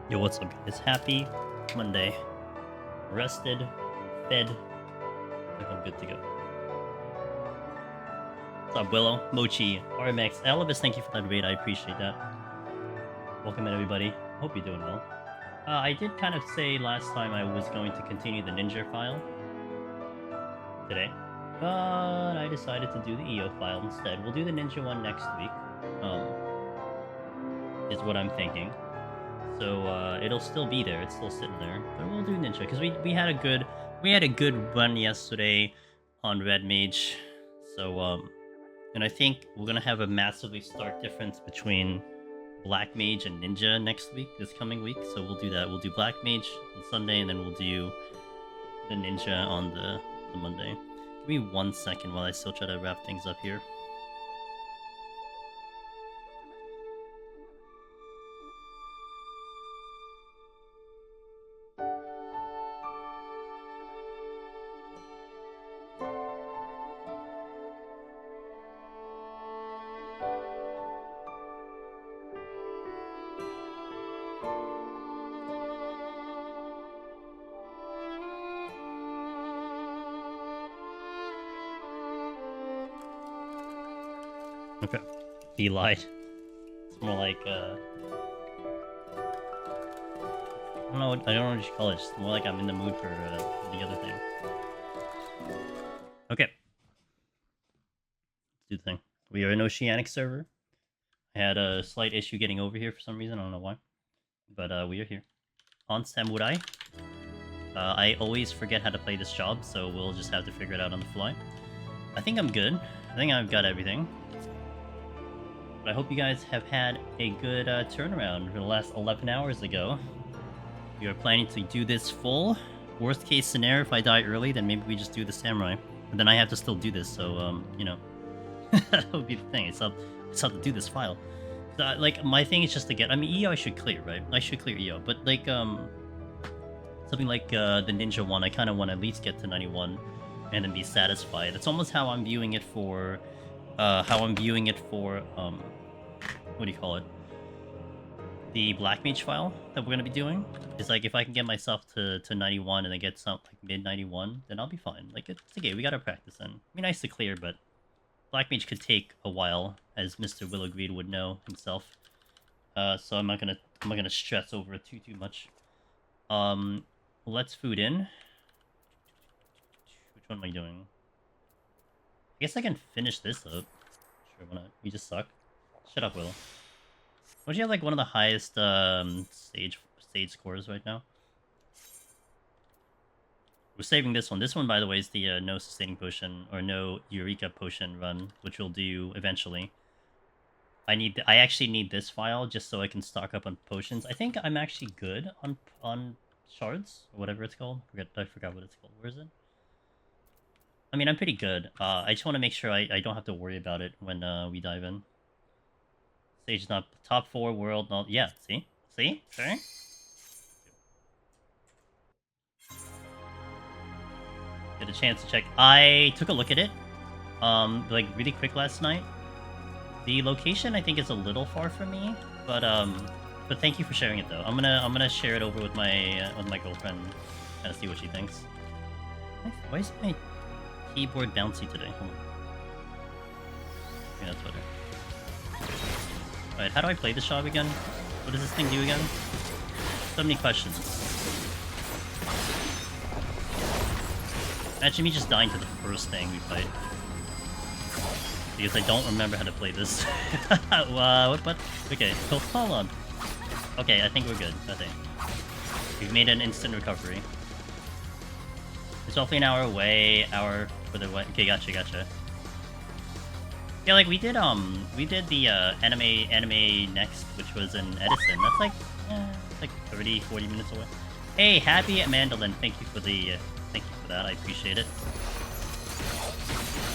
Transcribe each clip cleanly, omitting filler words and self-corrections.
Yo, what's up, guys? Happy Monday. Rested, fed. I think I'm good to go. What's up, Willow, Mochi, RMX, Elvis? Thank you for that raid. I appreciate that. Welcome in, everybody. Hope you're doing well. I did kind of say last time I was going to continue the Ninja file today, but I decided to do the EO file instead. We'll do the Ninja one next week. Is what I'm thinking. So it'll still be there. It's still sitting there. But we'll do Ninja because we had a good run yesterday on Red Mage. So and I think we're gonna have a massively stark difference between Black Mage and Ninja next week, this coming week. So we'll do that. We'll do Black Mage on Sunday, and then we'll do the Ninja on the Monday. Give me 1 second while I still try to wrap things up here. Okay. He lied. It's more like I don't know what you call it. It's more like I'm in the mood for the other thing. Okay. Let's do the thing. We are an Oceanic server. I had a slight issue getting over here for some reason. I don't know why. But we are here. On Samurai. I always forget how to play this job, so we'll just have to figure it out on the fly. I think I'm good. I think I've got everything. But I hope you guys have had a good turnaround for the last 11 hours ago. We are planning to do this full. Worst case scenario, if I die early, then maybe we just do the Samurai. But then I have to still do this, so, you know. That would be the thing. It's up to do this file. So, like, my thing is just to get... I mean, EO I should clear, right? I should clear EO. But, like, something like the Ninja one, I kind of want to at least get to 91 and then be satisfied. That's almost how I'm viewing it for... what do you call it? The Black Mage file that we're going to be doing. Is like, if I can get myself to 91 and then get some, like, mid-91, then I'll be fine. Like, it's okay, we gotta practice then. It'd be nice to clear, but Black Mage could take a while, as Mr. Willow Greed would know himself. So I'm not gonna stress over it too much. Let's food in. Which one am I doing? I guess I can finish this up. Sure, why not? You just suck. Shut up, Will. Don't you have like one of the highest stage scores right now? We're saving this one. This one, by the way, is the no sustaining potion or no Eureka potion run, which we'll do eventually. I actually need this file just so I can stock up on potions. I think I'm actually good on shards or whatever it's called. I forgot what it's called. Where is it? I mean, I'm pretty good. I just want to make sure I don't have to worry about it when we dive in. Stage not top 4 world, not... Yeah, see? See? Sorry? Get a chance to check. I took a look at it, like, really quick last night. The location, I think, is a little far from me, but thank you for sharing it, though. I'm gonna share it over with my girlfriend, kind of see what she thinks. Why is my keyboard bouncy today? Hold on. Yeah, that's better. Alright, how do I play this job again? What does this thing do again? So many questions. Imagine me just dying to the first thing we fight. Because I don't remember how to play this. What? Okay, hold on. Okay, I think we're good, I think. We've made an instant recovery. It's roughly an hour away, hour further away. Okay, gotcha. Yeah, like we did the anime next, which was in Edison. That's like, it's like 30-40 minutes away. Hey, happy Mandolin, thank you for that. I appreciate it.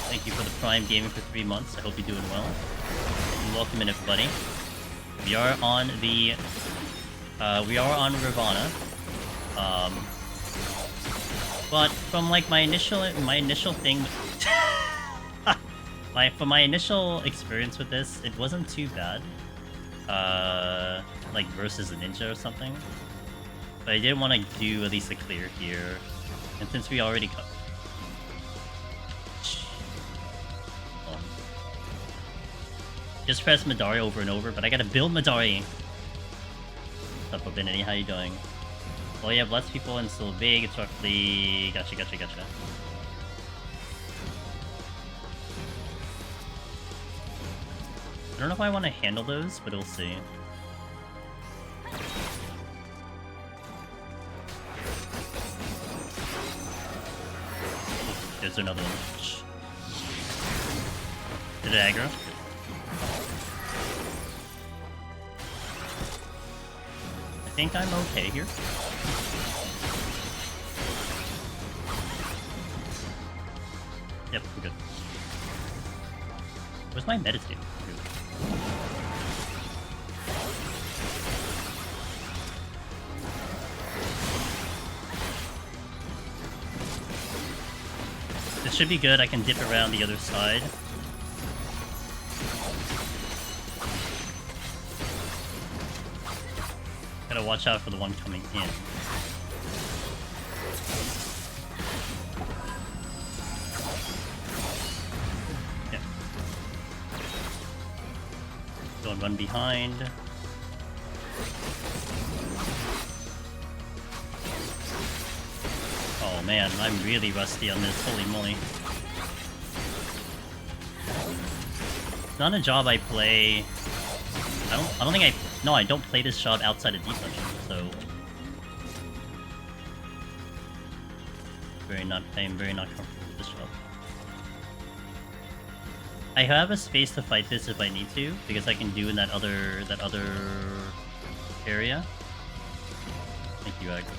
Thank you for the Prime Gaming for 3 months. I hope you're doing well. And welcome in, everybody. We are on Ravana. But from like my initial thing. From my initial experience with this, it wasn't too bad. like versus a ninja or something. But I did want to do at least a clear here. And since we already cut... Just press Midari over and over, but I gotta build Midari! What's up, Obinity? How you doing? Well, yeah, bless people and still big. It's roughly... Gotcha. I don't know if I want to handle those, but we'll see. There's another one. Did it aggro? I think I'm okay here. Yep, we're good. Where's my meditate? This should be good. I can dip around the other side. Gotta watch out for the one coming in. Yeah. Don't run behind. Oh man, I'm really rusty on this, holy moly. It's not a job I play... I don't think I... No, I don't play this job outside of Deep Dungeon, so... I am very not comfortable with this job. I have a space to fight this if I need to, because I can do in that other area. Thank you, Agro.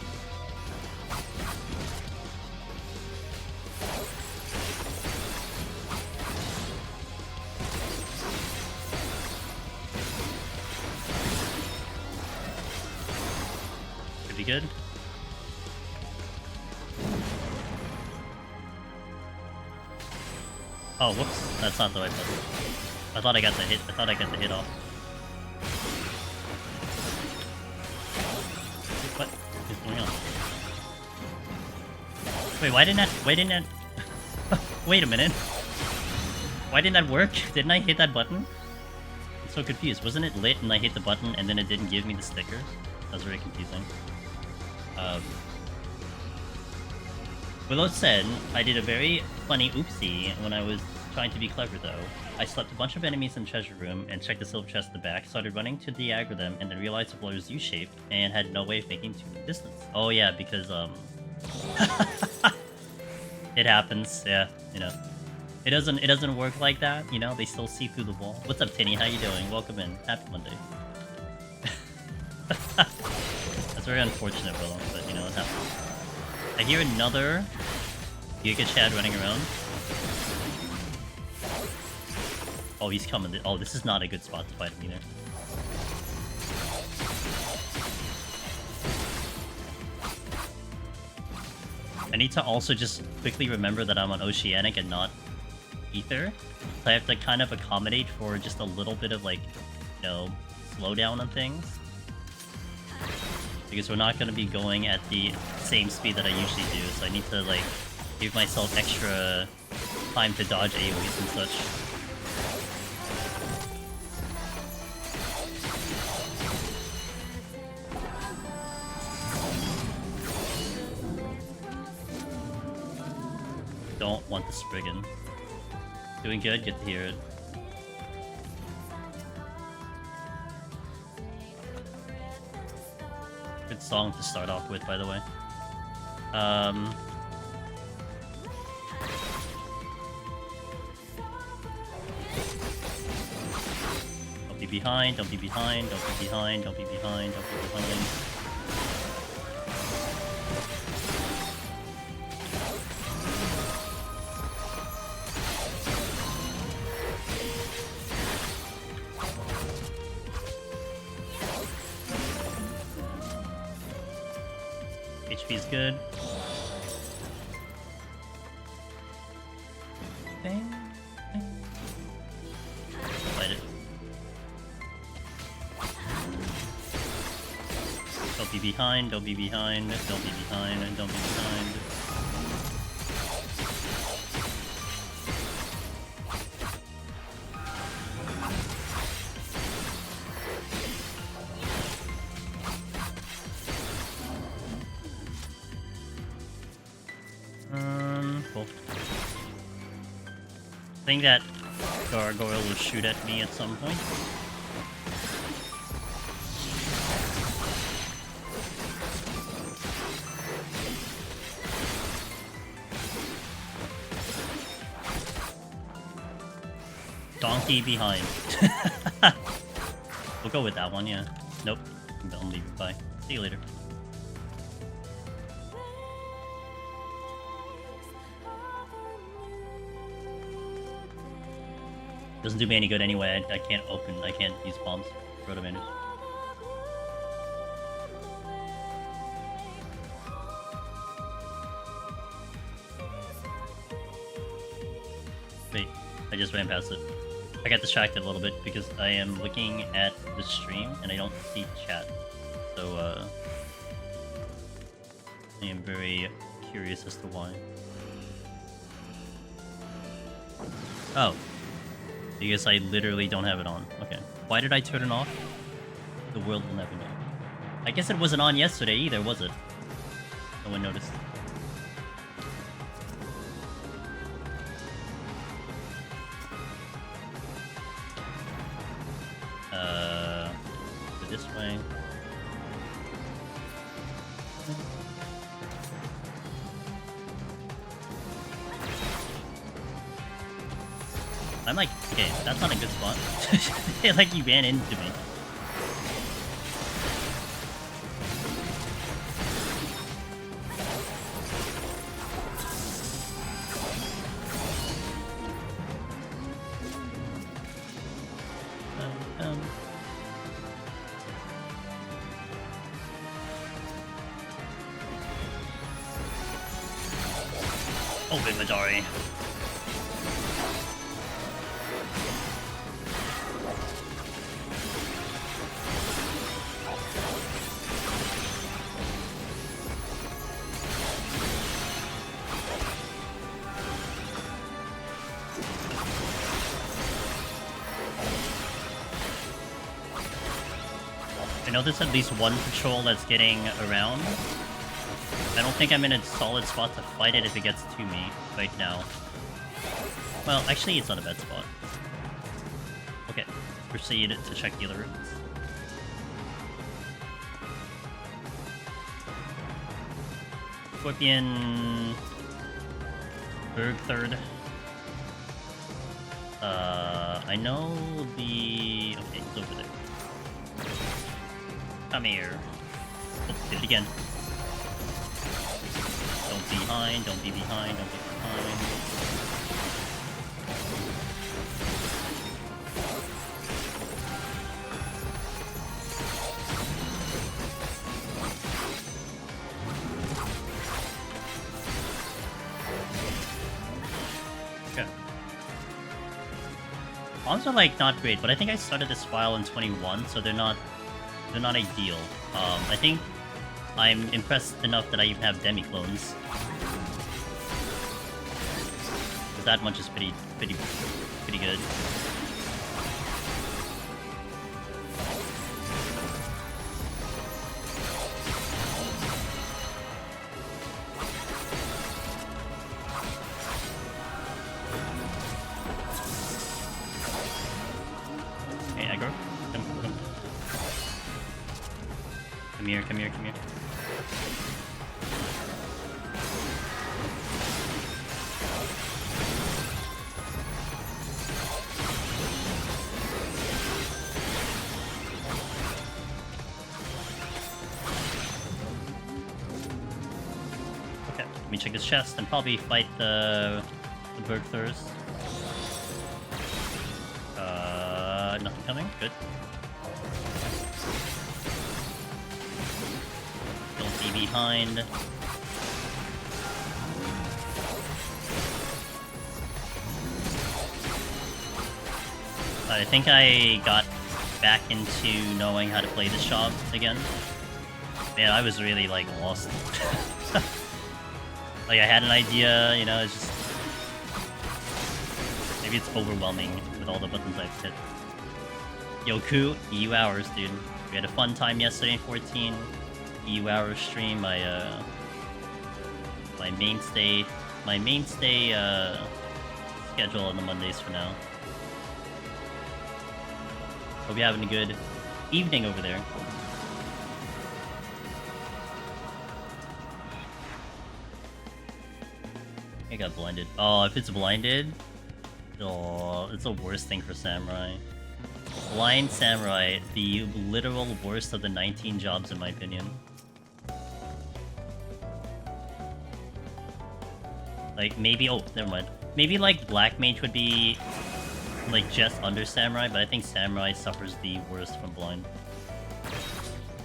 Should be good. Oh, whoops. That's not the right button. I thought I got the hit. I thought I got the hit off. What is going on? Wait, why didn't that... Wait a minute. Why didn't that work? Didn't I hit that button? I'm so confused. Wasn't it lit and I hit the button and then it didn't give me the sticker? That was very confusing. With that said, I did a very funny oopsie when I was trying to be clever though. I slept a bunch of enemies in the treasure room and checked the silver chest at the back, started running to de-aggro them, and then realized the floor was U-shaped and had no way of making too much distance. Oh yeah, because it happens, yeah, you know. It doesn't work like that, you know, they still see through the wall. What's up, Tinny? How you doing? Welcome in. Happy Monday. That's very unfortunate, Willow, but you know, it happens. I hear another Giga Chad running around. Oh, he's coming. Oh, this is not a good spot to fight him either. I need to also just quickly remember that I'm on Oceanic and not Ether. So I have to kind of accommodate for just a little bit of, like, you know, slowdown on things. Because we're not going to be going at the same speed that I usually do, so I need to, like, give myself extra time to dodge AoEs and such. Don't want the Spriggan. Doing good, good to hear it. Good song to start off with, by the way. Don't be behind, don't be behind, don't be behind, don't be behind, don't be behind. HP's good. Fight it. Don't be behind, don't be behind, don't be behind, and don't be behind. Cool. I think that gargoyle will shoot at me at some point. Donkey behind. We'll go with that one, yeah. Nope. I'll leave it. Bye. See you later. Doesn't do me any good anyway. I can't use bombs. Proto-Manus. Wait, I just ran past it. I got distracted a little bit because I am looking at the stream and I don't see chat. So, I am very curious as to why. Oh. Because I literally don't have it on. Okay. Why did I turn it off? The world will never know. I guess it wasn't on yesterday either, was it? No one noticed. Go this way. I'm like, okay, that's not a good spot. Like, he ran into me. Open Midori. I know there's at least one patrol that's getting around. I don't think I'm in a solid spot to fight it if it gets to me right now. Well, actually, it's not a bad spot. Okay, proceed to check the other rooms. Scorpion... Berg third. I know the... Okay, it's over there. Come here. Oh, did it again. Don't be behind, don't be behind, don't be behind. Okay. Bombs are like not great, but I think I started this file in 21, so they're not ideal. I think I'm impressed enough that I even have demi-clones. That much is pretty good. Okay, aggro. Come. Come here. Let me check his chest and probably fight the Bergthurs. Nothing coming. Good. Don't be behind. I think I got back into knowing how to play this job again. Man, I was really, like, lost. Like, I had an idea, you know, it's just... Maybe it's overwhelming with all the buttons I've hit. Yoku, EU hours, dude. We had a fun time yesterday in 14. EU hours stream, my mainstay schedule on the Mondays for now. Hope you're having a good evening over there. I got blinded. Oh, if it's blinded, oh, it's the worst thing for Samurai. Blind Samurai, the literal worst of the 19 jobs in my opinion. Like, maybe... Oh, never mind. Maybe, like, Black Mage would be, like, just under Samurai, but I think Samurai suffers the worst from Blind.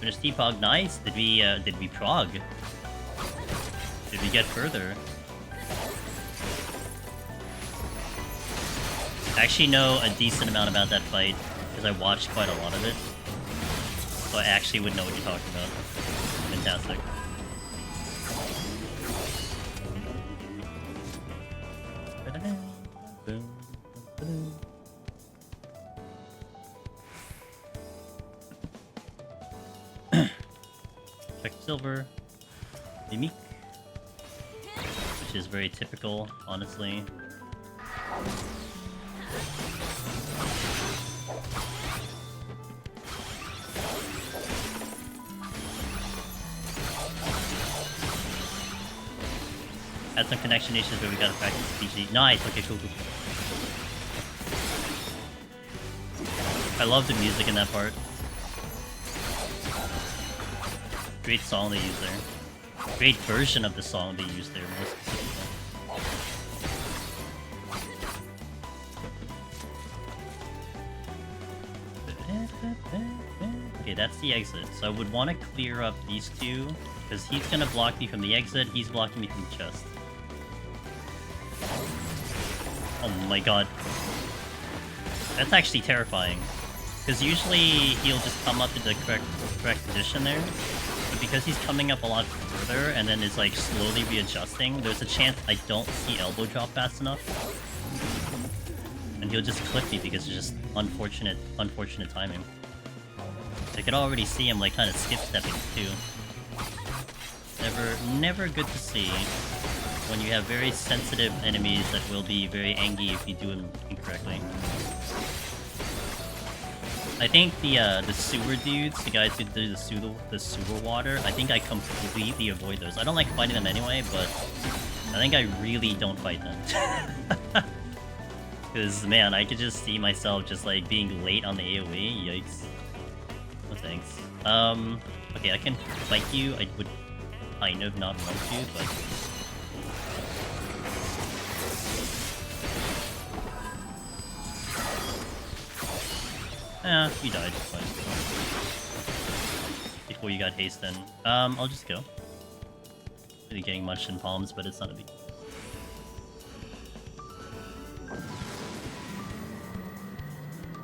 Finished T-Pog, nice! Did we prog? Did we get further? I actually know a decent amount about that fight, because I watched quite a lot of it. So I actually would know what you're talking about. Fantastic. Check silver. Mimic. Which is very typical, honestly. Had some connection issues, but we gotta practice PG. Nice! Okay, cool. I love the music in that part. Great song they use there. Great version of the song they use there, more specifically. Okay, that's the exit. So I would want to clear up these two, because he's gonna block me from the exit, he's blocking me from the chest. Oh my god. That's actually terrifying. Because usually he'll just come up to the correct position there. But because he's coming up a lot further and then is like slowly readjusting, there's a chance I don't see elbow drop fast enough. And he'll just clip me because it's just unfortunate timing. I could already see him like kind of skip stepping too. Never good to see when you have very sensitive enemies that will be very angry if you do them incorrectly. I think the sewer dudes, the guys who do the sewer water, I think I completely avoid those. I don't like fighting them anyway, but I think I really don't fight them. Because, man, I could just see myself just, like, being late on the AoE. Yikes. No thanks. Okay, I can fight you. I would kind of not want to, but... You died. Fine. Before you got haste then. I'll just go. Really getting much in palms, but it's not a big...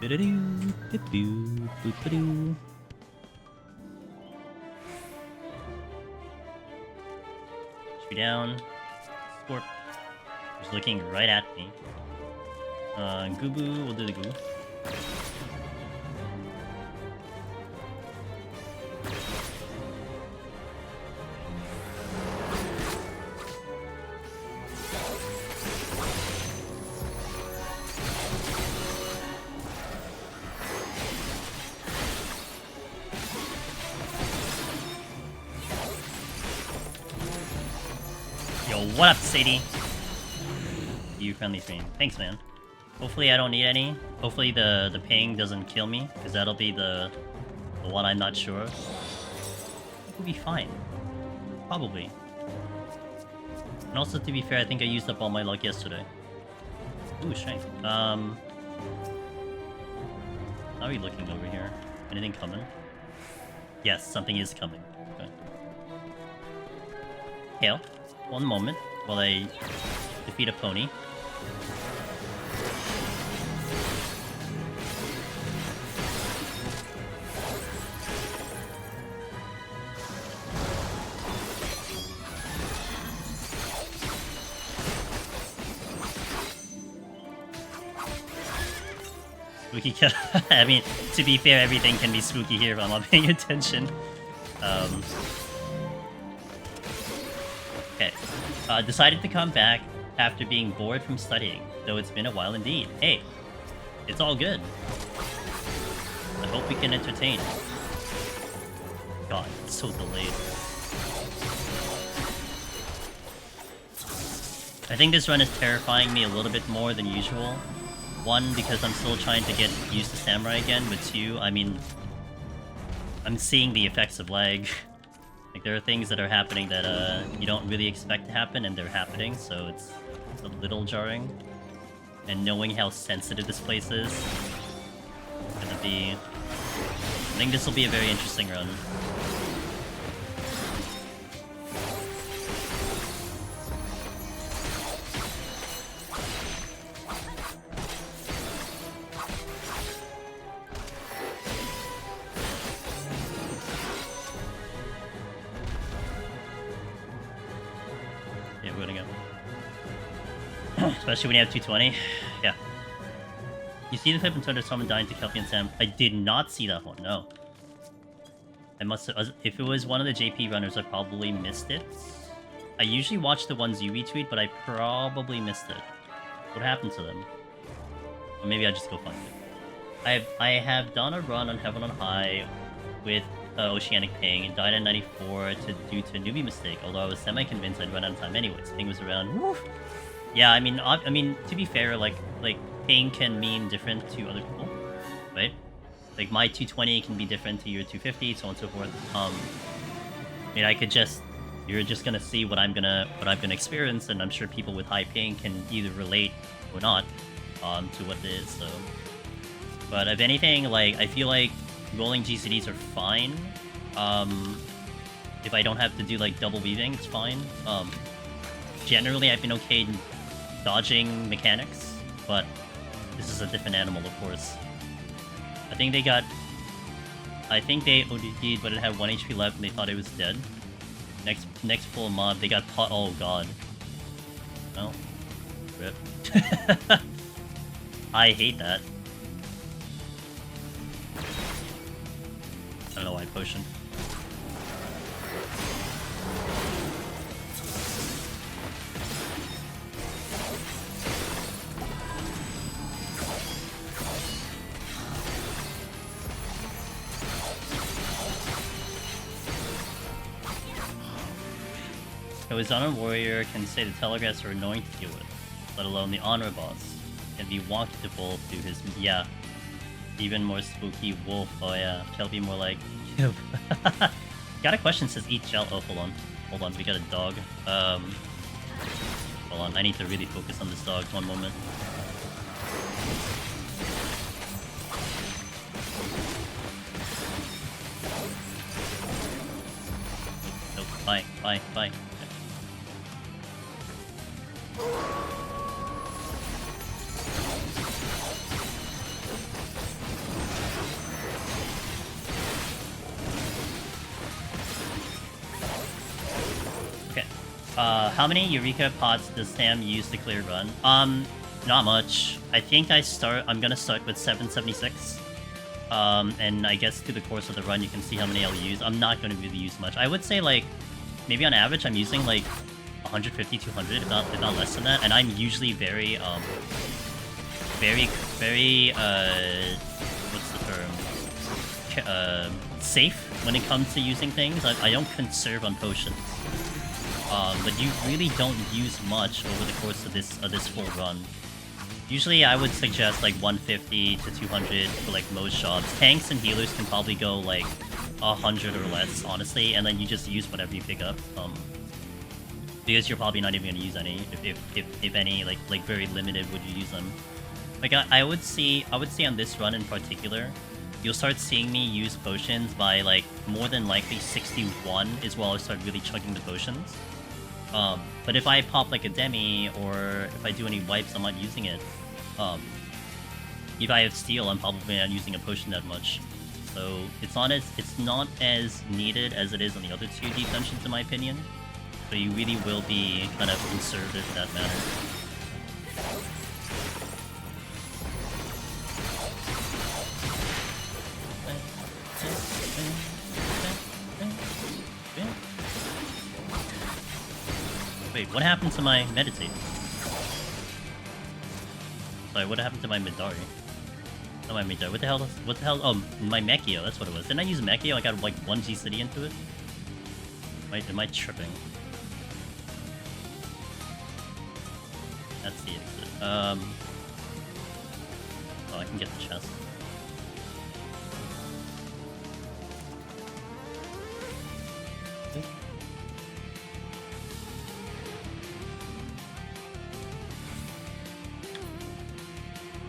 Shoot me down. Scorp. He's looking right at me. Gubu, we'll do the goo. What up, Sadie? You friendly stream. Thanks, man. Hopefully I don't need any. Hopefully the ping doesn't kill me, because that'll be the one I'm not sure of. It will be fine. Probably. And also, to be fair, I think I used up all my luck yesterday. Ooh, strength. How are we looking over here? Anything coming? Yes, something is coming. Okay. Hail. One moment while I defeat a pony. Spooky. I mean, to be fair, everything can be spooky here if I'm not paying attention. Okay. Decided to come back after being bored from studying, though it's been a while indeed. Hey, it's all good. I hope we can entertain. God, it's so delayed. I think this run is terrifying me a little bit more than usual. One, because I'm still trying to get used to Samurai again, but two, I mean, I'm seeing the effects of lag. Like, there are things that are happening that you don't really expect to happen, and they're happening, so it's a little jarring. And knowing how sensitive this place is, gonna be... I think this will be a very interesting run. Especially when you have 220. Yeah. You see the clip in Twitter someone dying to Kelpie and Sam? I did not see that one, no. I must have... If it was one of the JP runners, I probably missed it. I usually watch the ones you retweet, but I probably missed it. What happened to them? Or maybe I just go find it. I have done a run on Heaven on High with Oceanic Ping and died at 94 due to a newbie mistake, although I was semi-convinced I'd run out of time anyways. Ping was around... Woo! Yeah, I mean, to be fair, like ping can mean different to other people, right? Like, my 220 can be different to your 250, so on and so forth. I mean, I could just... You're just gonna see what I'm gonna experience, and I'm sure people with high ping can either relate or not to what it is, so... But if anything, like, I feel like rolling GCDs are fine. If I don't have to do, like, double weaving, it's fine. Generally, I've been okay dodging mechanics, but this is a different animal, of course. I think they OD'd, but it had 1 HP left, and they thought it was dead. Next full mob, they got oh god. No. Rip. I hate that. I don't know why potion. A Wizana warrior can say the telegraphs are annoying to deal with, let alone the honor boss. Can be walkable through his... yeah. Even more spooky wolf. Oh yeah. Shall be more like... Got a question, says eat gel. Oh, hold on. Hold on, we got a dog. Hold on, I need to really focus on this dog. One moment. Nope, bye. Okay. How many Eureka pots does Sam use to clear run? Not much. I think I'm gonna start with 776. And I guess through the course of the run you can see how many I'll use. I'm not gonna really use much. I would say, like, maybe on average I'm using like 150, 200, if not less than that, and I'm usually very, what's the term? Safe when it comes to using things. I don't conserve on potions. But you really don't use much over the course of this full run. Usually I would suggest like 150 to 200 for like most shops. Tanks and healers can probably go like 100 or less, honestly, and then you just use whatever you pick up. Because you're probably not even gonna use any. If any, like very limited would you use them. Like I would say on this run in particular, you'll start seeing me use potions by like more than likely 61 is where I'll start really chugging the potions. But if I pop like a demi or if I do any wipes, I'm not using it. If I have steel, I'm probably not using a potion that much. So it's not as needed as it is on the other two deep dungeons in my opinion. So you really will be kind of conservative in that matter. Wait, what happened to my meditate? Sorry, what happened to my Midari? Not my Midari. What the hell? What the hell? Oh, my Mechio. That's what it was. Didn't I use Mechio? I got like 1 G City into it. Am I tripping? That's the exit. Oh, I can get the chest.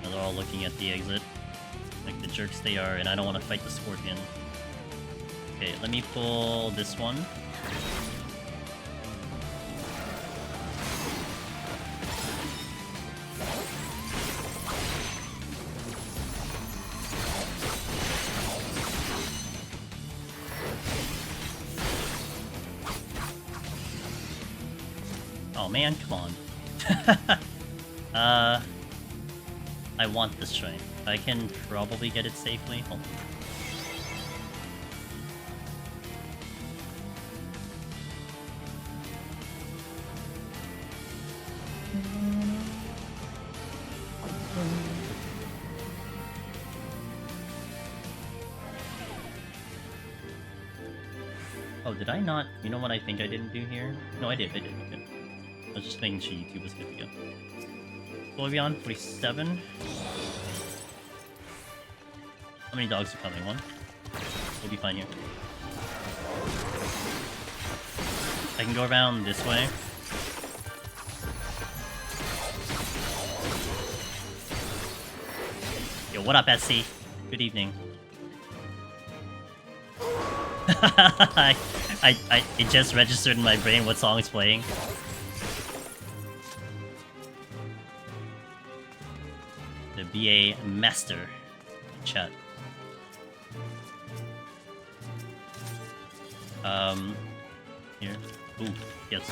They're all looking at the exit, like the jerks they are, and I don't want to fight the scorpion. Okay, let me pull this one. Oh man, come on. I want this shrine. I can probably get it safely. Hold on. Oh, did I not? You know what I think I didn't do here? No, I did. Okay. I was just making sure YouTube was good to go. Flavion, 47. How many dogs are coming? 1? We'll be fine here. I can go around this way. Yo, what up, SC? Good evening. It just registered in my brain what song is playing. The BA master chat. Here. Ooh, yes.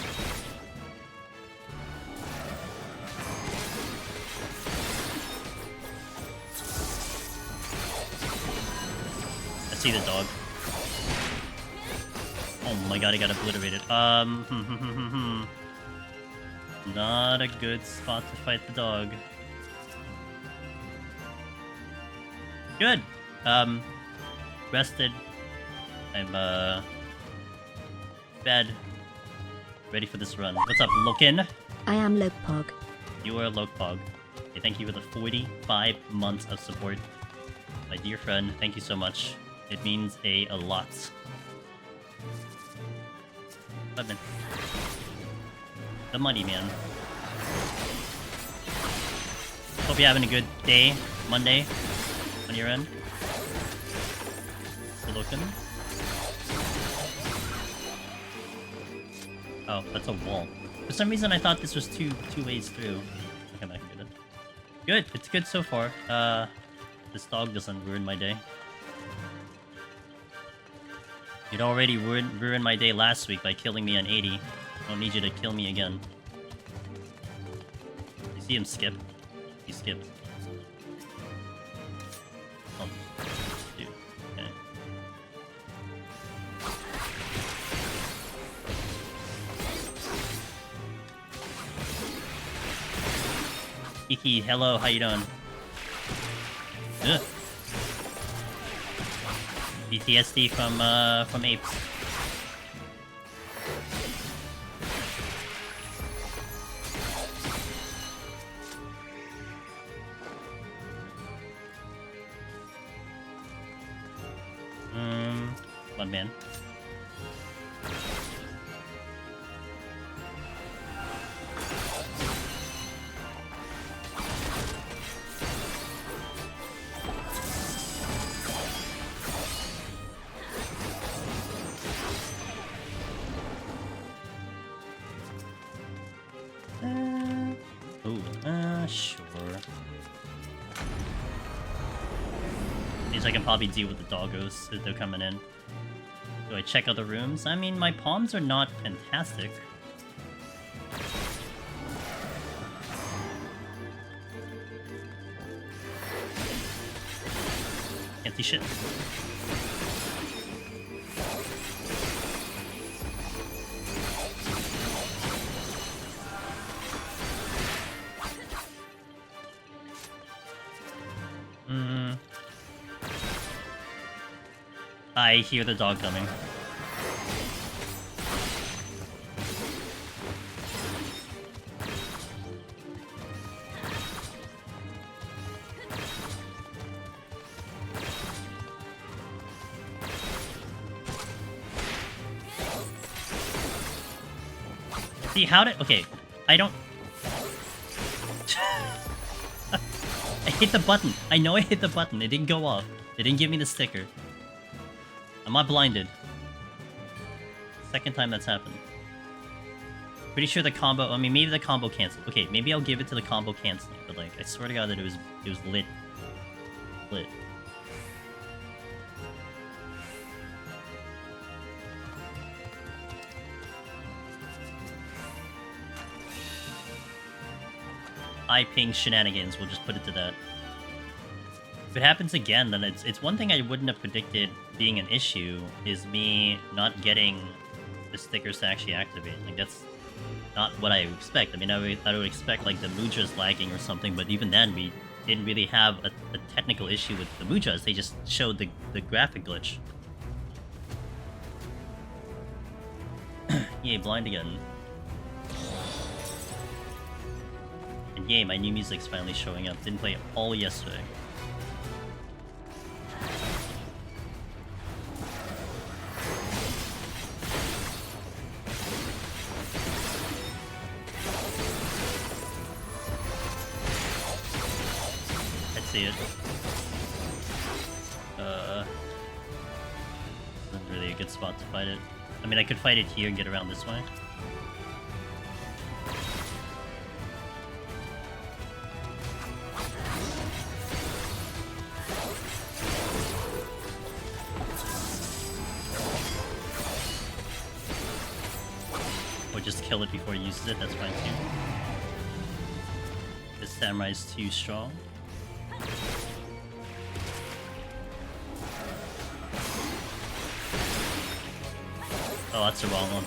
I see the dog. Oh my god, I got obliterated. Not a good spot to fight the dog. Good. Rested. I'm fed. Ready for this run. What's up, Lokin? I am Lokpog. You are Lokpog. Okay, thank you for the 45 months of support. My dear friend, thank you so much. It means a lot. Lemon. The money, man. Hope you're having a good day, Monday, on your end. Still looking. Oh, that's a wall. For some reason, I thought this was two ways through. Okay, I can get it. Good. It's good so far. This dog doesn't ruin my day. You'd already ruined my day last week by killing me on 80. I don't need you to kill me again. You see him skip? He skipped. Oh, dude. Okay. Kiki, hello, how you doing? Ugh. PTSD from apes. One man. Sure. Means I can probably deal with the doggos if they're coming in. Do I check other rooms? I mean, my palms are not fantastic. Can't see shit. I hear the dog coming. See, how did... Okay, I don't... I hit the button. I know I hit the button. It didn't go off. It didn't give me the sticker. I'm not blinded. Second time that's happened. Pretty sure the combo... I mean, maybe the combo canceled. Okay, maybe I'll give it to the combo canceling. But, like, I swear to God that it was lit. Lit. High ping shenanigans, we'll just put it to that. If it happens again, then it's one thing I wouldn't have predicted being an issue, is me not getting the stickers to actually activate. Like, that's not what I would expect. I mean, I would expect, like, the Mujas lagging or something, but even then, we didn't really have a technical issue with the Mujas. They just showed the graphic glitch. Yay, blind again. And yay, my new music's finally showing up. Didn't play it all yesterday. I'd see it. Isn't really a good spot to fight it. I mean, I could fight it here and get around this way. Just kill it before he uses it, that's fine too. This samurai's too strong. Oh, that's the wrong one.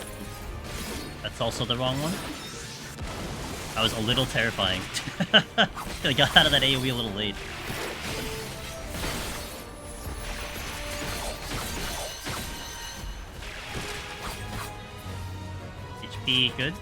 That's also the wrong one? That was a little terrifying. I got out of that AoE a little late. Good.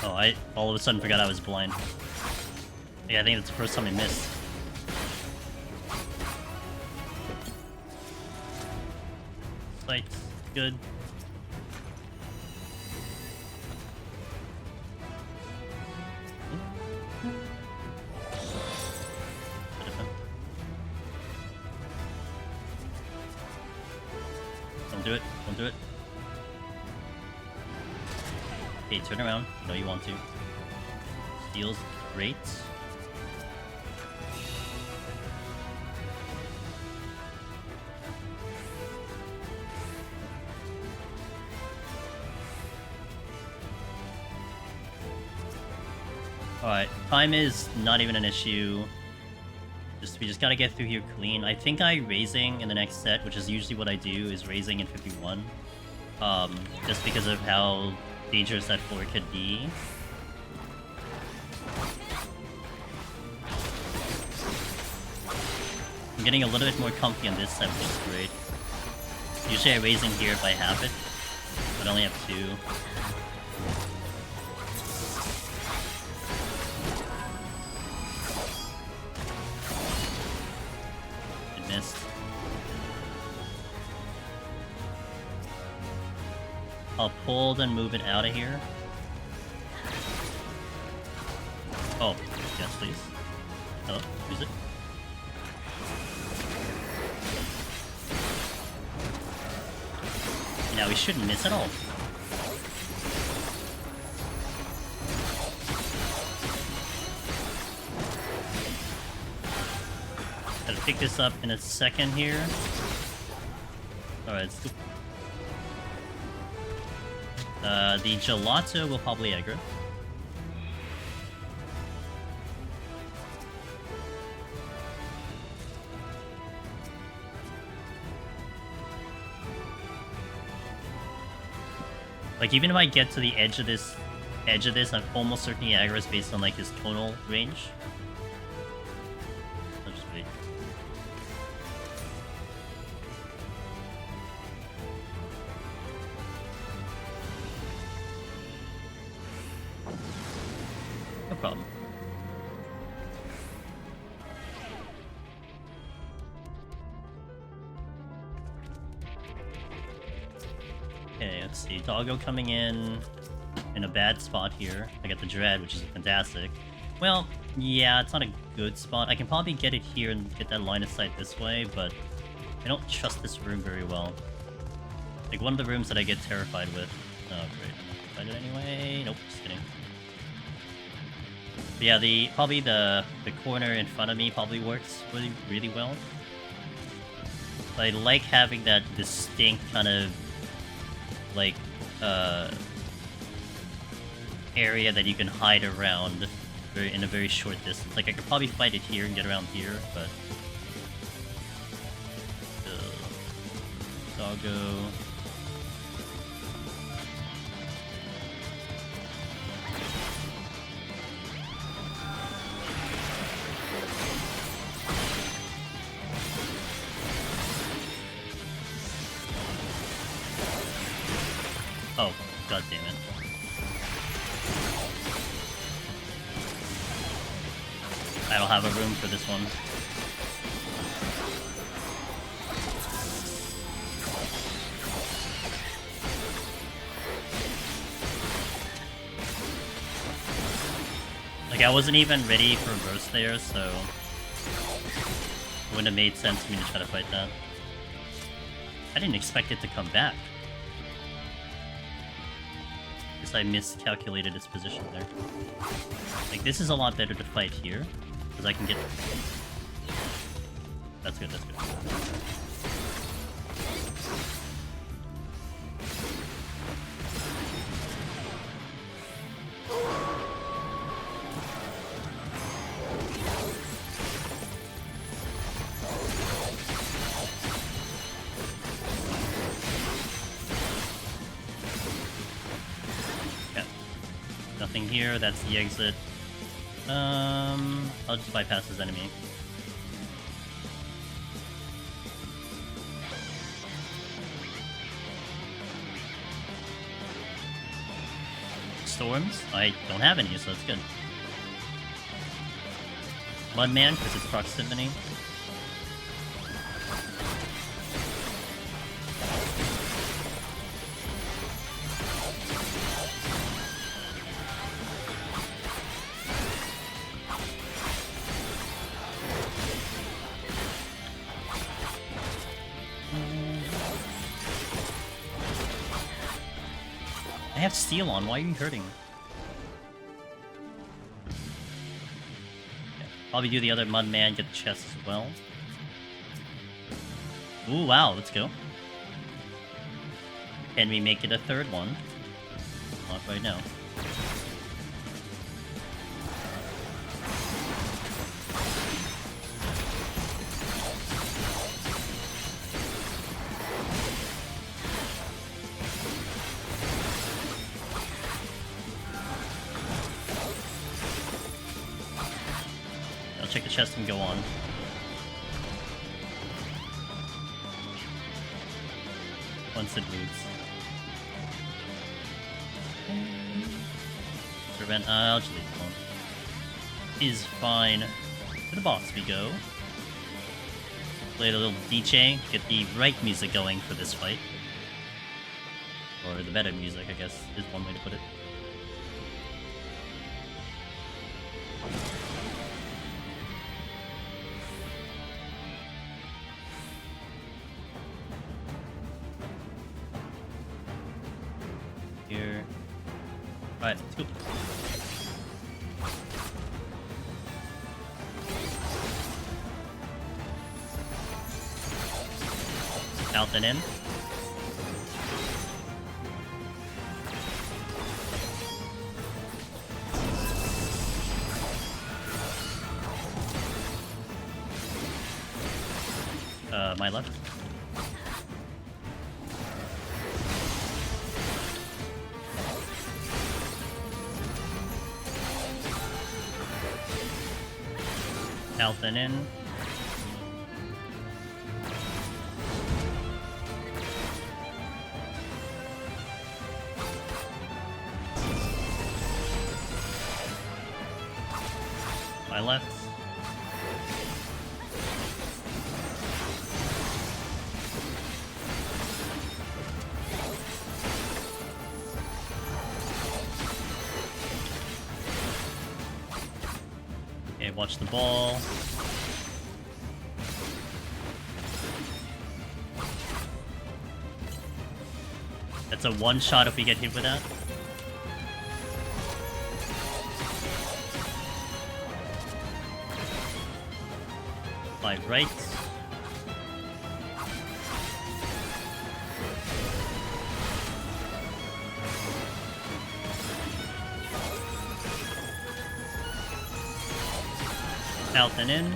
Oh, I all of a sudden forgot I was blind. Yeah, I think that's the first time I missed. Good. Don't do it. Don't do it. Okay, turn around. You know you want to. Steal's great. Alright, time is not even an issue. We just gotta get through here clean. I think raising in the next set, which is usually what I do, is raising in 51. Just because of how dangerous that floor could be. I'm getting a little bit more comfy on this set, which is great. Usually I raise in here if I have it, but I only have 2. I'll pull, then move it out of here. Oh, yes, please. Hello, use it. Now we shouldn't miss at all. Gotta pick this up in a second here. Alright, let's go. The gelato will probably aggro. Like, even if I get to the edge of this, I'm almost certain he aggro's based on, like, his tonal range. I'll just wait. No problem. Okay, let's see. Doggo coming in a bad spot here. I got the Dread, which is fantastic. Well, yeah, it's not a good spot. I can probably get it here and get that line of sight this way, but I don't trust this room very well. Like, one of the rooms that I get terrified with. Oh, great. Find it anyway? Nope, just kidding. But yeah, probably the corner in front of me probably works really, really well. But I like having that distinct kind of like area that you can hide around in a very short distance. Like, I could probably fight it here and get around here, but Doggo. Oh, god damn it. I don't have a room for this one. Like, I wasn't even ready for a burst there, so it wouldn't have made sense for me to try to fight that. I didn't expect it to come back. Guess I miscalculated its position there. Like, this is a lot better to fight here, because I can get... That's good, that's good. Nothing here, that's the exit. I'll just bypass his enemy. Storms? I don't have any, so that's good. Mudman, because it's proximity. I have Steel on, why are you hurting? Okay. Probably do the other Mudman, get the chest as well. Ooh, wow, let's go. Can we make it a third one? Not right now. Check the chest and go on. Once it moves. Prevent. I'll just leave it alone. Is fine. To the boss we go. Play a little DJ. Get the right music going for this fight. Or the better music, I guess, is one way to put it. Here. Alright, let's go. Out and in. My left. Health and in. My left. Okay, watch the ball. That's a one shot if we get hit with that. Five right. Out and in.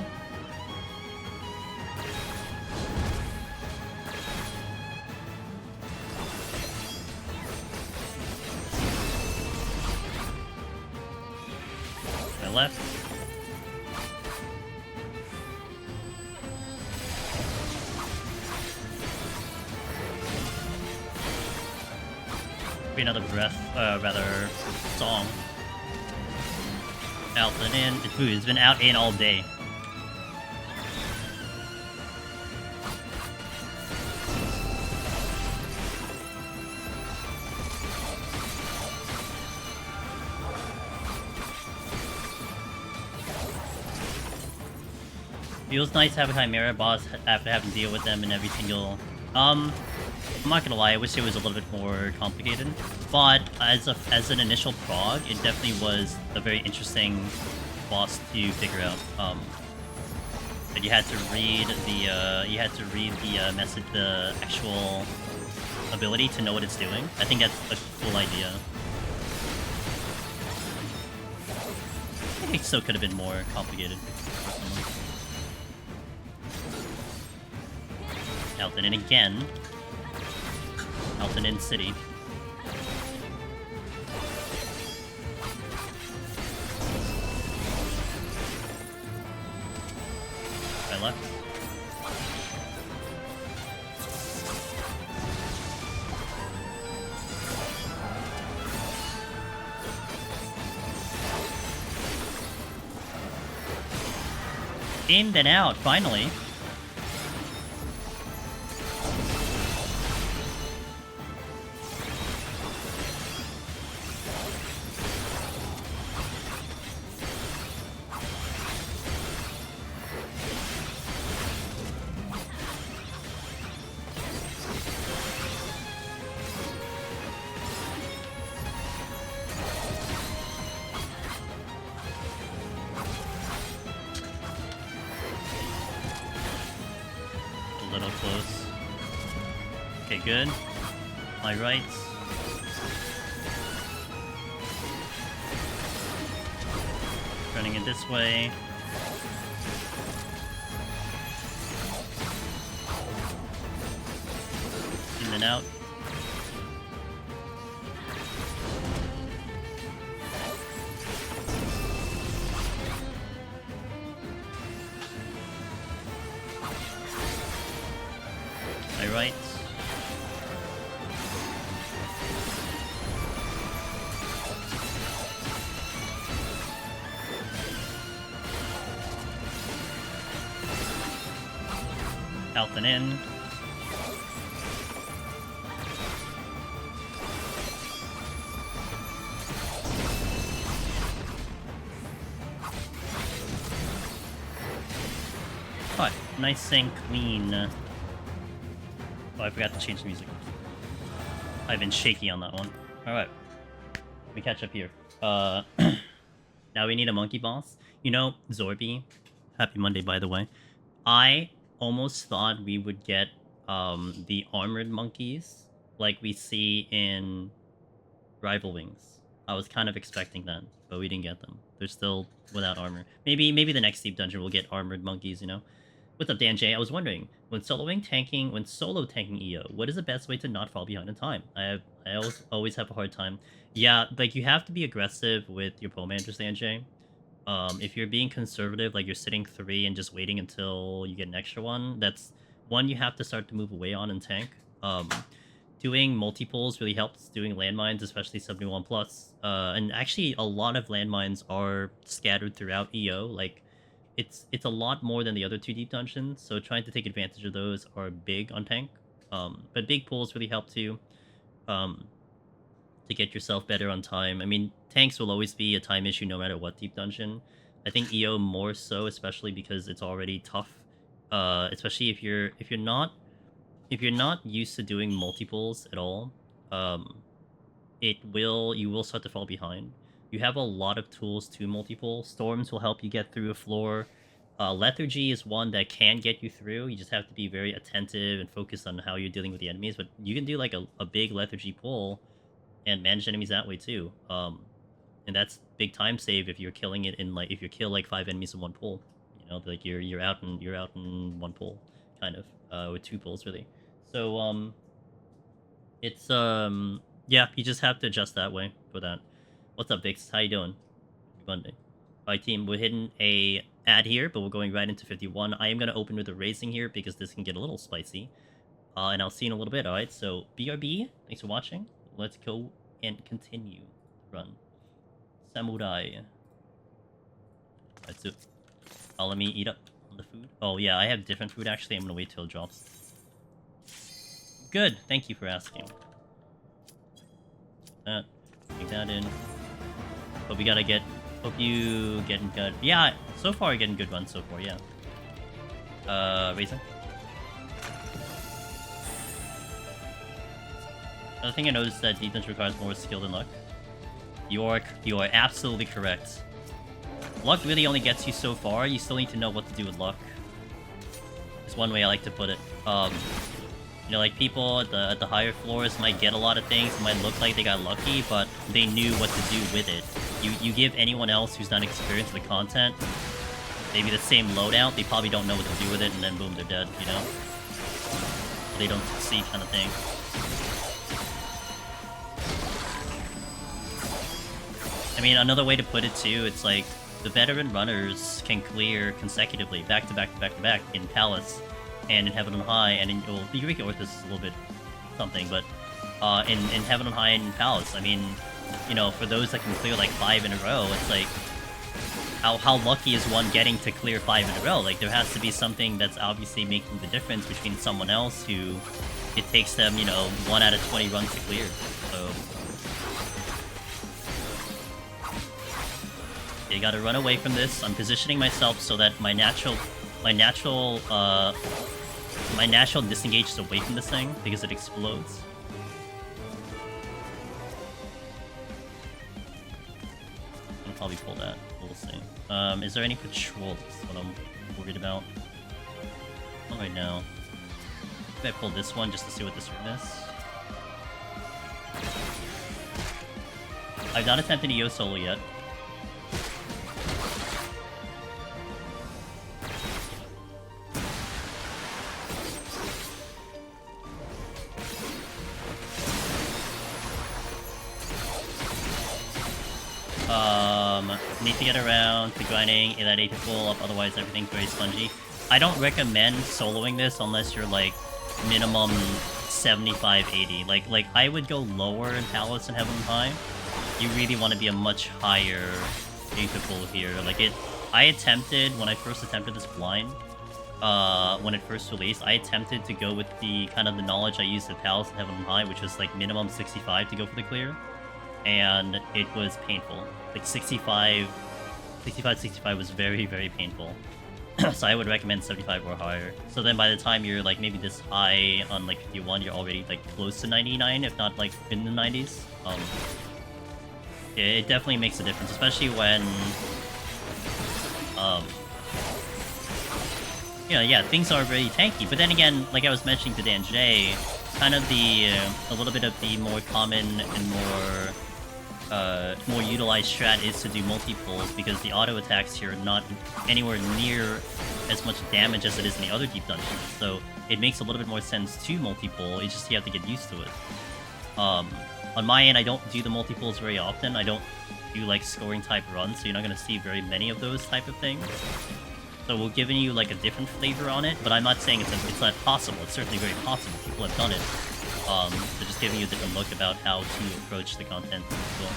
My left. Be another breath, rather song. Out and in. It's been out in all day. Feels nice to have a Chimera boss after having to deal with them in every single... I'm not gonna lie, I wish it was a little bit more complicated. But as an initial prog, it definitely was a very interesting boss to figure out. That you had to read the message, the actual ability to know what it's doing. I think that's a cool idea. I think it still could have been more complicated. Elton in again. Elton in City. I left. In then out, finally. Good. My right. Running it this way. In and out. My right. Out and in. Oh, nice and clean. Oh, I forgot to change the music. I've been shaky on that one. Alright. Let me catch up here. Now we need a monkey boss. You know, Zorby. Happy Monday, by the way. I almost thought we would get the armored monkeys like we see in Rival Wings. I was kind of expecting that, but we didn't get them. They're still without armor. Maybe the next deep dungeon will get armored monkeys, you know? What's up, Dan J? I was wondering, when solo tanking EO, what is the best way to not fall behind in time? I always have a hard time. Yeah, like you have to be aggressive with your polemanagers, Dan J. If you're being conservative, like you're sitting 3 and just waiting until you get an extra one, that's one you have to start to move away on and tank. Doing multi-pulls really helps. Doing landmines, especially 71 plus. And actually, a lot of landmines are scattered throughout EO. Like, it's a lot more than the other 2 deep dungeons, so trying to take advantage of those are big on tank. But big pulls really help too. To get yourself better on time. I mean, tanks will always be a time issue no matter what deep dungeon. I think EO more so, especially because it's already tough. Especially if you're not used to doing multiples at all, you will start to fall behind. You have a lot of tools to multiple. Storms will help you get through a floor. Lethargy is one that can get you through. You just have to be very attentive and focused on how you're dealing with the enemies. But you can do like a big lethargy pull and manage enemies that way too. And that's big time save if you're killing it in like if you kill like 5 enemies in one pull. You know, like you're out in one pull, kind of, with 2 pulls really. So it's yeah, you just have to adjust that way for that. What's up, Vix? How you doing? Happy Monday. Alright, team, we're hitting a ad here, but we're going right into 51. I am gonna open with a raising here because this can get a little spicy. And I'll see you in a little bit. Alright, so BRB, thanks for watching. Let's go and continue to run. Samurai. Alright, so let me eat up on the food. Oh yeah, I have different food actually. I'm gonna wait till it drops. Good, thank you for asking. Take that in. But we gotta get. Hope you getting good. Yeah, so far getting good runs so far. Yeah. Raisin. Another thing I noticed that defense requires more skill than luck. You are absolutely correct. Luck really only gets you so far. You still need to know what to do with luck. It's one way I like to put it. You know, like people at the higher floors might get a lot of things. It might look like they got lucky, but they knew what to do with it. You give anyone else who's not experienced with the content maybe the same loadout, they probably don't know what to do with it, and then boom, they're dead. You know, they don't succeed, kind of thing. I mean, another way to put it too, it's like the veteran runners can clear consecutively, back to back to back to back in Palace and in Heaven on High, and in Eureka Orthos is a little bit something, but in Heaven on High and in Palace, I mean, you know, for those that can clear like 5 in a row, it's like how lucky is one getting to clear 5 in a row? Like there has to be something that's obviously making the difference between someone else who it takes them, you know, 1 out of 20 runs to clear. So you gotta run away from this. I'm positioning myself so that my natural disengage is away from this thing because it explodes. I'll probably pull that. We'll see. Is there any patrols? That's what I'm worried about. Not right now. Maybe I pull this one just to see what this room is. I've not attempted EO solo yet. Need to get around to grinding that 8 to full up, otherwise everything's very spongy. I don't recommend soloing this unless you're like minimum 75, 80. Like I would go lower in Palace and Heaven High. You really want to be a much higher 8 to full here. Like I attempted, when I first attempted this blind, when it first released, I attempted to go with the kind of the knowledge I used at Palace and Heaven High, which was like minimum 65 to go for the clear. And it was painful. Like 65 was very, very painful. So I would recommend 75 or higher. So then by the time you're like maybe this high on like 51, you're already like close to 99, if not like in the 90s. It definitely makes a difference, especially when you know, yeah, things are very tanky. But then again, like I was mentioning to Dan J, kind of the a little bit of the more common and more utilized strat is to do multi-pulls, because the auto attacks here are not anywhere near as much damage as it is in the other deep dungeons. So it makes a little bit more sense to multi-pull. It's just you have to get used to it. On my end, I don't do the multi-pulls very often. I don't do like scoring type runs, so you're not gonna see very many of those type of things. So we're giving you like a different flavor on it, but I'm not saying it's not possible. It's certainly very possible. People have done it. So just giving you a different look about how to approach the content as well.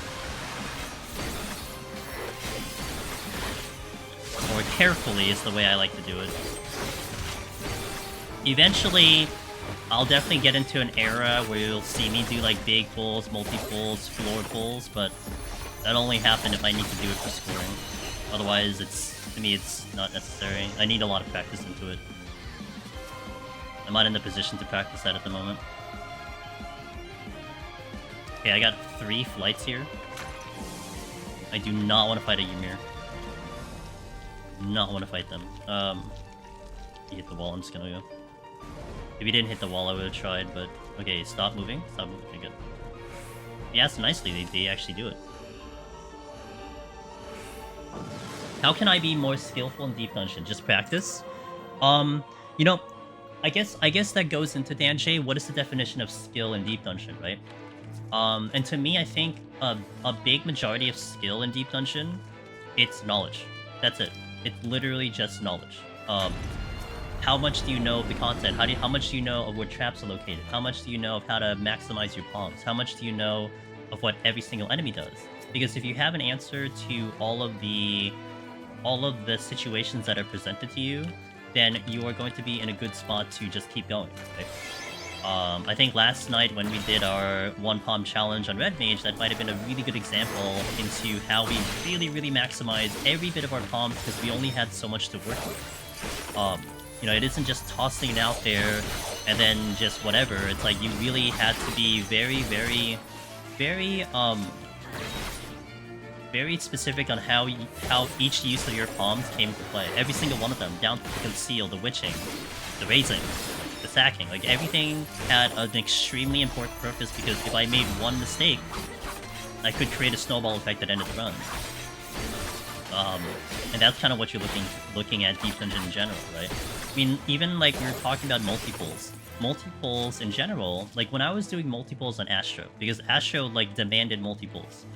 More carefully is the way I like to do it. Eventually, I'll definitely get into an era where you'll see me do like big pulls, multi-pulls, floor pulls, but that'll only happen if I need to do it for scoring. Otherwise, to me, it's not necessary. I need a lot of practice into it. I'm not in the position to practice that at the moment. Okay, I got 3 flights here. I do not want to fight a Ymir. Not want to fight them. He hit the wall, I'm just gonna go. If he didn't hit the wall, I would have tried, but... Okay, stop moving. Stop moving. Okay, good. He asked nicely, they actually do it. How can I be more skillful in Deep Dungeon? Just practice? You know, I guess that goes into Danjay. What is the definition of skill in Deep Dungeon, right? And to me, I think a big majority of skill in Deep Dungeon, it's knowledge. That's it. It's literally just knowledge. How much do you know of the content? How much do you know of where traps are located? How much do you know of how to maximize your palms? How much do you know of what every single enemy does? Because if you have an answer to all of the situations that are presented to you, then you are going to be in a good spot to just keep going. Right? I think last night when we did our one palm challenge on Red Mage, that might have been a really good example into how we really maximized every bit of our palms because we only had so much to work with. You know, it isn't just tossing it out there and then just whatever. It's like you really had to be very specific on how each use of your palms came to play. Every single one of them, down to the conceal, the witching, the raising, the sacking. Like, everything had an extremely important purpose because if I made one mistake, I could create a snowball effect that ended the run. And that's kind of what you're looking at Deep Dungeon in general, right? I mean, even like we were talking about multi-pulls. Multi-pulls in general, like when I was doing multi-pulls on Astro, because Astro like demanded multi-pulls,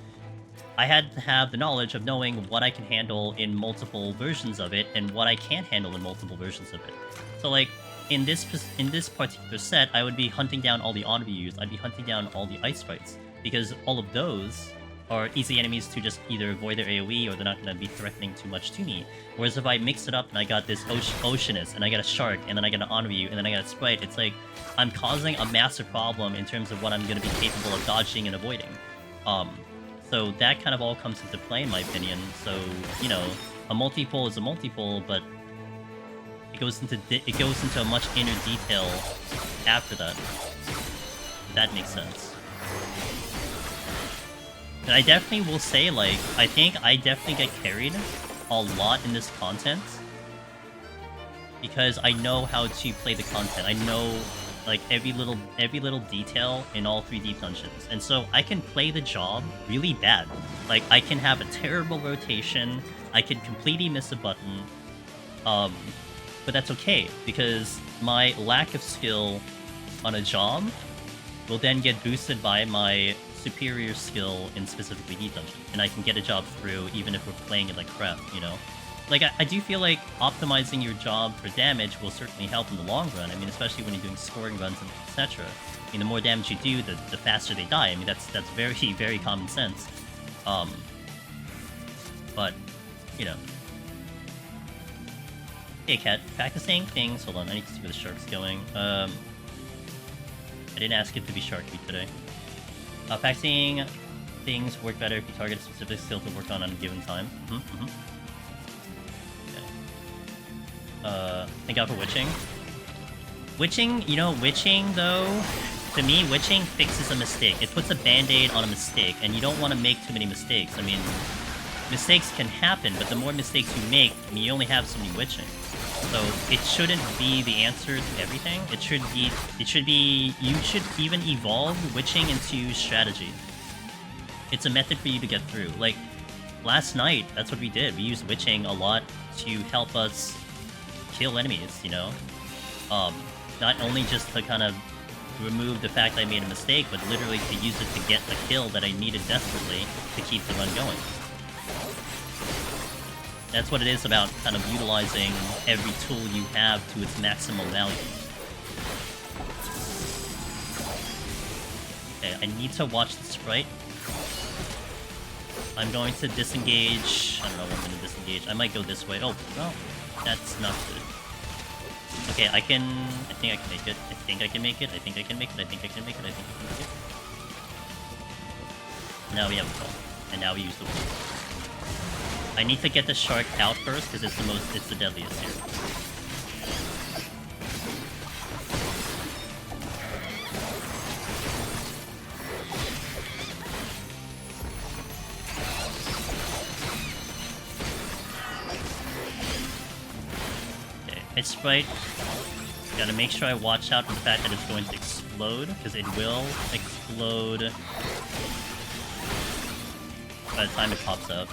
I had to have the knowledge of knowing what I can handle in multiple versions of it and what I can't handle in multiple versions of it. So like in this particular set, I would be hunting down all the honor views, I'd be hunting down all the ice sprites, because all of those are easy enemies to just either avoid their AoE or they're not going to be threatening too much to me. Whereas if I mix it up and I got this Oceanus, and I got a Shark, and then I got an honor view, and then I got a Sprite, it's like I'm causing a massive problem in terms of what I'm going to be capable of dodging and avoiding. So that kind of all comes into play in my opinion. So, you know, a multi-pull is a multi-pull, but it goes into a much inner detail after that. If that makes sense. And I definitely will say, like, I think I definitely get carried a lot in this content because I know how to play the content. I know, like, every little detail in all 3 Deep Dungeons. And so I can play the job really bad. Like, I can have a terrible rotation, I can completely miss a button, but that's okay, because my lack of skill on a job will then get boosted by my superior skill in specifically Deep Dungeon, and I can get a job through even if we're playing it like crap, you know? Like, I do feel like optimizing your job for damage will certainly help in the long run. I mean, especially when you're doing scoring runs and etc. I mean, the more damage you do, the faster they die. I mean, that's very common sense. But, you know. Hey, Cat, practicing things. Hold on, I need to see where the shark's going. I didn't ask it to be Sharky today. Practicing things work better if you target a specific skill to work on a given time. Okay. Thank God for witching. Witching, you know, witching, though, to me, witching fixes a mistake. It puts a band-aid on a mistake, and you don't want to make too many mistakes. I mean, mistakes can happen, but the more mistakes you make, I mean, you only have so many witching. So it shouldn't be the answer to everything. It should be, you should even evolve witching into strategy. It's a method for you to get through. Like, last night, that's what we did. We used witching a lot to help us kill enemies, you know? Not only just to kind of to remove the fact I made a mistake, but literally to use it to get the kill that I needed desperately to keep the run going. That's what it is about kind of utilizing every tool you have to its maximal value. Okay, I need to watch the sprite. I'm going to disengage. I don't know what I'm going to disengage. I might go this way. Oh, well, that's not good. Okay, I think I can make it. I think I can make it. I think I can make it. I think I can make it. I think I can make it. Now we have a call. And now we use the wheel. I need to get the shark out first because it's the deadliest here. Okay, hit sprite. Gotta make sure I watch out for the fact that it's going to explode, because it will explode by the time it pops up.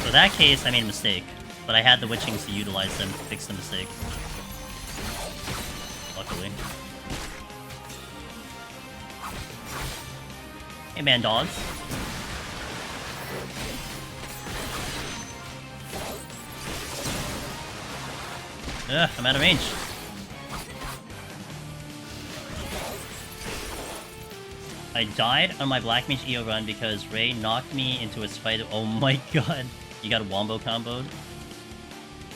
So in that case, I made a mistake, but I had the witchings to utilize them to fix the mistake. Luckily. Hey man, dogs. Ugh, I'm out of range. I died on my Black Mage EO run because Ray knocked me into a spider. Oh my god. You got a wombo comboed?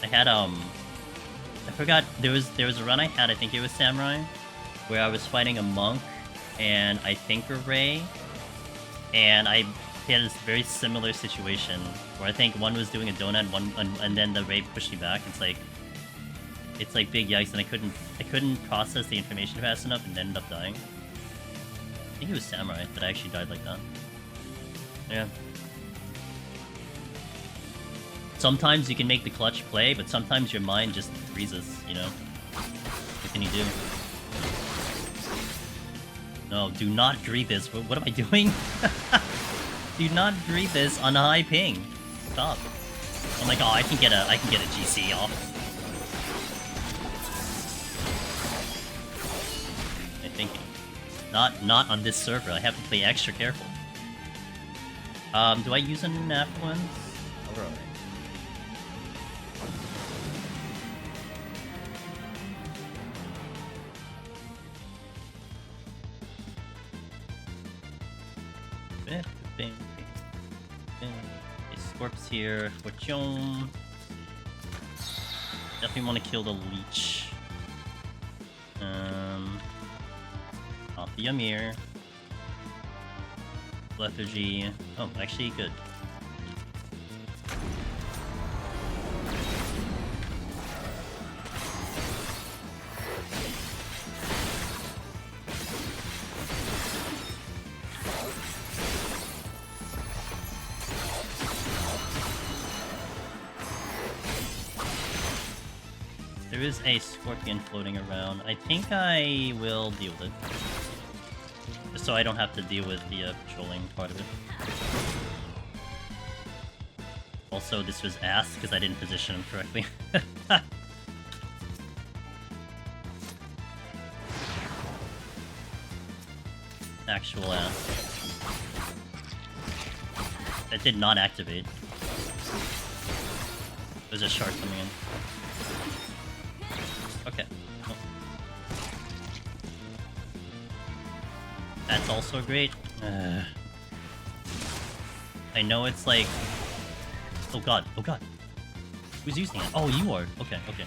I had, I forgot, there was a run I had, I think it was Samurai, where I was fighting a monk and I think a Ray, and I had this very similar situation where I think one was doing a donut, and then the Ray pushed me back. It's like big yikes, and I couldn't process the information fast enough and ended up dying. I think it was Samurai that I actually died like that. Yeah. Sometimes you can make the clutch play, but sometimes your mind just freezes, you know? What can you do? No, do not greet this. What am I doing? Do not greet this on a high ping. Stop. I'm like, oh, I can get a GC off. I'm thinking. Not on this server. I have to play extra careful. Do I use an affluence? Oh, we're alright. Scorp's here. Fortune. Definitely want to kill the leech. Off the Ymir. Lethargy. Oh, actually good. There is a scorpion floating around. I think I will deal with it. Just so I don't have to deal with the patrolling part of it. Also, this was ass because I didn't position him correctly. Actual ass. That did not activate. There's a shark coming in. Okay. Oh. That's also great. I know it's like... Oh god, oh god. Who's using it? Oh, you are. Okay, okay.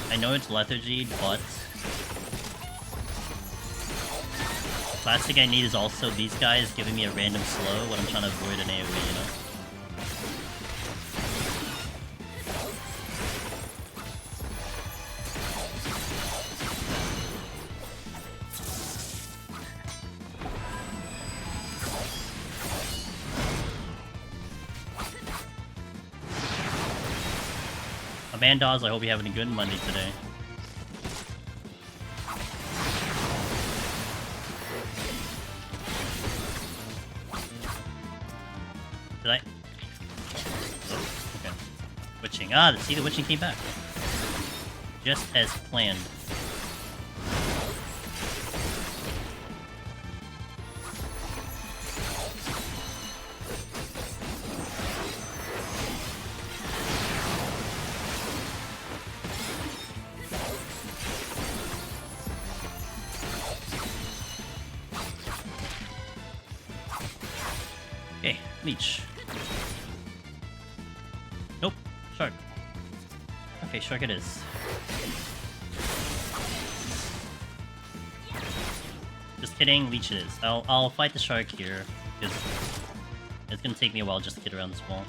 I know it's lethargy, but... Last thing I need is also these guys giving me a random slow when I'm trying to avoid an AoE, you know? Bandos, I hope you're having a good Monday today. Did I? Oh, okay. Witching. Ah, see, the witching came back. Just as planned. Okay, leech. Nope, shark. Okay, shark it is. Just kidding, leech it is. I'll fight the shark here, because it's gonna take me a while just to get around this wall.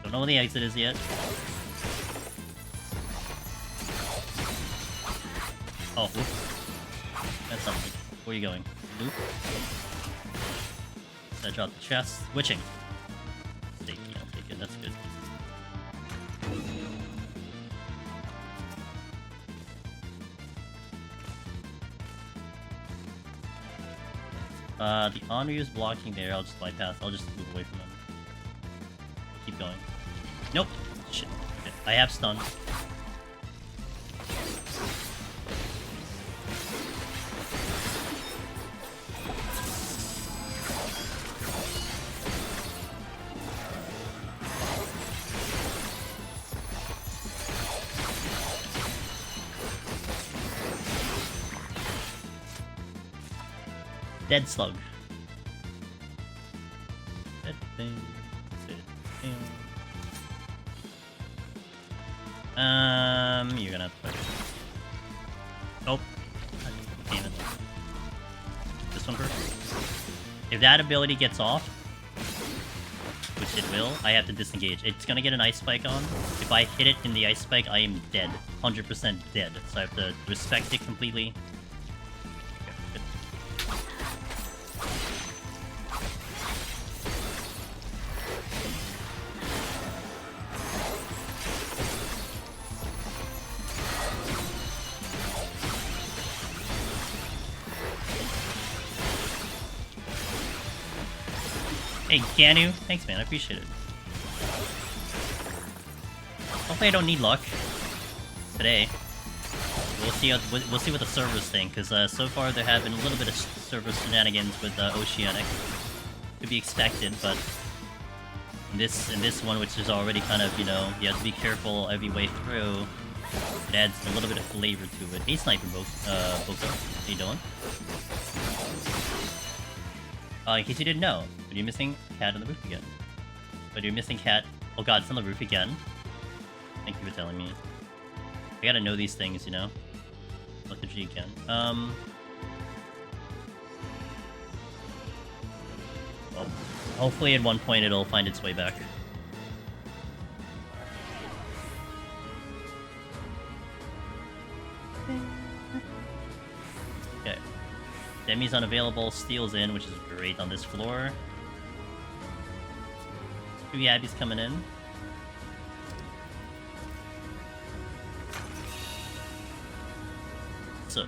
Don't know where the exit is yet. Oh, whoops. That's something. Where are you going? Loop. I dropped the chest. Witching. Stake, I'll take it. That's good. The Onryu is blocking there. I'll just bypass. I'll just move away from them. Keep going. Nope. Shit. Okay. I have stun. Dead slug. Dead thing. Dead thing. You're gonna have to fight. Oh. Damn it. This one first. If that ability gets off, which it will, I have to disengage. It's gonna get an ice spike on. If I hit it in the ice spike, I am dead. 100% dead. So I have to respect it completely. Hey, Ganu, thanks man, I appreciate it. Hopefully I don't need luck today. We'll see what the servers think, because so far there have been a little bit of server shenanigans with Oceanic. To be expected, but in this one, which is already kind of, you know, you have to be careful every way through. It adds a little bit of flavor to it. Hey, Sniper Boko, how you doing? In case you didn't know, but you're missing Cat on the roof again. But you're missing Cat. Oh god, it's on the roof again. Thank you for telling me. I gotta know these things, you know? Look at you again. Well, hopefully at one point it'll find its way back. Okay. Demi's unavailable, Steel's in, which is great on this floor. 2 Yabbies coming in. So.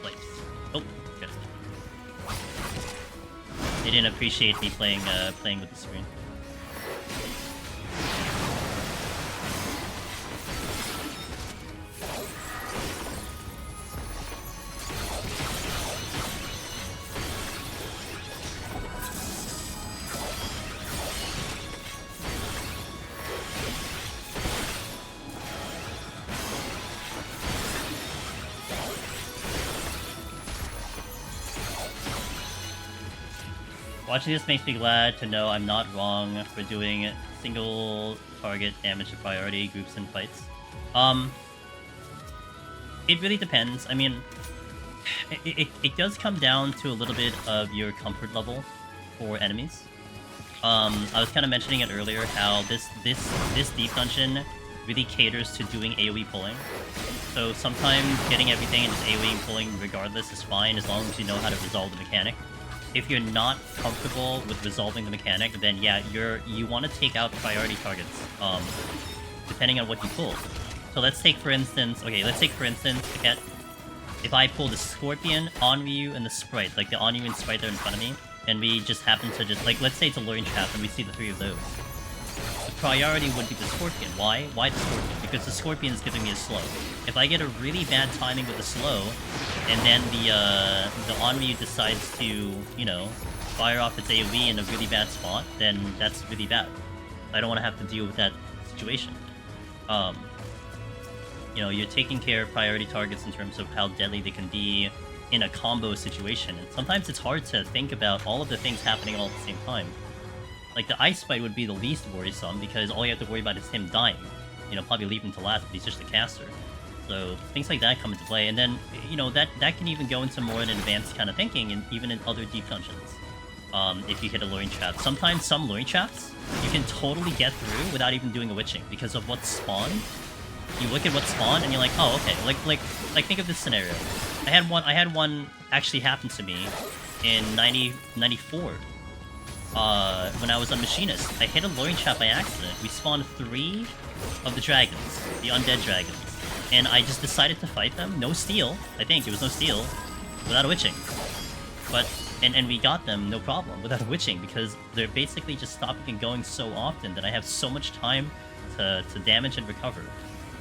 Place. Oh, good. They didn't appreciate me playing with the screen. Watching this makes me glad to know I'm not wrong for doing single target damage to priority groups and fights. It really depends. I mean, it does come down to a little bit of your comfort level for enemies. I was kind of mentioning it earlier how this deep dungeon really caters to doing AoE pulling. So sometimes getting everything and just AoE and pulling regardless is fine as long as you know how to resolve the mechanic. If you're not comfortable with resolving the mechanic, then yeah, you want to take out priority targets, depending on what you pull. So let's take for instance, again, if I pull the Scorpion, Onryu, and the Sprite, like the Onryu and Sprite that are in front of me, and we just happen to just, like, let's say it's a luring trap, and we see the 3 of those. The priority would be the Scorpion. Why? Why the Scorpion? Because the Scorpion is giving me a slow. If I get a really bad timing with the slow, and then the Onryu decides to, you know, fire off its AoE in a really bad spot, then that's really bad. I don't want to have to deal with that situation. You know, you're taking care of priority targets in terms of how deadly they can be in a combo situation, and sometimes it's hard to think about all of the things happening all at the same time. Like, the Ice Fight would be the least worrisome, because all you have to worry about is him dying. You know, probably leave him to last, but he's just a caster. So, things like that come into play, and then, you know, that can even go into more an advanced kind of thinking, and even in other deep dungeons. If you hit a luring trap. Sometimes some luring traps, you can totally get through without even doing a witching, because of what's spawned. You look at what's spawned, and you're like, oh, okay. Like, think of this scenario. I had one actually happen to me in 94. When I was on Machinist. I hit a luring trap by accident. We spawned 3 of the dragons, the undead dragons. And I just decided to fight them. No steal. I think it was no steal. Without a witching. But, and we got them, no problem, without a witching, because they're basically just stopping and going so often that I have so much time to damage and recover.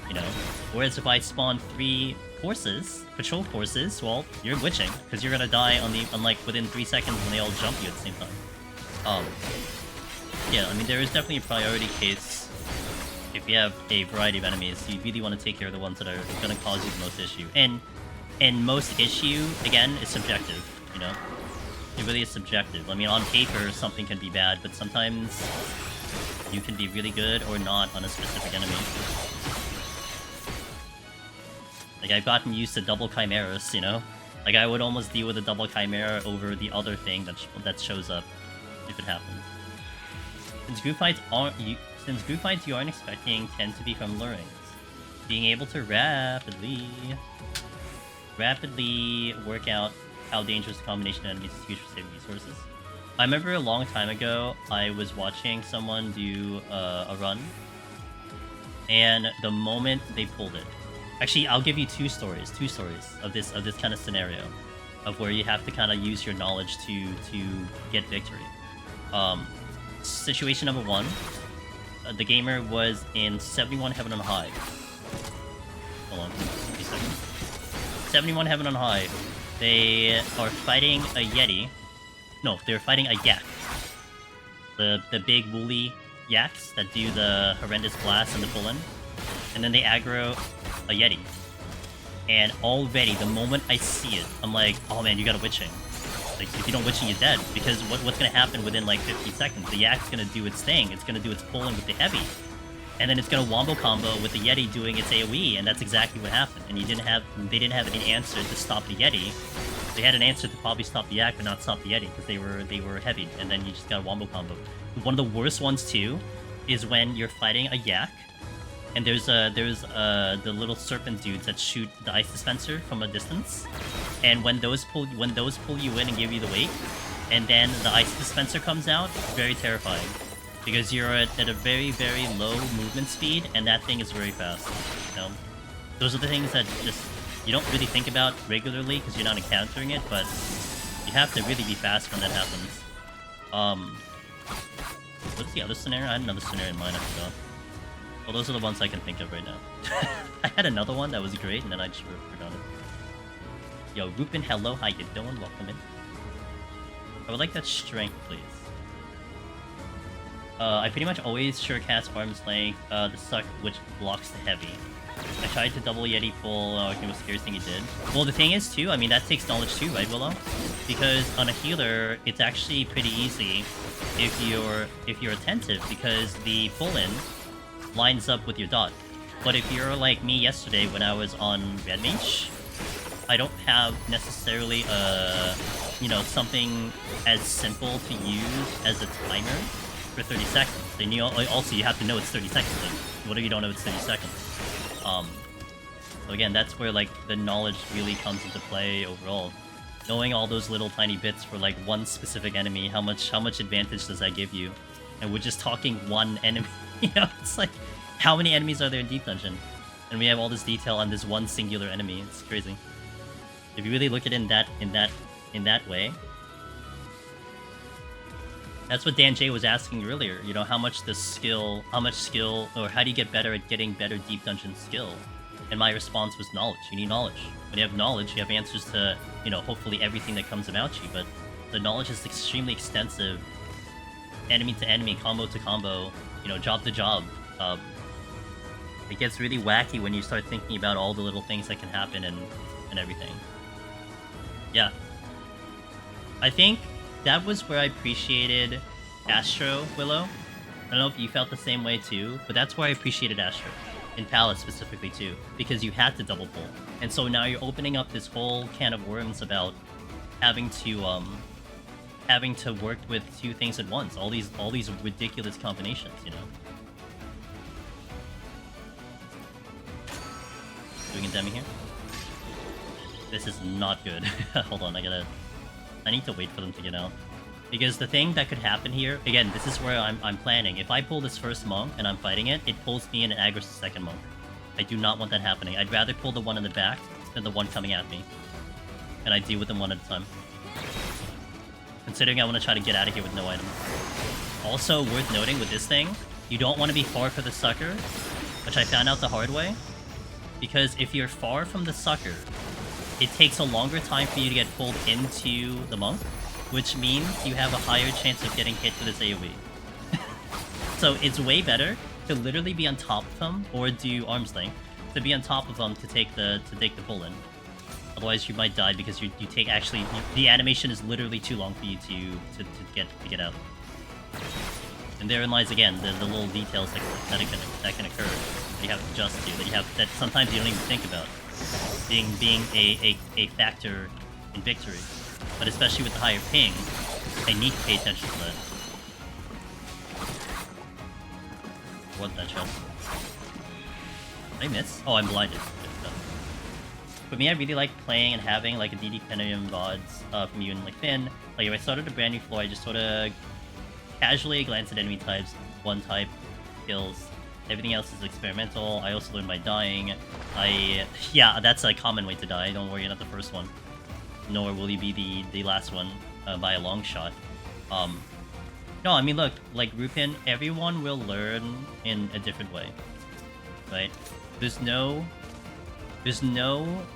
You know? Whereas if I spawn 3 horses, patrol horses, well, you're witching, because you're gonna die on like within 3 seconds when they all jump you at the same time. Yeah, I mean, there is definitely a priority case. If you have a variety of enemies, you really want to take care of the ones that are going to cause you the most issue. And most issue, again, is subjective, you know? It really is subjective. I mean, on paper, something can be bad, but sometimes you can be really good or not on a specific enemy. Like, I've gotten used to double chimeras, you know? Like, I would almost deal with a double chimera over the other thing that shows up, if it happens. Since group fights you aren't expecting tend to be from lurings. Being able to rapidly work out how dangerous the combination of enemies is huge for saving resources. I remember a long time ago, I was watching someone do a run, and the moment they pulled it, actually, I'll give you two stories of this kind of scenario, of where you have to kind of use your knowledge to get victory. Situation number 1, the gamer was in 71 Heaven on High. Hold on, 50 seconds. 71 Heaven on High. They are fighting a Yeti. No, they're fighting a yak. The big woolly yaks that do the horrendous blast and the pull-in. And then they aggro a Yeti. And already, the moment I see it, I'm like, oh man, you got a witching. Like, if you don't witching, you're dead. Because what's gonna happen within like 50 seconds? The yak's gonna do its thing. It's gonna do its pulling with the heavy. And then it's gonna wombo combo with the Yeti doing its AoE, and that's exactly what happened. And they didn't have any answer to stop the Yeti. They had an answer to probably stop the yak, but not stop the Yeti, because they were heavy, and then you just got a wombo combo. One of the worst ones too is when you're fighting a yak, and there's the little serpent dudes that shoot the ice dispenser from a distance, and when those pull you in and give you the weight, and then the ice dispenser comes out, very terrifying, because you're at a very, very low movement speed, and that thing is very fast. You know, those are the things that just you don't really think about regularly because you're not encountering it, but you have to really be fast when that happens. What's the other scenario? I had another scenario in mind, I forgot. Well, those are the ones I can think of right now. I had another one that was great, and then I just forgot it. Yo, Rupin, hello, how you doing? Welcome in. I would like that strength, please. I pretty much always surecast arm's length, the suck which blocks the heavy. I tried to double Yeti pull. Oh, it was the scariest thing he did. Well, the thing is, too, I mean, that takes knowledge too, right, Willow? Because on a healer, it's actually pretty easy if you're attentive, because the pull-in lines up with your dot. But if you're like me yesterday when I was on Red Mage, I don't have necessarily you know, something as simple to use as a timer for 30 seconds. And also you have to know it's 30 seconds. Like, what if you don't know it's 30 seconds? So again, that's where like the knowledge really comes into play overall. Knowing all those little tiny bits for like one specific enemy, how much advantage does that give you? And we're just talking one enemy. You know, it's like, how many enemies are there in Deep Dungeon? And we have all this detail on this one singular enemy. It's crazy. If you really look at it in that way, that's what Dan J was asking earlier. You know, how much skill, or how do you get better at getting better Deep Dungeon skill? And my response was knowledge. You need knowledge. When you have knowledge, you have answers to, you know, hopefully everything that comes about you. But the knowledge is extremely extensive, enemy to enemy, combo to combo, you know, job to job. It gets really wacky when you start thinking about all the little things that can happen and everything. Yeah. I think that was where I appreciated Astro, Willow. I don't know if you felt the same way too, but that's where I appreciated Astro. In Palace specifically too, because you had to double pull. And so now you're opening up this whole can of worms about having to work with two things at once. All these ridiculous combinations, you know. Doing a demi here. This is not good. Hold on, I need to wait for them to get out. Because the thing that could happen here, again, this is where I'm planning. If I pull this first monk and I'm fighting it, it pulls me in and aggroes the second monk. I do not want that happening. I'd rather pull the one in the back than the one coming at me. And I deal with them one at a time. Considering I want to try to get out of here with no item. Also, worth noting with this thing, you don't want to be far from the sucker, which I found out the hard way. Because if you're far from the sucker, it takes a longer time for you to get pulled into the monk, which means you have a higher chance of getting hit with this AoE. So it's way better to literally be on top of them, or do arm's length, to be on top of them to take the pull-in. Otherwise you might die because you take the animation is literally too long for you to get out. And therein lies again the little details that can occur that you have to adjust to, that sometimes you don't even think about being a factor in victory. But especially with the higher ping, I need to pay attention to that. What that chest? Did I miss? Oh, I'm blinded. For me, I really like playing and having like a DD Pentium VODs from you and like Finn. Like if I started a brand new floor, I just sort of casually glance at enemy types, one type, kills. Everything else is experimental. I also learned by dying. Yeah, that's a common way to die. Don't worry, you're not the first one. Nor will you be the last one by a long shot. No, I mean, look, like Rupin, everyone will learn in a different way, right? There's no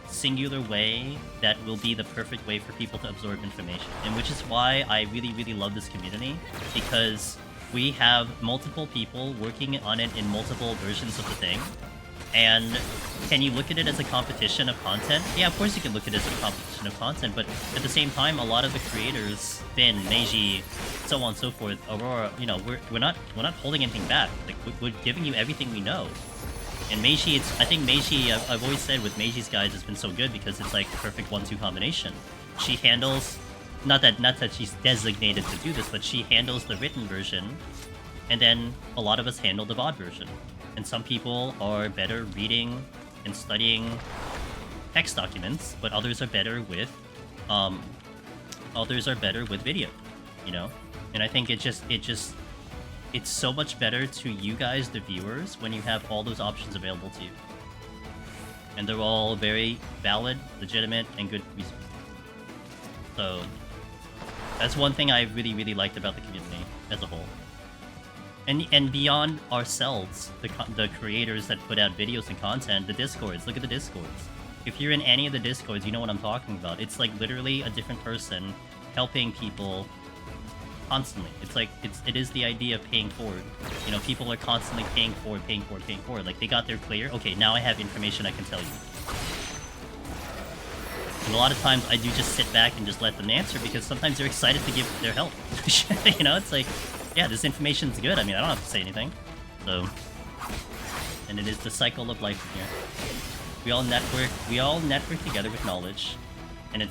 singular way that will be the perfect way for people to absorb information, and which is why I really, really love this community, because we have multiple people working on it in multiple versions of the thing. And can you look at it as a competition of content? Yeah, of course you can look at it as a competition of content, but at the same time, a lot of the creators, Finn, Meiji, so on and so forth, Aurora, you know, we're not holding anything back. Like we're giving you everything we know. And Meiji, I think Meiji, I've always said with Meiji's guides, it's been so good because it's like the perfect 1-2 combination. She handles, not that she's designated to do this, but she handles the written version, and then a lot of us handle the VOD version. And some people are better reading and studying text documents, but others are better with video, you know? And I think it's so much better to you guys, the viewers, when you have all those options available to you. And they're all very valid, legitimate, and good reasons. So that's one thing I really, really liked about the community as a whole. And beyond ourselves, the creators that put out videos and content, the Discords, look at the Discords. If you're in any of the Discords, you know what I'm talking about. It's like literally a different person helping people constantly. It's like it is the idea of paying forward. You know, people are constantly paying forward. Like they got their clear. Okay, now I have information I can tell you. And a lot of times I do just sit back and just let them answer because sometimes they're excited to give their help. You know, it's like, yeah, this information's good. I mean, I don't have to say anything. So, and it is the cycle of life here. We all network together with knowledge. And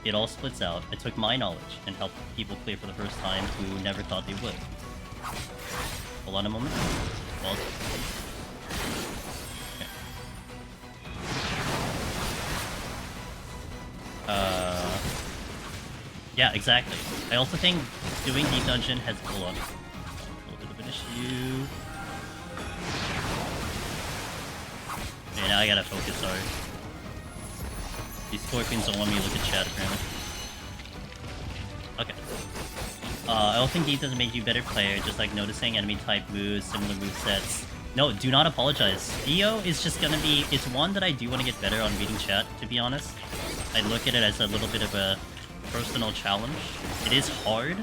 it all splits out. I took my knowledge and helped people clear for the first time who never thought they would. Hold on a moment. Pause. Okay. Yeah, exactly. I also think doing Deep Dungeon has... Hold on. A little bit of an issue. Okay, now I gotta focus, sorry. These scorpions don't want me to look at chat, apparently. Okay. I don't think Deep doesn't make you a better player, just like noticing enemy type moves, similar movesets. No, do not apologize. EO is just gonna be... It's one that I do want to get better on reading chat, to be honest. I look at it as a little bit of a personal challenge. It is hard,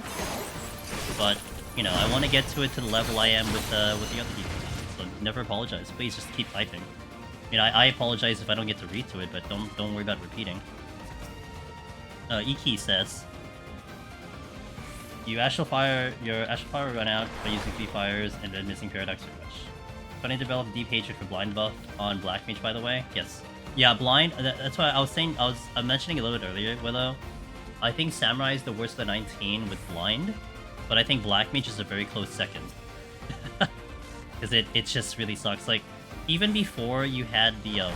but, you know, I want to get to it to the level I am with the other people. So never apologize. Please just keep typing. I mean, I apologize if I don't get to read to it, but don't worry about repeating. Iki says, your astral fire run out by using 3 fires and then missing paradox rush. Funny to develop deep hatred for blind buff on Black Mage, by the way. Yes. Yeah, blind. That's why I was saying. I'm mentioning a little bit earlier, Willow. I think Samurai is the worst of the 19 with blind, but I think Black Mage is a very close second. Because it just really sucks. Like, even before you had the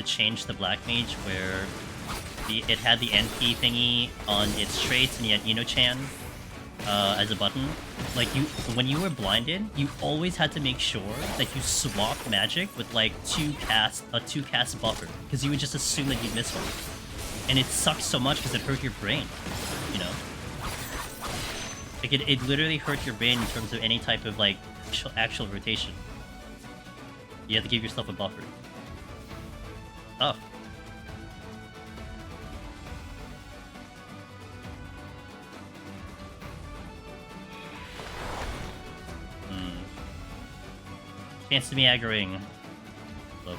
change to Black Mage where it had the NP thingy on its traits and you had Ino-chan as a button, like when you were blinded, you always had to make sure that you swapped magic with like a 2-cast buffer, because you would just assume that you'd miss one. And it sucks so much because it hurt your brain, you know? Like it literally hurt your brain in terms of any type of like actual rotation. You have to give yourself a buffer. Tough. Chance to me aggroing. Low.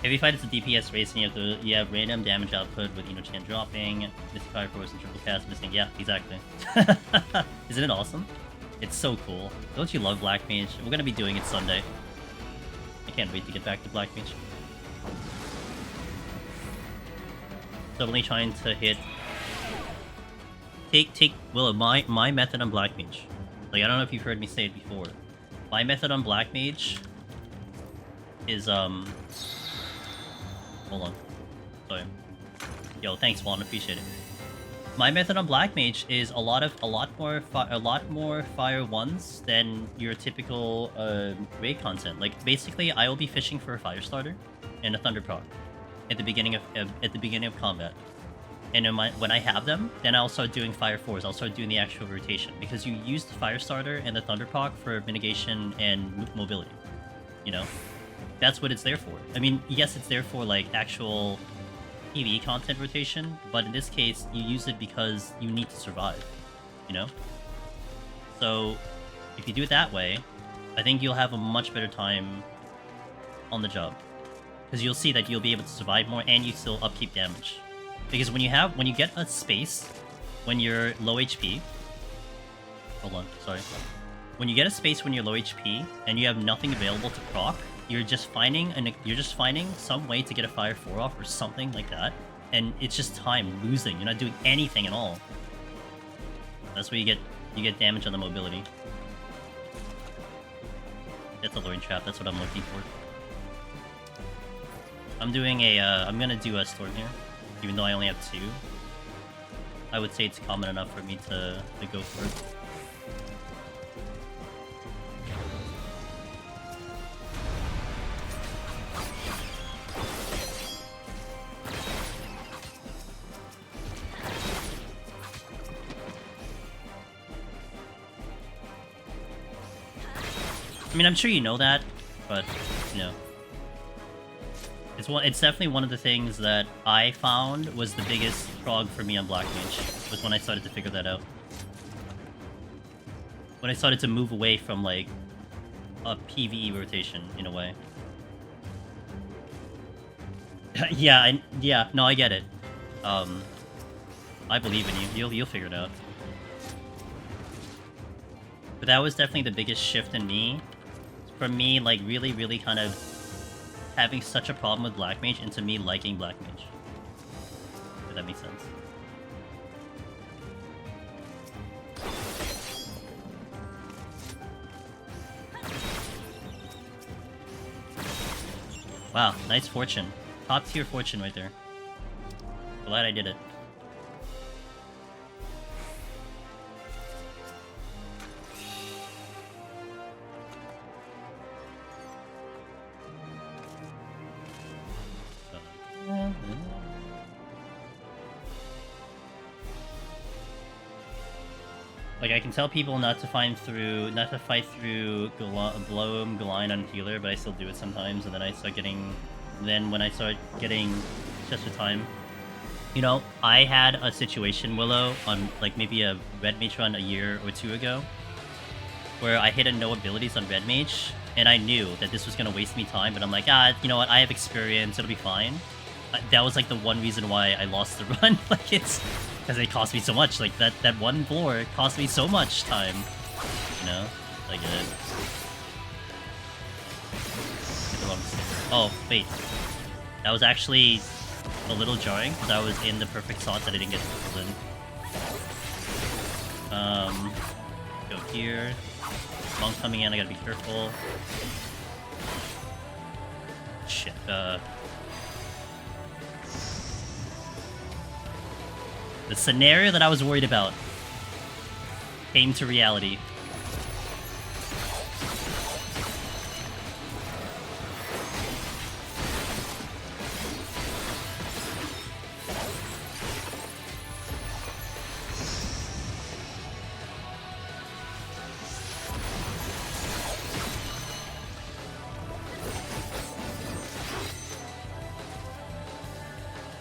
Heavy fight is a DPS race and you have random damage output with Ino-chan dropping, missing fire force and triple cast missing. Yeah, exactly. Isn't it awesome? It's so cool. Don't you love Black Mage? We're gonna be doing it Sunday. I can't wait to get back to Black Mage. Suddenly trying to hit... Take Willow, my method on Black Mage. Like, I don't know if you've heard me say it before. My method on Black Mage is, Hold on. Sorry. Yo, thanks, Juan. Appreciate it. My method on Black Mage is a lot more fire ones than your typical raid content. Like, basically, I will be fishing for a fire starter and a thunder proc at the beginning of combat. And when I have them, then I'll start doing Fire 4s. I'll start doing the actual rotation. Because you use the Fire Starter and the Thunder Proc for mitigation and mobility. You know? That's what it's there for. I mean, yes, it's there for, like, actual PvE content rotation, but in this case, you use it because you need to survive. You know? So, if you do it that way, I think you'll have a much better time on the job. Because you'll see that you'll be able to survive more and you still upkeep damage. Because when you get a space, when you're low HP... Hold on, sorry. When you get a space when you're low HP, and you have nothing available to proc, you're just finding some way to get a Fire 4 off or something like that, and it's just time losing. You're not doing anything at all. That's where you get damage on the mobility. That's a luring trap, that's what I'm looking for. I'm gonna do a storm here. Even though I only have 2, I would say it's common enough for me to go for it. I mean, I'm sure you know that, but, you know. It's definitely one of the things that I found was the biggest prog for me on Black Mage, was when I started to figure that out. When I started to move away from, like, a PvE rotation, in a way. Yeah, no, I get it. I believe in you. You'll figure it out. But that was definitely the biggest shift in me. From me, like, really, really kind of having such a problem with Black Mage into me liking Black Mage. If that makes sense. Wow, nice fortune. Top tier fortune right there. Glad I did it. Like, I can tell people not to fight through Bloom, Galine on healer, but I still do it sometimes, and then I start getting... Then when I start getting just the time... You know, I had a situation, Willow, on, like, maybe a Red Mage run a year or two ago, where I hit a no abilities on Red Mage, and I knew that this was gonna waste me time, but I'm like, you know what, I have experience, it'll be fine. That was, like, the one reason why I lost the run. Like, it's... Because it cost me so much. Like, that one floor cost me so much time. You know? I get it. Oh, wait. That was actually a little jarring, because I was in the perfect spot that I didn't get pulled in. Go here. Monk coming in, I gotta be careful. Shit, the scenario that I was worried about came to reality.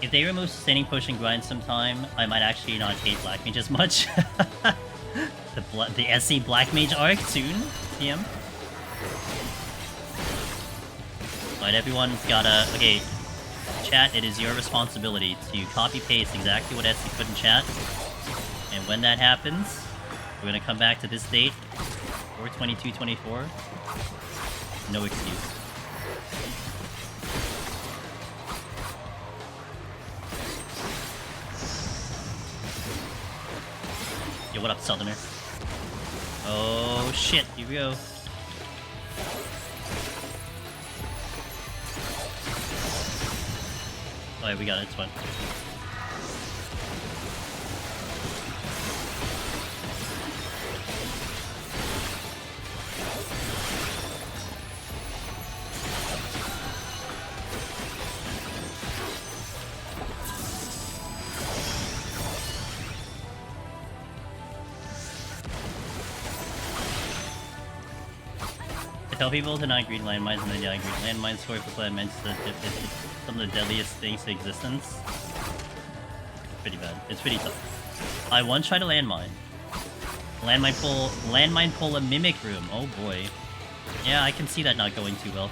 If they remove sustaining potion grind sometime, I might actually not hate Black Mage as much. the SC Black Mage arc soon, TM. But everyone's gotta... Okay, chat, it is your responsibility to copy-paste exactly what SC put in chat. And when that happens, we're gonna come back to this date, 4/22/24. No excuse. Yo, what up, Seldomir? Oh shit, here we go. Alright, we got it, it's fine. Tell people to not greet landmines and then yeah, greet landmines for landmines it's some of the deadliest things to existence. Pretty bad. It's pretty tough. I once tried a landmine. Landmine pull a mimic room. Oh boy. Yeah, I can see that not going too well.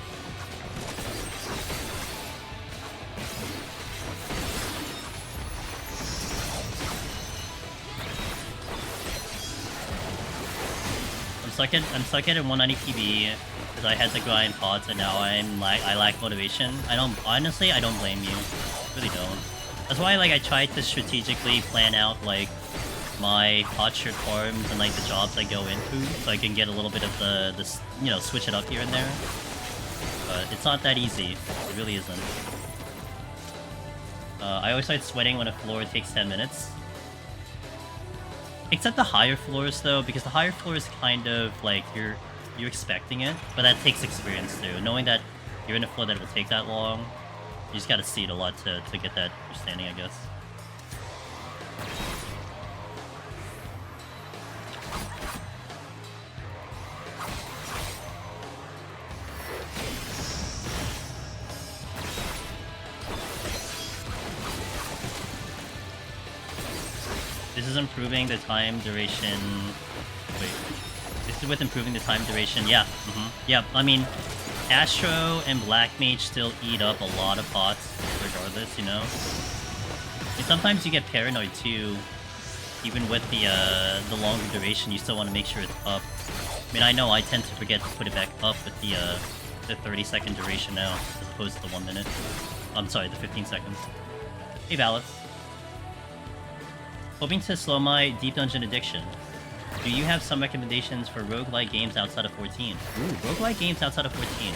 I'm stuck at a 190 PB because I had to grind pots and now I lack motivation. I don't blame you. Really don't. That's why like I tried to strategically plan out like my hot shirt farms and like the jobs I go into so I can get a little bit of the you know, switch it up here and there. But it's not that easy. It really isn't. I always start sweating when a floor takes 10 minutes. Except the higher floors though, because the higher floors kind of like you're expecting it, but that takes experience too. Knowing that you're in a floor that will take that long, you just gotta see it a lot to get that understanding, I guess. This is improving the time duration. Wait. This is with improving the time duration. Yeah. Yeah. I mean, Astro and Black Mage still eat up a lot of pots, regardless. You know. And sometimes you get paranoid too. Even with the longer duration, you still want to make sure it's up. I mean, I know I tend to forget to put it back up with the 30-second duration now, as opposed to the 1 minute. I'm sorry, the 15 seconds. Hey, Valus. Hoping to slow my Deep Dungeon addiction. Do you have some recommendations for roguelike games outside of 14? Ooh, roguelike games outside of 14.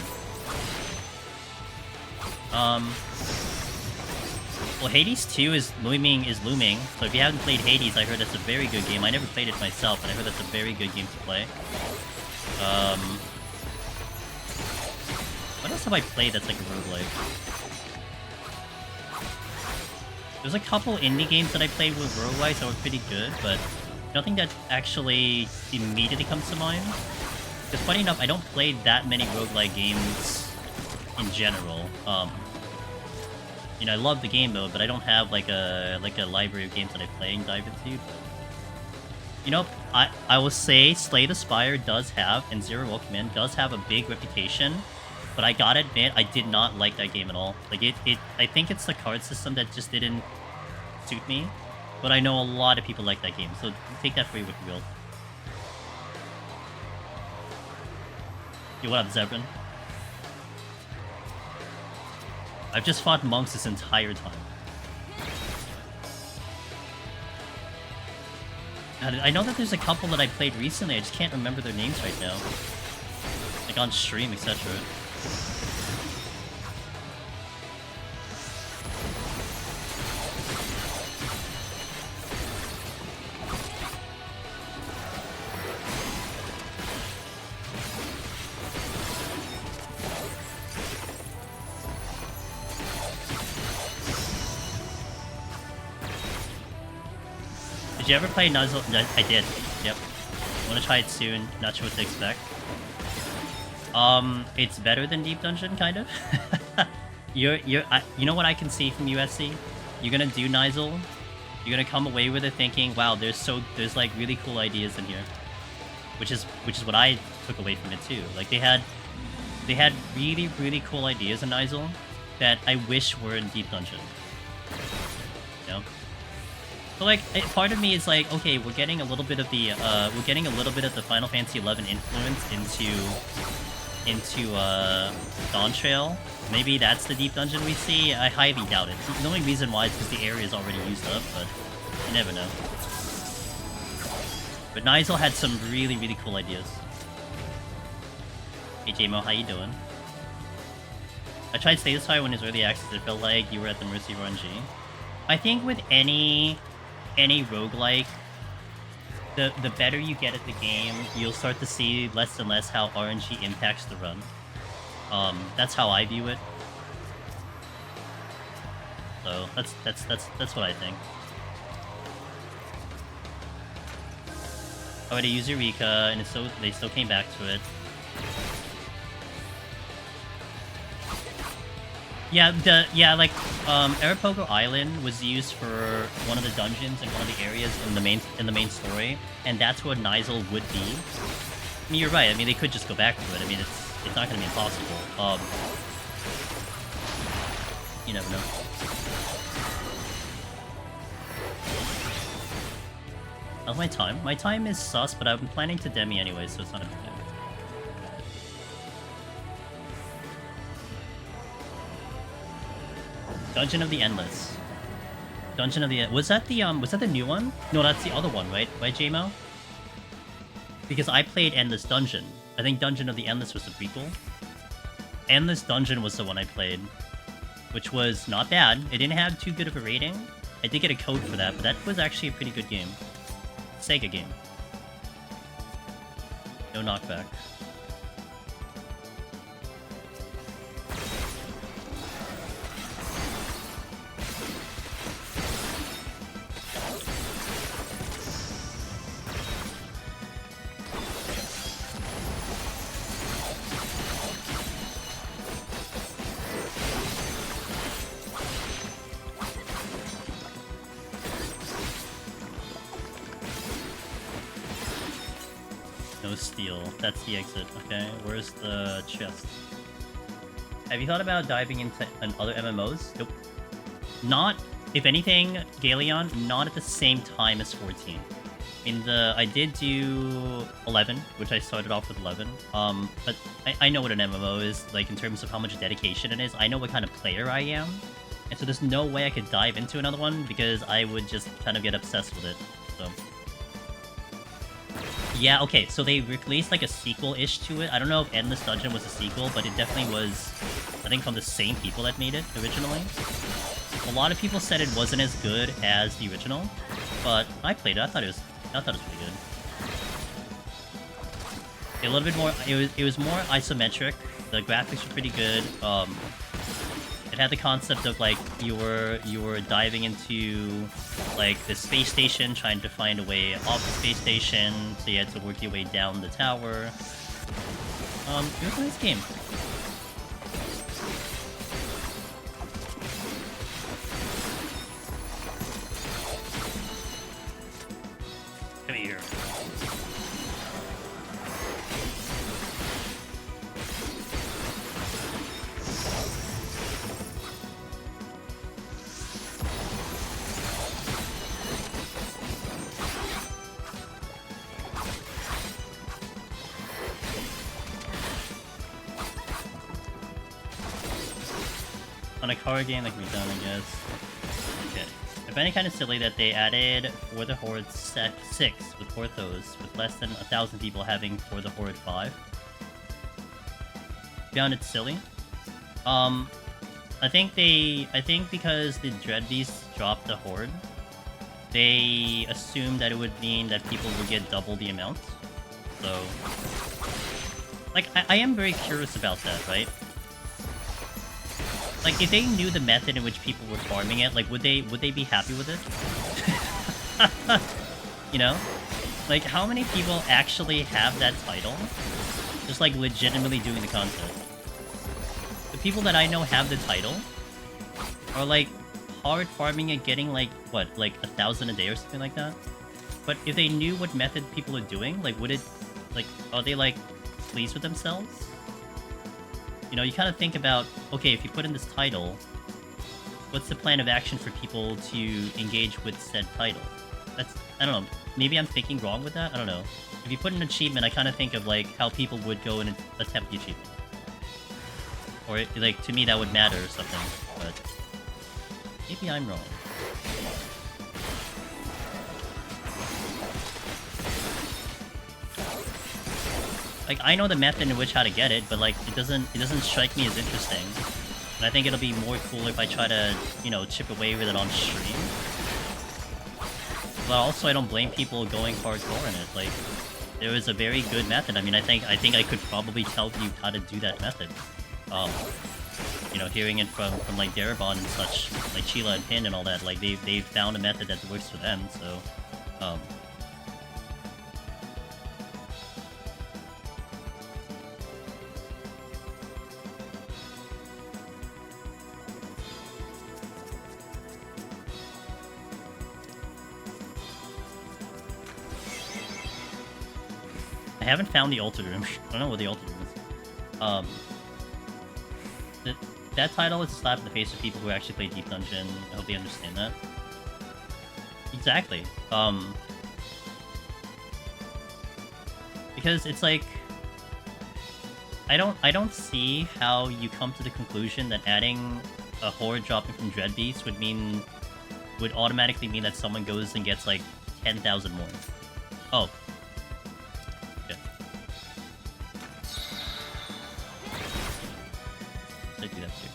Well, Hades 2 is looming, so if you haven't played Hades, I heard that's a very good game. I never played it myself, but I heard that's a very good game to play. What else have I played that's like a roguelike? There's a couple indie games that I played with roguelikes that were pretty good, but nothing that actually immediately comes to mind. Because funny enough, I don't play that many roguelike games in general. You know, I love the game mode, but I don't have like a library of games that I play and dive into. But, you know, I will say Slay the Spire does have, and Zero Welcome In does have a big reputation, but I gotta admit, I did not like that game at all. Like I think it's the card system that just didn't suit me, but I know a lot of people like that game, so take that for you what you will. Yo, what up, Zebrin? I've just fought monks this entire time. I know that there's a couple that I played recently, I just can't remember their names right now. Like on stream, etc. Did you ever play Nuzzle? I did. Yep. Want to try it soon. Not sure what to expect. It's better than Deep Dungeon, kind of. You know what I can see from USC? You're gonna do Nizal. You're gonna come away with it thinking, wow, there's like really cool ideas in here. Which is what I took away from it too. Like they had really, really cool ideas in Nizal that I wish were in Deep Dungeon. You know? But like, part of me is like, okay, we're getting a little bit of the Final Fantasy XI influence into Dawntrail. Maybe that's the Deep Dungeon we see. I highly doubt it. The only reason why is because the area is already used up, but you never know. But Nizal had some really, really cool ideas. Hey JMO, how you doing? I tried Stay This Fire when it was early access. It felt like you were at the mercy of RNG. I think with any roguelike, the better you get at the game, you'll start to see less and less how RNG impacts the run. That's how I view it. So that's what I think. I had to use Eureka, and they still came back to it. Yeah, Arapago Island was used for one of the dungeons in one of the areas in the main story, and that's what Nizal would be. I mean, you're right. I mean, they could just go back to it. I mean, it's not going to be impossible. You never know. How's my time? My time is sus, but I'm planning to demi anyway, so it's not a big deal. Dungeon of the Endless. Dungeon of the... Was that the new one? No, that's the other one, right? Right, JMO? Because I played Endless Dungeon. I think Dungeon of the Endless was the prequel. Endless Dungeon was the one I played, which was not bad. It didn't have too good of a rating. I did get a code for that, but that was actually a pretty good game. Sega game. No knockback. No steel. That's the exit. Okay, where's the chest? Have you thought about diving into other MMOs? Nope. Not, if anything, Galeon, not at the same time as 14. I did do 11, which I started off with 11. But I know what an MMO is, like, in terms of how much dedication it is. I know what kind of player I am. And so there's no way I could dive into another one, because I would just kind of get obsessed with it. So... yeah, okay, so they released, like, a sequel-ish to it. I don't know if Endless Dungeon was a sequel, but it definitely was, I think, from the same people that made it originally. A lot of people said it wasn't as good as the original, but I played it. I thought it was pretty good. A little bit more. It was more isometric. The graphics were pretty good. It had the concept of, like, you were diving into, like, the space station, trying to find a way off the space station, so you had to work your way down the tower. It was a nice game. Come here. On a card game that can be done, I guess. Okay. I find it kind of silly that they added For the Horde set 6 with Orthos, with less than 1,000 people having For the Horde 5. Found it silly. I think because the Dread Beasts dropped the Horde, they assumed that it would mean that people would get double the amount. So, like, I am very curious about that, right? Like, if they knew the method in which people were farming it, like, would they be happy with it? You know? Like, how many people actually have that title? Just, like, legitimately doing the content. The people that I know have the title are, like, hard farming it, getting, like, what, like, 1,000 a day or something like that? But if they knew what method people are doing, like, would it, like, are they, like, pleased with themselves? You know, you kind of think about, okay, if you put in this title, what's the plan of action for people to engage with said title? That's, I don't know, maybe I'm thinking wrong with that? I don't know. If you put in an achievement, I kind of think of, like, how people would go and attempt the achievement. Or, like, to me that would matter or something, but maybe I'm wrong. Like, I know the method in which how to get it, but, like, it doesn't strike me as interesting. And I think it'll be more cool if I try to, you know, chip away with it on stream. But also, I don't blame people going hardcore in it. Like, there is a very good method. I mean, I think I could probably tell you how to do that method. You know, hearing it from like Darabon and such, like Sheila and Pin and all that, like they've found a method that works for them. So, I haven't found the Altar Room. I don't know what the Altar Room is. That title is a slap in the face of people who actually play Deep Dungeon. I hope they understand that. Exactly. Because it's like, I don't see how you come to the conclusion that adding a horde dropping from Dread Beast would automatically mean that someone goes and gets like 10,000 more. Oh. I do that too.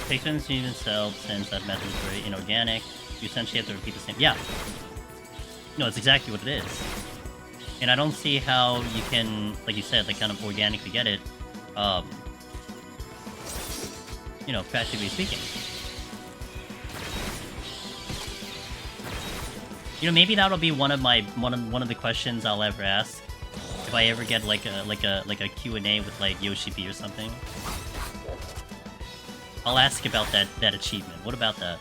Patrons even sell since that method is very inorganic. You essentially have to repeat the same... Yeah. No, it's exactly what it is. And I don't see how you can, like you said, like kind of organically get it. You know, practically speaking. You know, maybe that'll be one of the questions I'll ever ask if I ever get like a Q&A with like Yoshi-p or something. I'll ask about that achievement. What about that?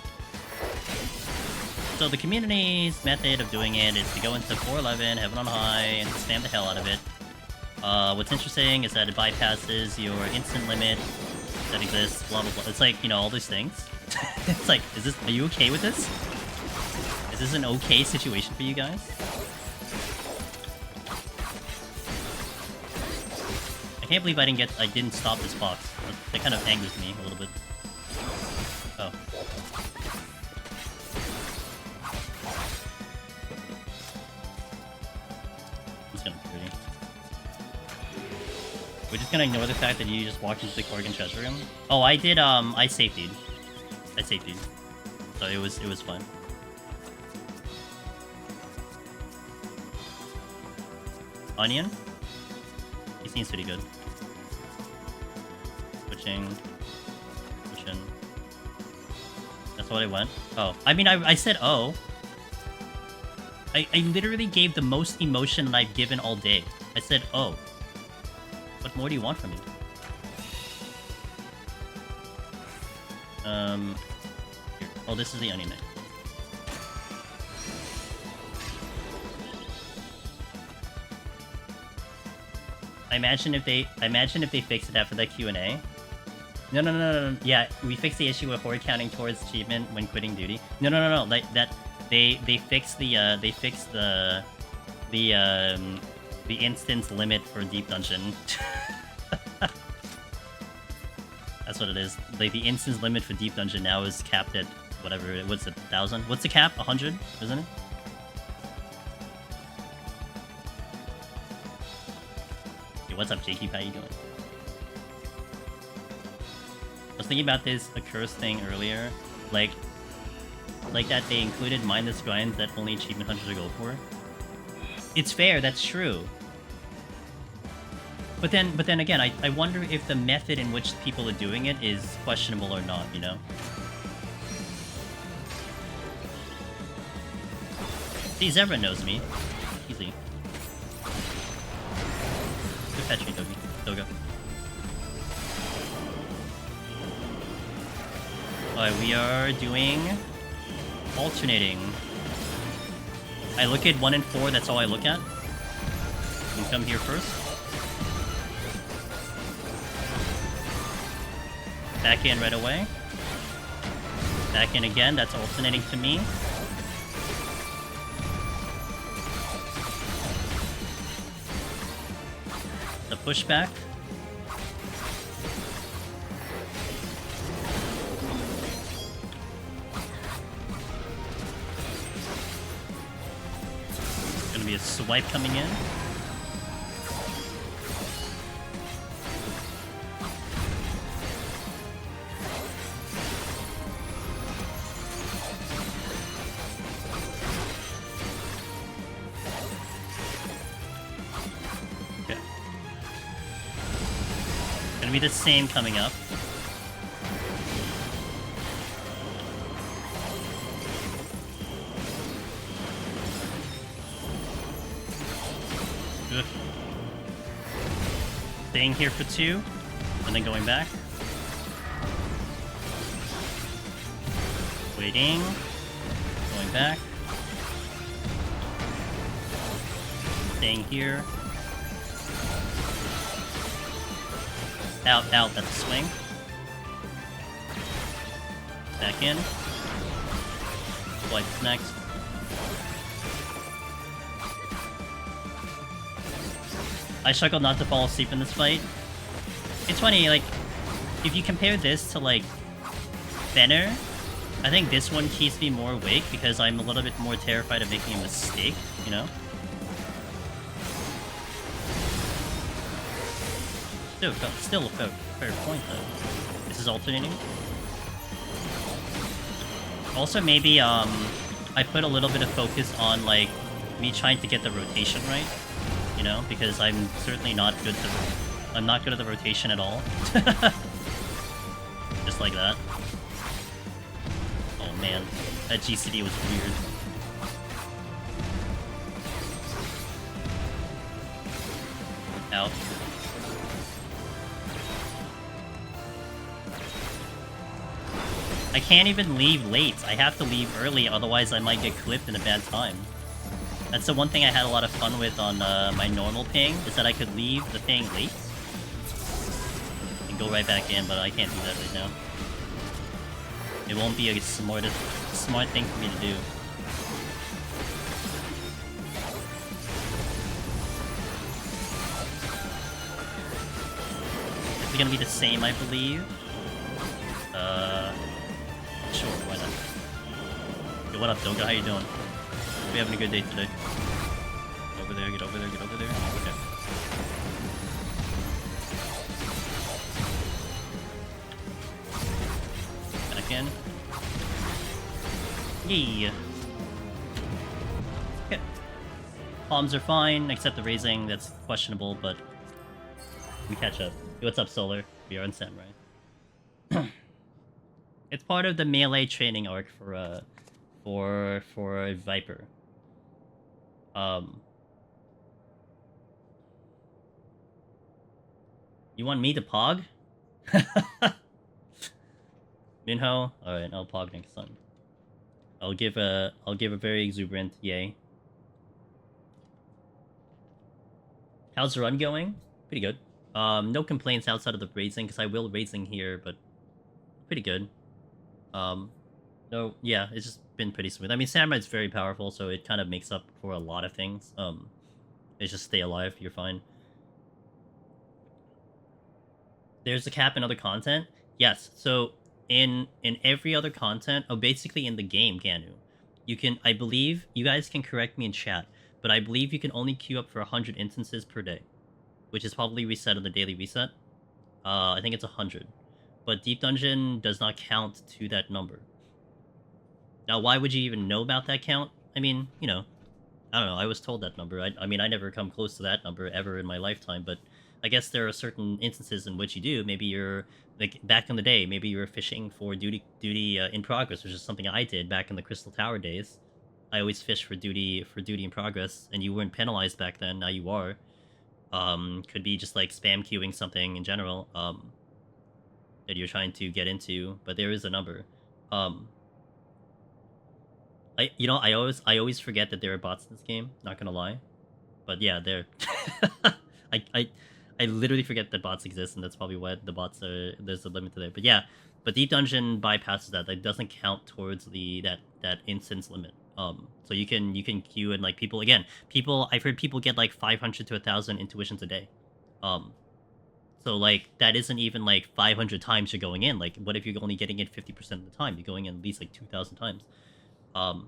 So the community's method of doing it is to go into 411, Heaven on High, and spam the hell out of it. What's interesting is that it bypasses your instant limit that exists, blah blah blah. It's like, you know, all these things. It's like, are you okay with this? Is this an okay situation for you guys? I can't believe I didn't stop this box. That kind of angers me a little bit. Oh. It's gonna be pretty. We're just gonna ignore the fact that you just walked into the Corrigan treasure room. Oh, I did. I safetied. So it was fun. Onion? He seems pretty good. Switching. That's what I went. Oh. I mean, I said oh. I literally gave the most emotion I've given all day. I said oh. What more do you want from me? Here. Oh, this is the onion knife. I imagine if they fix it after that Q&A. No. Yeah, we fixed the issue with horde counting towards achievement when quitting duty. No. Like that, they fixed the instance limit for deep dungeon. That's what it is. Like the instance limit for deep dungeon now is capped at whatever. What's it? 1,000? What's the cap? 100, isn't it? What's up, Jakey? How you doing? I was thinking about this Accursed thing earlier, like that they included mindless grinds that only achievement hunters go for. It's fair, that's true. But then again, I wonder if the method in which people are doing it is questionable or not, you know? See, Zebra knows me. Easy. Fetch me, Doga. Alright, we are doing alternating. I look at 1 and 4, that's all I look at. You can come here first. Back in right away. Back in again, that's alternating to me. The pushback. Gonna be a swipe coming in. Be the same coming up. Ugh. Staying here for 2, and then going back. Waiting. Going back. Staying here. Out, that's a swing. Back in. Swipe's next. I struggled not to fall asleep in this fight. It's funny, like, if you compare this to, like, Fenner, I think this one keeps me more awake because I'm a little bit more terrified of making a mistake, you know? Still a fair point, though. This is alternating. Also, maybe, I put a little bit of focus on, like, me trying to get the rotation right, you know? Because I'm certainly not good at the rotation at all. Just just like that. Oh man, that GCD was weird. Out. I can't even leave late. I have to leave early, otherwise I might get clipped in a bad time. That's the one thing I had a lot of fun with on my normal ping, is that I could leave the thing late and go right back in, but I can't do that right now. It won't be a smart thing for me to do. It's gonna be the same, I believe. Sure, why not? Yo, what up, Doga? How you doing? We having a good day today. Get over there, get over there, get over there. Okay. Back in. Yeah. Okay. Palms are fine, except the raising, that's questionable, but we catch up. Hey, what's up, Solar? We are on Samurai. It's part of the melee training arc for Viper. You want me to pog? Minho? Alright, I'll pog next time. I'll give a very exuberant yay. How's the run going? Pretty good. No complaints outside of the raising, because I will raising here, but pretty good. No, yeah, it's just been pretty smooth. I mean, Samurai's very powerful, so it kind of makes up for a lot of things. It's just stay alive, you're fine. There's a cap in other content? Yes, so in every other content, basically in the game, Ganu, you can, I believe, you guys can correct me in chat, but I believe you can only queue up for 100 instances per day, which is probably reset on the daily reset. I think it's 100. But Deep Dungeon does not count to that number. Now, why would you even know about that count? I mean, you know, I don't know, I was told that number. I mean, I never come close to that number ever in my lifetime, but I guess there are certain instances in which you do. Maybe you're, like, back in the day, maybe you were fishing for duty in progress, which is something I did back in the Crystal Tower days. I always fished for duty in progress, and you weren't penalized back then, now you are. Could be just, like, spam queuing something in general, that you're trying to get into, but there is a number. I always forget that there are bots in this game, not gonna lie. But yeah, there. I literally forget that bots exist, and that's probably why the bots are, there's a limit to there. But yeah, but Deep Dungeon bypasses that. That doesn't count towards that instance limit. So you can queue, and like I've heard people get like 500 to 1,000 intuitions a day. So like that isn't even like 500 times you're going in. Like, what if you're only getting it 50% of the time? You're going in at least like 2,000 times. So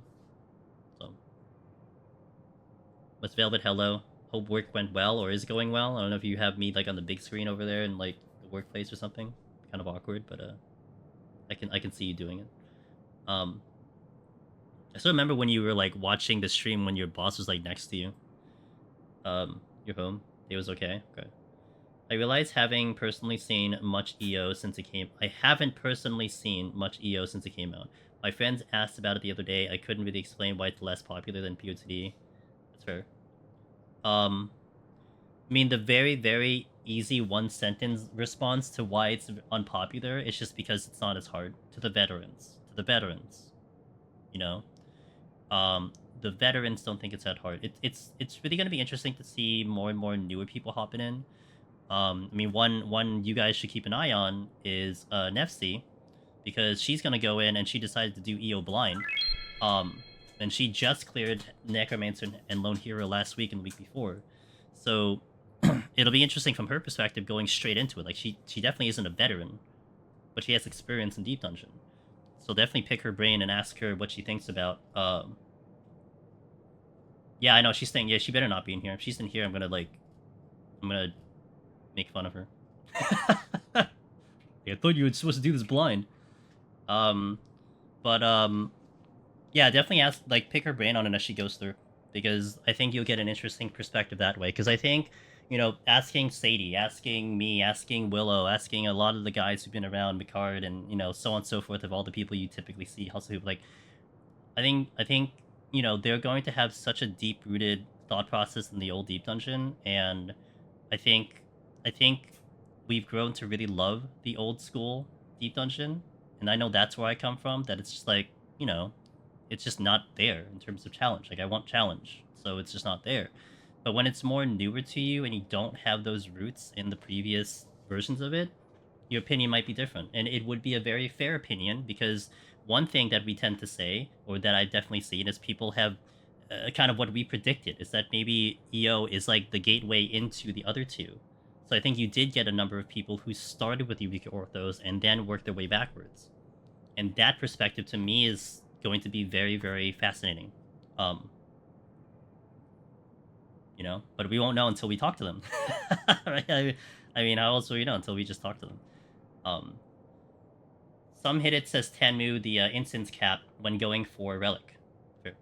what's Velvet? Hello. Hope work went well, or is going well. I don't know if you have me like on the big screen over there in like the workplace or something. Kind of awkward, but I can see you doing it. I still remember when you were like watching the stream when your boss was like next to you. You're home. It was okay. Okay. I realize having personally seen much EO since it came. I haven't personally seen much EO since it came out. My friends asked about it the other day. I couldn't really explain why it's less popular than POTD. That's fair. I mean, the very, very easy one-sentence response to why it's unpopular is just because it's not as hard. To the veterans. To the veterans. You know? The veterans don't think it's that hard. It's really going to be interesting to see more and more newer people hopping in. I mean, one you guys should keep an eye on is Nefsi, because she's going to go in and she decided to do EO blind. And she just cleared Necromancer and Lone Hero last week and the week before. So it'll be interesting from her perspective going straight into it. Like, she definitely isn't a veteran, but she has experience in Deep Dungeon. So definitely pick her brain and ask her what she thinks about... Yeah, I know, she's saying, yeah, she better not be in here. If she's in here, I'm gonna make fun of her. I thought you were supposed to do this blind. Yeah, definitely ask, like, pick her brain on it as she goes through, because I think you'll get an interesting perspective that way. Because I think you know, asking Sadie, asking me, asking Willow, asking a lot of the guys who've been around, Picard, and you know, so on and so forth, of all the people you typically see, Hustle Hoop, like, I think, you know, they're going to have such a deep-rooted thought process in the old Deep Dungeon, and I think we've grown to really love the old school Deep Dungeon, and I know that's where I come from. That it's just like, you know, it's just not there in terms of challenge. Like, I want challenge, so it's just not there. But when it's more newer to you and you don't have those roots in the previous versions of it, your opinion might be different. And it would be a very fair opinion, because one thing that we tend to say, or that I definitely seen, is people have kind of what we predicted, is that maybe EO is like the gateway into the other two. So I think you did get a number of people who started with Eureka Orthos and then worked their way backwards. And that perspective to me is going to be very, very fascinating. You know, but we won't know until we talk to them. Right? I mean, how else will we know until we just talk to them? Some hit it, says Tenmu, the instance cap when going for Relic. Sure.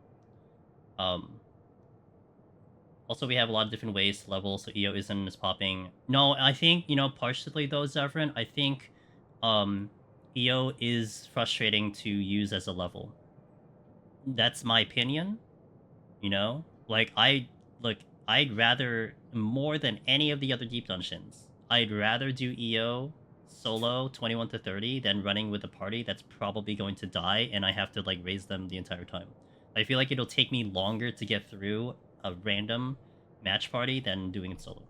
Also, we have a lot of different ways to level, so EO isn't as popping. No, I think, you know, partially though, Zephyrin, I think EO is frustrating to use as a level. That's my opinion. You know? Like, I'd rather, more than any of the other Deep Dungeons, I'd rather do EO solo 21 to 30 than running with a party that's probably going to die and I have to, like, raise them the entire time. I feel like it'll take me longer to get through a random match party than doing it solo.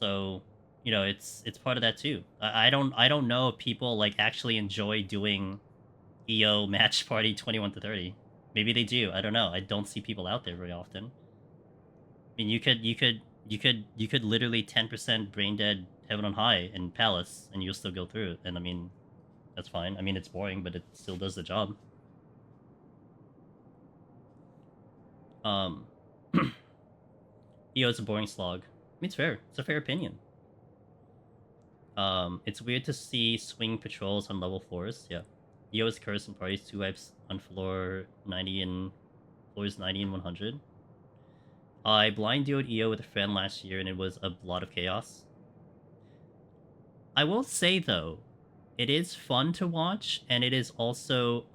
So, you know, it's part of that too. I don't know if people, like, actually enjoy doing EO match party 21 to 30. Maybe they do. I don't know. I don't see people out there very often. I mean, you could literally 10% brain dead Heaven on High in Palace, and you'll still go through it. And I mean, that's fine. I mean, it's boring, but it still does the job. EO is a boring slog. I mean, it's fair. It's a fair opinion. It's weird to see swing patrols on level 4s. Yeah. EO is cursed in parties 2 wipes on floor 90 and floors 90 and 100. I blind duoed EO with a friend last year, and it was a lot of chaos. I will say, though, it is fun to watch, and it is also,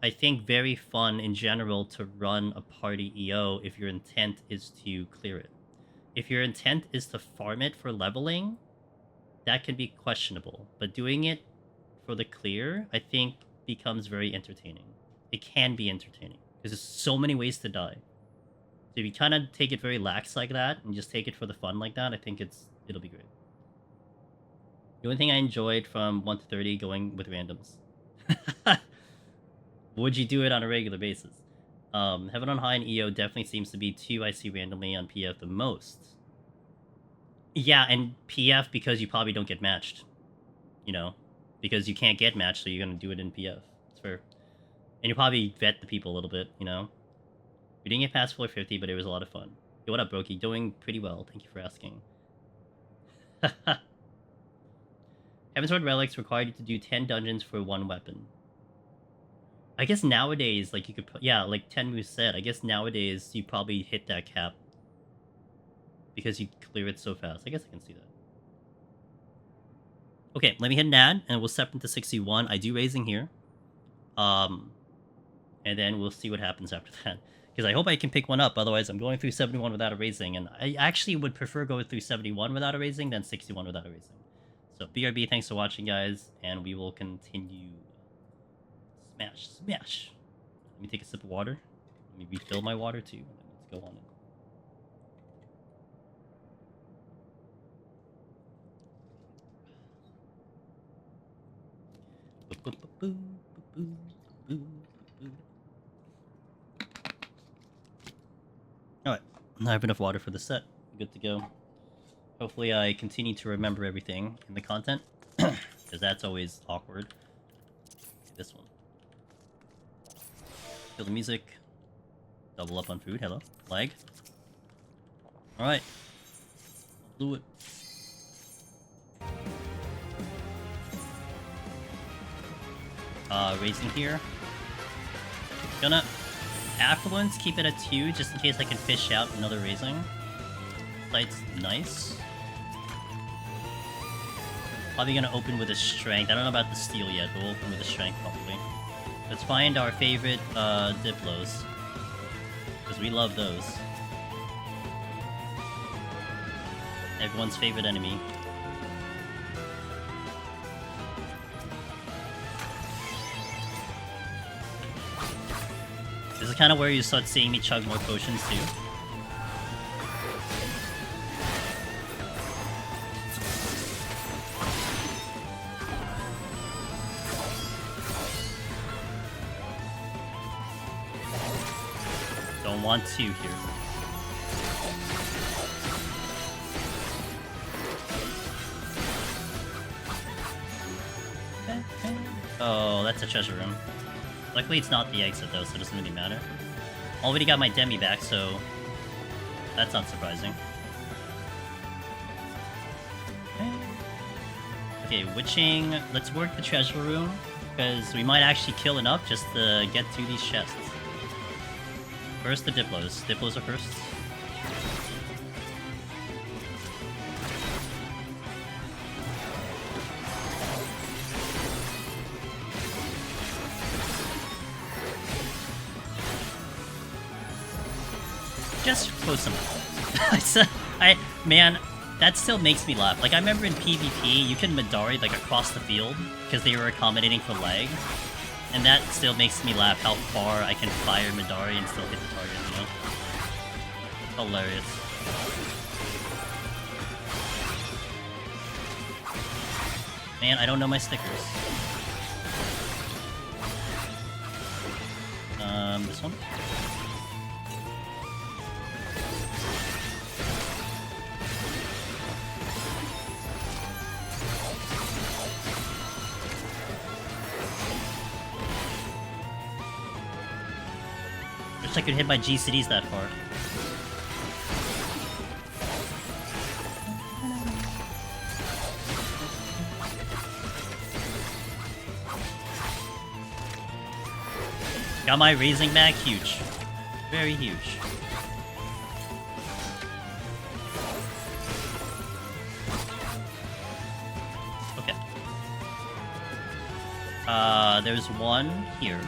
I think, very fun in general to run a party EO if your intent is to clear it. If your intent is to farm it for leveling, that can be questionable. But doing it for the clear, I think, becomes very entertaining. It can be entertaining, because there's so many ways to die. So if you kind of take it very lax like that, and just take it for the fun like that, I think it'll be great. The only thing I enjoyed from 1 to 30 going with randoms. Would you do it on a regular basis? Heaven on High and EO definitely seems to be 2 I see randomly on PF the most. Yeah, and PF because you probably don't get matched. You know? Because you can't get matched, so you're going to do it in PF. It's fair. And you probably vet the people a little bit, you know? We didn't get past floor 50, but it was a lot of fun. Yo, what up, Brokey? Doing pretty well. Thank you for asking. Heaven's Word Relics required you to do 10 dungeons for 1 weapon. I guess nowadays, like, you could... Yeah, like Tenmu said, I guess nowadays you probably hit that cap. Because you clear it so fast. I guess I can see that. Okay, let me hit an ad, and we'll step into 61. I do raising here. And then we'll see what happens after that. Because I hope I can pick one up, otherwise I'm going through 71 without a raising, and I actually would prefer going through 71 without a raising than 61 without a raising. So, BRB, thanks for watching, guys, and we will continue. Smash, smash. Let me take a sip of water. Let me refill my water, too, and then let's go on it. Alright, I have enough water for the set. Good to go. Hopefully I continue to remember everything in the content, because that's always awkward. This one. Kill the music. Double up on food. Hello. Lag. Alright. Do it. Raising here. Gonna Affluence, keep it at 2, just in case I can fish out another raising. Sight's nice. Probably gonna open with a strength. I don't know about the steel yet, but we'll open with a strength probably. Let's find our favorite Diplos. Because we love those. Everyone's favorite enemy. This is kind of where you start seeing me chug more potions too. Don't want to here. Oh, that's a treasure room. Luckily it's not the exit though, so it doesn't really matter. Already got my Demi back, so that's not surprising. Okay, witching. Let's work the treasure room, because we might actually kill enough just to get to these chests. First the Diplos. Diplos are first. Just close them up. Man, that still makes me laugh. Like, I remember in PvP, you can Midari, like, across the field, because they were accommodating for lag. And that still makes me laugh how far I can fire Midari and still hit the target, you know? Hilarious. Man, I don't know my stickers. This one? Wish I could hit my GCDs that far. Got my raising back, huge. Very huge. Okay. There's one here.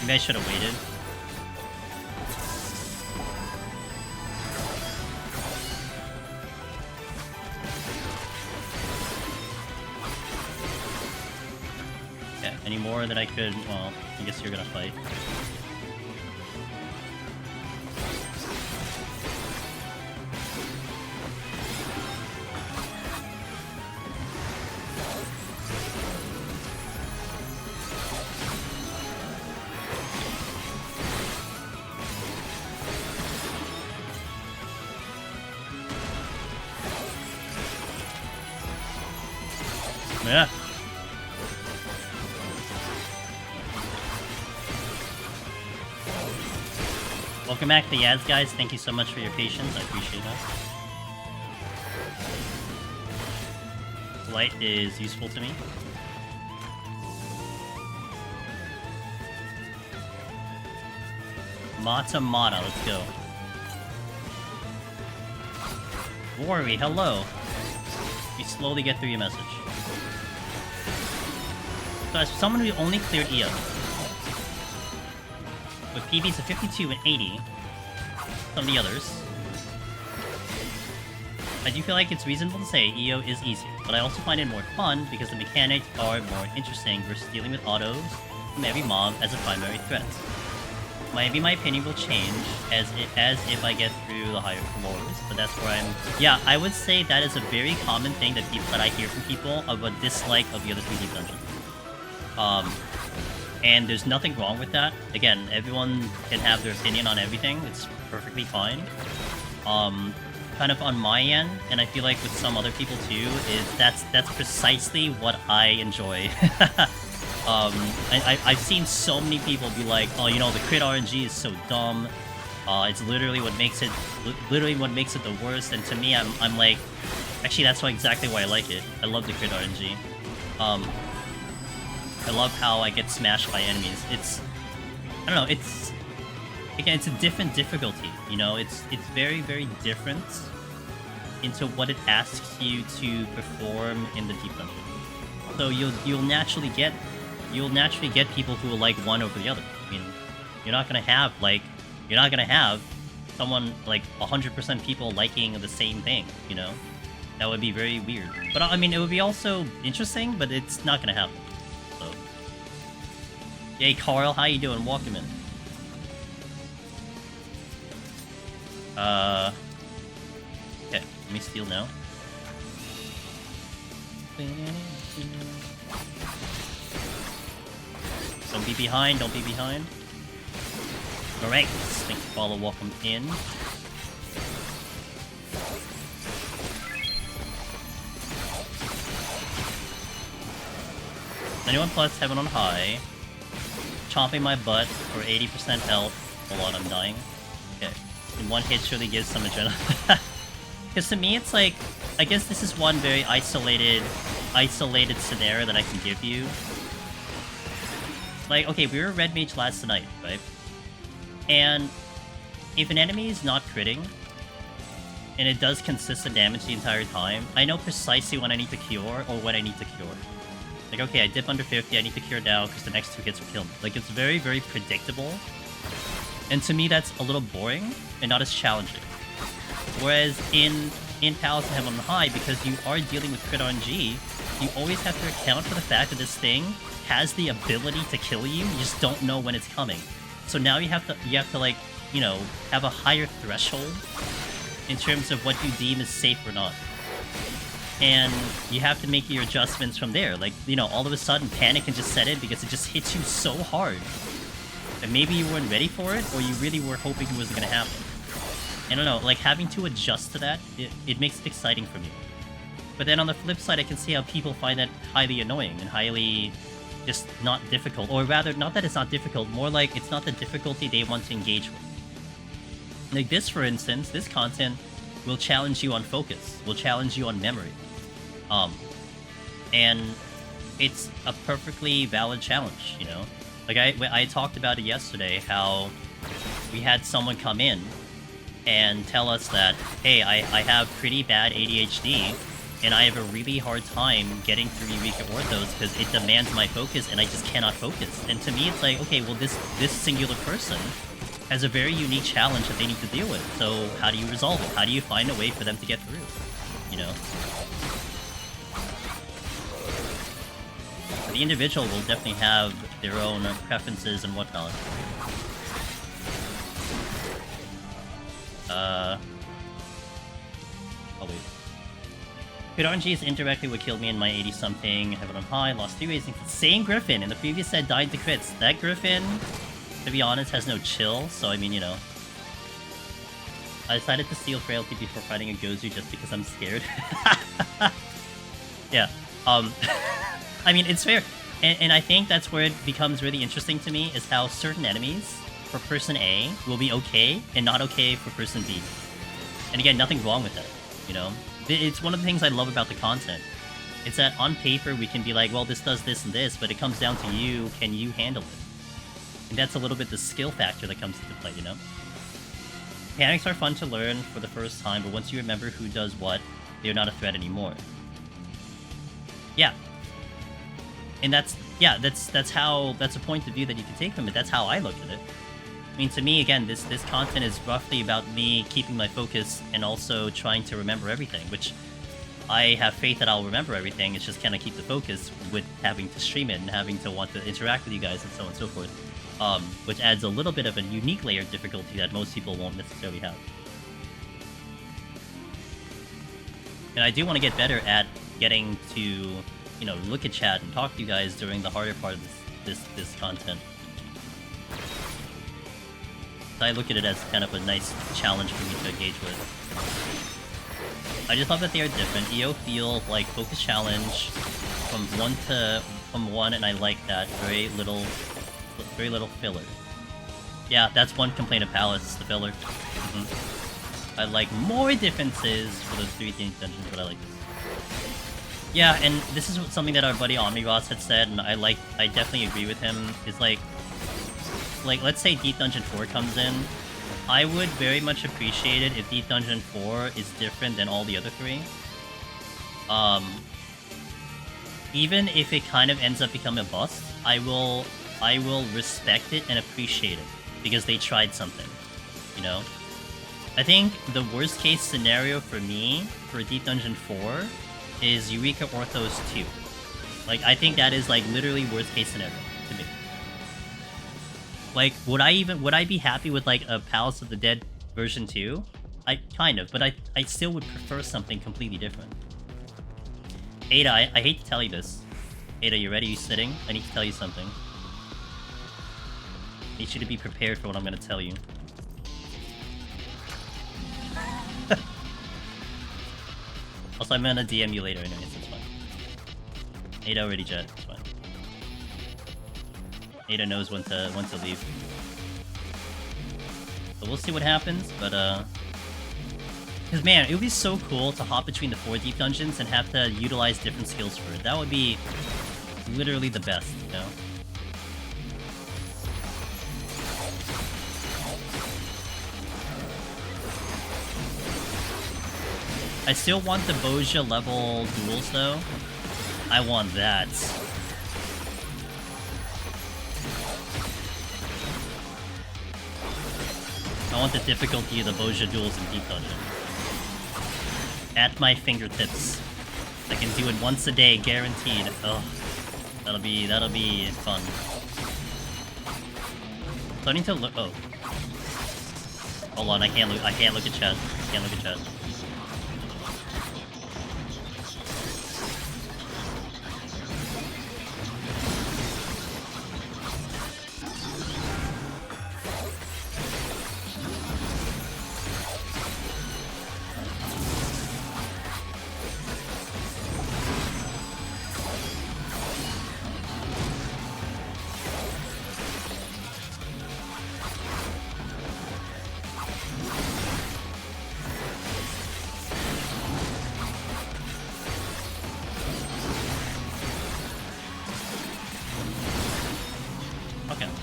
Maybe I should have waited. Yeah, any more that I could... Well, I guess you're gonna fight. Yeah. Welcome back to the ads, guys. Thank you so much for your patience. I appreciate that. Light is useful to me. Mata Mata, let's go. Worry, hello. You slowly get through your message. So as someone who only cleared EO, with PBs of 52 and 80, some of the others, I do feel like it's reasonable to say EO is easier, but I also find it more fun because the mechanics are more interesting versus dealing with autos from every mob as a primary threat. Maybe my opinion will change as if I get through the higher floors, but that's where I'm... Yeah, I would say that is a very common thing that I hear from people of a dislike of the other 3D dungeons. And there's nothing wrong with that. Again, everyone can have their opinion on everything. It's perfectly fine. Kind of on my end, and I feel like with some other people too, is that's precisely what I enjoy. I've seen so many people be like, oh, you know, the crit RNG is so dumb. It's literally what makes it the worst. And to me, I'm like, actually, that's exactly why I like it. I love the crit RNG. I love how I get smashed by enemies. I don't know, again, it's a different difficulty, you know? It's very, very different into what it asks you to perform in the deep dungeon. So you'll naturally get people who will like one over the other. I mean, you're not gonna have someone like 100% people liking the same thing, you know? That would be very weird. But I mean, it would be also interesting, but it's not gonna happen. So, hey Carl, how you doing? Welcome in. Okay, let me steal now. Don't be behind, don't be behind. Alright, thank you, follow, welcome in. Anyone plus heaven on high. Chomping my butt for 80% health. Hold on, I'm dying. Okay. And one hit surely gives some adrenaline. Because to me, it's like, I guess this is one very isolated scenario that I can give you. Like, okay, we were red mage last night, right? And if an enemy is not critting, and it does consistent damage the entire time, I know precisely when I need to cure or when I need to cure. Like, okay, I dip under 50, I need to cure now because the next 2 hits will kill me. Like, it's very, very predictable. And to me, that's a little boring and not as challenging. Whereas in Palace of Heaven on High, because you are dealing with crit RNG, you always have to account for the fact that this thing has the ability to kill you, you just don't know when it's coming. So now you have to like, you know, have a higher threshold in terms of what you deem is safe or not. And you have to make your adjustments from there. Like, you know, all of a sudden panic can just set in because it just hits you so hard. And maybe you weren't ready for it, or you really were hoping it wasn't gonna happen. I don't know, like having to adjust to that, it makes it exciting for me. But then on the flip side, I can see how people find that highly annoying and highly just not difficult. Or rather, not that it's not difficult, more like it's not the difficulty they want to engage with. Like this, for instance, this content will challenge you on focus, will challenge you on memory. And it's a perfectly valid challenge, you know? Like, I talked about it yesterday, how we had someone come in and tell us that, hey, I have pretty bad ADHD, and I have a really hard time getting through Eureka Orthos because it demands my focus, and I just cannot focus. And to me, it's like, okay, well, this singular person has a very unique challenge that they need to deal with, so how do you resolve it? How do you find a way for them to get through, you know? The individual will definitely have their own preferences and whatnot. Oh wait. Crit RNG is indirectly what killed me in my 80-something Heaven on High. Lost 3 ratings. Same Griffin in the previous set died to crits. That Griffin, to be honest, has no chill, so I mean, you know. I decided to steal Frailty before fighting a Gozu just because I'm scared. Yeah. I mean, it's fair. And I think that's where it becomes really interesting to me, is how certain enemies for person A will be okay and not okay for person B. And again, nothing wrong with that, you know? It's one of the things I love about the content. It's that on paper we can be like, well, this does this and this, but it comes down to you, can you handle it? And that's a little bit the skill factor that comes into play, you know? Mechanics are fun to learn for the first time, but once you remember who does what, they're not a threat anymore. Yeah. And that's a point of view that you can take from it. That's how I look at it. I mean, to me, again, this content is roughly about me keeping my focus and also trying to remember everything, which I have faith that I'll remember everything. It's just kind of keep the focus with having to stream it and having to want to interact with you guys and so on and so forth, which adds a little bit of a unique layer of difficulty that most people won't necessarily have. And I do want to get better at getting to, you know, look at chat and talk to you guys during the harder part of this content. I look at it as kind of a nice challenge for me to engage with. I just love that they are different. EO feel like focus challenge from 1 to from 1, and I like that. Very little filler. Yeah, that's one complaint of Palace, the filler. I like more differences for those 3 themed dungeons, but I like this. Yeah, and this is something that our buddy Omnibus had said, and I definitely agree with him, is like, let's say Deep Dungeon 4 comes in, I would very much appreciate it if Deep Dungeon 4 is different than all the other 3. Even if it kind of ends up becoming a bust, I will respect it and appreciate it, because they tried something, you know? I think the worst case scenario for me, for Deep Dungeon 4, is Eureka Orthos 2. Like, I think that is, like, literally worst case scenario to me. Like, would I be happy with, like, a Palace of the Dead version 2? Kind of, but I still would prefer something completely different. Ada, I hate to tell you this. Ada, you ready? You sitting? I need to tell you something. I need you to be prepared for what I'm gonna tell you. Also, I'm gonna DM you later anyways, it's fine. Ada already jet, it's fine. Ada knows when to leave. So we'll see what happens, but because man, it would be so cool to hop between the 4 deep dungeons and have to utilize different skills for it. That would be literally the best, you know? I still want the Boja level duels though. I want that. I want the difficulty of the Boja duels in Deep Dungeon. At my fingertips. I can do it once a day, guaranteed. Oh, that'll be fun. Starting to look. Oh, hold on. I can't look at chat. I can't look at chat.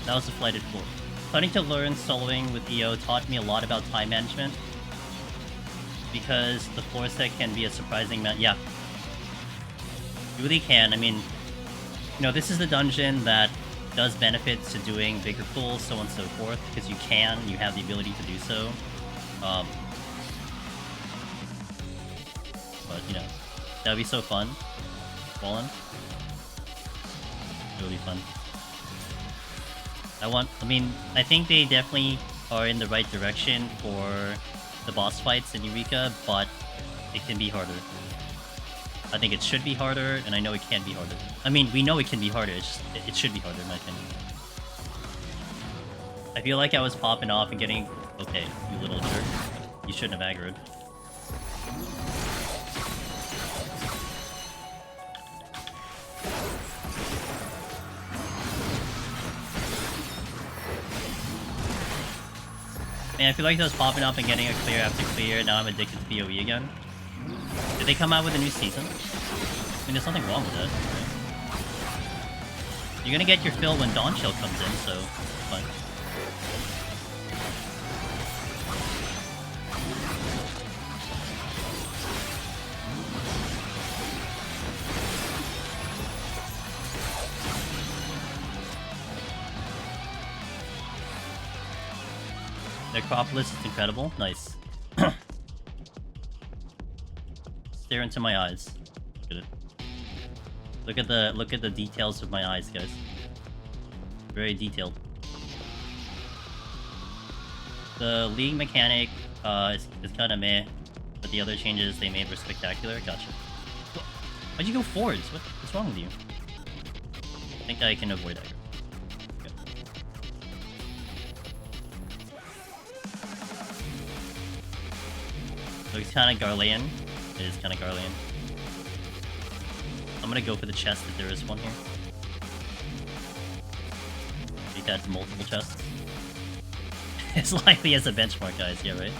That was a flighted floor. Starting to learn soloing with EO taught me a lot about time management. Because the floor set can be a surprising amount. Yeah. You really can. I mean, you know, this is the dungeon that does benefit to doing bigger pools, so on and so forth, because you have the ability to do so. But, you know, that would be so fun. Fallen. It would be fun. I mean, I think they definitely are in the right direction for the boss fights in Eureka, but it can be harder. I think it should be harder, and I know it can be harder. I mean, we know it can be harder, it should be harder in my opinion. I feel like I was popping off and getting... Okay, you little jerk. You shouldn't have aggroed. Man, I feel like I was popping up and getting a clear after clear, now I'm addicted to PoE again. Did they come out with a new season? I mean, there's nothing wrong with that. Right? You're gonna get your fill when Dawn Shell comes in, so it's fine. Necropolis is incredible. Nice. Stare into my eyes. Look at it. Look at the details of my eyes, guys. Very detailed. The league mechanic is kind of meh, but the other changes they made were spectacular. Gotcha. Why'd you go forwards? What's wrong with you? I think I can avoid aggro. Looks kind of Garlean. It is kind of Garlean. I'm gonna go for the chest if there is one here. that multiple chests. As likely as a benchmark, guys. Yeah, right?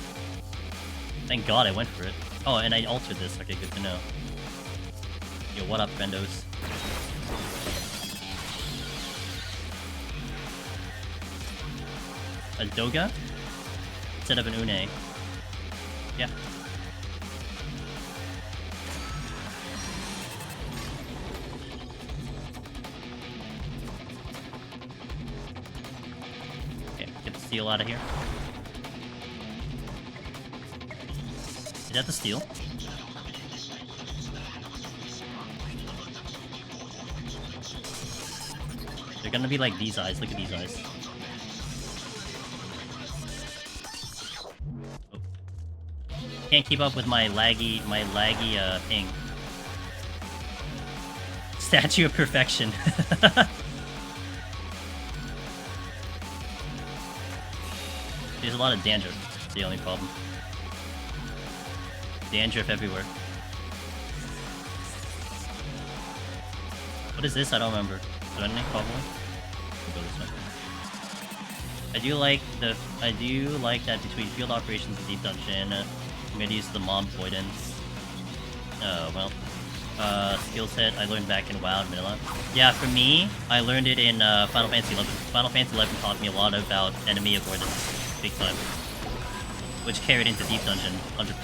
Thank God I went for it. Oh, and I altered this. Okay, good to know. Yo, what up, friendos? A Doga? Instead of an Une. Yeah. Okay, get the steel out of here. Is that the steel? They're gonna be like these eyes. Look at these eyes. Oh. Can't keep up with my laggy ping. Statue of Perfection. There's a lot of dandruff. That's the only problem. Dandruff everywhere. What is this? I don't remember. Running, probably. We'll go this way. I do like that between field operations and deep dungeon, I'm gonna use the mob avoidance. Well. Skill set I learned back in WoW and Vanilla. Yeah, for me, I learned it in Final Fantasy 11. Final Fantasy 11 taught me a lot about enemy avoidance. Big time. Which carried into deep dungeon, 100%.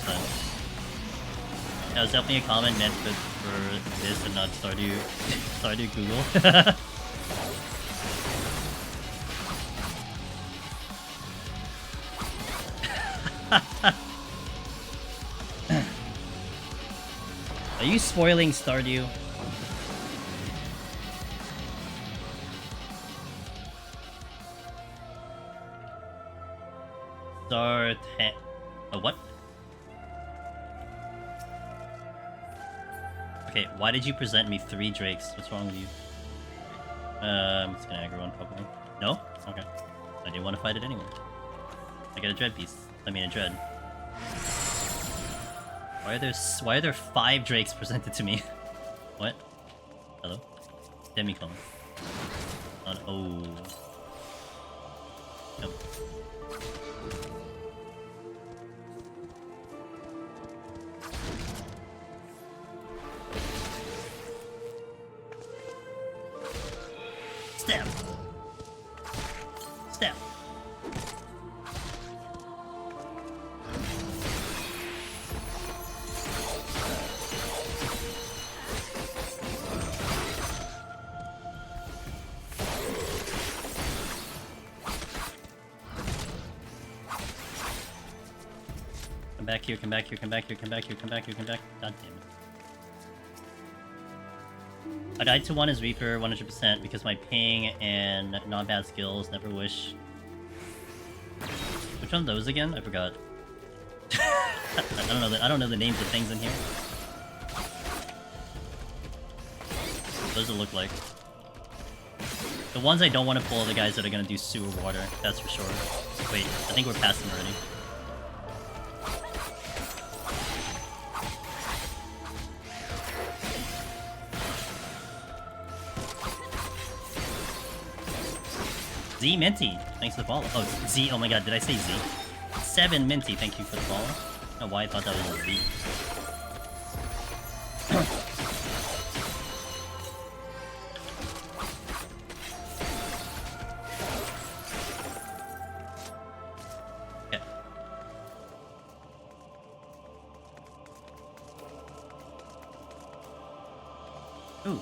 That was definitely a comment meant for this and not Stardew Google. Are you spoiling Stardew? What? Okay, why did you present me 3 drakes? What's wrong with you? I'm just gonna aggro one probably. No? Okay. I didn't want to fight it anyway. I got a dread piece. I mean a dread. Why are there 5 drakes presented to me? What? Hello? Demicon. Oh. Nope. Step! Step! Come back here, come back here, come back here, come back here, come back here, come back. God damn it. I died to 1 as Reaper 100% because my ping and not bad skills never wish. Which one of those again? I forgot. I don't know the names of things in here. What does it look like? The ones I don't want to pull are the guys that are gonna do sewer water, that's for sure. Wait, I think we're past them already. Z Minty, thanks for the follow. Oh, Z, oh my god, did I say Z? 7 Minty, thank you for the follow. I don't know why I thought that was a Z. Okay. Ooh.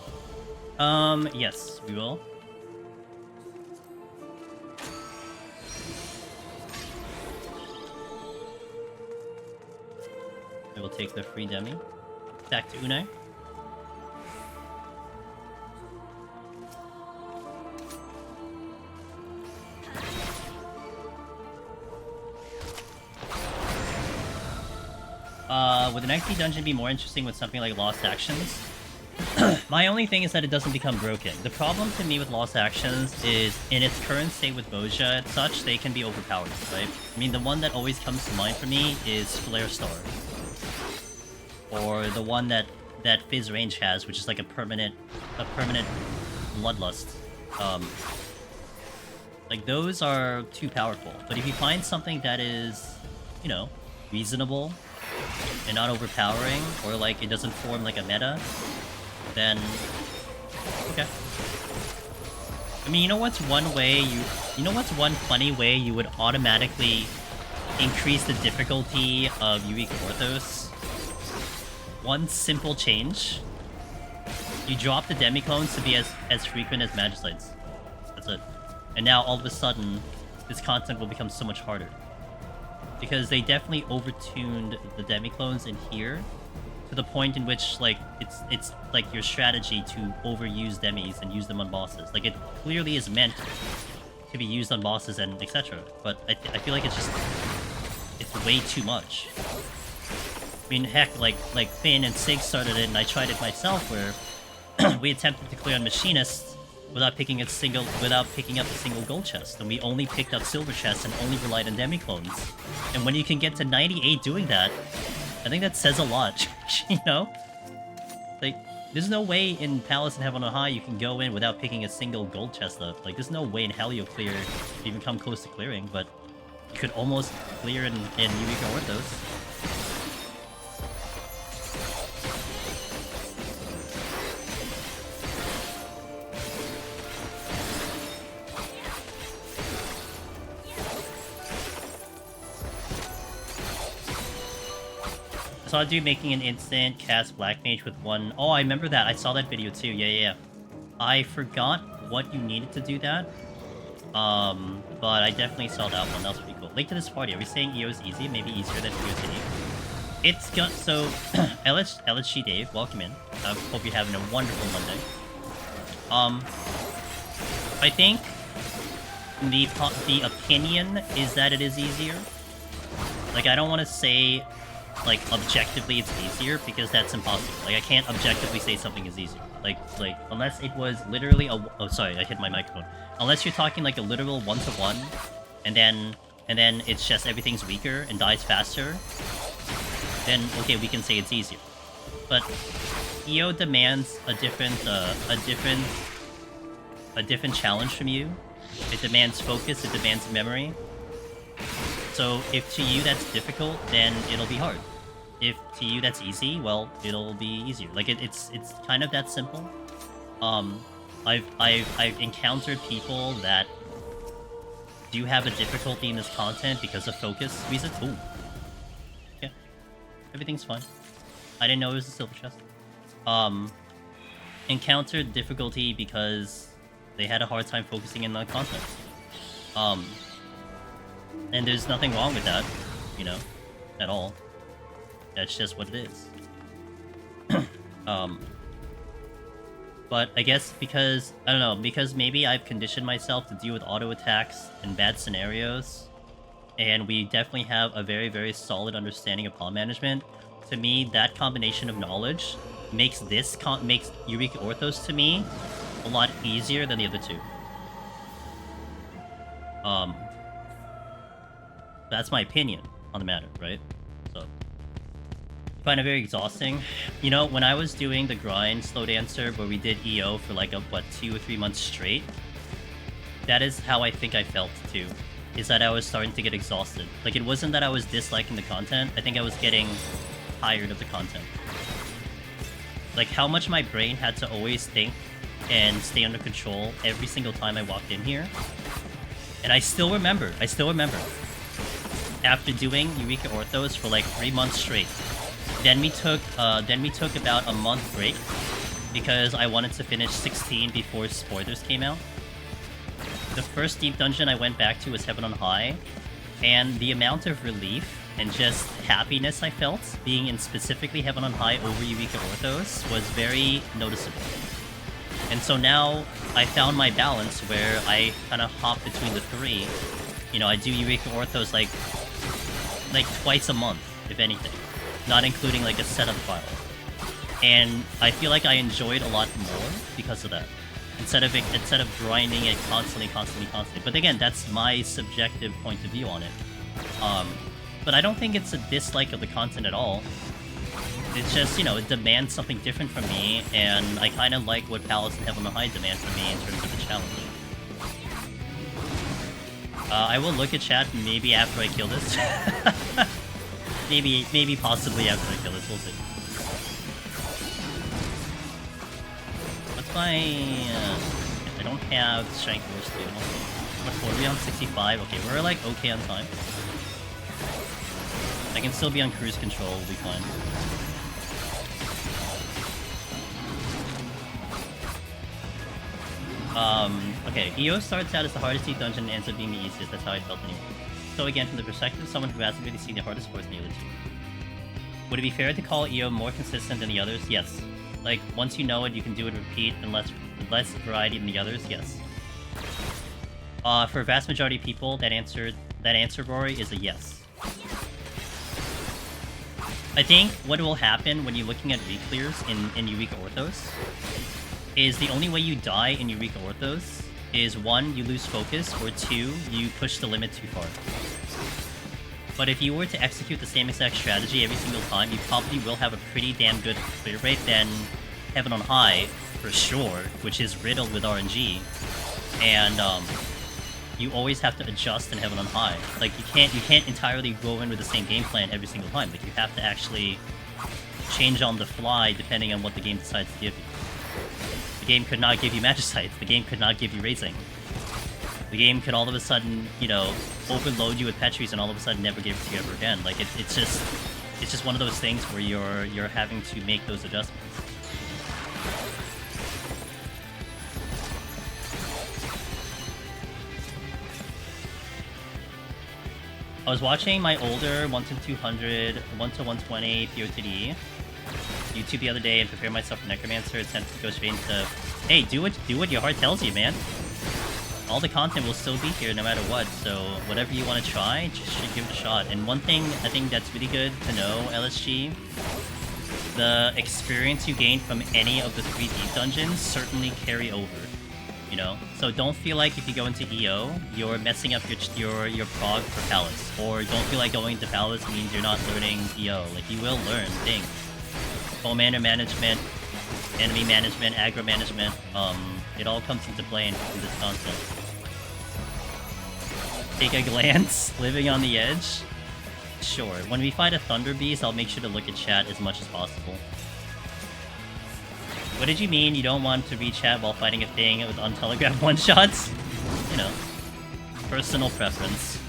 Yes, we will. I will take the free demi. Back to Une. Would the next dungeon be more interesting with something like Lost Actions? My only thing is that it doesn't become broken. The problem to me with Lost Actions is, in its current state with Boja and such, they can be overpowered, right? I mean, the one that always comes to mind for me is Flare Star. Or the one that Fizz Range has, which is like a permanent Bloodlust. Like, those are too powerful. But if you find something that is, you know, reasonable and not overpowering, or like it doesn't form like a meta, then okay. I mean, you know what's one funny way you would automatically increase the difficulty of Eureka Orthos? One simple change. You drop the demi-clones to be as frequent as Magicites. That's it. And now all of a sudden, this content will become so much harder. Because they definitely overtuned the demi-clones in here to the point in which, like, it's like your strategy to overuse demis and use them on bosses. Like, it clearly is meant to be used on bosses and etc. But I feel like it's way too much. I mean, heck, like Finn and Sig started it, and I tried it myself, where we attempted to clear on Machinists without picking up a single gold chest, and we only picked up silver chests and only relied on demi-clones. And when you can get to 98 doing that, I think that says a lot, you know? Like, there's no way in Palace and Heaven on High you can go in without picking a single gold chest up. Like, there's no way in hell you'll clear, even come close to clearing, but you could almost clear in Eureka Orthos. I saw a dude making an instant cast Black Mage with one... Oh, I remember that. I saw that video too. Yeah. I forgot what you needed to do that. But I definitely saw that one. That was pretty cool. Link to this party. Are we saying EO is easy? Maybe easier than POCD? It's got... So, LHG Dave, welcome in. I hope you're having a wonderful Monday. I think the opinion is that it is easier. Like, I don't want to say... like, objectively it's easier, because that's impossible. Like, I can't objectively say something is easier. Like, unless it was literally a... Oh, sorry, I hit my microphone. Unless you're talking, like, a literal one-to-one, and then it's just everything's weaker and dies faster, then, okay, we can say it's easier. But EO demands a different challenge from you. It demands focus, it demands memory. So if to you that's difficult, then it'll be hard. If to you that's easy, well, it'll be easier. Like, it's kind of that simple. I've encountered people that do have a difficulty in this content because of focus reasons. Ooh. Okay. Everything's fine. I didn't know it was a silver chest. Encountered difficulty because they had a hard time focusing in the content. And there's nothing wrong with that, you know, at all. That's just what it is. But I guess because, I don't know, because maybe I've conditioned myself to deal with auto attacks and bad scenarios, and we definitely have a very, very solid understanding of pawn management. To me, that combination of knowledge makes Eureka Orthos to me a lot easier than the other two. That's my opinion on the matter, right? So, I find it very exhausting. You know, when I was doing the grind slow dancer where we did EO for like 2 or 3 months straight, that is how I think I felt too. Is that I was starting to get exhausted. Like, it wasn't that I was disliking the content, I think I was getting tired of the content. Like, how much my brain had to always think and stay under control every single time I walked in here. And I still remember. After doing Eureka Orthos for like 3 months straight. Then we took about a month break because I wanted to finish 16 before spoilers came out. The first deep dungeon I went back to was Heaven on High, and the amount of relief and just happiness I felt being in specifically Heaven on High over Eureka Orthos was very noticeable. And so now I found my balance where I kind of hop between the three. You know, I do Eureka Orthos like twice a month, if anything, not including like a setup file. And I feel like I enjoyed a lot more because of that, instead of grinding it constantly. But again, that's my subjective point of view on it. But I don't think it's a dislike of the content at all. It's just, you know, it demands something different from me, and I kind of like what Palace and Heaven on High demand from me in terms of the challenge. I will look at chat maybe after I kill this. maybe possibly after I kill this, we'll see. What's my... I don't have strength force too. What are we on? 65? Okay, we're like okay on time. I can still be on cruise control, we'll be fine. Okay, EO starts out as the hardest deep dungeon and ends up being the easiest, that's how I felt anyway. So again, from the perspective of someone who hasn't really seen the hardest course in the other two. Would it be fair to call EO more consistent than the others? Yes. Like, once you know it, you can do it repeat and less variety than the others? Yes. For a vast majority of people, that answer, Rory, is a yes. I think what will happen when you're looking at re-clears in Eureka Orthos is the only way you die in Eureka Orthos is 1, you lose focus, or 2, you push the limit too far. But if you were to execute the same exact strategy every single time, you probably will have a pretty damn good clear rate than Heaven on High, for sure, which is riddled with RNG. And, you always have to adjust in Heaven on High. Like, you can't entirely go in with the same game plan every single time. Like, you have to actually change on the fly depending on what the game decides to give you. The game could not give you Magicites. The game could not give you Raising. The game could all of a sudden, you know, overload you with Petries and all of a sudden never give it to you ever again. Like, it's just one of those things where you're having to make those adjustments. I was watching my older 1-200, 1-120 POTD YouTube the other day and prepared myself for Necromancer. It's sent to go straight into... Hey, do what your heart tells you, man. All the content will still be here no matter what, so whatever you want to try, just give it a shot. And one thing I think that's really good to know, LSG, the experience you gain from any of the 3 deep dungeons certainly carry over. You know, so don't feel like if you go into EO, you're messing up your prog for Palace, or don't feel like going into Palace means you're not learning EO. Like, you will learn things. Commander management, enemy management, aggro management, it all comes into play in this content. Take a glance, living on the edge? Sure, when we fight a Thunder Beast, I'll make sure to look at chat as much as possible. What did you mean you don't want to read chat while fighting a thing with untelegraphed one-shots? You know, personal preference.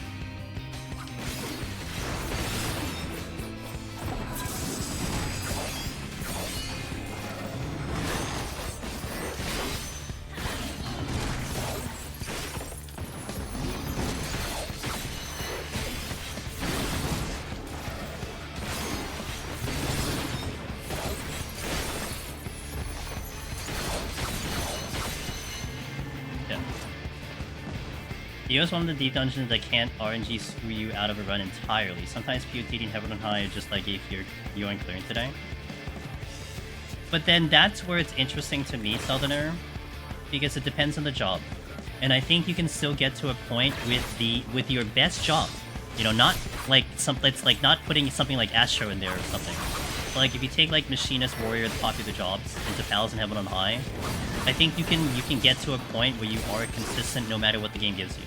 EO is one of the deep dungeons that can't RNG screw you out of a run entirely. Sometimes POTD and Heaven on High just like if you're in clearing today. But then that's where it's interesting to me, Southerner, because it depends on the job. And I think you can still get to a point with your best job. You know, not like it's not putting something like Astro in there or something. But like if you take like Machinist, Warrior, the popular jobs into Palace and Heaven on High, I think you can get to a point where you are consistent no matter what the game gives you.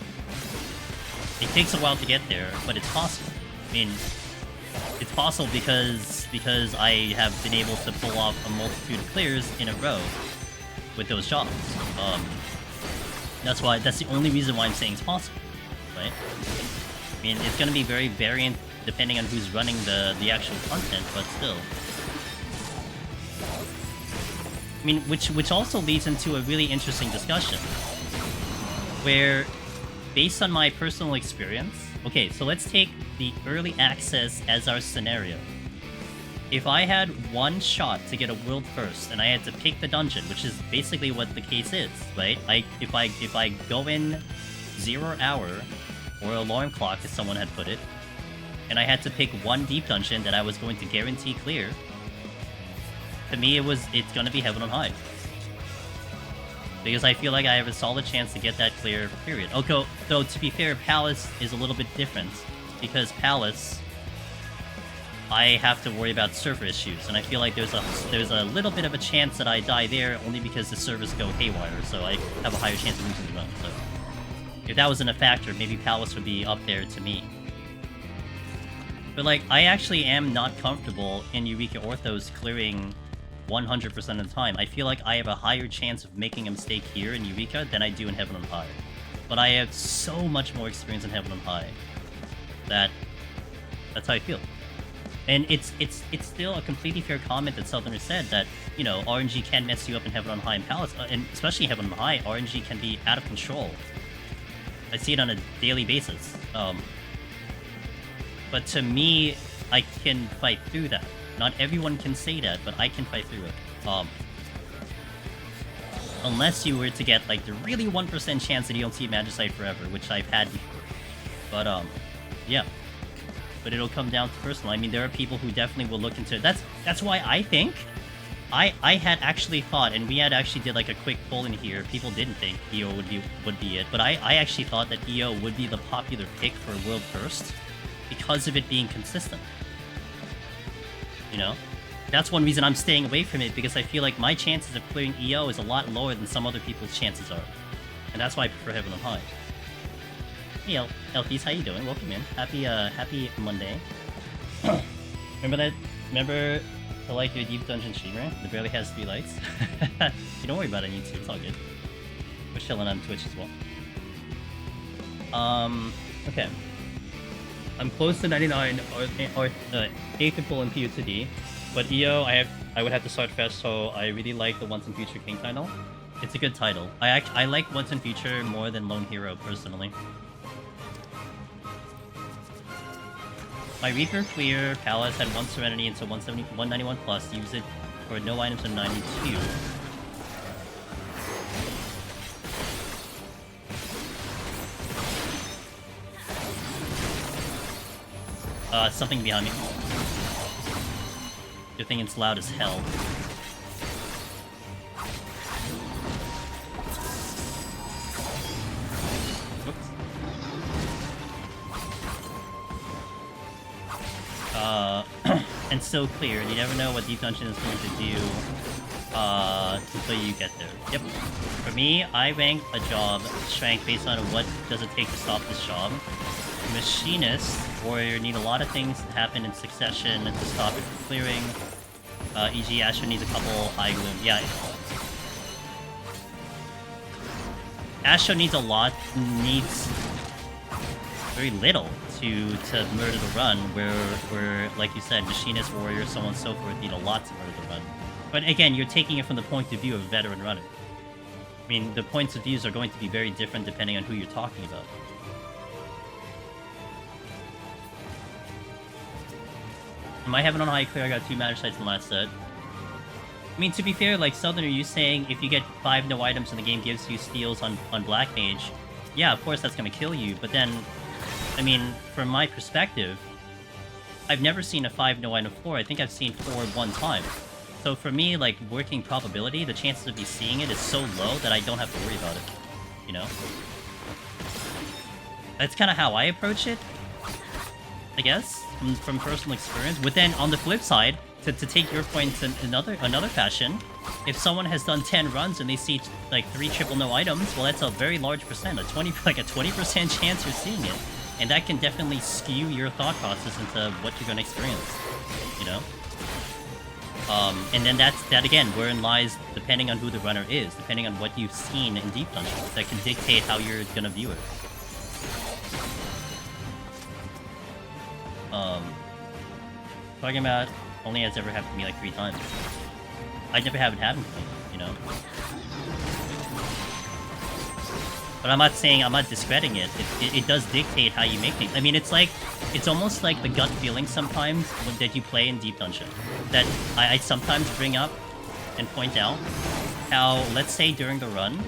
It takes a while to get there, but it's possible. I mean, it's possible because I have been able to pull off a multitude of clears in a row with those jobs. That's the only reason why I'm saying it's possible, right? I mean, it's gonna be very variant depending on who's running the actual content, but still. I mean, which also leads into a really interesting discussion, where, based on my personal experience... Okay, so let's take the early access as our scenario. If I had one shot to get a world first, and I had to pick the dungeon, which is basically what the case is, right? If I go in 0 hour, or alarm clock, as someone had put it, and I had to pick one deep dungeon that I was going to guarantee clear, to me it's gonna be Heaven on High. Because I feel like I have a solid chance to get that clear, period. Okay, though to be fair, Palace is a little bit different, because Palace, I have to worry about server issues, and I feel like there's a little bit of a chance that I die there only because the servers go haywire, so I have a higher chance of losing the run. So If that wasn't a factor, maybe Palace would be up there to me. But like, I actually am not comfortable in Eureka Orthos clearing 100% of the time. I feel like I have a higher chance of making a mistake here in Eureka than I do in Heaven on High. But I have so much more experience in Heaven on High that that's how I feel. And it's still a completely fair comment that Southerner said that, you know, RNG can mess you up in Heaven on High and Palace, and especially in Heaven on High, RNG can be out of control. I see it on a daily basis. But to me, I can fight through that. Not everyone can say that, but I can fight through it. Unless you were to get, like, the really 1% chance that you don't see Magicite forever, which I've had before. But, yeah. But it'll come down to personal. I mean, there are people who definitely will look into it. That's why I think... I had actually thought, and we had actually did, like, a quick poll in here. People didn't think EO would be it, but I actually thought that EO would be the popular pick for World First because of it being consistent. You know? That's one reason I'm staying away from it, because I feel like my chances of clearing EO is a lot lower than some other people's chances are. And that's why I prefer Heaven on High. Hey, Elfies, how you doing? Welcome in. Happy Monday. Remember to like your Deep Dungeon streamer? It barely has 3 likes. You don't worry about it, you too. It's all good. We're chilling on Twitch as well. Okay. I'm close to 99 or 8th pull in PU2D, but EO I would have to start first, so I really like the Once in Future King title. It's a good title. I like Once in Future more than Lone Hero personally. My Reaper clear Palace had 1 Serenity into 191 plus. Use it for no items in 92. Something behind me. Good thing it's loud as hell. Whoops. And so clear. You never know what Deep Dungeon is going to do until you get there. Yep. For me, I rank a job strength based on what does it take to stop this job. Machinist, Warrior need a lot of things to happen in succession to stop it from clearing. E.g. Astro needs a couple High Gloom. Yeah. Astro needs a lot, needs very little to murder the run, where like you said, Machinist, Warrior, so on and so forth need a lot to murder the run. But again, you're taking it from the point of view of a veteran runner. I mean, the points of views are going to be very different depending on who you're talking about. Am I having on high clear? I got 2 Magicites in the last set. I mean, to be fair, like, Southern, are you saying if you get 5 no items and the game gives you steals on Black Mage, yeah, of course that's gonna kill you, but then, I mean, from my perspective, I've never seen a 5 no item floor. I think I've seen 4 one time. So for me, like, working probability, the chances of me seeing it is so low that I don't have to worry about it, you know? That's kind of how I approach it, I guess, from personal experience. But then, on the flip side, to take your point in another fashion, if someone has done 10 runs and they see, like, 3 triple no items, well, that's a very large percent, like a 20% chance you're seeing it. And that can definitely skew your thought process into what you're going to experience, you know? And then that again, wherein lies, depending on who the runner is, depending on what you've seen in Deep Dungeon, that can dictate how you're going to view it. Talking about only has ever happened to me like 3 times. I'd never have it happen to me, you know? But I'm not discrediting it. It does dictate how you make things. I mean, it's almost like the gut feeling sometimes that you play in Deep Dungeon. That I sometimes bring up and point out how, let's say during the run,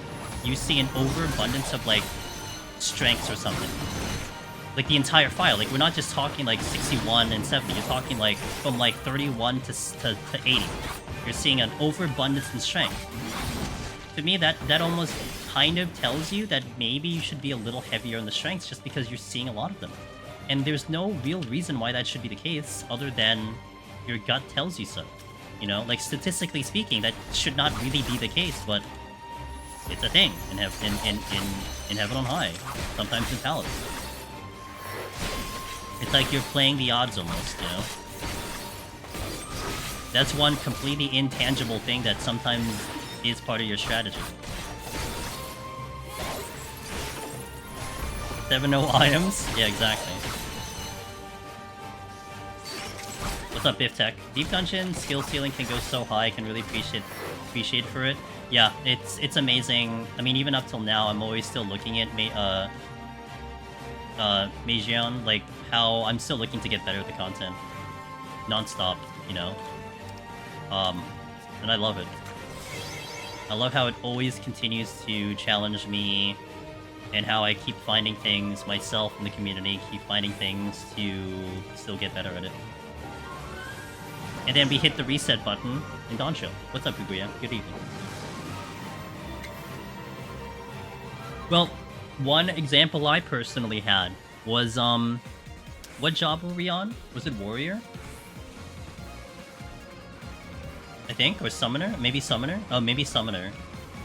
you see an overabundance of, like, strengths or something. Like, the entire file. Like, we're not just talking, like, 61 and 70. You're talking, like, from, like, 31 to 80. You're seeing an overabundance in strength. To me, that almost kind of tells you that maybe you should be a little heavier on the strengths just because you're seeing a lot of them. And there's no real reason why that should be the case other than your gut tells you so. You know? Like, statistically speaking, that should not really be the case, but It's a thing in Heaven on High, sometimes in Palace. It's like you're playing the odds almost, you know? That's one completely intangible thing that sometimes is part of your strategy. 7-0 items? Yeah, exactly. What's up, Biff Tech? Deep Dungeon skill ceiling can go so high, I can really appreciate for it. Yeah, it's amazing. I mean, even up till now, I'm always still looking at Meijian, like, how I'm still looking to get better at the content. Non-stop, you know? And I love it. I love how it always continues to challenge me, and how I keep finding things, myself and the community keep finding things to still get better at it. And then we hit the reset button in Doncho. What's up, Guguya? Good evening. Well, one example I personally had was, what job were we on? Was it Warrior? I think, or Summoner? Maybe Summoner? Oh, maybe Summoner.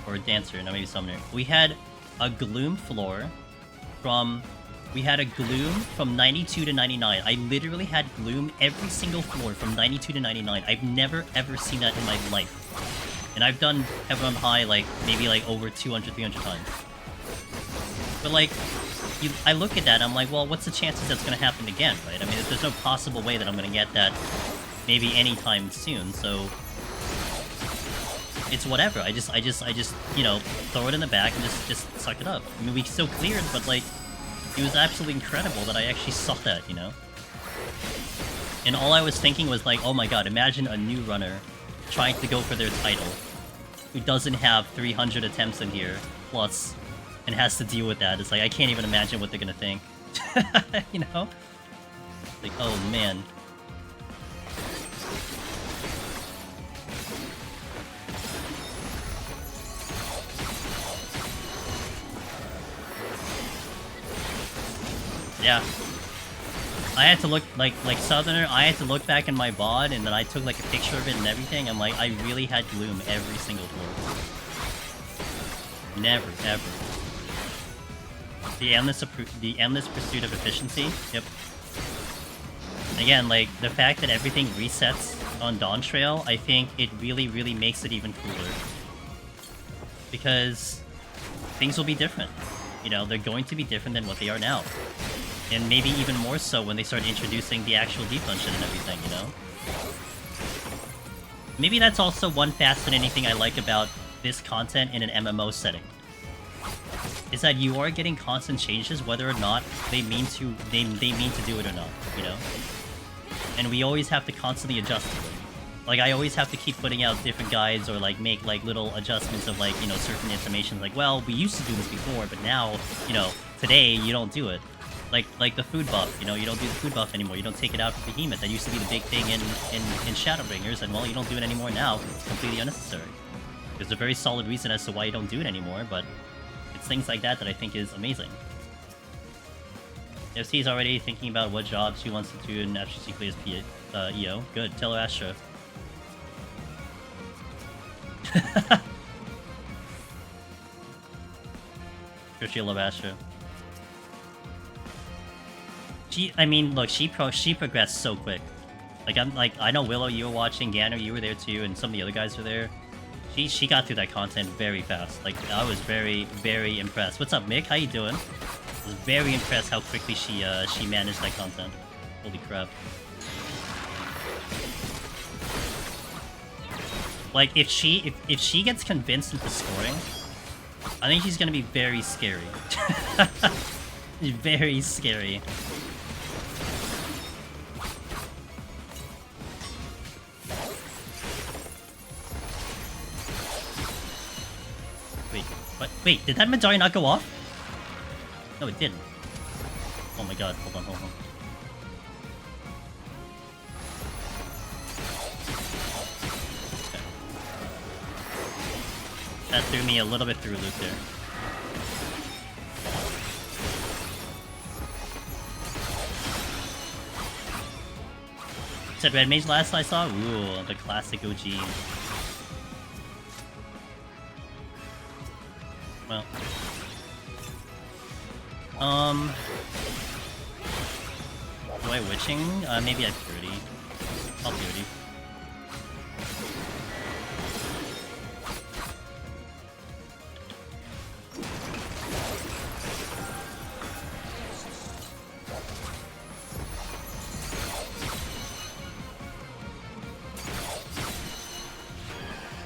Or Dancer, no, maybe Summoner. We had a Gloom floor from... We had a Gloom from 92 to 99. I literally had Gloom every single floor from 92 to 99. I've never, ever seen that in my life. And I've done Heaven on High, like, maybe, like, over 200, 300 times. But, like, I look at that, I'm like, well, what's the chances that's gonna happen again, right? I mean, there's no possible way that I'm gonna get that maybe anytime soon, so... It's whatever. I just, you know, throw it in the bag and just suck it up. I mean, we still cleared, but, like, it was absolutely incredible that I actually saw that, you know? And all I was thinking was, like, oh my god, imagine a new runner trying to go for their title, who doesn't have 300 attempts in here, plus, and has to deal with that. It's like, I can't even imagine what they're gonna think. You know? Like, oh man. Yeah. I had to look, like Southerner, I had to look back in my VOD, and then I took, like, a picture of it and everything. I'm like, I really had Gloom every single floor. Never, ever. The endless pursuit of efficiency. Yep. Again, like, the fact that everything resets on Dawn Trail, I think it really, really makes it even cooler. Because things will be different. You know, they're going to be different than what they are now. And maybe even more so when they start introducing the actual Deep Dungeon and everything, you know? Maybe that's also one fascinating thing I like about this content in an MMO setting. Is that you are getting constant changes whether or not they mean to do it or not, you know? And we always have to constantly adjust to it. Like, I always have to keep putting out different guides or, like, make, like, little adjustments of, like, you know, certain information. Like, well, we used to do this before, but now, you know, today you don't do it. Like the food buff, you know, you don't do the food buff anymore. You don't take it out for Behemoth. That used to be the big thing in Shadowbringers, and, well, you don't do it anymore now. It's completely unnecessary. There's a very solid reason as to why you don't do it anymore, but it's things like that that I think is amazing. FC's already thinking about what jobs she wants to do in after she plays EO. Good. Tell her Astra. Sure, she'll love Astra. I mean, look, she progressed so quick. Like, I know Willow, you were watching, Ganner, you were there too, and some of the other guys were there. She got through that content very fast. Like, I was very, very impressed. What's up, Mick? How you doing? I was very impressed how quickly she managed that content. Holy crap. Like, if she gets convinced into scoring, I think she's gonna be very scary. Very scary. What? Wait, did that Midori not go off? No, it didn't. Oh my god, hold on. Okay. That threw me a little bit through a loop there. Said Red Mage last I saw? Ooh, the classic OG. Well. Do I witching? Maybe I purity. I'll purity.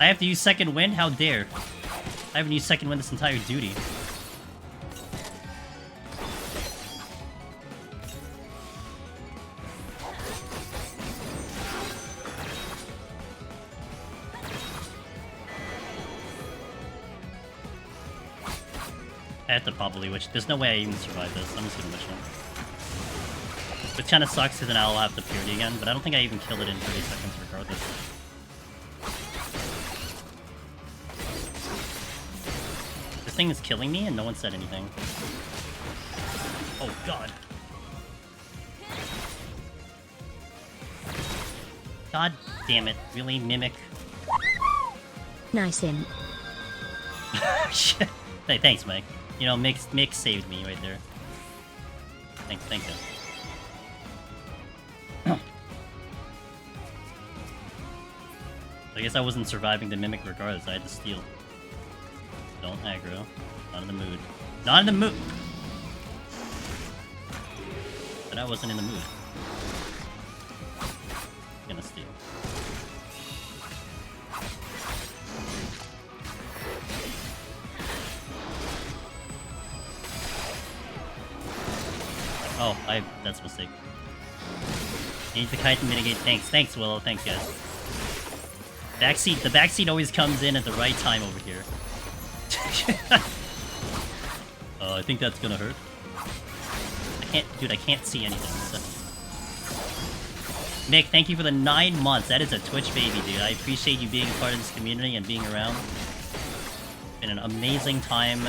I have to use second wind? How dare. I haven't used second wind this entire duty. I have to probably witch. There's no way I even survive this. I'm just gonna witch one. Which kind of sucks because then I'll have to purity again, but I don't think I even kill it in 30 seconds regardless. This thing is killing me and no one said anything. Oh god. God damn it. Really, Mimic? Nice in. Shit. Hey, thanks, Mike. You know, Mick saved me right there. Thank you. I guess I wasn't surviving the Mimic regardless, I had to steal. Don't aggro. Not in the mood. Not in the mood! But I wasn't in the mood. Gonna steal. Oh, that's a mistake. You need the kite to mitigate. Thanks, Willow. Thanks, guys. The backseat always comes in at the right time over here. I think that's gonna hurt. I can't see anything. So. Mick, thank you for the 9 months. That is a Twitch baby, dude. I appreciate you being a part of this community and being around. It's been an amazing time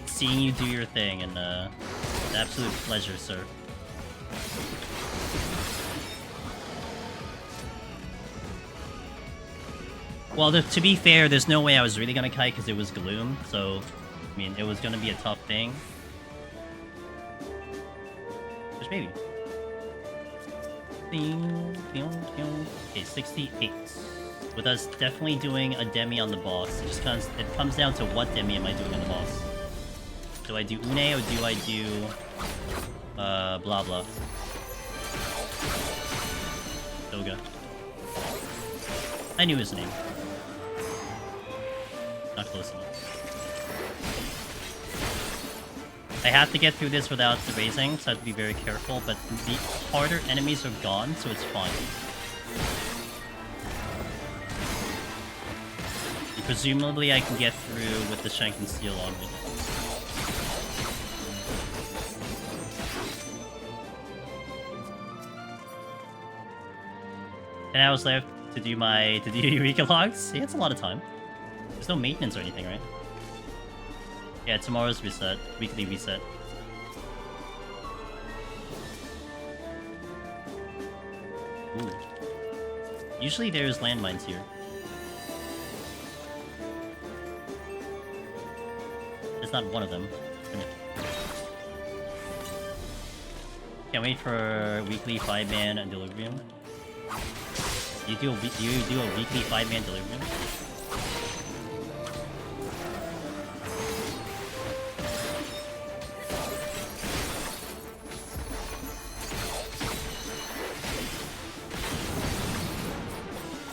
seeing you do your thing, and an absolute pleasure, sir. Well, to be fair, there's no way I was really gonna kite because it was Gloom, so, I mean, it was gonna be a tough thing. Just maybe. Okay, 68. With us definitely doing a demi on the boss. It comes down to what demi am I doing on the boss. Do I do Une or do I do blah blah? Doga. I knew his name. Not close enough. I have to get through this without the raising, so I have to be very careful, but the harder enemies are gone, so it's fine. And presumably I can get through with the Shank and Steel on me. And I was left to do Eureka logs? Yeah, it's a lot of time. There's no maintenance or anything, right? Yeah, tomorrow's reset. Weekly reset. Ooh. Usually there's landmines here. It's not one of them. Can't wait for weekly 5-man Delirium. You do a weekly 5-man Delirium?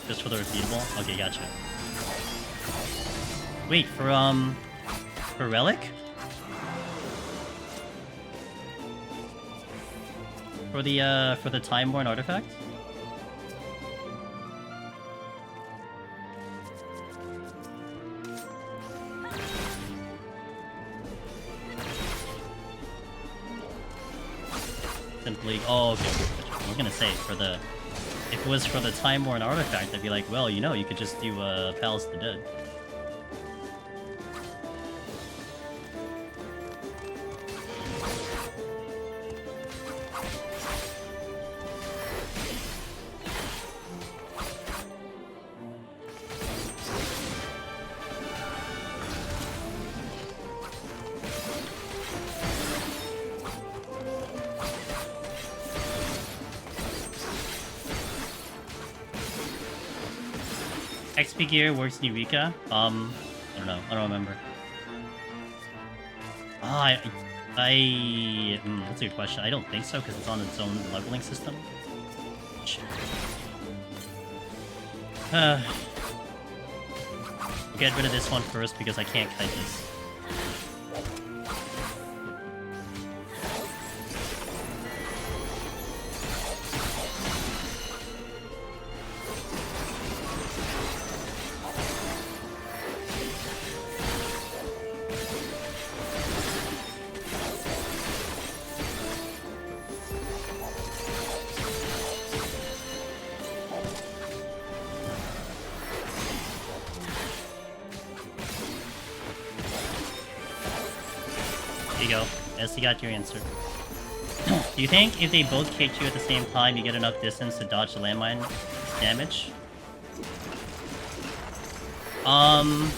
Just for the repeatable? Okay, gotcha. Wait, for Relic? For the Time-Worn artifact? Simply, oh, okay. I was gonna say, if it was for the Time-Worn artifact, I'd be like, well, you know, you could just do Palace of the Dead. XP gear works in Eureka? I don't know. I don't remember. That's a good question. I don't think so, because it's on its own leveling system. Shit. Get rid of this one first, because I can't kite this. You got your answer. Do you think if they both kicked you at the same time, you get enough distance to dodge the landmine damage? I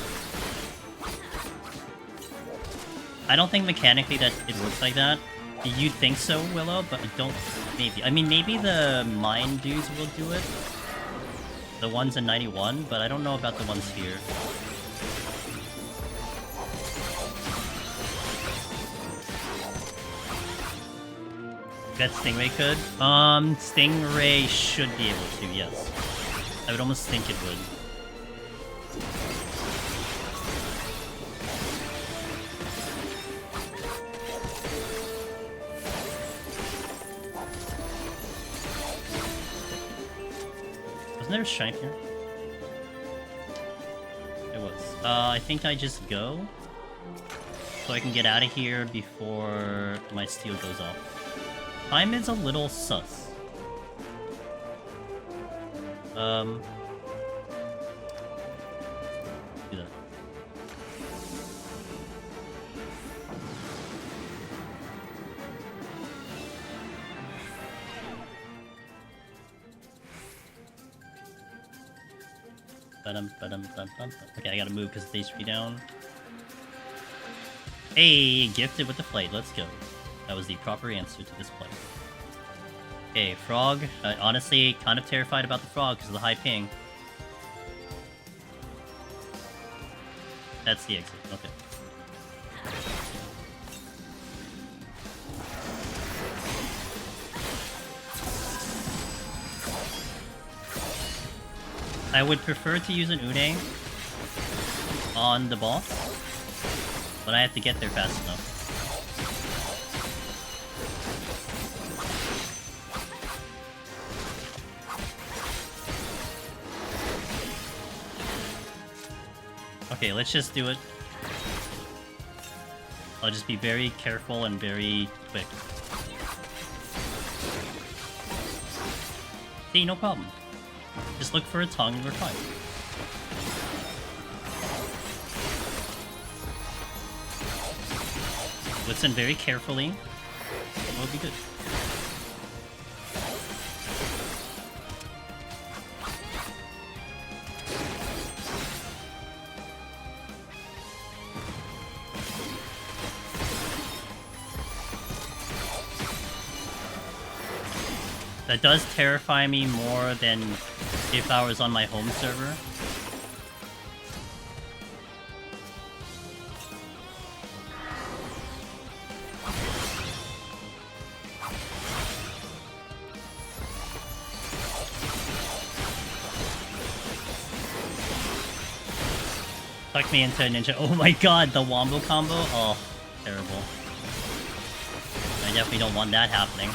don't think mechanically that it works like that. You'd think so, Willow, but I don't... Maybe. I mean, maybe the mine dudes will do it. The ones in 91, but I don't know about the ones here. Bet Stingray could? Stingray should be able to, yes. I would almost think it would. Wasn't there a shine here? It was. I think I just go. So I can get out of here before my steel goes off. Time is a little sus. Do that. Okay, I gotta move because it's HP down. Hey, gifted with the flight. Let's go. That was the proper answer to this play. Okay, frog. Honestly, kind of terrified about the frog because of the high ping. That's the exit. Okay. I would prefer to use an Une on the boss, but I have to get there fast enough. Okay, let's just do it. I'll just be very careful and very quick. See, no problem. Just look for a tongue and we're fine. Listen very carefully, and we'll be good. That does terrify me more than if I was on my home server. Tuck me into a ninja. Oh my god, the wombo combo? Oh, terrible. I definitely don't want that happening.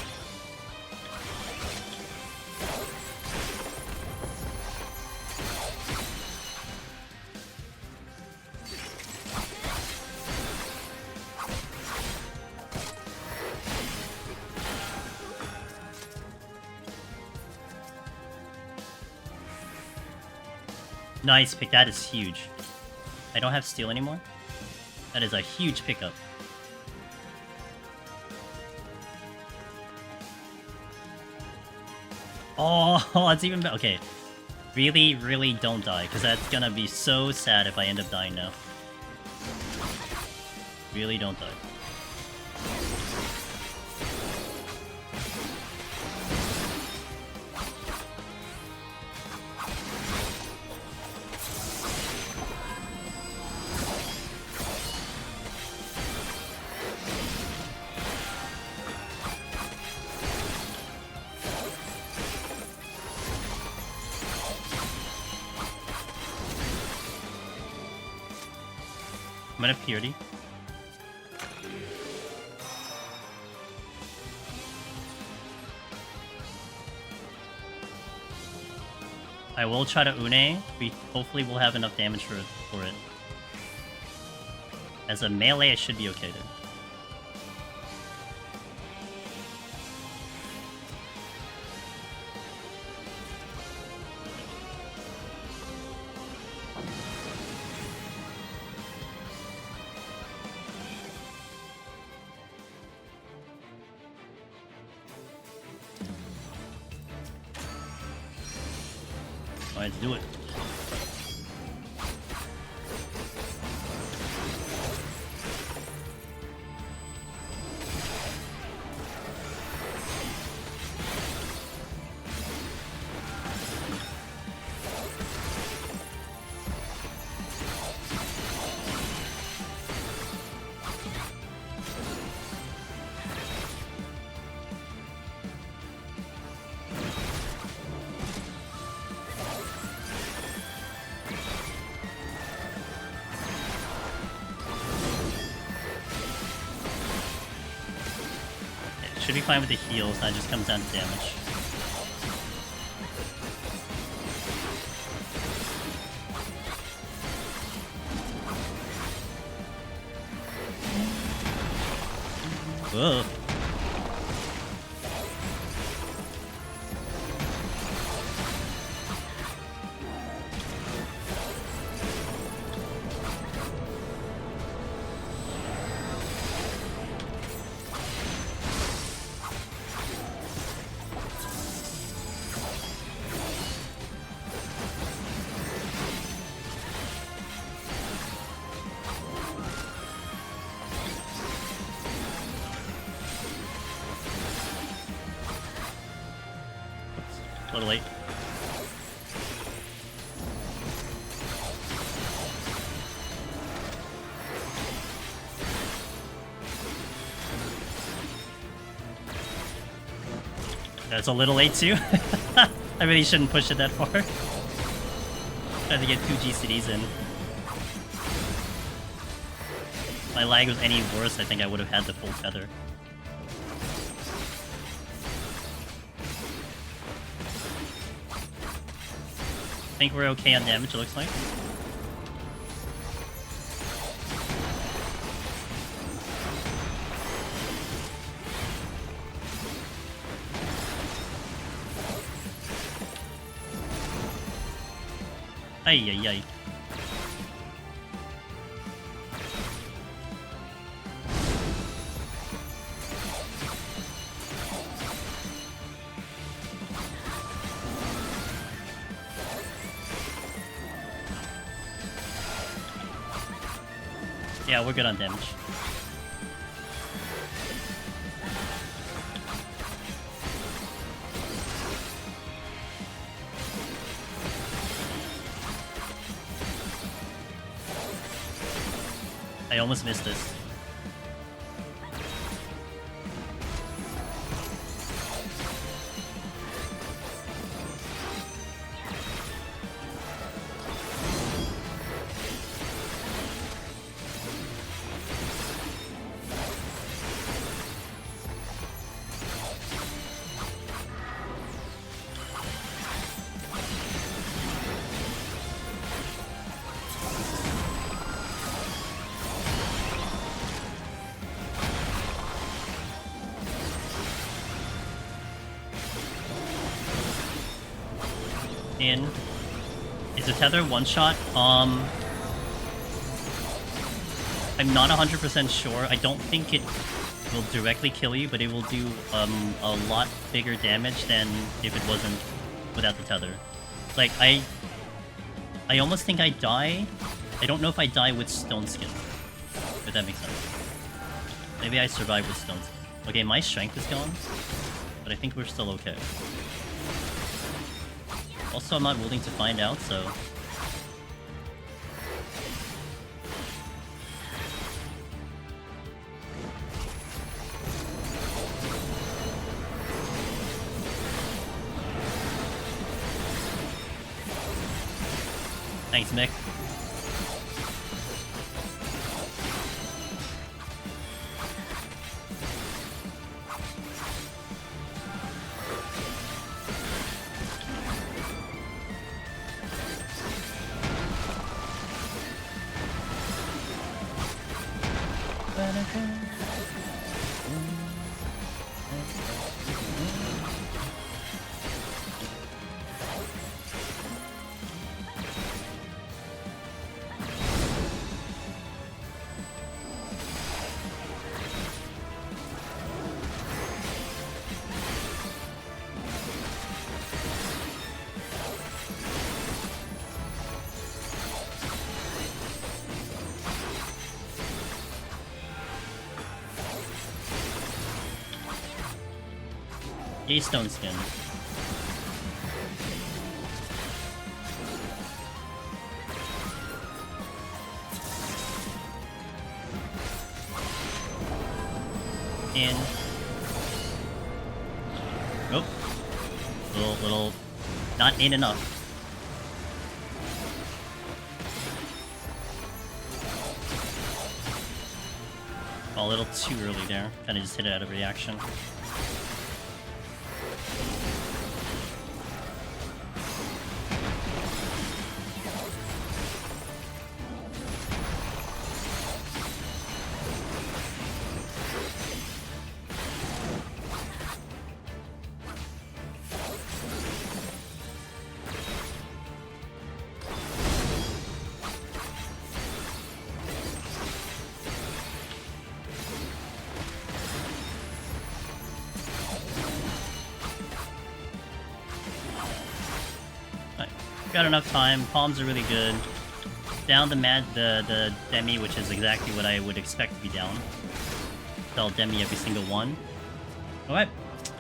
Nice pick, that is huge. I don't have steel anymore. That is a huge pickup. Oh, it's even better. Okay. Really, really don't die, because that's gonna be so sad if I end up dying now. Really don't die. I'm gonna Purity. I will try to Une. We hopefully will have enough damage for it. As a melee, I should be okay there. Alright, let's do it. Should be fine with the heals, that just comes down to damage. Whoa. A little late. That's a little late too. I really shouldn't push it that far. Trying to get 2 GCDs in. If my lag was any worse, I think I would have had the full tether. I think we're okay on damage, it looks like. Ay, ay, ay. Yeah, we're good on damage. I almost missed this. In. Is the tether one shot? I'm not 100% sure. I don't think it will directly kill you, but it will do a lot bigger damage than if it wasn't without the tether. Like, I almost think I die. I don't know if I die with Stone Skin, if that makes sense. Maybe I survive with Stone Skin. Okay, my strength is gone, but I think we're still okay. Also, I'm not willing to find out, so... Thanks, Mick. Yay, Stone Skin. In. Oh. Little. Not in enough. A little too early there. Kinda just hit it out of reaction. Got enough time. Palms are really good. Down the Demi, which is exactly what I would expect to be down. Sell Demi every single one. Alright.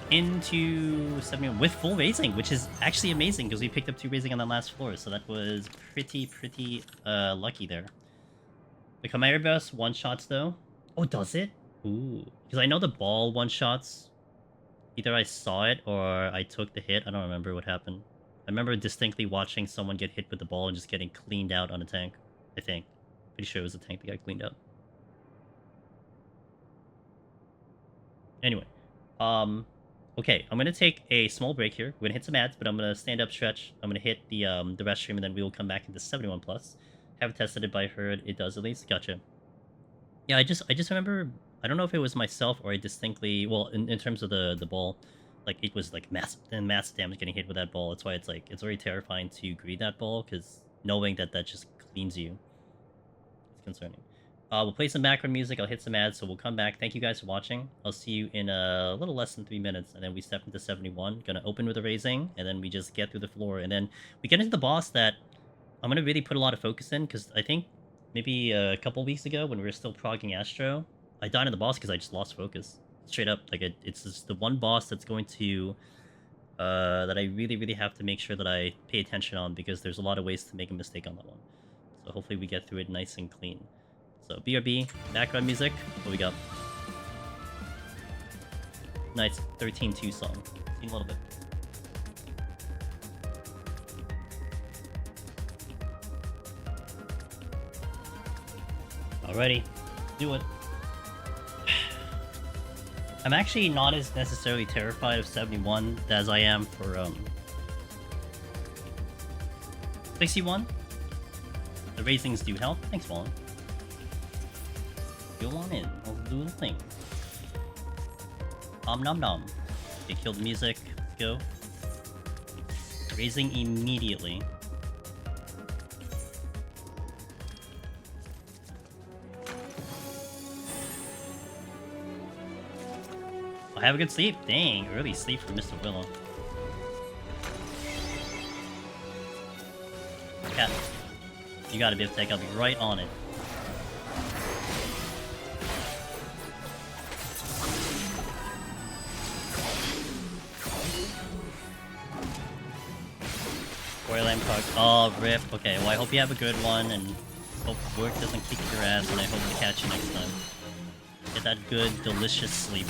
Into 71 with full raising, which is actually amazing because we picked up 2 raising on the last floor, so that was pretty lucky there. The Chimera burst one-shots though. Oh, does it? Ooh. Because I know the ball one-shots. Either I saw it or I took the hit. I don't remember what happened. I remember distinctly watching someone get hit with the ball and just getting cleaned out on a tank. I think. Pretty sure it was a tank that got cleaned out. Anyway. Okay, I'm gonna take a small break here. We're gonna hit some ads, but I'm gonna stand up, stretch. I'm gonna hit the restroom, and then we will come back into 71 plus. Haven't tested it, but I heard it does at least. Gotcha. Yeah, I just remember. I don't know if it was myself or I distinctly. Well, in terms of the ball. Like, it was, like, massive damage getting hit with that ball. That's why it's, like, it's very terrifying to greet that ball, because knowing that just cleans you. It's concerning. We'll play some background music, I'll hit some ads, so we'll come back. Thank you guys for watching. I'll see you in a little less than 3 minutes, and then we step into 71. Gonna open with a raising, and then we just get through the floor, and then we get into the boss that I'm gonna really put a lot of focus in, because I think maybe a couple weeks ago, when we were still progging Astro, I died in the boss because I just lost focus. Straight up, like, it's just the one boss that's going to that I really have to make sure that I pay attention on, because there's a lot of ways to make a mistake on that one. So hopefully we get through it nice and clean. So BRB, background music, what we got? Nice 13-2 song. In a little bit. Alrighty, do it. I'm actually not as necessarily terrified of 71 as I am for 61. The raisings do help. Thanks, Wallen. Go on in. Let's do the thing. Nom nom. Okay, kill the music. Let's go. Raising immediately. I have a good sleep. Dang, early sleep for Mr. Willow. Cat, you gotta be able to take. I'll be right on it. Royal Lamcock. Oh, rip. Okay, well, I hope you have a good one, and hope work doesn't kick your ass, and I hope to catch you next time. Get that good, delicious sleep.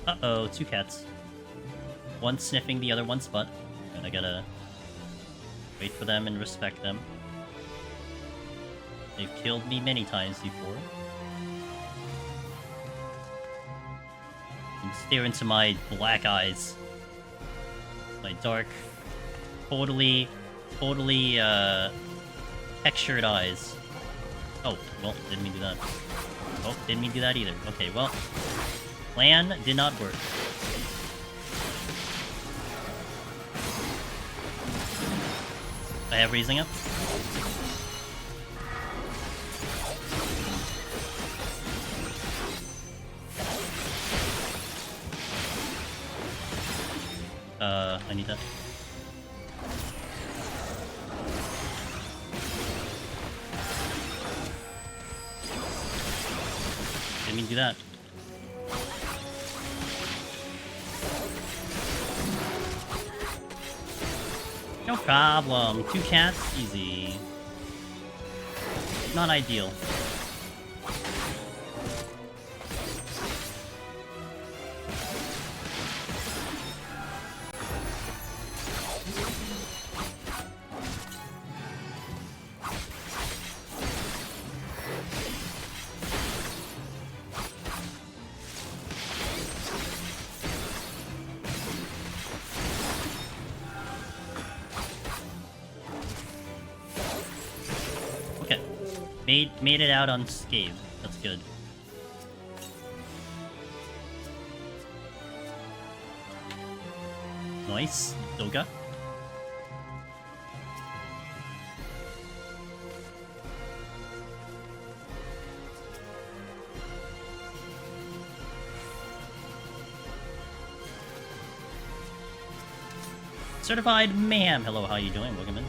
Uh-oh, 2 cats. One sniffing the other one's butt. And I gotta wait for them and respect them. They've killed me many times before. And stare into my black eyes. My dark, totally textured eyes. Oh, well, didn't mean to do that. Oh, didn't mean to do that either. Okay, well, plan did not work. I have raising up. I need that. Didn't mean to do that. No problem. 2 cats, easy. Not ideal. Okay. Made it out unscathed. That's good. Nice. Doga. Certified Mayhem. Hello, how you doing? Welcome in.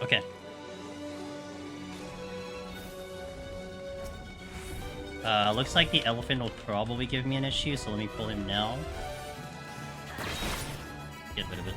Okay. Looks like the elephant will probably give me an issue, so let me pull him now. Get rid of it.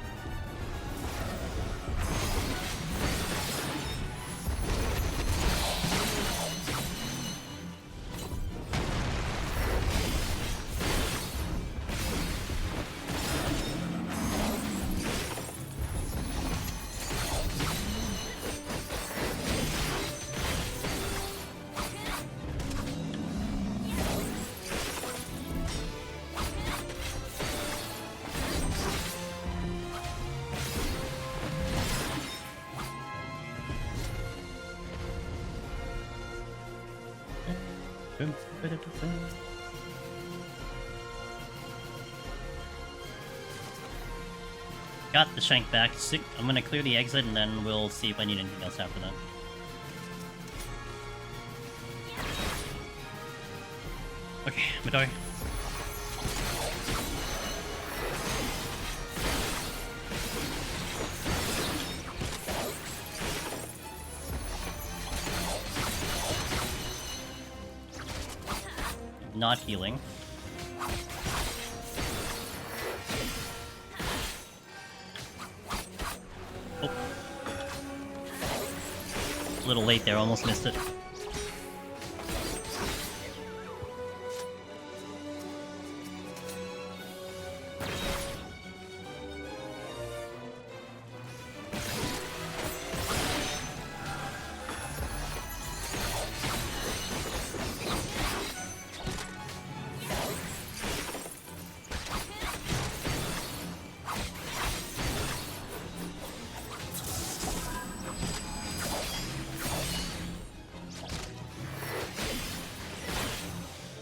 Got the shank back. I'm gonna clear the exit and then we'll see if I need anything else after that. Okay, Minotaur. Not healing. Oh. A little late there, almost missed it.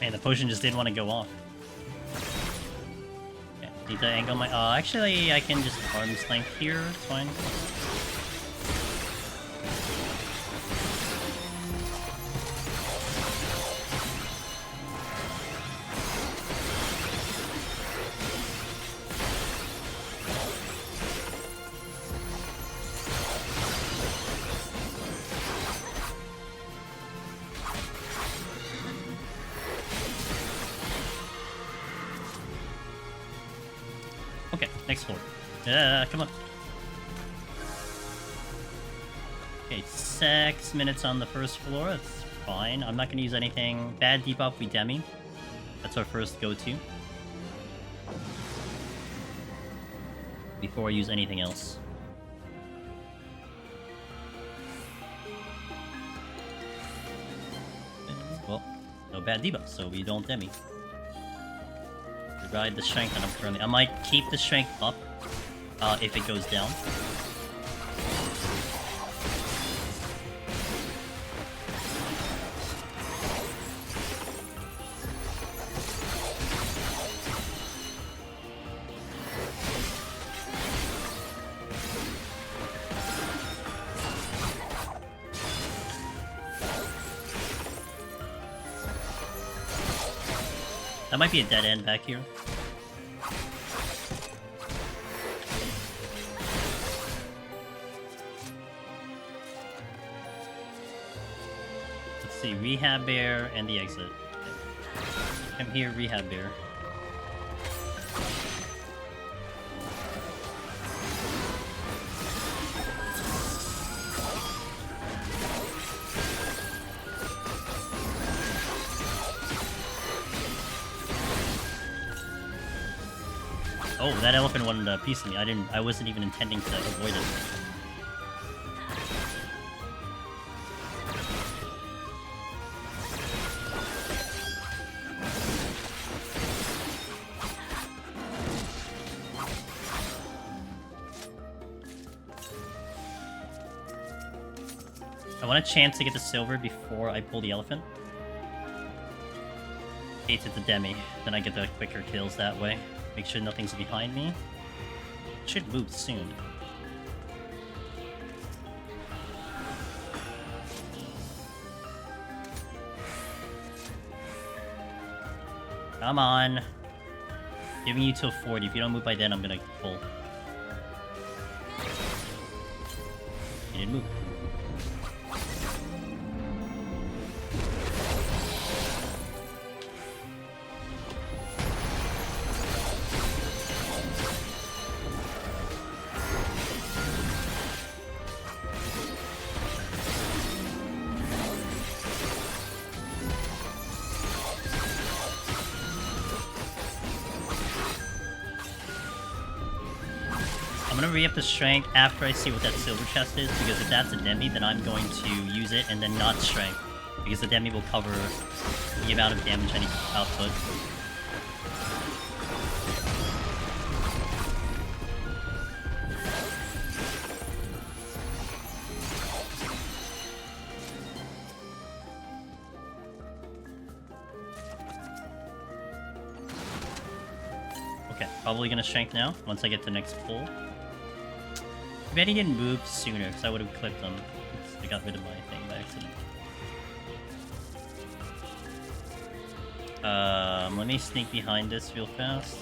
Man, the potion just didn't want to go off. Okay, need to angle my... actually, I can just arm's length here. It's fine. Okay, next floor. Come on. Okay, 6 minutes on the first floor. That's fine. I'm not going to use anything. Bad debuff, we demi. That's our first go-to. Before I use anything else. Well, no bad debuff, so we don't demi. Ride the strength that I'm currently... I might keep the strength up if it goes down. That might be a dead end back here. Let's see, Rehab Bear and the exit. Come here, Rehab Bear. Oh, that elephant wanted a piece of me. I wasn't even intending to avoid it. I want a chance to get the silver before I pull the elephant. In case it's a demi, then I get the quicker kills that way. Make sure nothing's behind me. Should move soon. Come on. Giving you till 40. If you don't move by then, I'm gonna pull. You didn't move. I'm gonna re-up the strength after I see what that silver chest is, because if that's a demi, then I'm going to use it and then not strength, because the demi will cover the amount of damage I need to output. Okay, probably gonna strength now, once I get to next pull. I bet he didn't move sooner, because I would have clipped him. I got rid of my thing by accident. Let me sneak behind this real fast.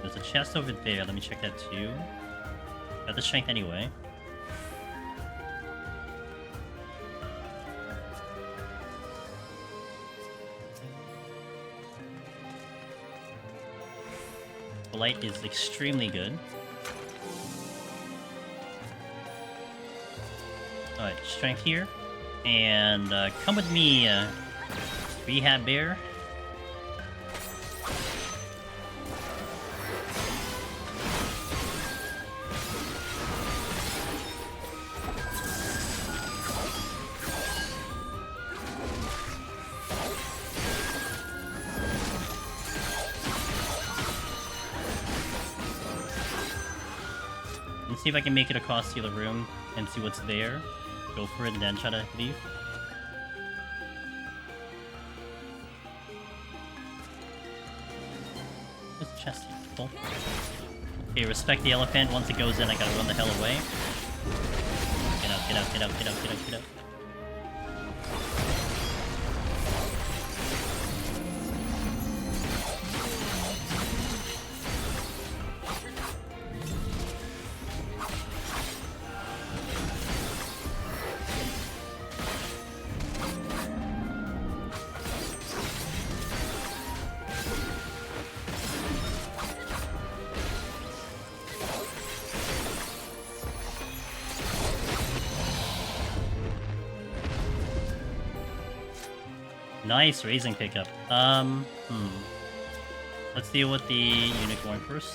There's a chest over there, let me check that too. Got the strength anyway. The light is extremely good. Alright, strength here. And come with me, Rehab Bear. Let's see if I can make it across the other room and see what's there. Go for it and then try to leave. Where's the chest? Cool. Okay, respect the elephant. Once it goes in, I gotta run the hell away. Get out, get out, get out, get out, get out, get out. Nice raising pickup. Let's deal with the unicorn first.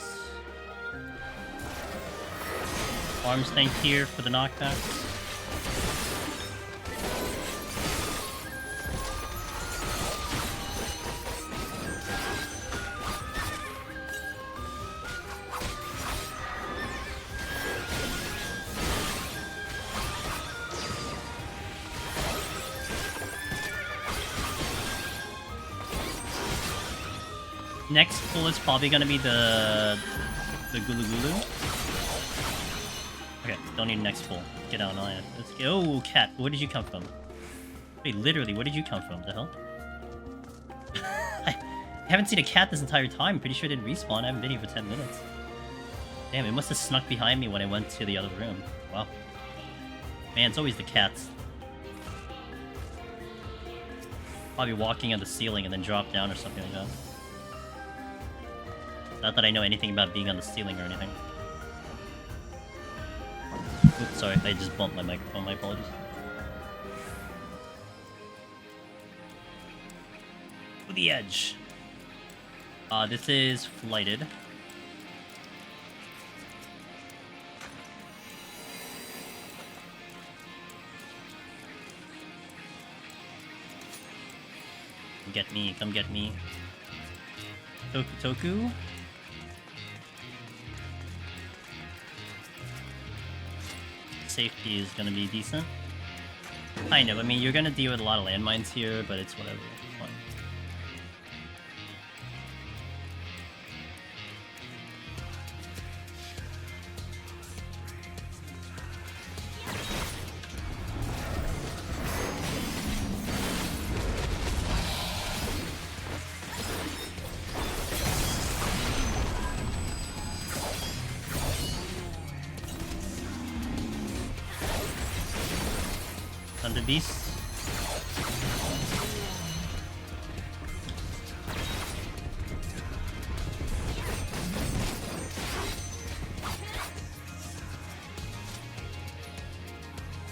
Arms tank here for the knockbacks. Next pull is probably gonna be the Gulu Gulu. Okay, don't need next pull. Get out on it. Let's go. Oh, cat, where did you come from? Wait, literally, where did you come from? The hell? haven't seen a cat this entire time. Pretty sure it didn't respawn. I haven't been here for 10 minutes. Damn, it must have snuck behind me when I went to the other room. Wow. Man, it's always the cats. Probably walking on the ceiling and then drop down or something like that. Not that I know anything about being on the ceiling or anything. Oops, sorry, I just bumped my microphone. My apologies. To the edge. This is flighted. Get me, come get me. Toku. Safety is gonna be decent. Kind of. I mean, you're gonna deal with a lot of landmines here, but it's whatever. It's fine. Thunder Beast.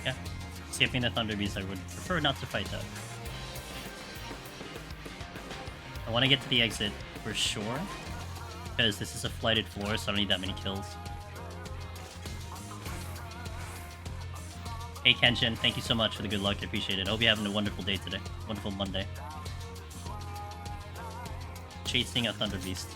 Yeah, skipping the Thunder Beast, I would prefer not to fight that. I want to get to the exit for sure, because this is a flighted floor, so I don't need that many kills. Hey Kenshin, thank you so much for the good luck, I appreciate it. I hope you're having a wonderful day today. Wonderful Monday. Chasing a Thunder Beast.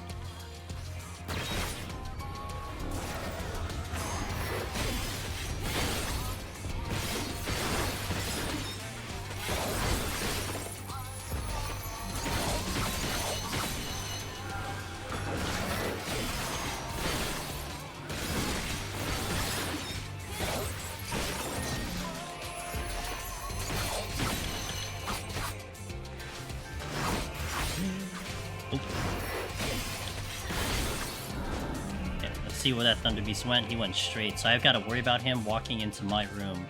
See where that Thunder Beast went. He went straight, so I've got to worry about him walking into my room.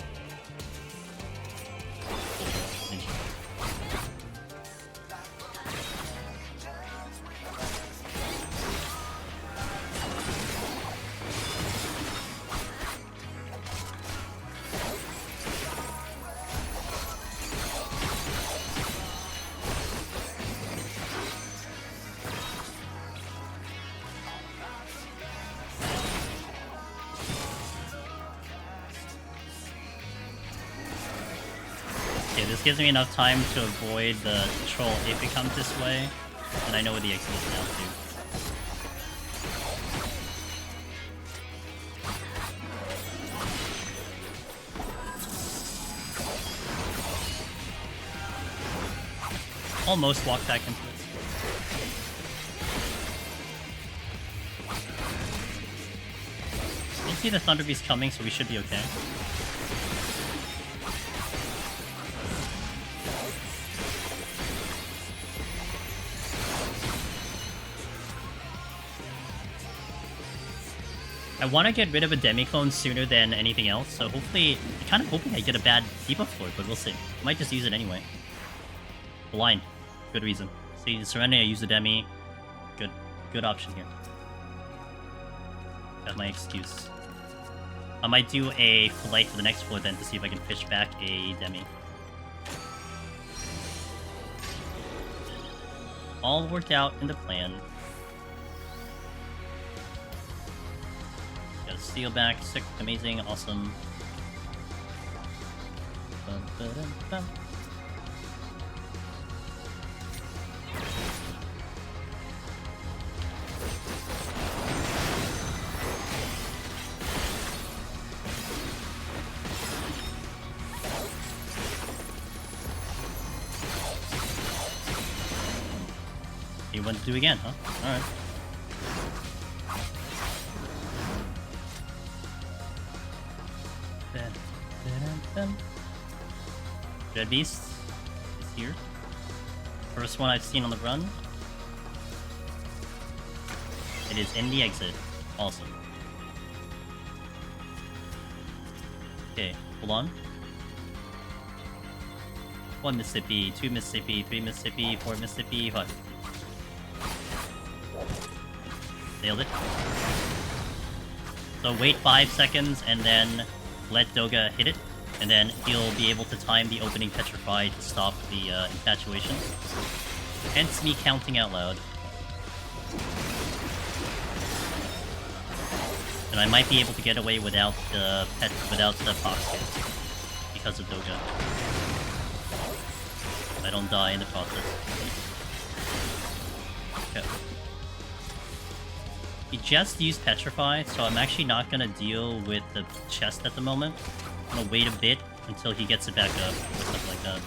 Gives me enough time to avoid the troll if it comes this way, and I know where the exit is now too. Almost walked back into it. You see the Thunder Beast coming, so we should be okay. I want to get rid of a Demi-Clone sooner than anything else, so hopefully, I'm kind of hoping I get a bad debuff for it, but we'll see. Might just use it anyway. Blind. Good reason. See, Serenity, I use the Demi. Good option here. Got my excuse. I might do a flight to the next floor then to see if I can fish back a Demi. All worked out in the plan. Steal back, sick, amazing, awesome. Bum, ba-dum, bum. You want to do again, huh? Alright. Red Beast is here. First one I've seen on the run. It is in the exit. Awesome. Okay, hold on. 1 Mississippi, 2 Mississippi, 3 Mississippi, 4 Mississippi, 5. Nailed it. So wait 5 seconds and then let Doga hit it. And then he'll be able to time the opening Petrify to stop the infatuation. Hence me counting out loud. And I might be able to get away without the Fox here because of Doga. I don't die in the process. Okay. He just used Petrify, so I'm actually not gonna deal with the chest at the moment. I'm gonna wait a bit until he gets it back up, or something like that.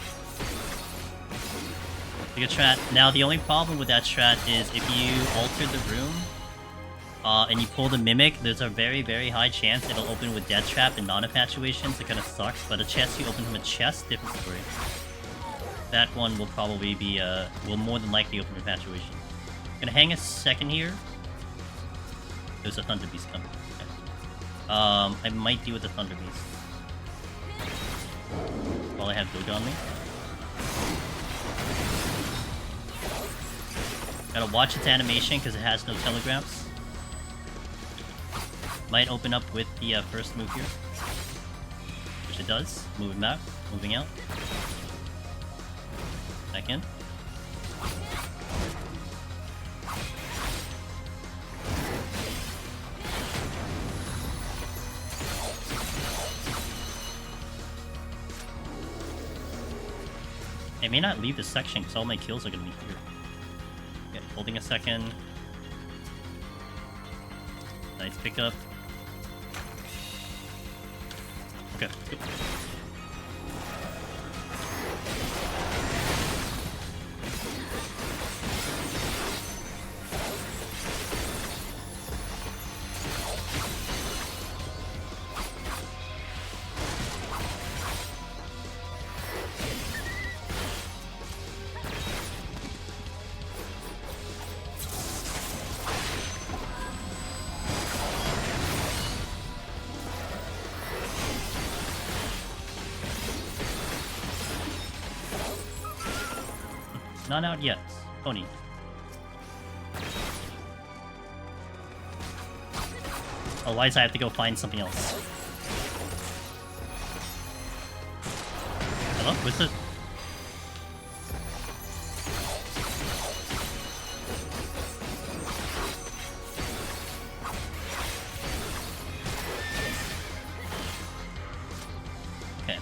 Good strat. Now, the only problem with that strat is if you alter the room, and you pull the Mimic, there's a very, very high chance it'll open with Death Trap and non-infatuation, so it kind of sucks. But a chest you open from a chest, different story. That one will probably be, will more than likely open infatuation. Gonna hang a second here. There's a Thunder Beast coming. Okay. I might deal with the Thunder Beast. While I have Doga on me. Gotta watch its animation because it has no telegraphs. Might open up with the first move here. Which it does. Moving back. Moving out. Back in. I may not leave this section because all my kills are going to be here. Okay, holding a second. Nice pickup. Okay, good. Not out yet. Pony. Otherwise I have to go find something else. Hello? What's it? Okay.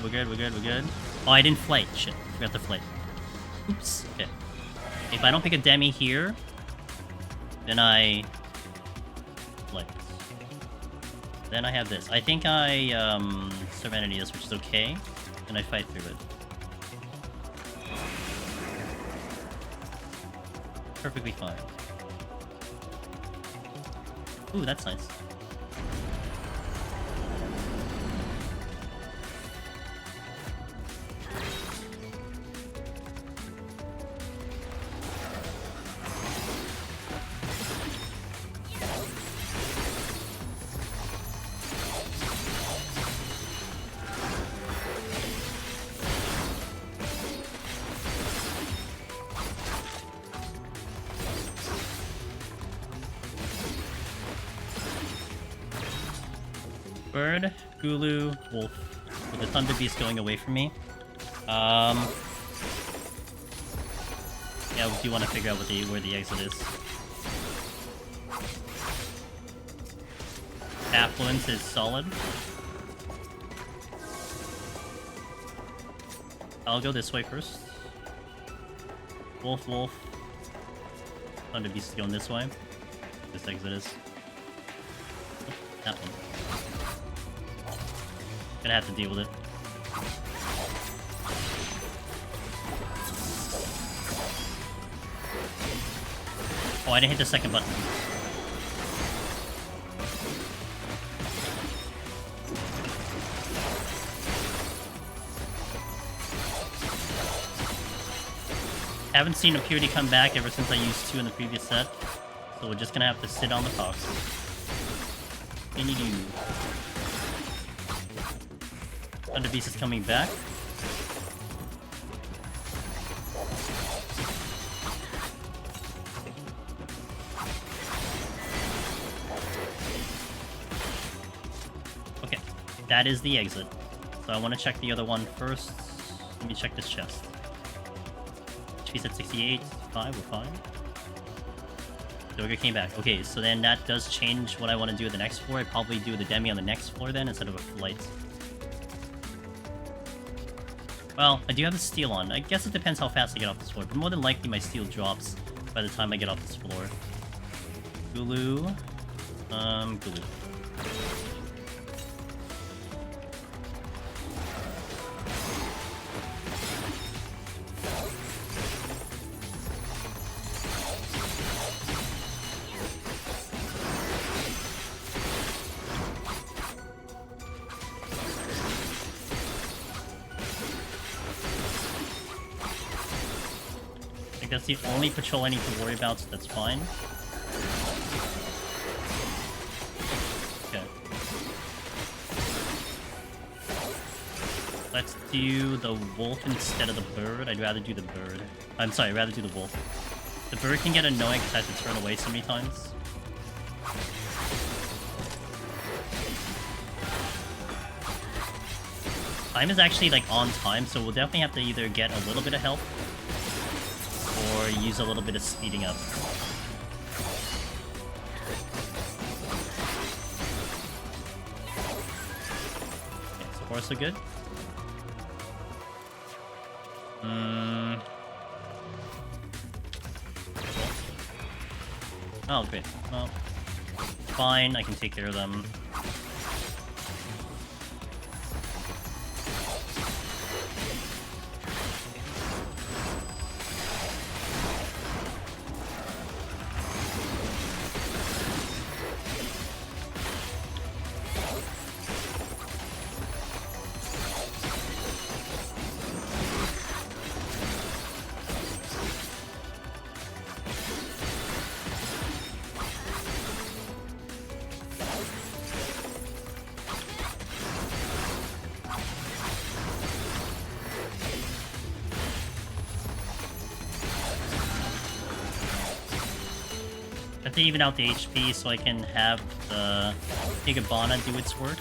We're good, we're good. Oh, I didn't flight. Shit, forgot to flight. Oops. Okay. If I don't pick a Demi here, then I flight. Then I have this. I think I Serenity this, which is okay. And I fight through it. Perfectly fine. Ooh, that's nice. Bird, Gulu, Wolf, with the Thunder Beast going away from me. Yeah, we do want to figure out what where the exit is. Affluence is solid. I'll go this way first. Wolf, Wolf. Thunder Beast is going this way. This exit is. Oh, that one. Gonna have to deal with it. Oh, I didn't hit the second button. Haven't seen a Purity come back ever since I used 2 in the previous set. So we're just gonna have to sit on the cox. Any do. Thunder Beast is coming back. Okay, that is the exit. So I want to check the other one first. Let me check this chest. HP's at 68, 65, we're fine. Doga came back. Okay, so then that does change what I want to do at the next floor. I'd probably do the Demi on the next floor then, instead of a flight. Well, I do have the steel on. I guess it depends how fast I get off this floor, but more than likely my steel drops by the time I get off this floor. Gulu. Gulu. That's the only patrol I need to worry about, so that's fine. Okay. Let's do the wolf instead of the bird. I'd rather do the bird. I'm sorry, I'd rather do the wolf. The bird can get annoying because I have to turn away so many times. Time is actually like on time, so we'll definitely have to either get a little bit of help or use a little bit of speeding up. Okay, so far so good. Oh, great. Well, fine, I can take care of them. To even out the HP so I can have the Higabana do its work.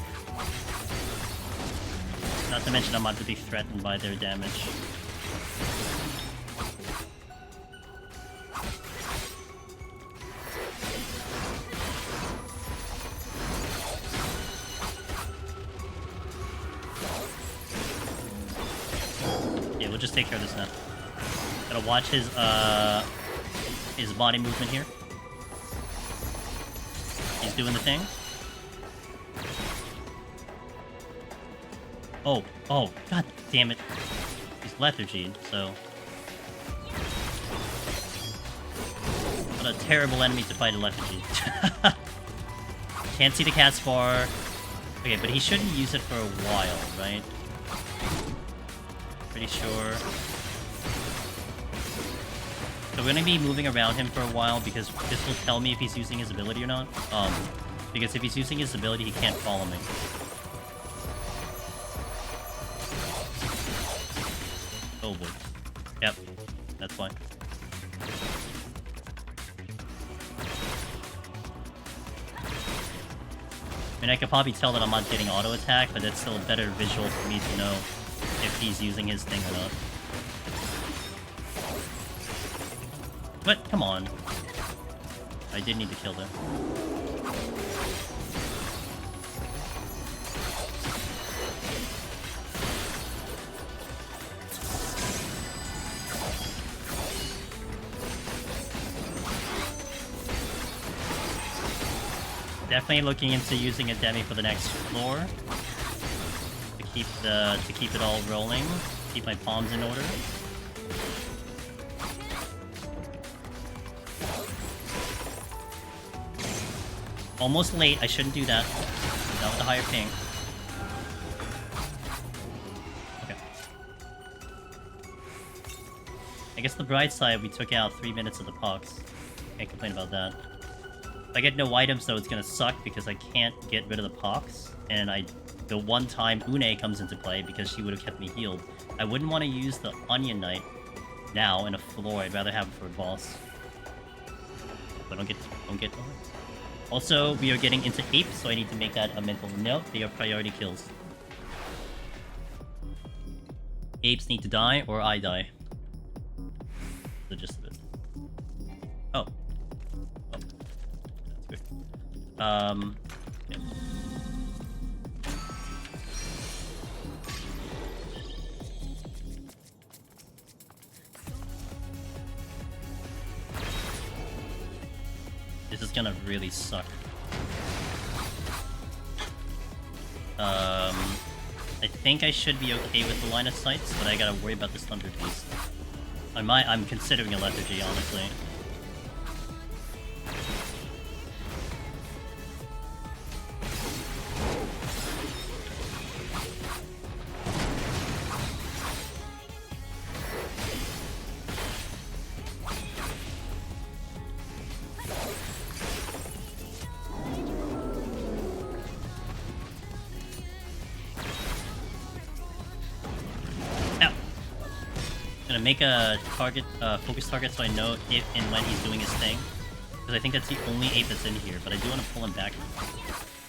Not to mention I'm about to be threatened by their damage. Yeah, we'll just take care of this now. Gotta watch his body movement here. He's doing the thing. Oh, god damn it. He's lethargy, so... What a terrible enemy to fight a lethargy. Can't see the cast bar. Okay, but he shouldn't use it for a while, right? Pretty sure. So we're gonna be moving around him for a while because this will tell me if he's using his ability or not. Because if he's using his ability, he can't follow me. Oh boy. Yep, that's fine. I mean, I could probably tell that I'm not getting auto attack, but that's still a better visual for me to know if he's using his thing or not. But, come on. I did need to kill them. Definitely looking into using a Demi for the next floor. To keep it all rolling. Keep my palms in order. Almost late, I shouldn't do that. Not with the higher ping. Okay. I guess the bright side, we took out 3 minutes of the pox. Can't complain about that. If I get no items, though, it's gonna suck because I can't get rid of the pox. And the one time Une comes into play, because she would have kept me healed, I wouldn't want to use the Onion Knight now in a floor. I'd rather have it for a boss. But don't get Also, we are getting into apes, so I need to make that a mental note. They are priority kills. Apes need to die, or I die. The gist of it. Oh. That's good. Yeah. This is gonna really suck. I think I should be okay with the line of sights, but I gotta worry about this Thunder Beast. I'm considering a lethargy, honestly. Make a target, focus target, so I know if and when he's doing his thing. Because I think that's the only ape that's in here, but I do want to pull him back.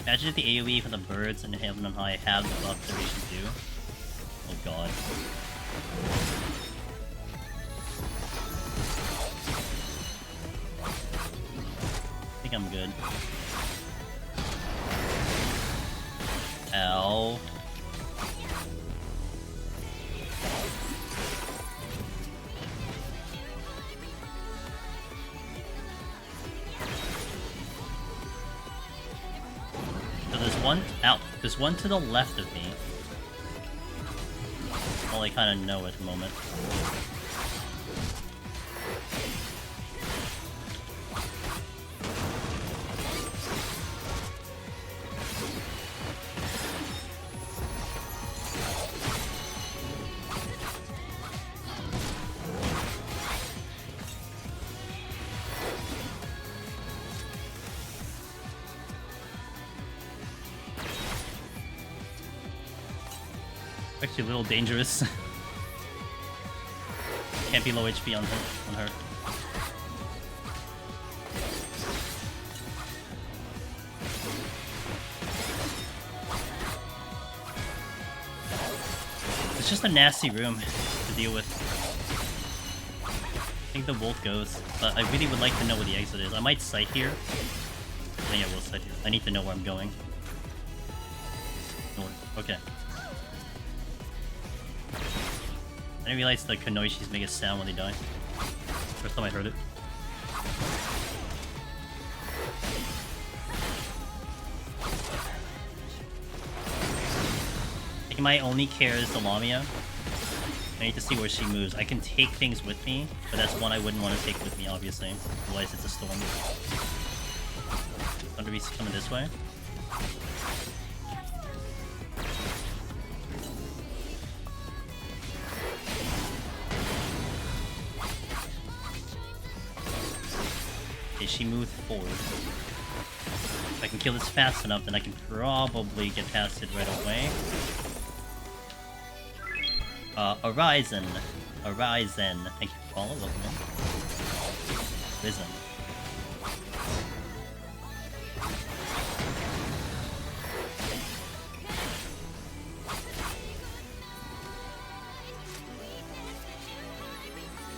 Imagine if the AoE for the birds and Heaven on High have the buff that we should do. Oh god. I think I'm good. Ow. There's one to the left of me. All I kind of know at the moment. Actually a little dangerous. Can't be low HP on her. It's just a nasty room to deal with. I think the wolf goes, but I really would like to know where the exit is. I might sight here. I think I will sight here. I need to know where I'm going. North. Okay. I didn't realize the Kanoishis make a sound when they die. First time I heard it. I think my only care is the Lamia. I need to see where she moves. I can take things with me, but that's one I wouldn't want to take with me, obviously. Otherwise it's a storm. Thunder Beast coming this way. She moved forward. If I can kill this fast enough, then I can probably get past it right away. Horizon. Horizon. Thank you for follow. Welcome in. Risen.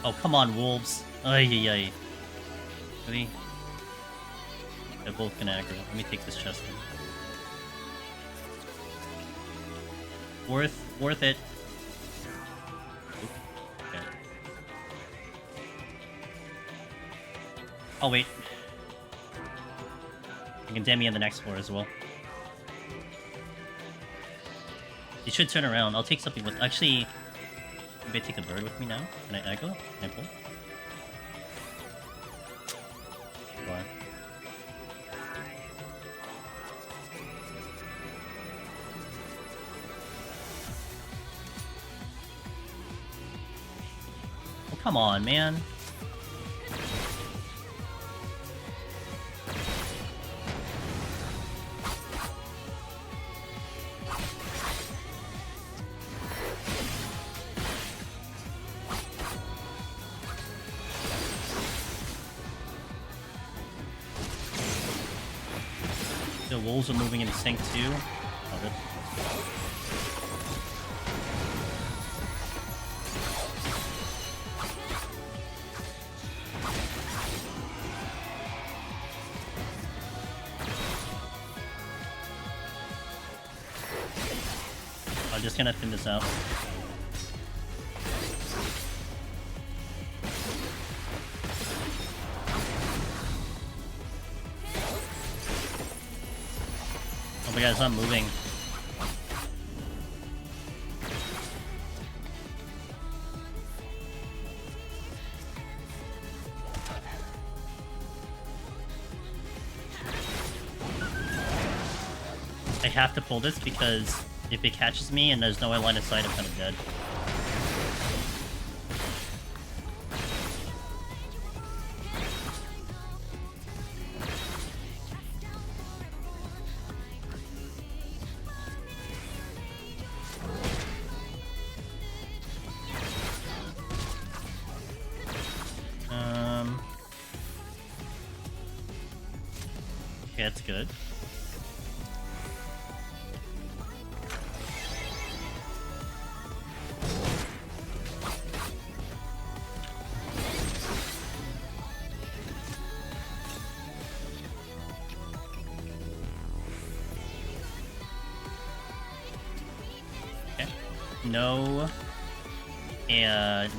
Oh, come on, wolves. Ay, ay, ay. Really? They're both gonna aggro. Let me take this chest in. Worth it. Okay. Oh wait. You can damn me on the next floor as well. You should turn around. I'll take something with. Actually, maybe I take the bird with me now. Can I aggro? Can I pull? Come on, man. The wolves are moving in sync too. Love it. I'm just gonna thin this out. Oh my god, it's not moving. I have to pull this because if it catches me and there's no line of sight, I'm kind of dead. Okay, that's good. No,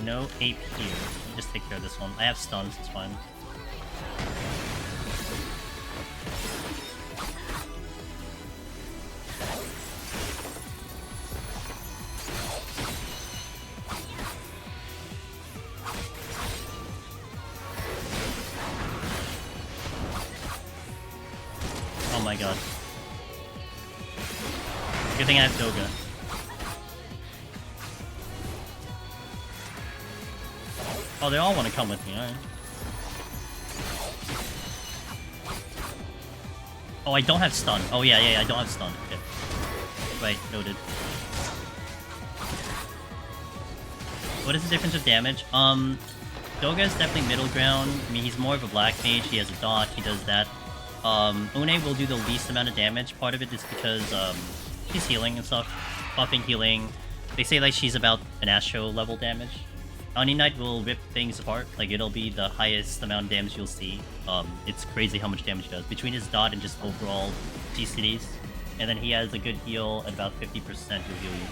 no ape here. Just take care of this one. I have stuns, it's fine. Oh my god. Good thing I have Doga. Oh, they all want to come with me, alright. Oh, I don't have stun. Oh, yeah, I don't have stun. Okay. Right, noted. What is the difference of damage? Doga is definitely middle ground. I mean, he's more of a black mage. He has a dot. He does that. Une will do the least amount of damage. Part of it is because, she's healing and stuff. Buffing, healing. They say, like, she's about an Astro level damage. Oni Knight will rip things apart, like it'll be the highest amount of damage you'll see. It's crazy how much damage he does, between his dot and just overall GCDs. And then he has a good heal at about 50% he'll heal you.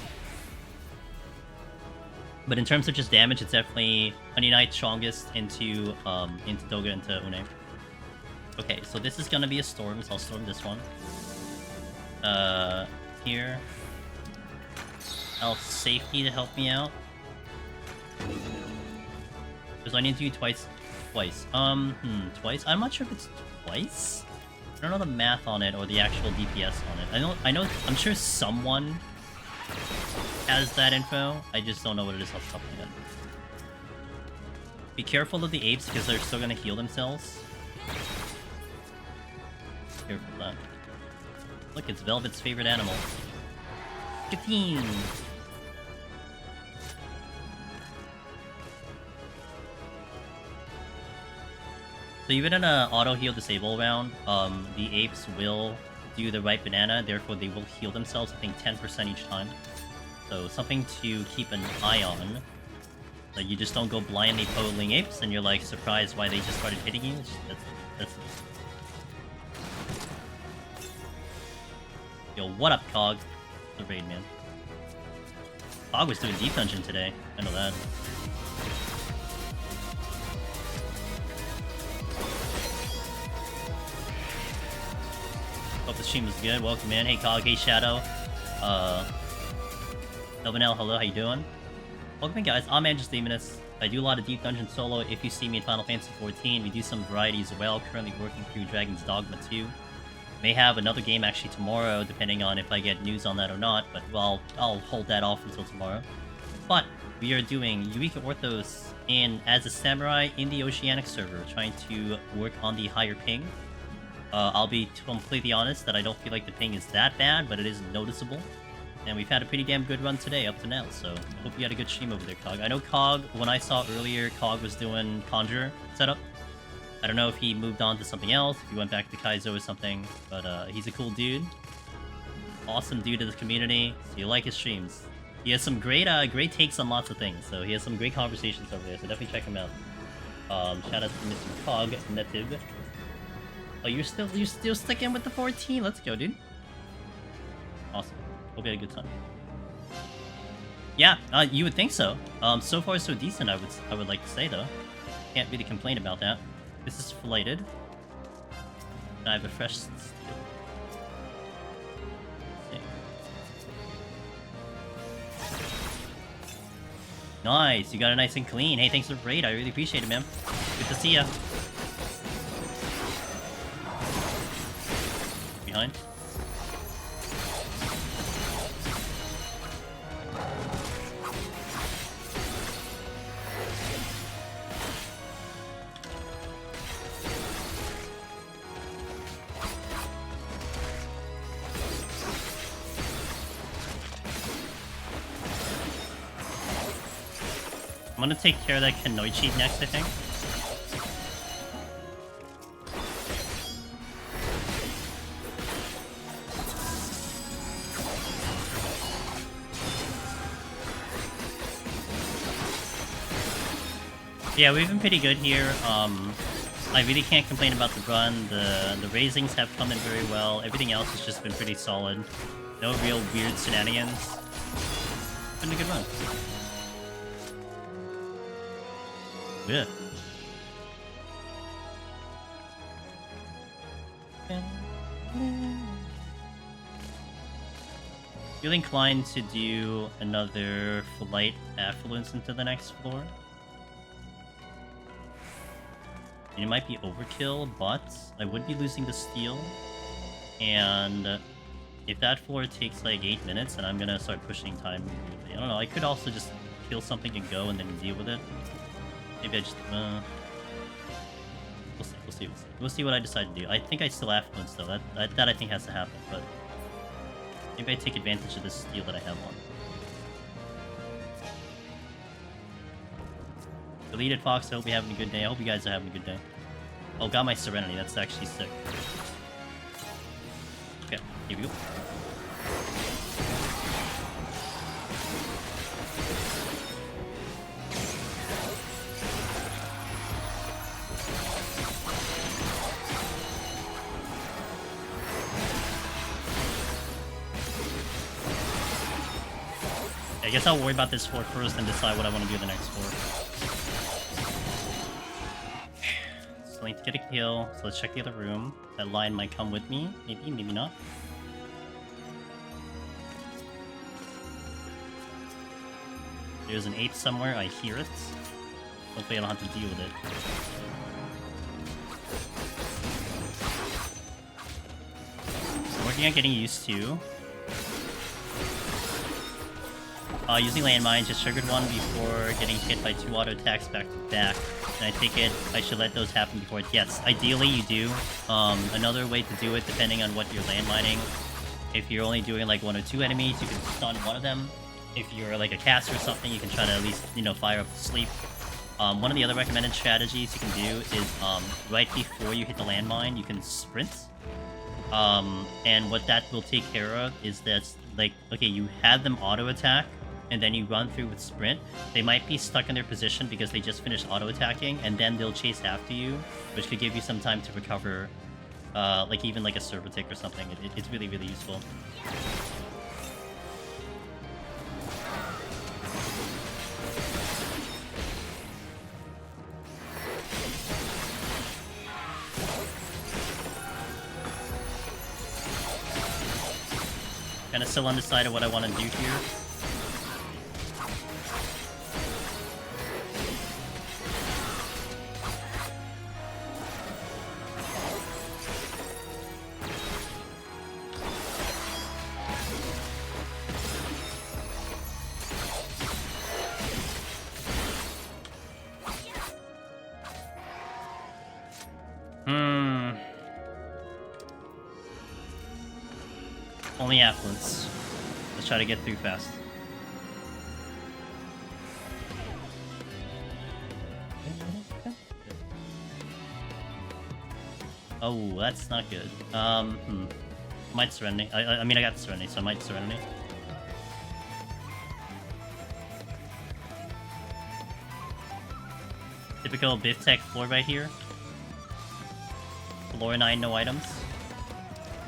But in terms of just damage, it's definitely Oni Knight strongest into Doga, into Une. Okay, so this is gonna be a storm, so I'll storm this one. Here. Elf safety to help me out. Because I need to do twice. Twice. I'm not sure if it's twice. I don't know the math on it or the actual DPS on it. I'm sure someone has that info. I just don't know what it is off the top of my head. Be careful of the apes because they're still gonna heal themselves. Careful of that. Look, it's Velvet's favorite animal. 15! So even in an auto-heal disable round, the apes will do the right banana, therefore they will heal themselves, I think 10% each time. So something to keep an eye on. Like you just don't go blindly poling apes and you're like surprised why they just started hitting you. That's Yo, what up, Cog? The raid, man. Cog was doing deep dungeon today. I know that. Hope the stream was good. Welcome in. Hey Cog, hey Shadow. Elvinel, hello, how you doing? Welcome in, guys. I'm Angel's Demoness. I do a lot of deep dungeon solo. If you see me in Final Fantasy 14, we do some varieties as well. Currently working through Dragon's Dogma 2. May have another game actually tomorrow, depending on if I get news on that or not, but well, I'll hold that off until tomorrow. But we are doing Eureka Orthos as a samurai in the Oceanic server, trying to work on the higher ping. I'll be completely honest that I don't feel like the ping is that bad, but it is noticeable. And we've had a pretty damn good run today up to now, so I hope you had a good stream over there, Cog. I know Cog, when I saw earlier, Cog was doing Conjure setup. I don't know if he moved on to something else, if he went back to Kaizo or something, but he's a cool dude. Awesome dude to the community, so you like his streams. He has some great takes on lots of things, so he has some great conversations over there, so definitely check him out. Shout out to Mr. Cog Native. Oh, you're still sticking with the 14. Let's go, dude. Awesome. Hope you had a good time. Yeah, you would think so. So far so decent, I would like to say though. Can't really complain about that. This is flighted. And I have a fresh steel. Nice, you got it nice and clean. Hey, thanks for the raid. I really appreciate it, man. Good to see ya. Behind. I'm gonna take care of that Kanoichi next, I think. Yeah, we've been pretty good here. I really can't complain about the run. The raisings have come in very well. Everything else has just been pretty solid. No real weird shenanigans. It's been a good run. Yeah. Feel inclined to do another flight affluence into the next floor. It might be overkill, but I would be losing the steel. And if that floor takes like 8 minutes, then I'm gonna start pushing time immediately. I don't know, I could also just kill something and go and then deal with it. Maybe I just, we'll see what I decide to do. I think I still affluence though, that I think has to happen, but maybe I take advantage of this steel that I have on. Deleted Fox, I hope you're having a good day. I hope you guys are having a good day. Oh, got my Serenity, that's actually sick. Okay, here we go. I guess I'll worry about this floor first and decide what I want to do the next floor. Still need to get a kill, so let's check the other room. That line might come with me. Maybe, maybe not. There's an 8 somewhere, I hear it. Hopefully I don't have to deal with it. I'm working on getting used to using landmines. Just triggered one before getting hit by 2 auto attacks back to back. And I think I should let those happen before it. Yes, ideally you do. Another way to do it, depending on what you're landmining. If you're only doing like 1 or 2 enemies, you can stun one of them. If you're like a caster or something, you can try to at least, you know, fire up the sleep. One of the other recommended strategies you can do is right before you hit the landmine, you can sprint. And what that will take care of is that, like, okay, you have them auto attack, and then you run through with sprint. They might be stuck in their position because they just finished auto attacking, and then they'll chase after you, which could give you some time to recover, like even like a server tick or something. It's really, really useful. Kind of still undecided what I want to do here. Only affluence. Let's try to get through fast. Oh, that's not good. Might Serenity. I mean, I got Serenity, so I might Serenity. Typical Biff Tech floor right here. Floor 9, no items.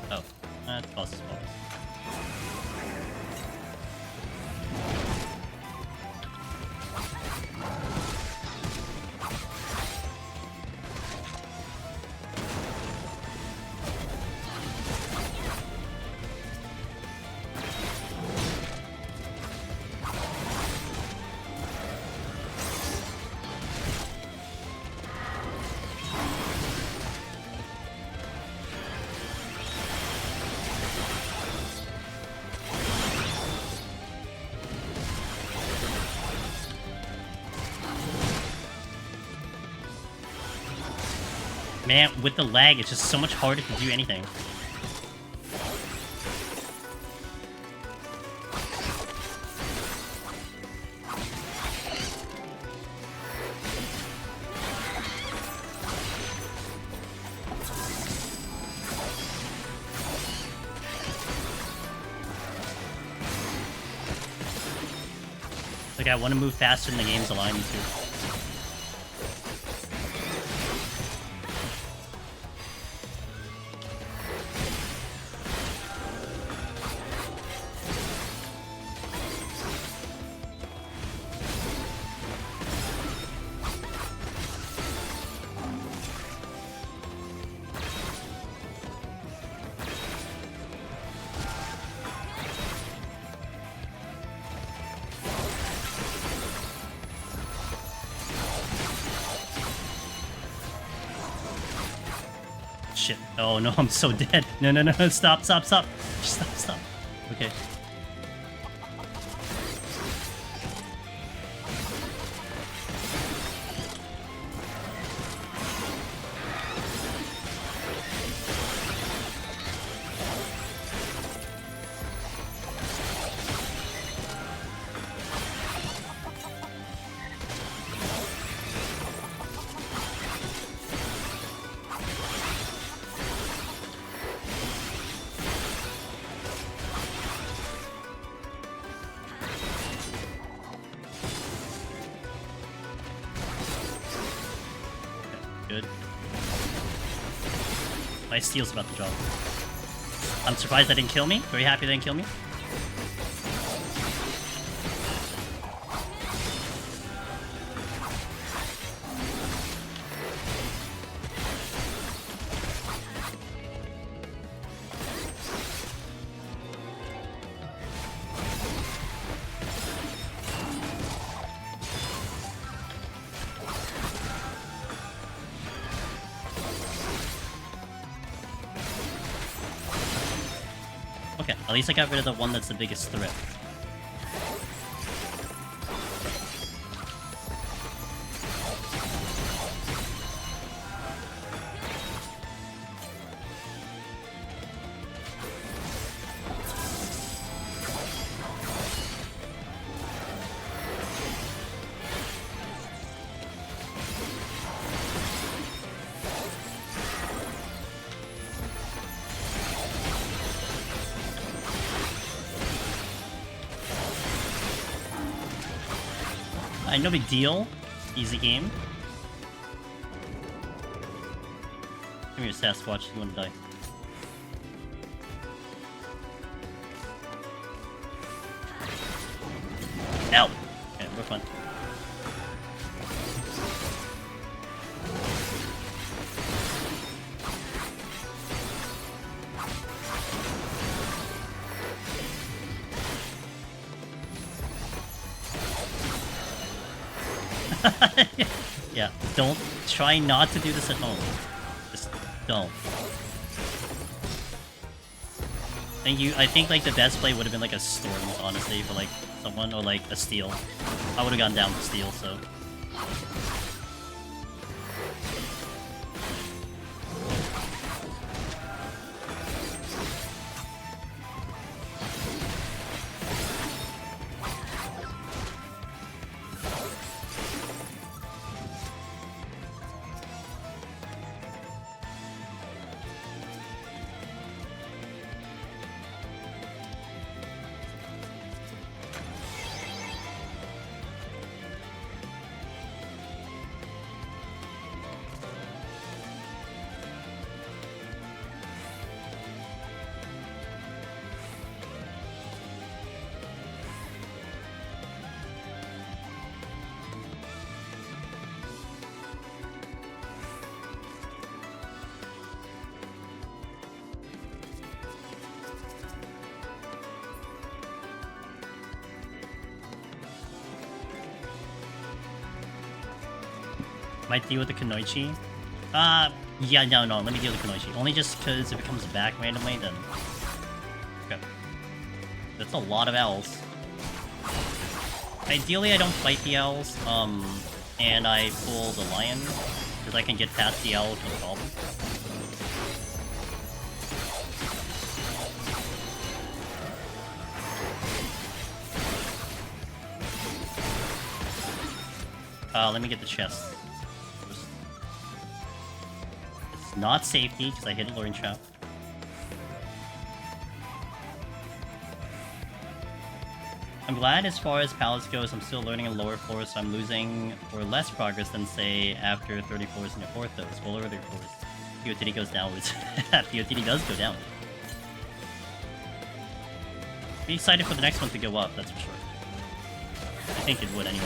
Oh, that's boss's fault. Man, with the lag, it's just so much harder to do anything. Like, I want to move faster than the game's allowing me to. Shit. Oh no, I'm so dead. No, no, no, stop, stop, stop. Stop, stop. Okay. Good. My steel's about to drop. I'm surprised that didn't kill me. Very happy that didn't kill me. Okay, at least I got rid of the one that's the biggest threat. No big deal. Easy game. Come here, Sasquatch, if you want to die. Ow! Okay, we're fine. Yeah, don't try not to do this at home. Just don't. I think like the best play would have been like a storm, honestly, for like someone, or like a steal. I would have gone down with steal, so. Might deal with the Kunoichi. Yeah, no, let me deal with the Kunoichi. Only just because if it comes back randomly, then... Okay. That's a lot of owls. Ideally, I don't fight the owls, and I pull the lion, because I can get past the owl with no problem. Let me get the chest. It's not safety, because I hit a luring trap. I'm glad as far as palace goes, I'm still learning in lower floors, so I'm losing or less progress than, say, after 30 floors in Orthos. Well, earlier floors. POTD goes downwards. POTD does go down. Be excited for the next one to go up, that's for sure. I think it would anyway.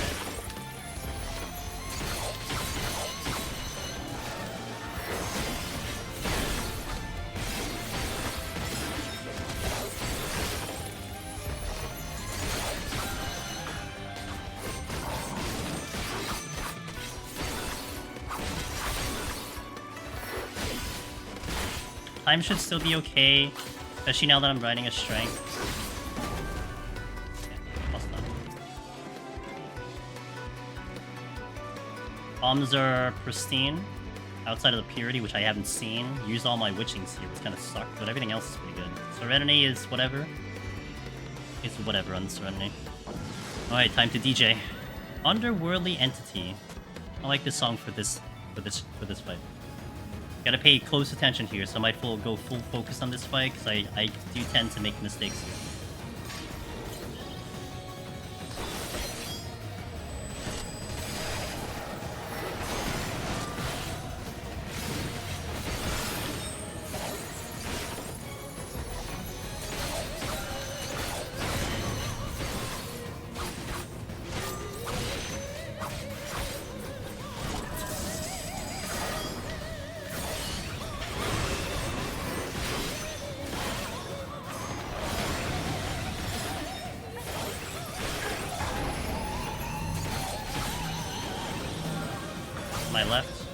Time should still be okay, especially now that I'm riding a strength. Bombs are pristine, outside of the purity, which I haven't seen. Used all my witchings here, which kind of sucked, but everything else is pretty good. Serenity is whatever. It's whatever on Serenity. Alright, time to DJ. Underworldly Entity. I like this song for this fight. Gotta pay close attention here, so I might go full focus on this fight, because I do tend to make mistakes here. My left.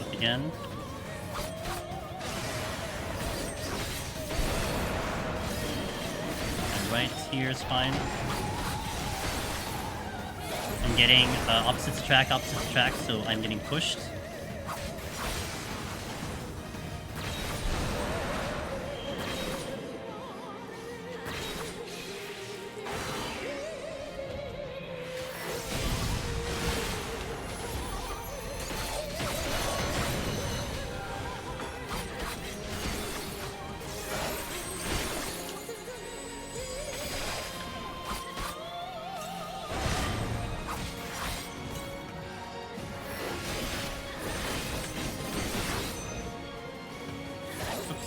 Up again. And right here is fine. I'm getting opposites attract, so I'm getting pushed.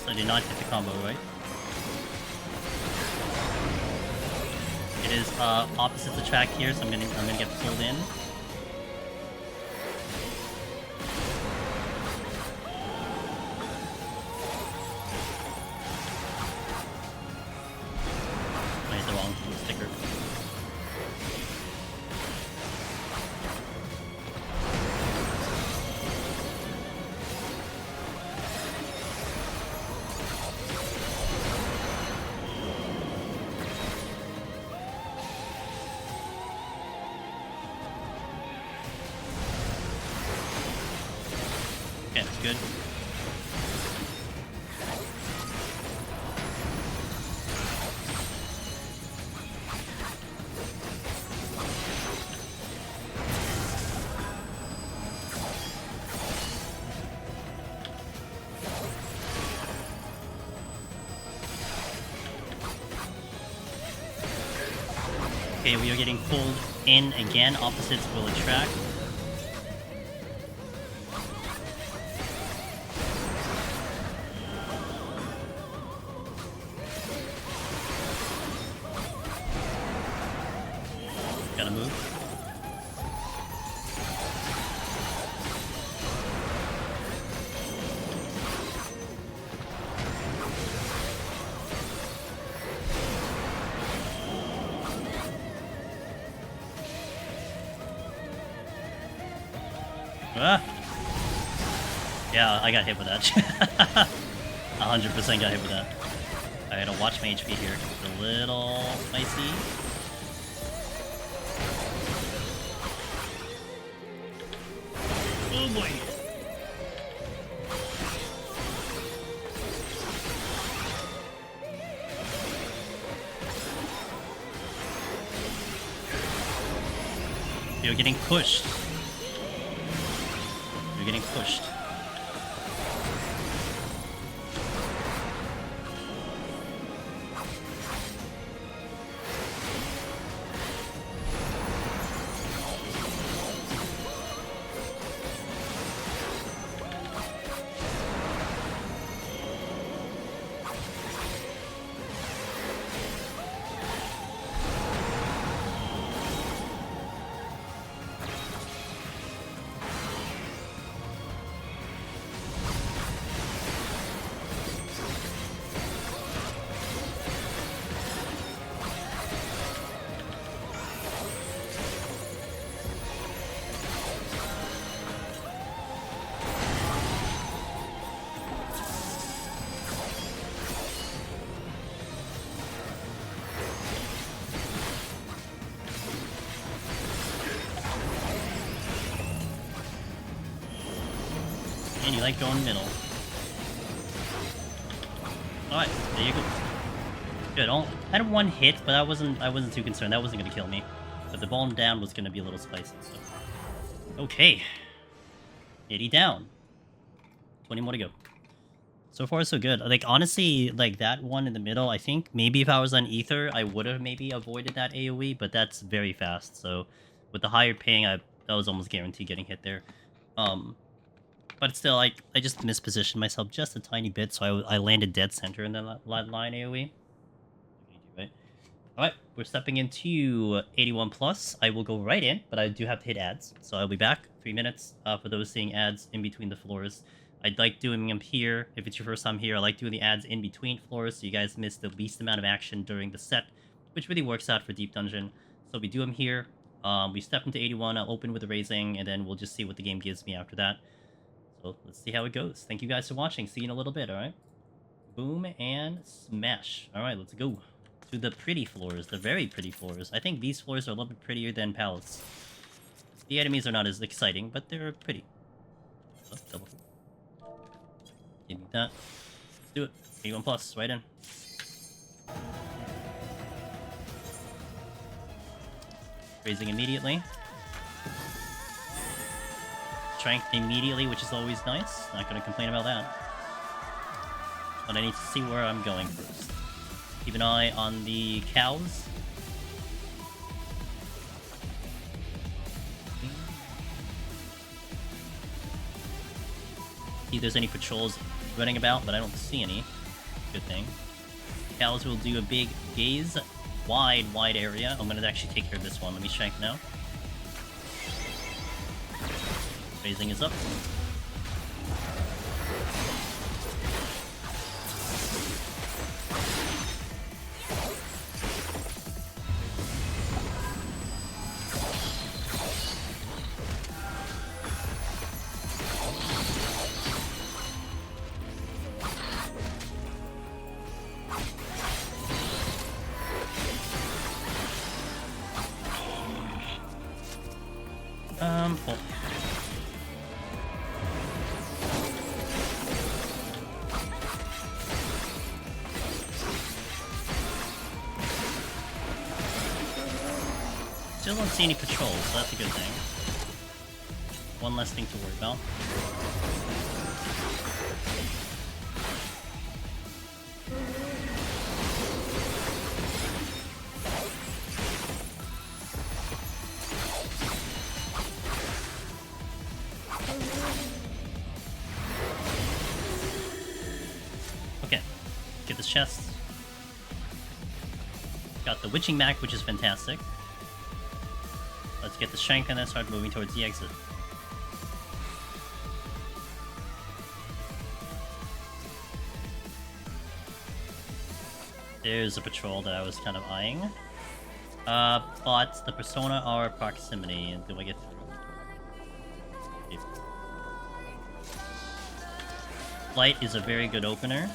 I did not hit the combo, right? It is opposites attract here, so I'm gonna get pulled in. I hit the wrong sticker. Okay, that's good. Okay, we are getting pulled in again. Opposites will attract. Gotta move. Ah! Yeah, I got hit with that. 100% got hit with that. I gotta watch my HP here. It's a little spicy. Oh boy! You're getting pushed. You're getting pushed. And you like going middle. Alright, there you go. Good. I had one hit, but I wasn't too concerned. That wasn't gonna kill me. But the bone down was gonna be a little spicy, so. Okay. 80 down. 20 more to go. So far so good. Like honestly, like that one in the middle, I think maybe if I was on Ether, I would have maybe avoided that AoE, but that's very fast. So with the higher ping, that was almost guaranteed getting hit there. But still, I just mispositioned myself just a tiny bit, so I landed dead center in the line AoE. Right. Alright, we're stepping into 81 plus. I will go right in, but I do have to hit ads. So I'll be back 3 minutes for those seeing ads in between the floors. I'd like doing them here. If it's your first time here, I like doing the ads in between floors so you guys miss the least amount of action during the set, which really works out for Deep Dungeon. So we do them here. We step into 81, I'll open with the raising, and then we'll just see what the game gives me after that. So let's see how it goes. Thank you guys for watching. See you in a little bit, alright? Boom and smash. Alright, let's go to the pretty floors, the very pretty floors. I think these floors are a little bit prettier than palace. The enemies are not as exciting, but they're pretty. So, double. Give me that. Let's do it. 81 plus, right in. Raising immediately. Strength immediately, which is always nice. Not gonna complain about that. But I need to see where I'm going first. Keep an eye on the cows. See if there's any patrols running about, but I don't see any. Good thing. Cows will do a big gaze. Wide area. I'm gonna actually take care of this one. Let me strength now. Raising is up. Oh. Still don't see any patrols, so that's a good thing. One less thing to worry about. Okay, get this chest. Got the witching mac, which is fantastic. Let's get the strength and then start moving towards the exit. There's a patrol that I was kind of eyeing. But the persona are proximity. Do I get through? Okay. Flight is a very good opener.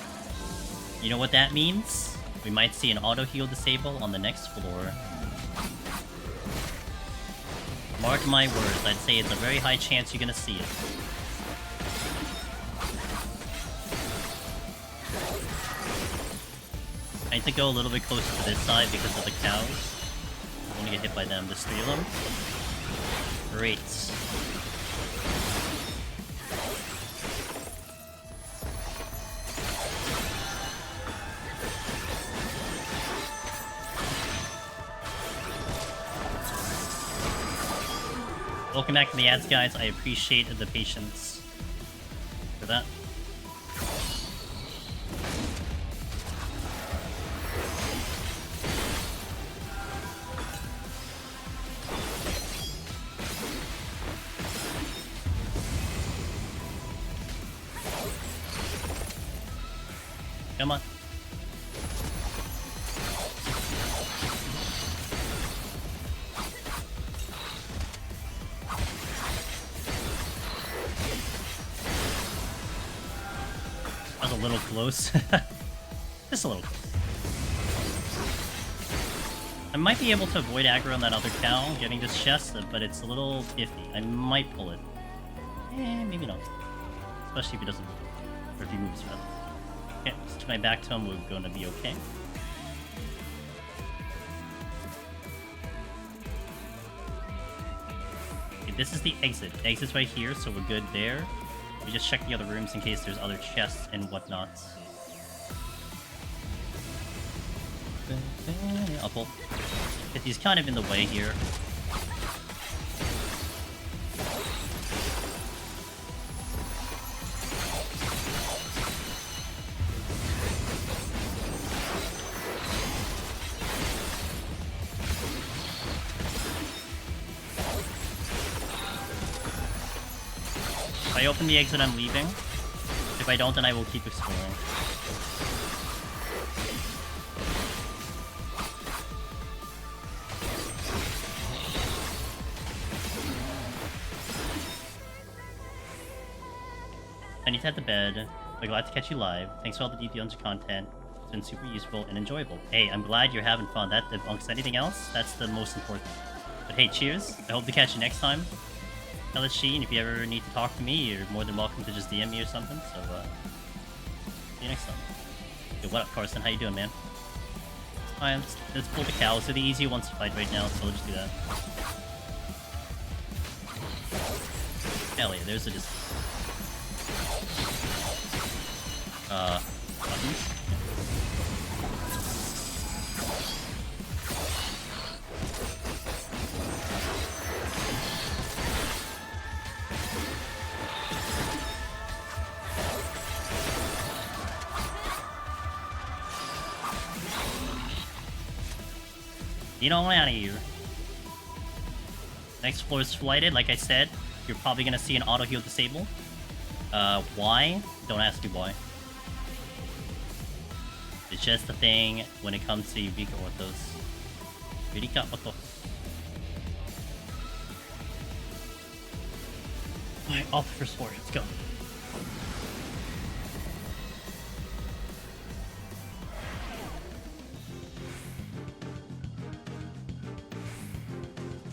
You know what that means? We might see an auto-heal disable on the next floor. Mark my words, I'd say it's a very high chance you're gonna see it. I need to go a little bit closer to this side because of the cows. I want to get hit by them. There's 3 of them. Great. Welcome back to the ads, guys. I appreciate the patience for that. Come on. That was a little close. Just a little close. I might be able to avoid aggro on that other cow getting this chest, but it's a little iffy. I might pull it. Maybe not. Especially if he doesn't move. Or if he moves rather. Okay, let's turn my back to him, we're gonna be okay. Okay, this is the exit. The exit's right here, so we're good there. We just check the other rooms in case there's other chests and whatnot. I'll pull. He's kind of in the way here. If I open the exit, I'm leaving. If I don't, then I will keep exploring. I need to head to bed. I'm glad to catch you live. Thanks for all the details and content. It's been super useful and enjoyable. Hey, I'm glad you're having fun. That, amongst anything else, that's the most important. But hey, cheers. I hope to catch you next time. LSG, and if you ever need to talk to me, you're more than welcome to just DM me or something. So, see you next time. Yo, what up, Carson? How you doing, man? Alright, let's pull the cows. They're the easy ones to fight right now, so we'll just do that. Hell yeah, there's a just... buttons? Get on out of here. Next floor is flighted, like I said. You're probably gonna see an auto heal disable. Why? Don't ask me why. It's just a thing when it comes to Eureka Orthos. Eureka Orthos. Alright, off the first floor. Let's go.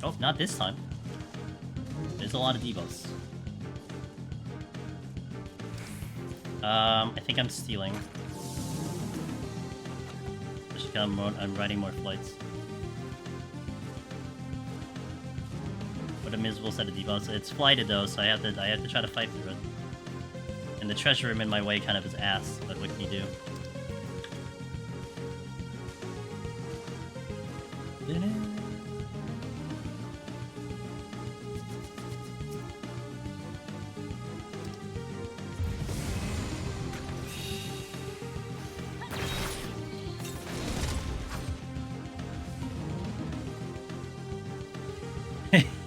Oh, not this time. There's a lot of debuffs. I think I'm stealing. Just because I'm riding more flights. But a miserable set of debuffs. It's flighted though, so I have to try to fight through it. And the treasure room in my way kind of is ass, but what can you do?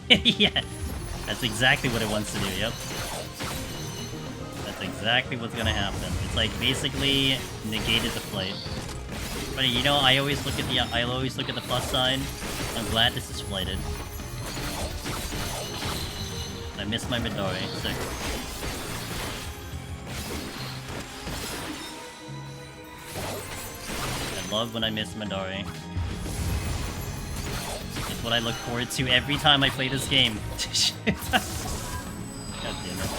Yeah, that's exactly what it wants to do, yep. That's exactly what's gonna happen. It's like basically negated the flight. But you know, I always look at the plus side. I'm glad this is flighted. I missed my Midori. Sick. love when I miss Mandari. It's what I look forward to every time I play this game. God damn it.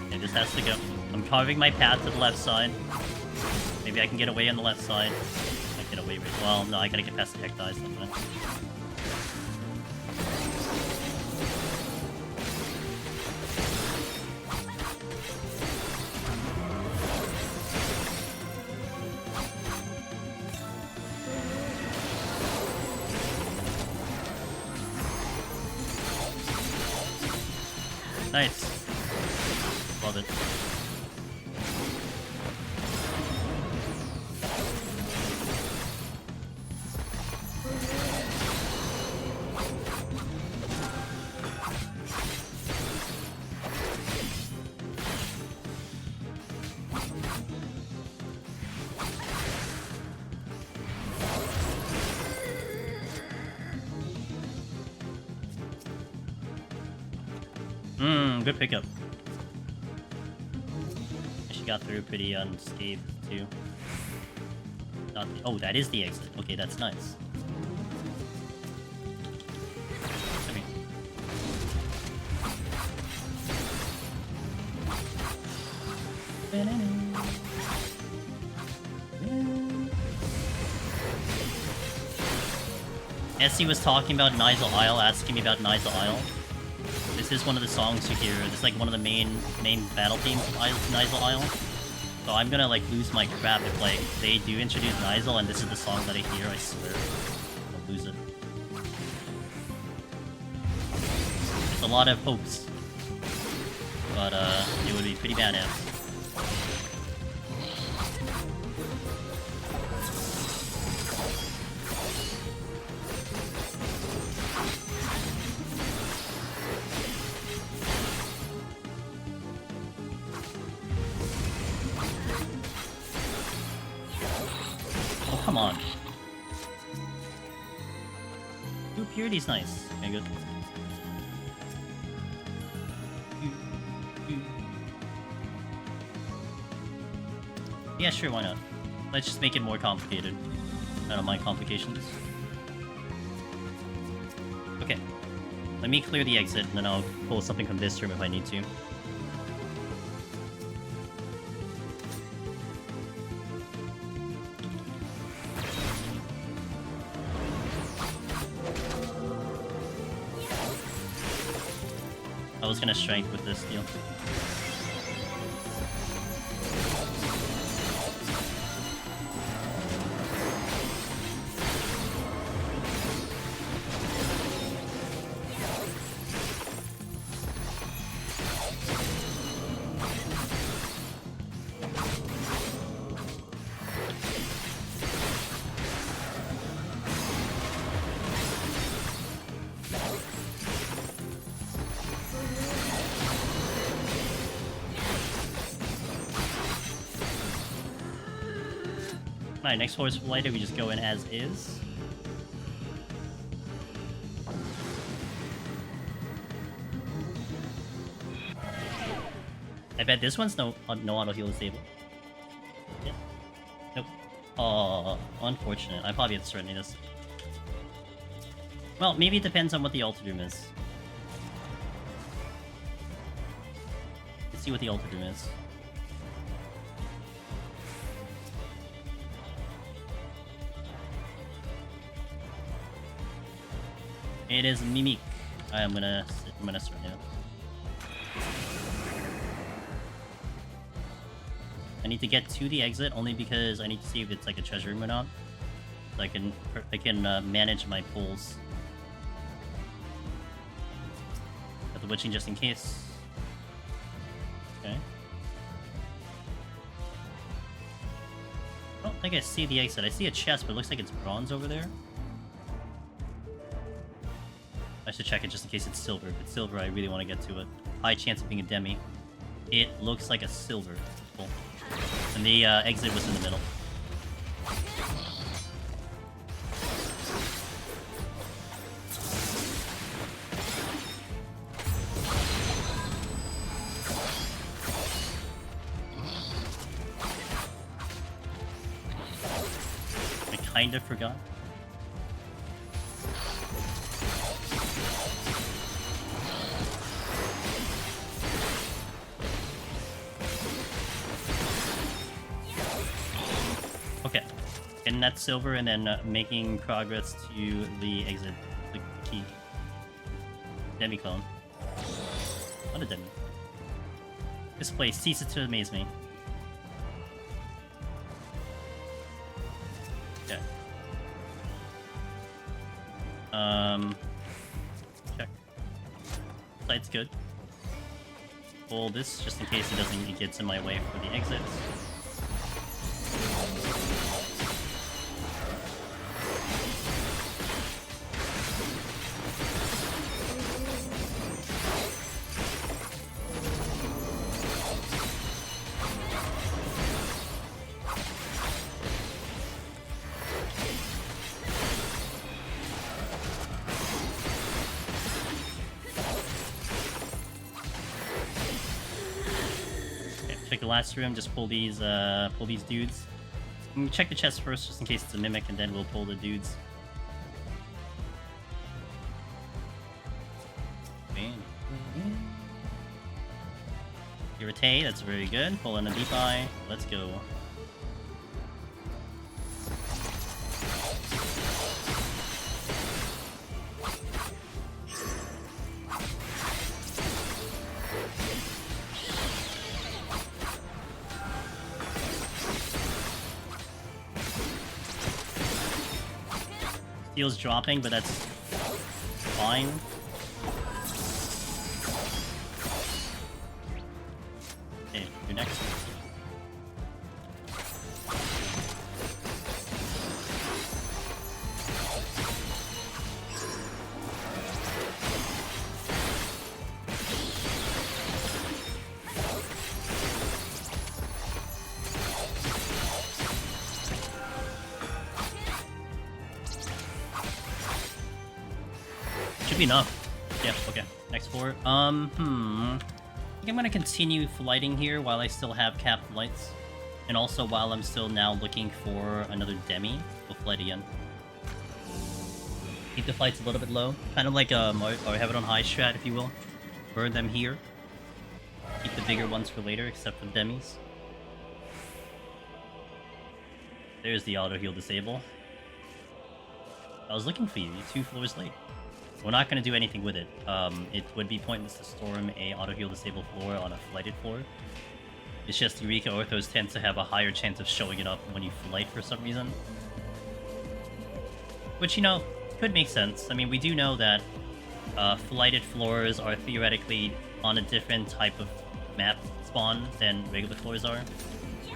Okay, this has to go. I'm carving my path to the left side. Maybe I can get away on the left side. I get away with... Well, no, I gotta get past the Hectize. Nice. Love it. Good pickup. She got through pretty unscathed, too. Not the, oh, that is the exit. Okay, that's nice. Come here. Essie was talking about Nizal Isle, asking me about Nizal Isle. This is one of the songs you hear. This is like one of the main battle themes of Nizal Isle. So I'm gonna like lose my crap if like they do introduce Nizal and this is the song that I hear. I swear, I'll lose it. It's a lot of hopes, but it would be pretty badass. Come on. Ooh, Purity's nice. Okay, good. Yeah, sure, why not? Let's just make it more complicated. I don't mind complications. Okay. Let me clear the exit, and then I'll pull something from this room if I need to. I was gonna strength with this deal. Alright, next horse later we just go in as is. I bet this one's no auto heal disable. Yeah. Nope. Oh, unfortunate. I probably have to start this. Well, maybe it depends on what the Altar Doom is. Let's see what the Altar Doom is. It is Mimic. I'm gonna start now. I need to get to the exit only because I need to see if it's like a treasure room or not. So I can manage my pulls. Got the witching just in case. Okay. I don't think I see the exit. I see a chest, but it looks like it's bronze over there. I should check it just in case it's silver. If it's silver, I really want to get to it. High chance of being a demi. It looks like a silver. Cool. And the exit was in the middle. kind of forgot. Okay, getting that silver and then making progress to the exit, the key. Demi-clone. Not a demi. This place ceases to amaze me. Okay. Check. Sight's good. Pull this just in case it gets in my way for the exits. Check the last room, just pull these dudes. Check the chest first, just in case it's a mimic, and then we'll pull the dudes. Irritate, that's very good. Pull in a deep eye. Let's go. Steel's dropping, but that's fine. Okay, you're next. Should be enough. Yeah, okay. Next floor. I think I'm gonna continue flighting here while I still have capped flights. And also while I'm still now looking for another demi. We'll flight again. Keep the flights a little bit low. Kind of like or have it on high strat, if you will. Burn them here. Keep the bigger ones for later, except for the demis. There's the auto heal disable. I was looking for you. You're 2 floors late. We're not going to do anything with it. It would be pointless to storm a auto-heal disable floor on a flighted floor. It's just Eureka Orthos tends to have a higher chance of showing it up when you flight for some reason. Which, you know, could make sense. I mean, we do know that flighted floors are theoretically on a different type of map spawn than regular floors are.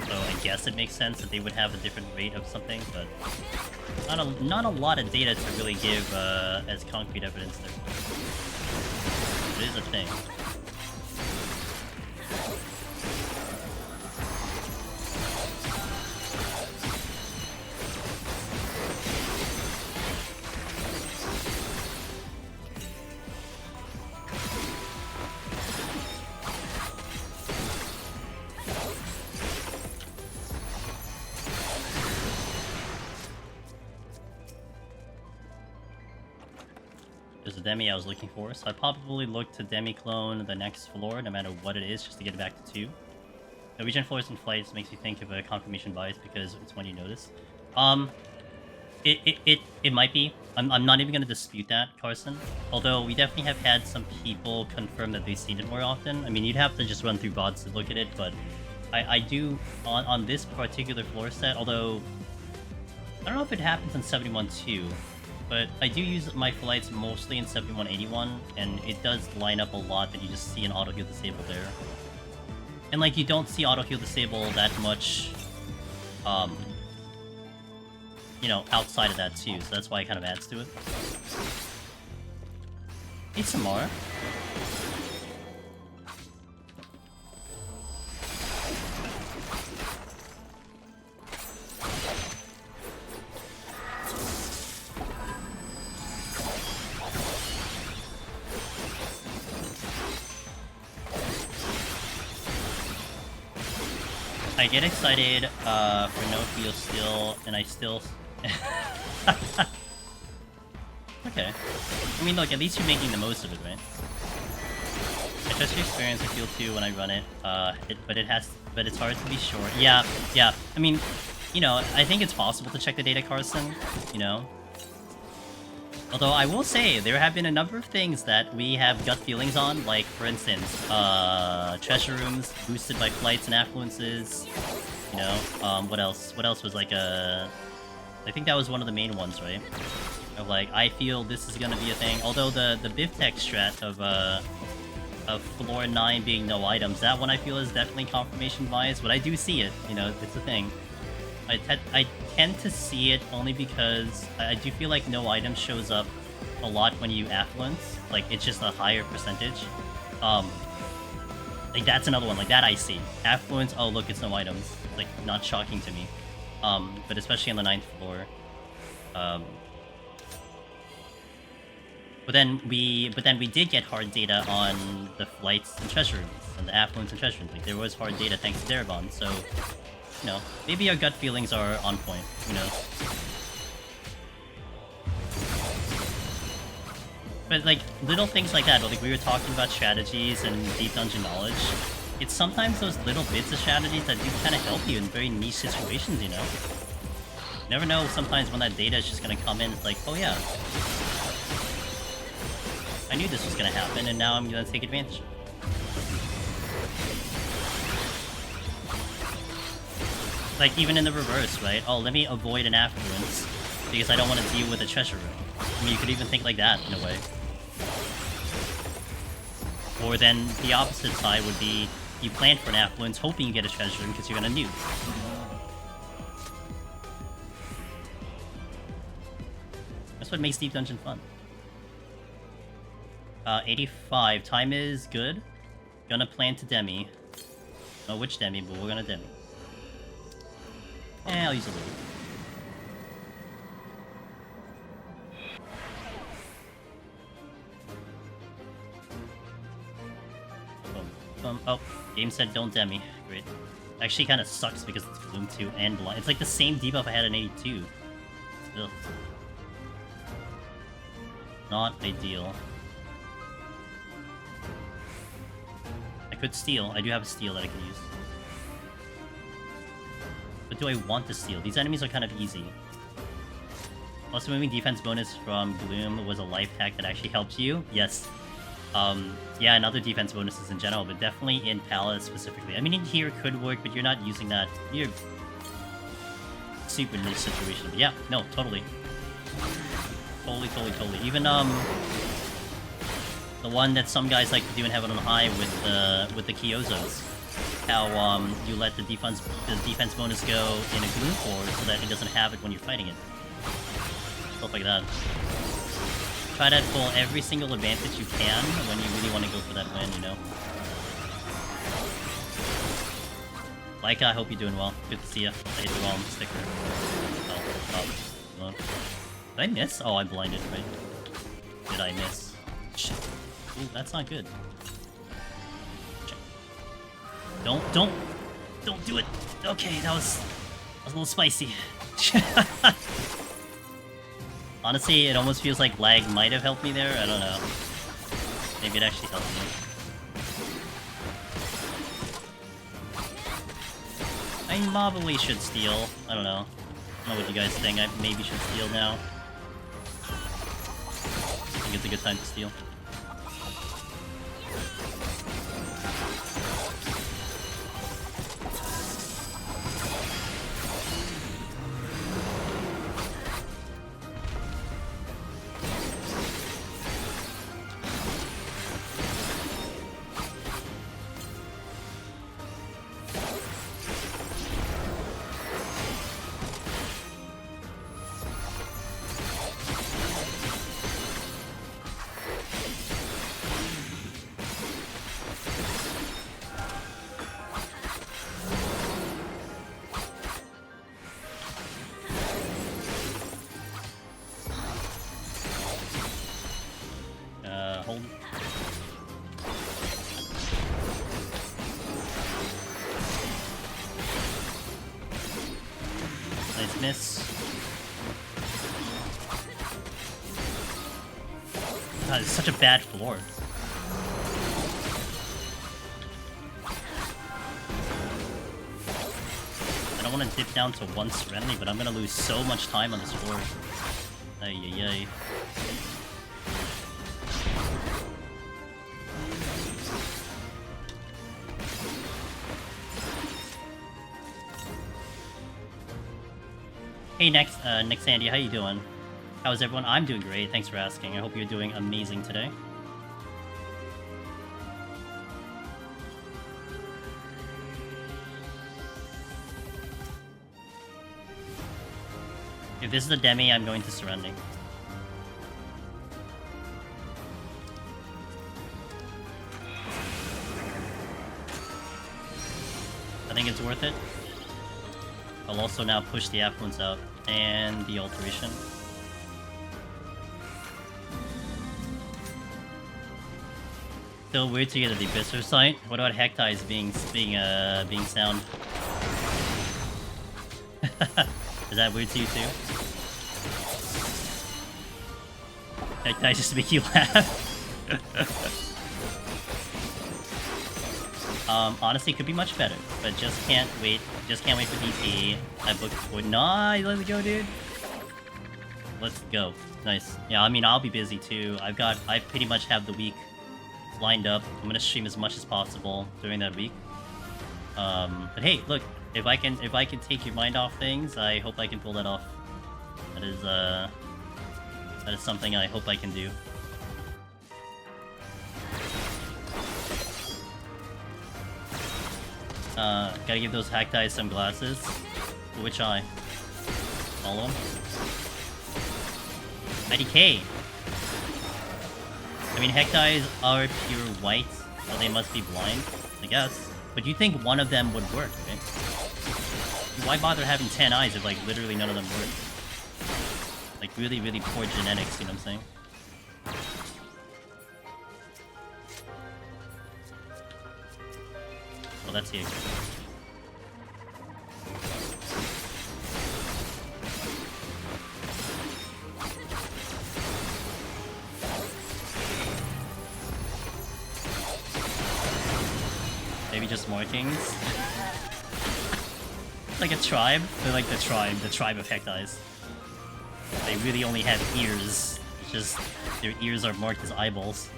So I guess it makes sense that they would have a different rate of something, but not a lot of data to really give as concrete evidence there. It is a thing. There's a demi I was looking for, so I probably look to demi-clone the next floor, no matter what it is, just to get it back to 2. Norwegian floors and flights makes me think of a confirmation bias because it's when you notice. It might be. I'm not even going to dispute that, Carson. Although we definitely have had some people confirm that they've seen it more often. I mean, you'd have to just run through bots to look at it, but I do, on this particular floor set, although I don't know if it happens in 71-2, but I do use my flights mostly in 71-81, and it does line up a lot that you just see an auto-heal disable there. And, like, you don't see auto-heal disable that much, you know, outside of that too, so that's why it kind of adds to it. Need some more. I get excited for no heal still, and I still Okay. I mean, look, at least you're making the most of it, right? I trust your experience, I feel too when I run it. But it's hard to be sure. Yeah. I mean, you know, I think it's possible to check the data, Carson, you know? Although I will say, there have been a number of things that we have gut feelings on, like, for instance, treasure rooms boosted by flights and affluences, you know? What else? What else was like I think that was one of the main ones, right? Of like, I feel this is gonna be a thing. Although the Bivtech strat of floor 9 being no items, that one I feel is definitely confirmation bias, but I do see it, you know, it's a thing. I tend to see it only because I do feel like no item shows up a lot when you affluence. Like, it's just a higher percentage. Like, that's another one. Like, that I see. Affluence, oh, look, it's no items. Like, not shocking to me. But especially on the 9th floor. But then we did get hard data on the flights and treasure rooms, and the affluence and treasure rooms. Like, there was hard data thanks to Darabon, so... You know, maybe our gut feelings are on point, who knows? But, like, little things like that, like we were talking about strategies and deep dungeon knowledge, it's sometimes those little bits of strategies that do kind of help you in very niche situations, you know? You never know sometimes when that data is just gonna come in, it's like, oh yeah. I knew this was gonna happen, and now I'm gonna take advantage. Like, even in the reverse, right? Oh, let me avoid an affluence, because I don't want to deal with a treasure room. I mean, you could even think like that, in a way. Or then, the opposite side would be, you plan for an affluence, hoping you get a treasure room, because you're gonna nuke. That's what makes Deep Dungeon fun. 85. Time is good. Gonna plan to demi. Don't know which demi, but we're gonna demi. I'll use a little. Oh, game said don't demi. Great. Actually kind of sucks because it's Bloom 2 and Blind. It's like the same debuff I had in 82. Ugh. Not ideal. I could steal. I do have a steal that I can use. But do I want to steal? These enemies are kind of easy. Also, moving defense bonus from Gloom was a life hack that actually helped you. Yes. Yeah, and other defense bonuses in general, but definitely in Palace specifically. I mean, in here could work, but you're not using that. You're super niche situation. But yeah, no, totally. Totally. Even, the one that some guys like to do in Heaven on High with the Kyozos. How you let the defense bonus go in a Gloom Core so that it doesn't have it when you're fighting it. Stuff like that. Try to pull every single advantage you can when you really want to go for that win, you know? Laika, I hope you're doing well. Good to see you. I hit the wrong sticker. Oh. Did I miss? Oh, I blinded, right? Did I miss? Shit. Ooh, that's not good. Don't do it. Okay, that was a little spicy. Honestly, it almost feels like lag might have helped me there. I don't know. Maybe it actually helped me. I probably should steal. I don't know. I don't know what you guys think. I maybe should steal now. I think it's a good time to steal. Hold. Nice miss. God, it's such a bad floor. I don't want to dip down to 1 Serenity, but I'm gonna lose so much time on this floor. Ay, ay, ay. Hey, Nick Sandy, how you doing? How's everyone? I'm doing great, thanks for asking. I hope you're doing amazing today. If this is a demi, I'm going to Serenity. I think it's worth it. I'll also now push the affluence out and the alteration. Still weird to get the Abysser sight. What about Hectize being sound? Is that weird to you too? Hectize just to make you laugh. Honestly, it could be much better, but just can't wait. Just can't wait for DP. I booked for nice. Let's go, dude. Let's go. Nice. Yeah, I mean, I'll be busy too. I pretty much have the week lined up. I'm gonna stream as much as possible during that week. But hey, look, if I can take your mind off things, I hope I can pull that off. That is something I hope I can do. Gotta give those Hectize some glasses. Which eye? All of them? IDK! I mean, Hectize are pure white, so they must be blind, I guess. But you think one of them would work, right? Why bother having 10 eyes if, like, literally none of them work? Like, really, really poor genetics, you know what I'm saying? Well, that's the exit. Maybe just markings. Like a tribe. They're like the tribe of Hectize. They really only have ears. It's just their ears are marked as eyeballs.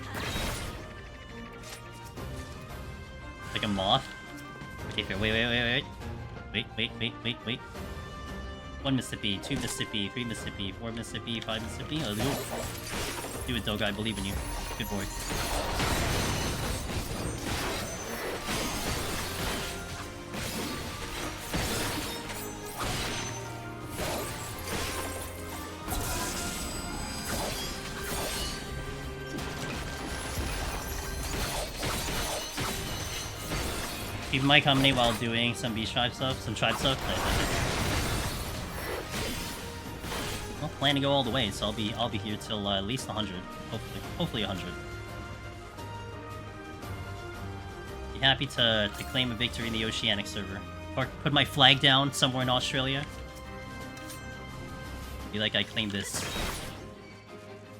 Like a moth. Okay, fair. Wait. 1 Mississippi, 2 Mississippi, 3 Mississippi, 4 Mississippi, 5 Mississippi. Oh, do it, Doga. I believe in you. Good boy. Keep my company while doing some beach tribe stuff, Well, plan to go all the way, so I'll be here till at least 100, hopefully 100. Be happy to claim a victory in the Oceanic server, or put my flag down somewhere in Australia. Be like I claimed this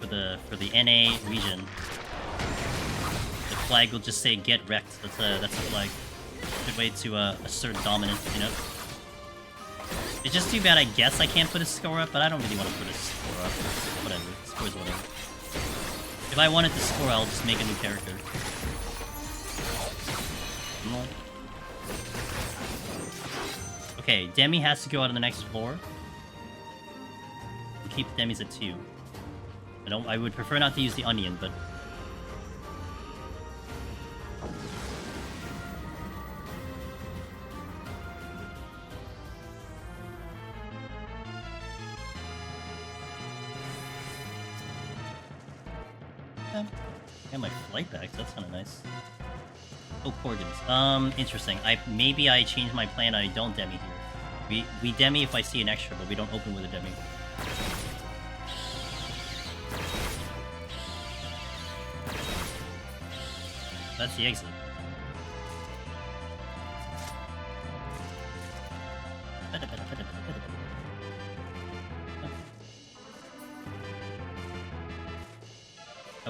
for the NA region. The flag will just say "Get wrecked." That's the flag. Good way to assert dominance, you know? It's just too bad, I guess I can't put a score up, but I don't really want to put a score up. Whatever, score's whatever. If I wanted to score, I'll just make a new character. Okay, Demi has to go out on the next floor. We'll keep the Demis at 2. I would prefer not to use the onion, but... Got my flight back, so that's kind of nice. Oh, Corgans. Interesting. Maybe I changed my plan, I don't demi here. We demi if I see an extra, but we don't open with a demi. That's the exit.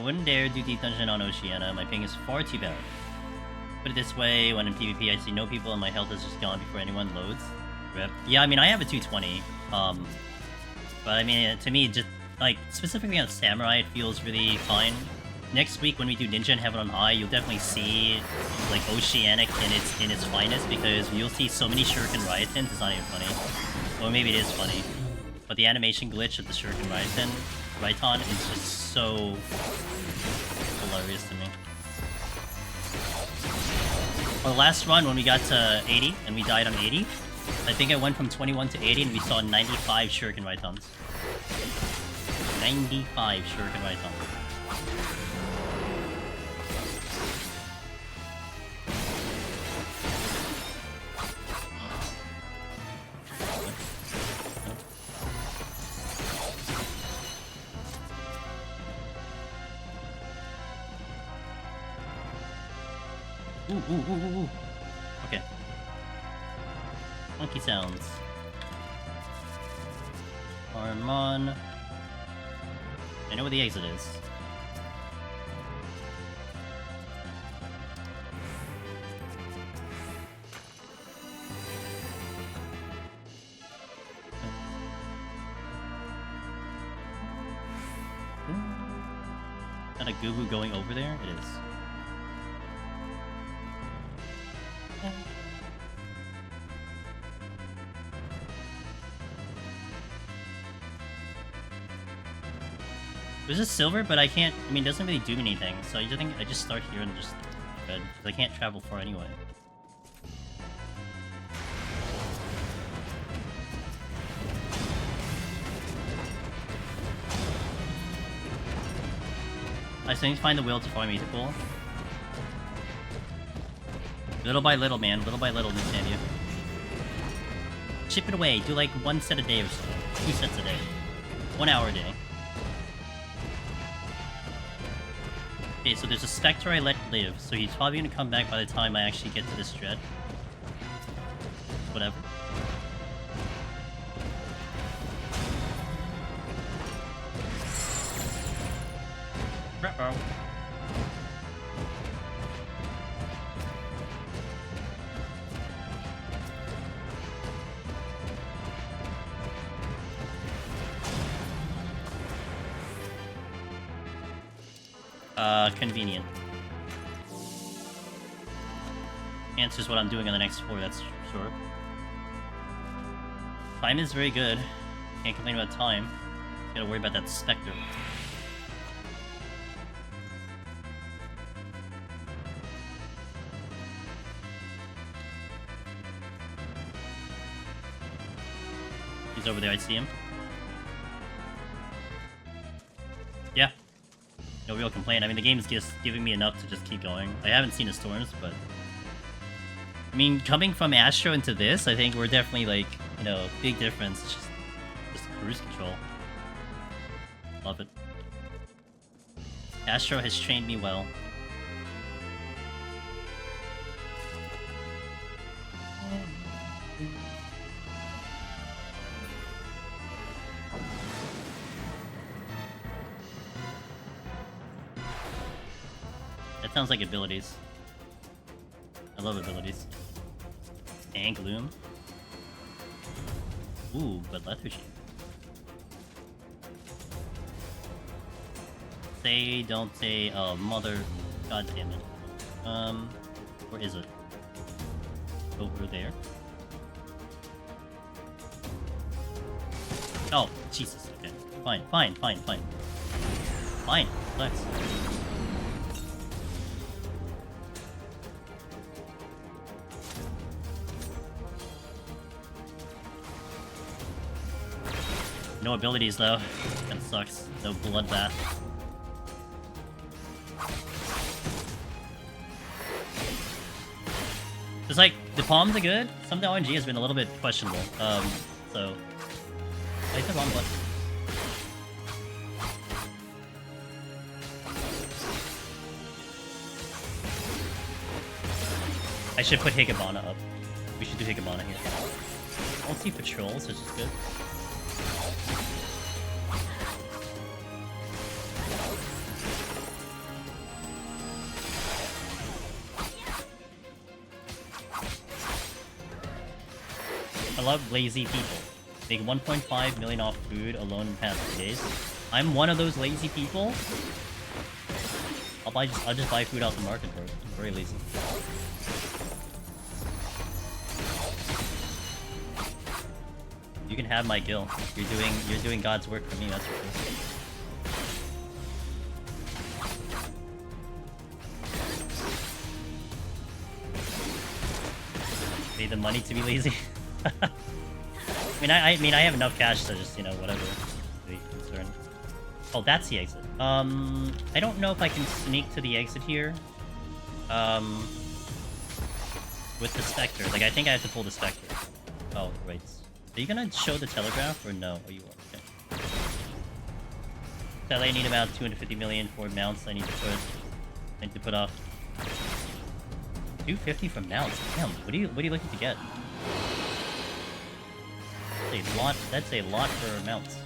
wouldn't dare do Deep Dungeon on Oceania. My ping is far too bad. Put it this way, when in PvP I see no people and my health is just gone before anyone loads. Rip. Yeah, I mean, I have a 220. But I mean, to me, just, like, specifically on Samurai, it feels really fine. Next week, when we do Ninja and Heaven on High, you'll definitely see, like, Oceanic in its finest, because you'll see so many Shuriken Ryoten, it's not even funny. Or maybe it is funny. But the animation glitch of the Shuriken Ryoton is just so hilarious to me. On the last run, when we got to 80, and we died on 80, I think I went from 21 to 80, and we saw 95 Shuriken Rytons. 95 Shuriken Rytons. Ooh. Okay. Funky sounds. Armon. I know where the exit is. Is that a Goo Goo going over there? It is. There's a silver, but I can't. I mean, it doesn't really do anything. So I think I just start here and just good, because I can't travel far anyway. I still need to find the will to find me to pull. Little by little, man. Little by little, Nintendo. Chip it away. Do like 1 set a day or so. 2 sets a day. 1 hour a day. Okay, so there's a Spectre I let live, so he's probably gonna come back by the time I actually get to this dread. Whatever. Convenient. Answers what I'm doing on the next floor, that's sure. Time is very good. Can't complain about time. Gotta worry about that Spectre. He's over there, I see him. Yeah. No real complaint. I mean, the game's just giving me enough to just keep going. I haven't seen the storms, but... I mean, coming from Astro into this, I think we're definitely, like, you know, big difference. It's just cruise control. Love it. Astro has trained me well. That sounds like abilities. I love abilities. And Gloom. Ooh, but lethargy. Say, don't say, oh, mother... God damn it. Where is it? Over there? Oh, Jesus, okay. Fine, fine, fine, fine. Fine, relax. No abilities though. That sucks. No bloodbath. It's like, the palms are good. Some of the RNG has been a little bit questionable. So... I hit the wrong button. I should put Higabana up. We should do Higabana here. Multi patrols, which is good. I love lazy people. Make 1.5 million off food alone in the past 2 days. I'm one of those lazy people. I'll just buy food out the market, bro. I'm very lazy. You can have my gil. You're doing God's work for me, that's for sure. Pay the money to be lazy. I mean, I have enough cash to just, you know, whatever. Be concerned. Oh, that's the exit. I don't know if I can sneak to the exit here. With the Spectre. Like, I think I have to pull the Spectre. Oh, right. Are you gonna show the telegraph or no? Oh, you are. Okay. I need about 250 million for mounts. I need to put off 250 for mounts. Damn, what are you looking to get? That's a lot for mounts.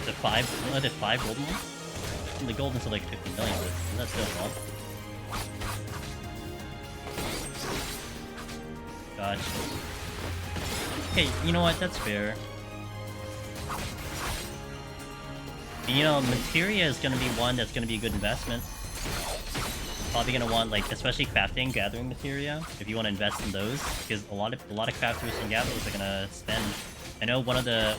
The five golden ones? And the goldens are like 50 million, but that's still a lot. Gotcha. Okay, you know what? That's fair. You know, materia is gonna be one that's gonna be a good investment. Probably gonna want, like, especially crafting, gathering materia, if you want to invest in those, because a lot of crafters and gatherers are gonna spend. I know one of the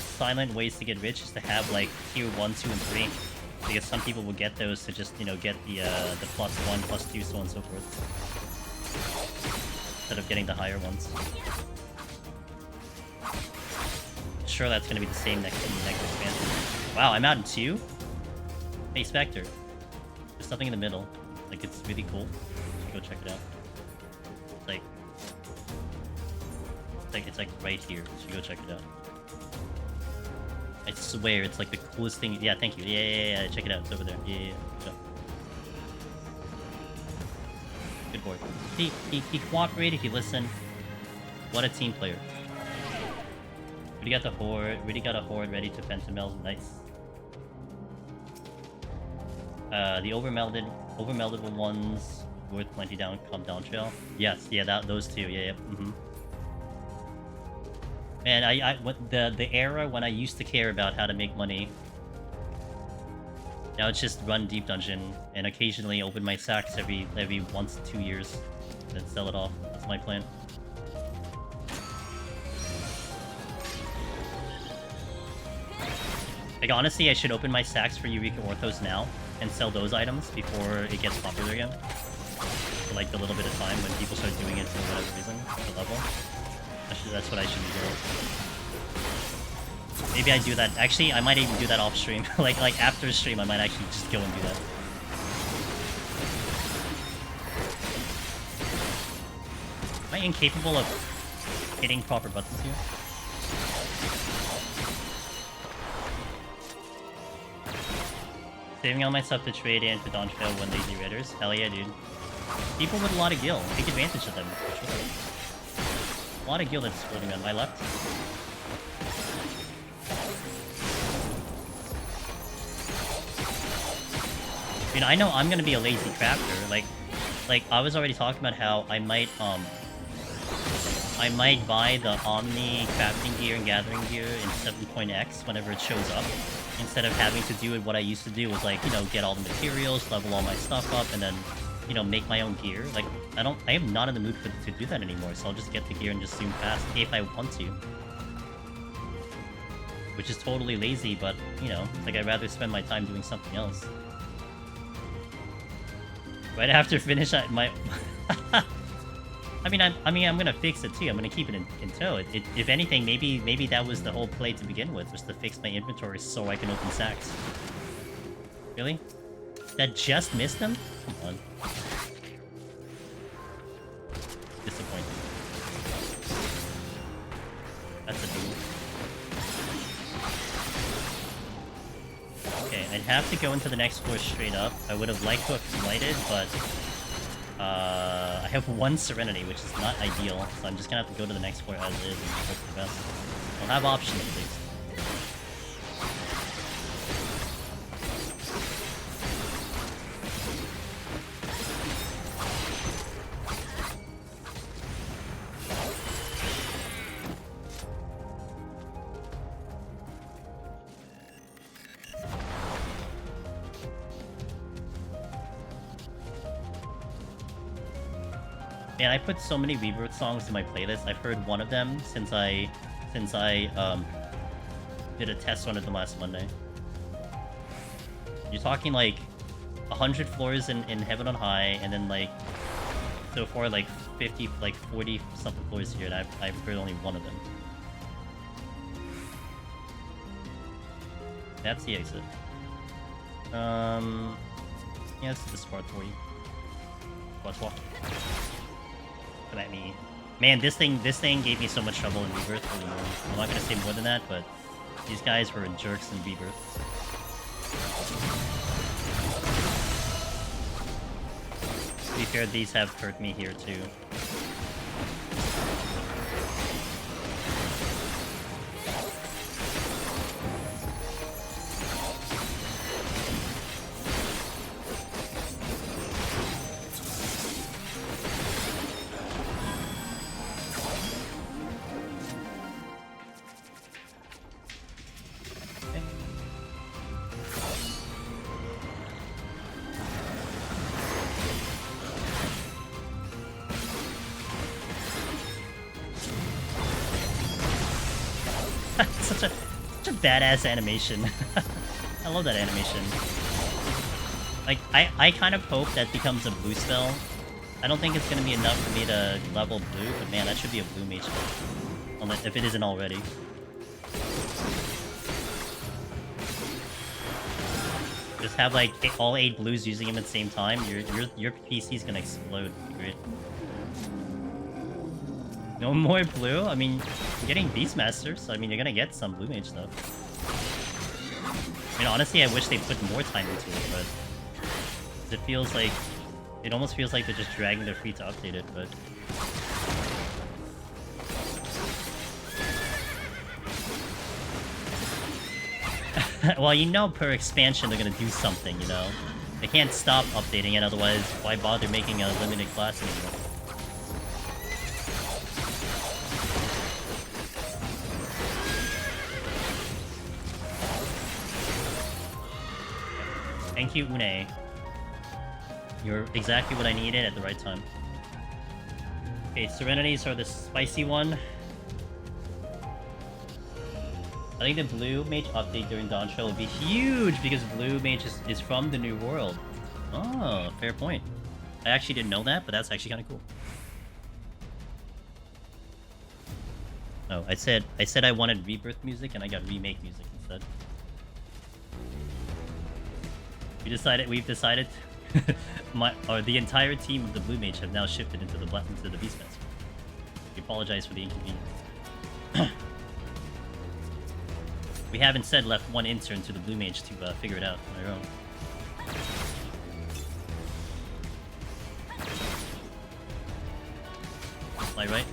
silent ways to get rich is to have like tier 1, 2, and 3, because some people will get those to just, you know, get the +1, +2, so on and so forth, instead of getting the higher ones. Sure, that's gonna be the same next expansion. Wow, I'm out in 2. Hey, Spectre. There's something in the middle. Like, it's really cool. You should go check it out. It's like right here. You should go check it out. I swear, it's like the coolest thing. Yeah, thank you. Yeah. Check it out. It's over there. Yeah. Good boy. He cooperated. He listened. What a team player. Already got the horde. Already got a horde ready to pentamels. Nice. The overmelded ones worth plenty down. Come down trail. Yes. Yeah. Those two. Yeah. And the era when I used to care about how to make money. Now it's just run deep dungeon and occasionally open my sacks every 1 to 2 years, then sell it off. That's my plan. Like, honestly, I should open my sacks for Eureka Orthos now and sell those items before it gets popular again. For like the little bit of time when people start doing it for whatever reason, the level. That's what I should be doing. Maybe I do that. Actually, I might even do that off stream. like after stream, I might actually just go and do that. Am I incapable of hitting proper buttons here? Saving all my stuff to trade in to Dawn Trail when lazy raiders. Hell yeah, dude. People with a lot of gil. Take advantage of them, for sure. A lot of gil that's floating on my left. I mean, I know I'm gonna be a lazy crafter. Like I was already talking about how I might buy the Omni crafting gear and gathering gear in 7.x whenever it shows up, instead of having to do it. What I used to do was, like, you know, get all the materials, level all my stuff up, and then, you know, make my own gear. Like, I am not in the mood to do that anymore, so I'll just get the gear and just zoom past if I want to. Which is totally lazy, but, you know, like, I'd rather spend my time doing something else. Right after finish my... I mean, I'm gonna fix it too. I'm gonna keep it in tow. If anything, maybe that was the whole play to begin with, was to fix my inventory so I can open sacks. Really? That just missed them? Come on. Disappointing. That's a duel. Okay, I'd have to go into the next floor straight up. I would have liked to have flighted, but I have 1 Serenity, which is not ideal, so I'm just gonna have to go to the next floor as is and hope for the best. I'll have options at least. Man, I put so many Rebirth songs in my playlist. I've heard one of them since I did a test run of them last Monday. You're talking like 100 floors in Heaven on High, and then like so far like 50, like 40 something floors here, and I've heard only one of them. That's the exit. Yeah, it's the spot for you. Watch walk. Come at me. Man, this thing gave me so much trouble in Rebirth. I'm not gonna say more than that, but these guys were jerks in Rebirth. To be fair, these have hurt me here too. such a badass animation. I love that animation. Like, I kind of hope that becomes a blue spell. I don't think it's gonna be enough for me to level blue, but man, that should be a blue mage spell. If it isn't already. Just have like all 8 blues using him at the same time. Your PC's gonna explode. Great. No more blue? I mean, you're getting Beastmaster, so I mean, you're gonna get some blue mage stuff. I mean, honestly, I wish they put more time into it, but it feels like it almost feels like they're just dragging their feet to update it, but. Well, you know, per expansion, they're gonna do something, you know? They can't stop updating it, otherwise, why bother making a limited class anymore? Thank you, Une. You're exactly what I needed at the right time. Okay, Serenities are the spicy one. I think the Blue Mage update during Dawn Trail will be huge because Blue Mage is from the New World. Oh, fair point. I actually didn't know that, but that's actually kind of cool. Oh, I said I wanted Rebirth music and I got Remake music instead. We've decided the entire team of the Blue Mage have now shifted into the Beastmaster. We apologize for the inconvenience. We have instead left one intern to the Blue Mage to figure it out on our own. Fly right.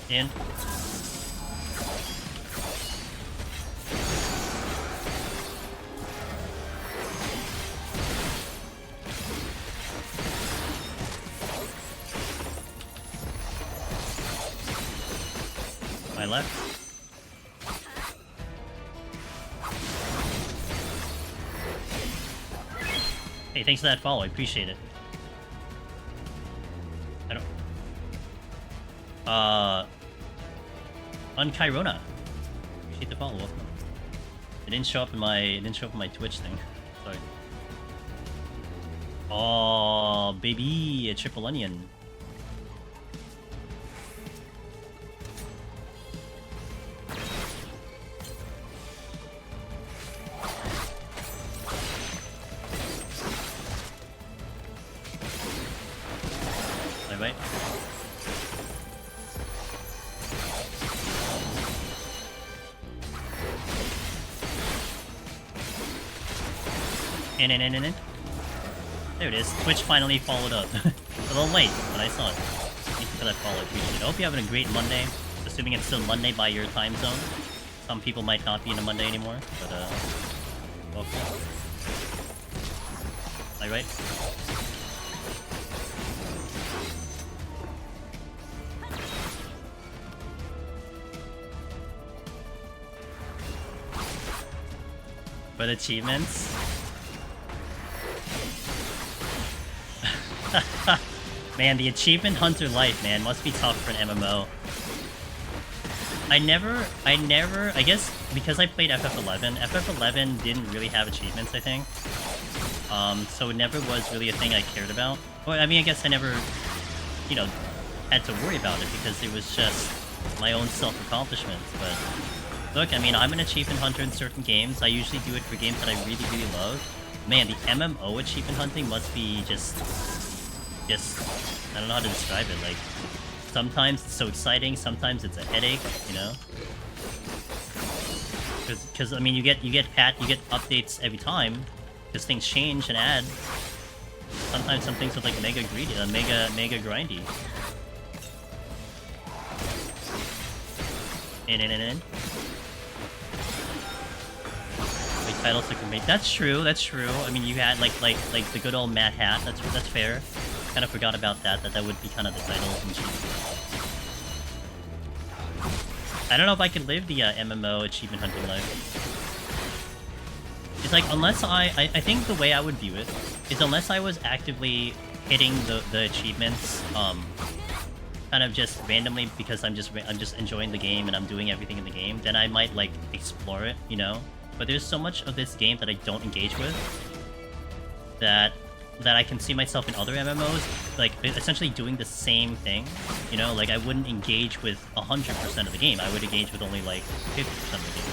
In. My left. Hey, thanks for that follow. I appreciate it. I don't. On Chirona. Appreciate the follow. Welcome. It didn't show up in my Twitch thing. Sorry. Oh, baby, a triple onion. Bye-bye. In. There it is. Twitch finally followed up. A little late, but I saw it. Thank you for that follow. I appreciate it. I hope you're having a great Monday. Assuming it's still Monday by your time zone. Some people might not be in a Monday anymore, but welcome. Am I right? But achievements? Man, the achievement hunter life, man, must be tough for an MMO. I guess because I played FF11, FF11 didn't really have achievements, I think. So it never was really a thing I cared about. Well, I mean, I guess I never, you know, had to worry about it because it was just my own self-accomplishment. But look, I mean, I'm an achievement hunter in certain games. I usually do it for games that I really, really love. Man, the MMO achievement hunting must be just, I don't know how to describe it. Like, sometimes it's so exciting, sometimes it's a headache, you know? Because I mean, you get updates every time, because things change and add. Sometimes some things are like mega greedy, mega grindy. In. Like titles to commit. That's true. That's true. I mean, you had like the good old Mad Hat. That's fair. Kind of forgot about that would be kind of the titles and cheese. I don't know if I could live the MMO achievement hunting life. It's like, unless I think the way I would view it is unless I was actively hitting the achievements, kind of just randomly because I'm just enjoying the game and I'm doing everything in the game, then I might like explore it, you know? But there's so much of this game that I don't engage with that I can see myself in other MMOs, like, essentially doing the same thing, you know? Like, I wouldn't engage with 100% of the game, I would engage with only, like, 50% of the game.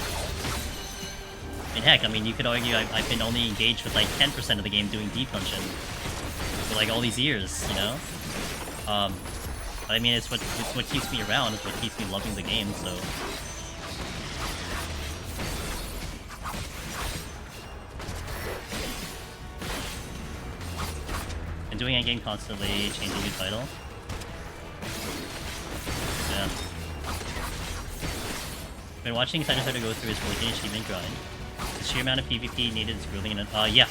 And heck, I mean, you could argue I've been only engaged with, like, 10% of the game doing Deep Dungeon for, like, all these years, you know? But, I mean, it's what keeps me around, it's what keeps me loving the game, so... Doing a game constantly, changing your title. Yeah. Been watching Data Center go through his 14 achievement grind. The sheer amount of PvP needed is grueling and yeah.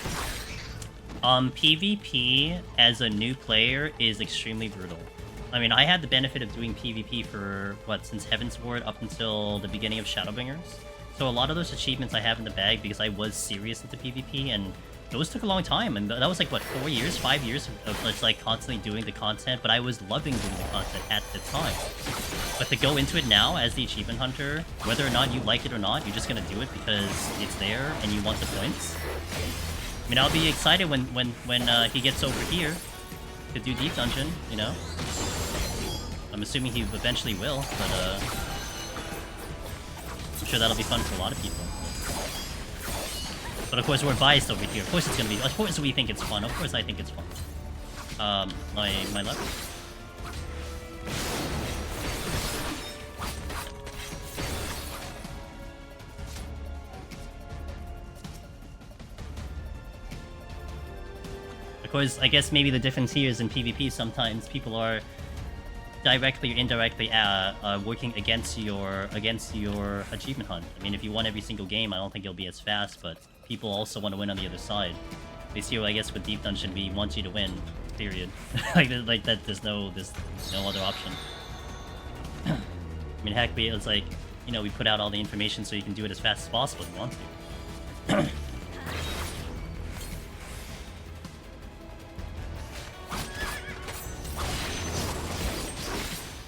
PvP as a new player is extremely brutal. I mean, I had the benefit of doing PvP for, what, since Heaven's Ward up until the beginning of Shadowbringers. So a lot of those achievements I have in the bag because I was serious into PvP, and those took a long time, and that was like, what, 4 years, 5 years of just like constantly doing the content, but I was loving doing the content at the time. But to go into it now as the achievement hunter, whether or not you like it or not, you're just gonna do it because it's there and you want the points. I mean, I'll be excited when he gets over here to do Deep Dungeon, you know? I'm assuming he eventually will, but I'm sure that'll be fun for a lot of people. But of course, we're biased over here. Of course it's gonna be... Of course we think it's fun. Of course I think it's fun. My left. Of course, I guess maybe the difference here is in PvP, sometimes people are directly or indirectly working against your achievement hunt. I mean, if you won every single game, I don't think you'll be as fast, but people also want to win on the other side. They see, I guess, with Deep Dungeon, we want you to win, period. like that, there's no other option. I mean, heck, it's like, you know, we put out all the information so you can do it as fast as possible if you want to.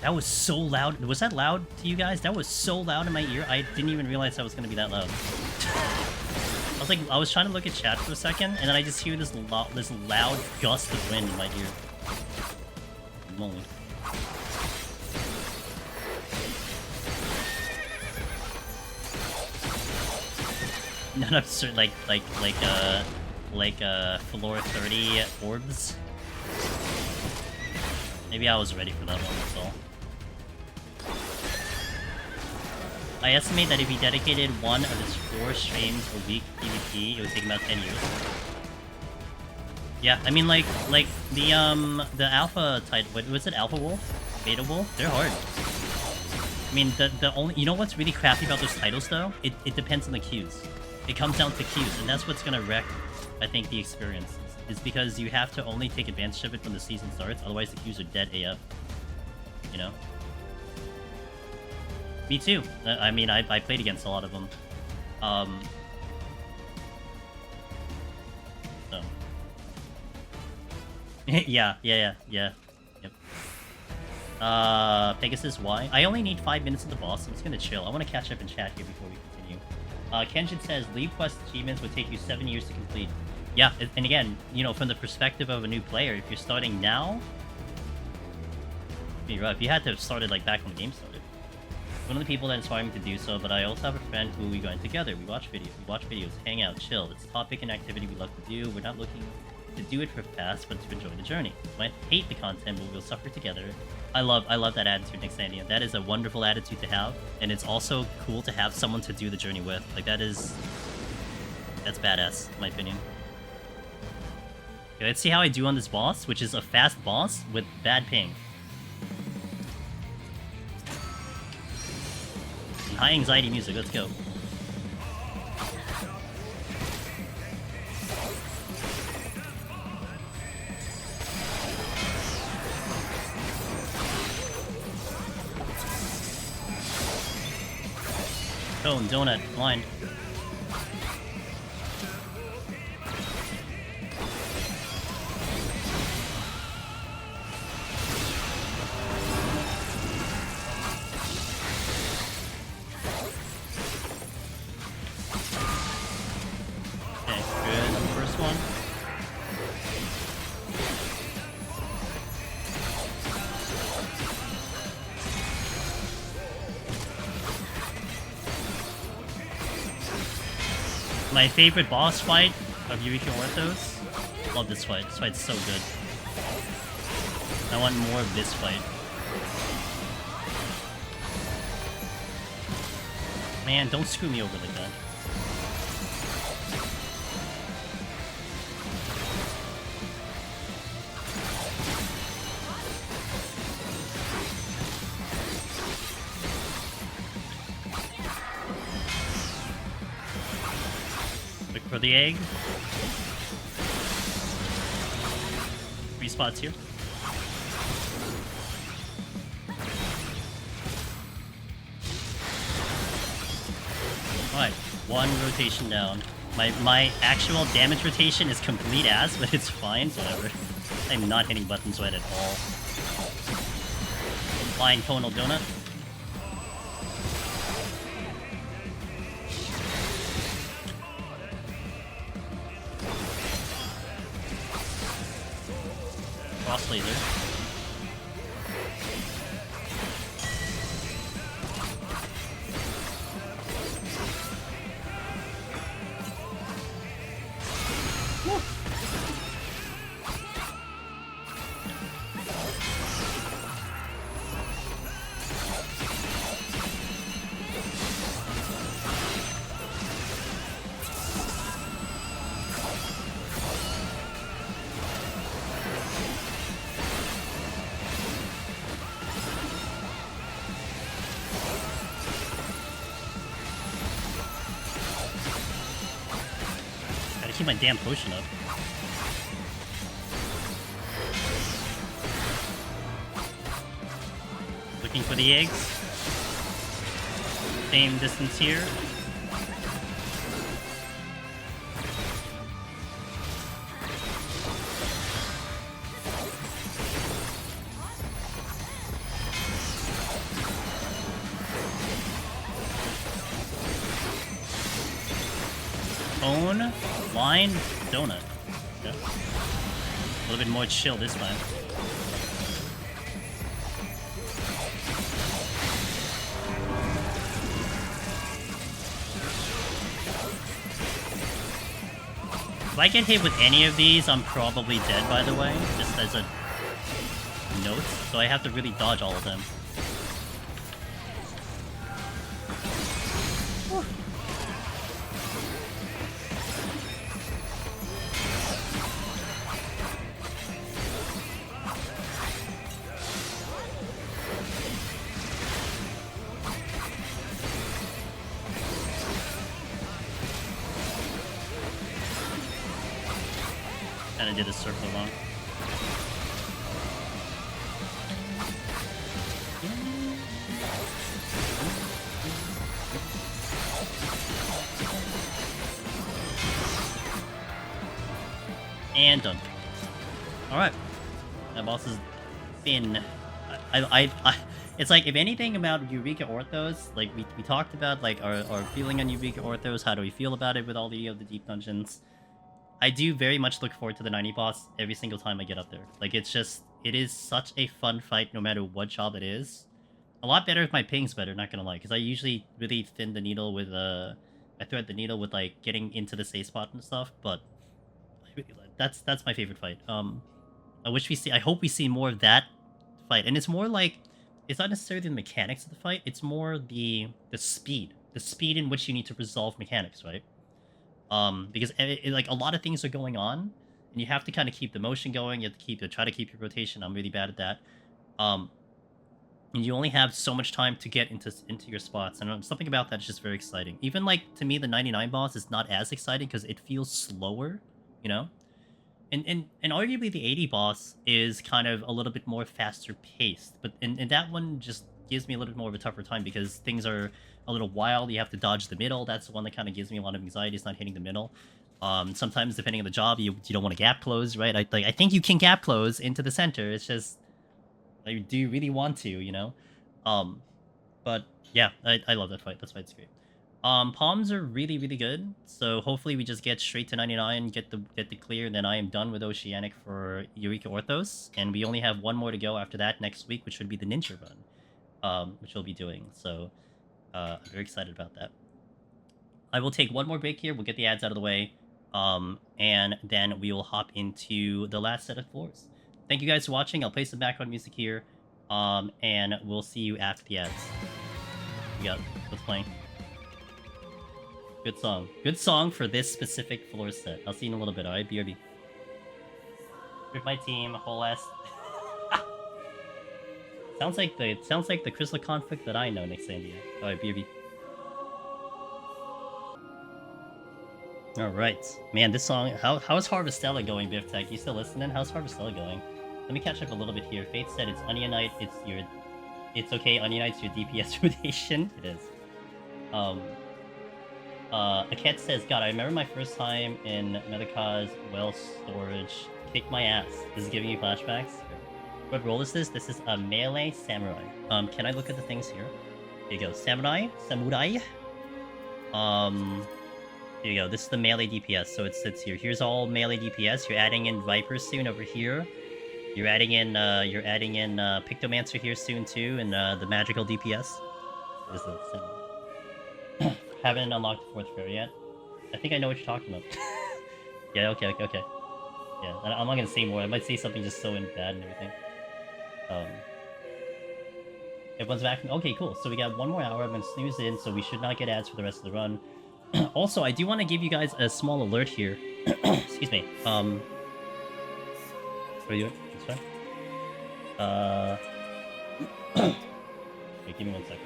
That was so loud. Was that loud to you guys? That was so loud in my ear. I didn't even realize that was going to be that loud. I was trying to look at chat for a second, and then I just hear this loud gust of wind in my ear. Moly. None of certain like floor 30 orbs. Maybe I was ready for that one, that's all. I estimate that if he dedicated one of his 4 streams a week to PvP, it would take him about 10 years. Yeah, I mean, like the alpha type, what was it, Alpha Wolf? Beta Wolf? They're hard. I mean, the only, you know what's really crappy about those titles, though? It depends on the queues. It comes down to queues, and that's what's gonna wreck, I think, the experience. Is because you have to only take advantage of it when the season starts, otherwise the queues are dead AF. You know? Me too. I mean, I played against a lot of them. Yeah. Yep. Pegasus, why? I only need 5 minutes of the boss. I'm just gonna chill. I want to catch up in chat here before we continue. Kenshin says, leave quest achievements would take you 7 years to complete. Yeah, and again, you know, from the perspective of a new player, if you're starting now, it'd be rough. You had to have started, like, back when the game started. One of the people that inspired me to do so, but I also have a friend who we go in together. We watch videos, hang out, chill. It's a topic and activity we love to do. We're not looking to do it for fast, but to enjoy the journey. We might hate the content, but we'll suffer together. I love that attitude, Nick Sandia. That is a wonderful attitude to have, and it's also cool to have someone to do the journey with. Like, that's badass, in my opinion. Okay, let's see how I do on this boss, which is a fast boss with bad ping. High anxiety music, let's go. Cone, donut, blind. Okay, good on the first one. My favorite boss fight of Eureka Orthos. Love this fight. This fight's so good. I want more of this fight. Man, don't screw me over like that. Look for the egg. 3 spots here. Alright, 1 rotation down. My actual damage rotation is complete ass, but it's fine, whatever. I'm not hitting buttons right at all. Flying tonal donut. Cross laser. Keep my damn potion up. Looking for the eggs. Same distance here. Cone, line, donut. Okay. A little bit more chill this time. If I get hit with any of these, I'm probably dead, by the way, just as a note. So I have to really dodge all of them. Kinda did a circle along. And done. Alright. boss is thin. It's like, if anything about Eureka Orthos, like, we talked about, like, our feeling on Eureka Orthos, how do we feel about it with all the deep dungeons. I do very much look forward to the 90 boss every single time I get up there. Like, it is such a fun fight no matter what job it is. A lot better if my ping's better, not gonna lie, because I usually really thin the needle with, I thread the needle with, like, getting into the safe spot and stuff, but that's my favorite fight. I hope we see more of that fight, and it's more like, it's not necessarily the mechanics of the fight, it's more the speed in which you need to resolve mechanics, right? Because like, a lot of things are going on, and you have to kind of keep the motion going. You have to try to keep your rotation. I'm really bad at that. And you only have so much time to get into your spots, and something about that is just very exciting. Even, like, to me, the 99 boss is not as exciting because it feels slower, you know. And arguably the 80 boss is kind of a little bit more faster paced, but and that one just gives me a little bit more of a tougher time because things are a little wild. You have to dodge the middle. That's the one that kind of gives me a lot of anxiety. It's not hitting the middle. Sometimes, depending on the job, you don't want to gap close, right? I think you can gap close into the center. It's just, like, do you really want to, you know? But yeah, I love that fight. That fight's great. Palms are really, really good. So hopefully we just get straight to 99, get the clear, and then I am done with Oceanic for Eureka Orthos. And we only have one more to go after that next week, which would be the Ninja Run, which we'll be doing. So I'm very excited about that. I will take one more break here. We'll get the ads out of the way. And then we will hop into the last set of floors. Thank you guys for watching. I'll play some background music here. And we'll see you after the ads. We got what's playing. Good song. Good song for this specific floor set. I'll see you in a little bit, alright? BRB. With my team, whole ass. Sounds like the Crystal Conflict that I know, Nick Sandia. Alright, BRB. Alright. Man, this song, how's Harvestella going, Biff Tech? You still listening? How's Harvestella going? Let me catch up a little bit here. Fate said it's Onionite, it's okay, Onionite's your DPS rotation. It is. Aket says, God, I remember my first time in Medicaw's well storage. Kick my ass. This is giving you flashbacks. What role is this? This is a melee samurai. Can I look at the things here? Here you go. Samurai. Here you go. This is the melee DPS, so it sits here. Here's all melee DPS. You're adding in Viper soon over here. You're adding in Pictomancer here soon too, and the magical DPS. This is the samurai. Haven't unlocked the 4th fair yet. I think I know what you're talking about. Yeah, okay. Yeah, I'm not gonna say more. I might say something just so bad and everything. Everyone's back. Okay, cool. So we got 1 more hour. I'm gonna snooze in, so we should not get ads for the rest of the run. Also, I do want to give you guys a small alert here. Excuse me. What are you doing? That's fine. Wait, give me 1 second.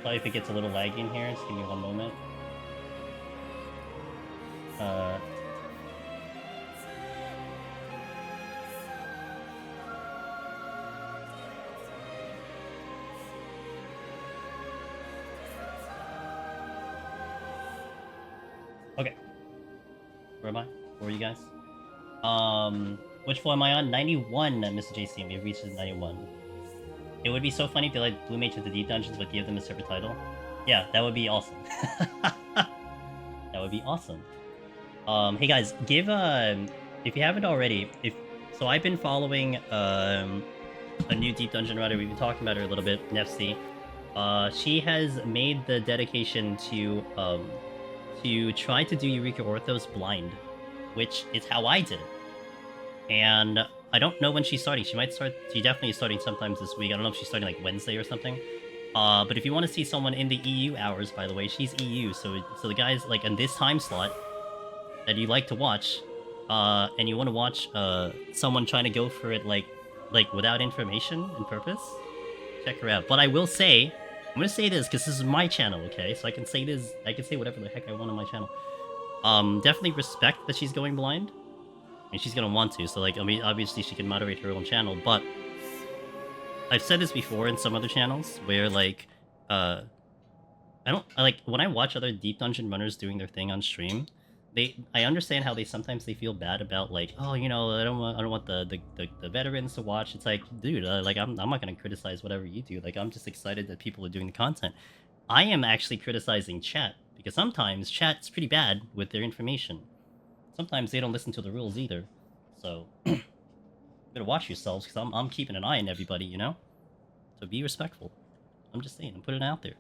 Sorry if it gets a little laggy in here, just give me 1 moment. Okay. Where am I? Where are you guys? Which floor am I on? 91, Mr. JC, we've reached 91. It would be so funny if they let Blue Mage to the deep dungeons, but give them a separate title. Yeah, that would be awesome. That would be awesome. Hey guys, give if you haven't already, so I've been following a new deep dungeon writer. We've been talking about her a little bit, Nefsi. She has made the dedication to try to do Eureka Orthos blind, which is how I did it. And I don't know when she's starting. She definitely is starting sometimes this week. I don't know if she's starting like Wednesday or something. But if you want to see someone in the EU hours, by the way, she's EU. So the guys like in this time slot that you like to watch, and you want to watch someone trying to go for it like without information and purpose, check her out. But I will say, I'm gonna say this because this is my channel, okay? So I can say this. I can say whatever the heck I want on my channel. Definitely respect that she's going blind. I mean, she's gonna want to, so like, I mean, obviously she can moderate her own channel, but I've said this before in some other channels where like, I like when I watch other deep dungeon runners doing their thing on stream. I understand how sometimes they feel bad about like, oh, you know, I don't want the veterans to watch. It's like, dude, like I'm not gonna criticize whatever you do. Like I'm just excited that people are doing the content. I am actually criticizing chat because sometimes chat's pretty bad with their information. Sometimes they don't listen to the rules either. So better watch yourselves because I'm keeping an eye on everybody, you know. So be respectful. I'm just saying, I'm putting it out there.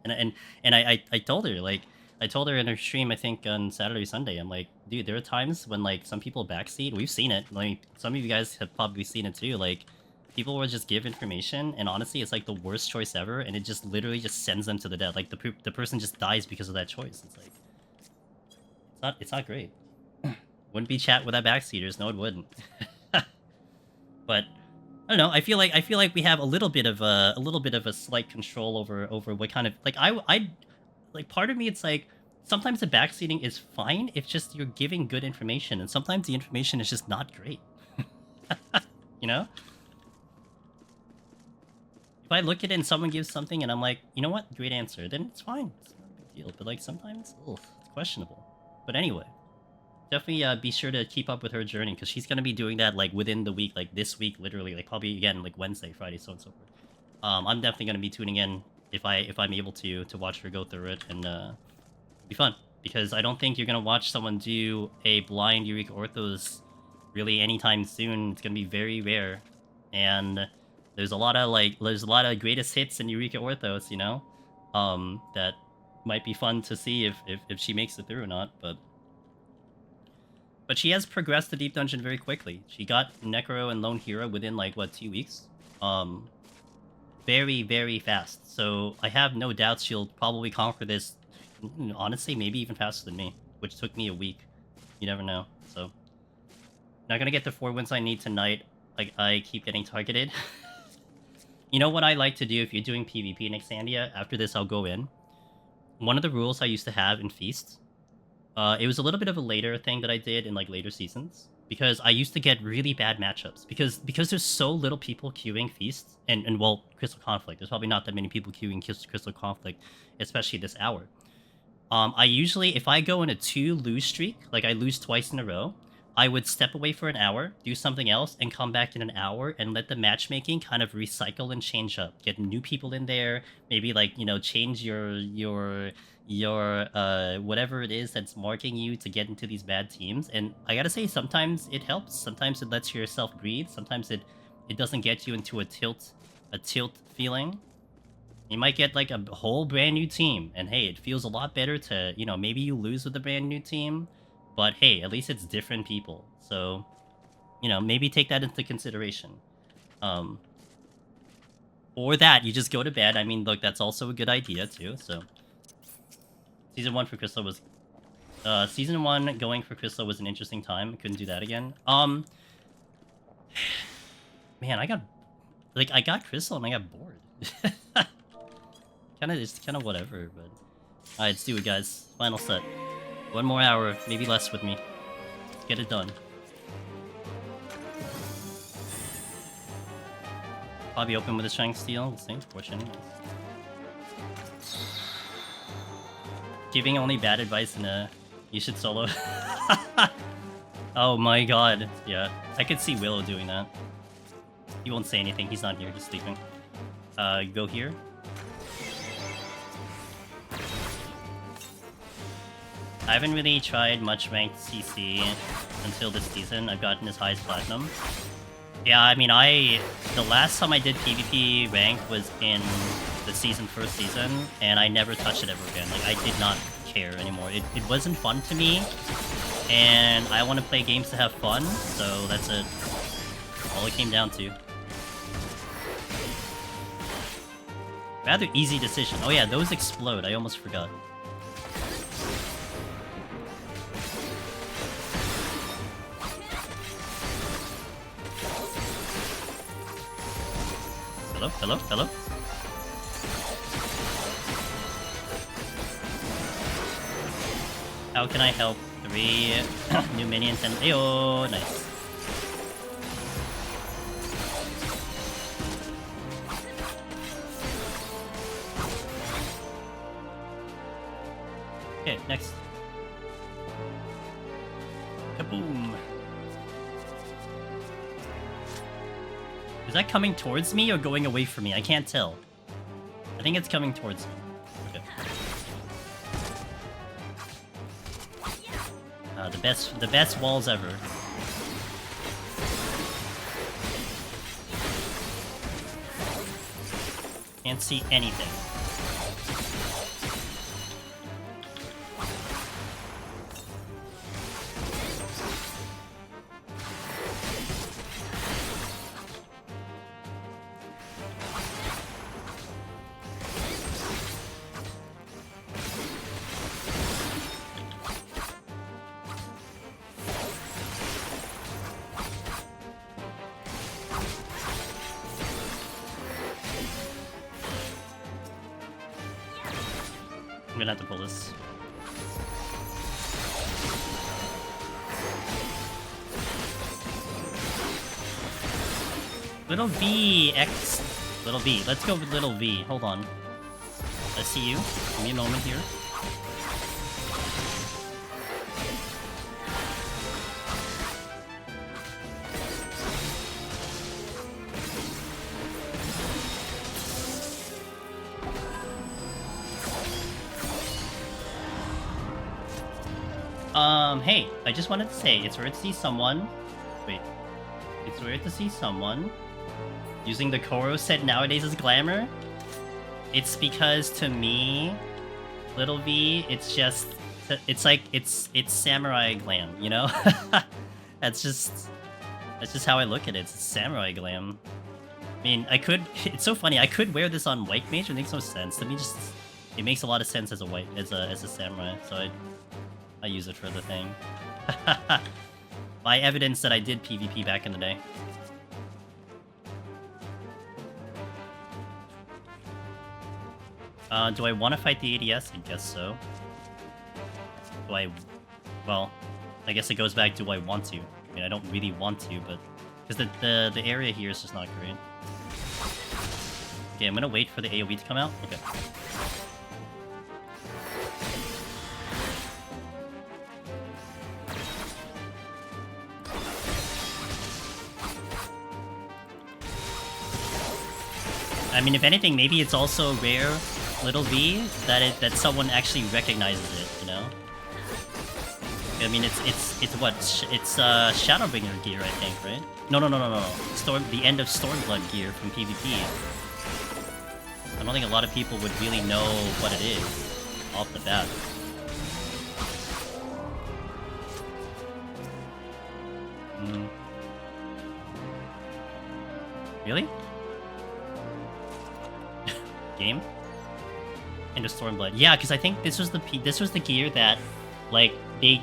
And I told her, like, I told her in her stream, I think on Saturday or Sunday, I'm like, dude, there are times when like some people backseat. We've seen it. Like some of you guys have probably seen it too. Like people will just give information, and honestly, it's like the worst choice ever, and it just literally just sends them to the death. Like the person just dies because of that choice. It's like it's not great. Wouldn't be chat without backseaters. No, it wouldn't. But I don't know. I feel like we have a little bit of a slight control over what kind of like I like part of me. It's like sometimes the backseating is fine if just you're giving good information, and sometimes the information is just not great. You know. If I look at it and someone gives something and I'm like, you know what, great answer, then it's fine. It's not a big deal. But like sometimes, it's questionable. But anyway. Definitely be sure to keep up with her journey because she's gonna be doing that like within the week, like this week, literally, like probably again like Wednesday, Friday, so on and so forth. I'm definitely gonna be tuning in if I'm able to watch her go through it, and be fun because I don't think you're gonna watch someone do a blind Eureka Orthos really anytime soon. It's gonna be very rare, and there's a lot of greatest hits in Eureka Orthos, you know, that might be fun to see if she makes it through or not, but. But she has progressed the Deep Dungeon very quickly. She got Necro and Lone Hero within, like, what, 2 weeks? Very, very fast. So I have no doubts she'll probably conquer this, honestly, maybe even faster than me, which took me a week. You never know, so. Not gonna get the 4 wins I need tonight. Like, I keep getting targeted. You know what I like to do if you're doing PvP in Exandia? After this, I'll go in. One of the rules I used to have in Feast... it was a little bit of a later thing that I did in like later seasons because I used to get really bad matchups because there's so little people queuing Feast and well Crystal Conflict. There's probably not that many people queuing Crystal Conflict, especially this hour. I usually, if I go in a 2 lose streak, like I lose twice in a row, I would step away for an hour, do something else, and come back in an hour and let the matchmaking kind of recycle and change up. Get new people in there, maybe like, you know, change your whatever it is that's marking you to get into these bad teams. And I gotta say, sometimes it helps. Sometimes it lets yourself breathe. Sometimes it doesn't get you into a tilt feeling. You might get like a whole brand new team, and hey, it feels a lot better to, you know, maybe you lose with a brand new team, but hey, at least it's different people. So, you know, maybe take that into consideration. Or that, you just go to bed. I mean, look, that's also a good idea too, so. Season 1 for Crystal was... Season 1 going for Crystal was an interesting time. Couldn't do that again. Man, I got Crystal and I got bored. Kind of whatever, but... Alright, let's do it, guys. Final set. 1 more hour, maybe less with me. Let's get it done. Probably open with a Shining Steel. The same portion. Giving only bad advice in a... You should solo. Oh my god. Yeah, I could see Willow doing that. He won't say anything. He's not here. He's sleeping. Go here. I haven't really tried much ranked CC until this season. I've gotten as high as Platinum. Yeah, I mean, the last time I did PvP rank was in the first season, and I never touched it ever again. Like, I did not care anymore. It wasn't fun to me, and I want to play games to have fun, so that's it. All it came down to. Rather easy decision. Oh yeah, those explode. I almost forgot. Hello, hello, hello. How can I help? 3 new minions and... Ayo, nice. Okay, next. Kaboom! Is that coming towards me or going away from me? I can't tell. I think it's coming towards me. Okay. The best walls ever. Can't see anything. I'm gonna have to pull this. Little V, X... Little V. Let's go with little V. Hold on. I see you. Give me a moment here. Hey, I just wanted to say, it's weird to see someone... Wait. It's weird to see someone using the Koro set nowadays as glamour. It's because, to me, Little V, it's just... It's like, it's samurai glam, you know? That's just how I look at it. It's samurai glam. I mean, I could... It's so funny, I could wear this on White Mage, it makes no sense. To me, just... It makes a lot of sense as a white... as a samurai, so I use it for the thing. By evidence that I did PvP back in the day. Do I want to fight the ADS? I guess so. Do I... Well, I guess it goes back, do I want to? I mean, I don't really want to, but... Because the area here is just not great. Okay, I'm gonna wait for the AoE to come out. Okay. I mean, if anything, maybe it's also rare, Little V, that someone actually recognizes it, you know? I mean, it's what? It's Shadowbringer gear, I think, right? No. The end of Stormblood gear from PvP. I don't think a lot of people would really know what it is off the bat. Really? Game? Into Stormblood. Yeah, because I think this was the gear that, like, you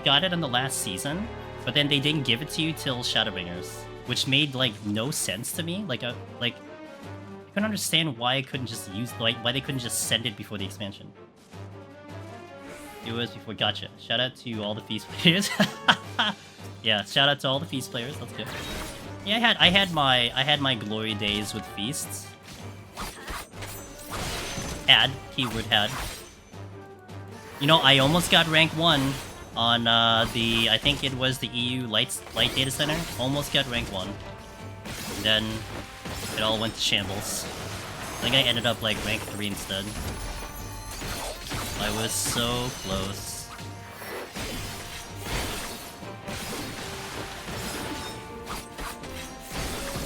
got it in the last season, but then they didn't give it to you till Shadowbringers, which made, like, no sense to me. I couldn't understand why I couldn't just why they couldn't just send it before the expansion. It was before. Gotcha. Shout out to all the Feast players. Yeah, shout out to all the Feast players. That's good. Yeah, I had my glory days with Feasts. Keyword had. You know, I almost got rank 1 on I think it was the EU Light Data Center. Almost got rank 1. And then it all went to shambles. I think I ended up like rank 3 instead. I was so close.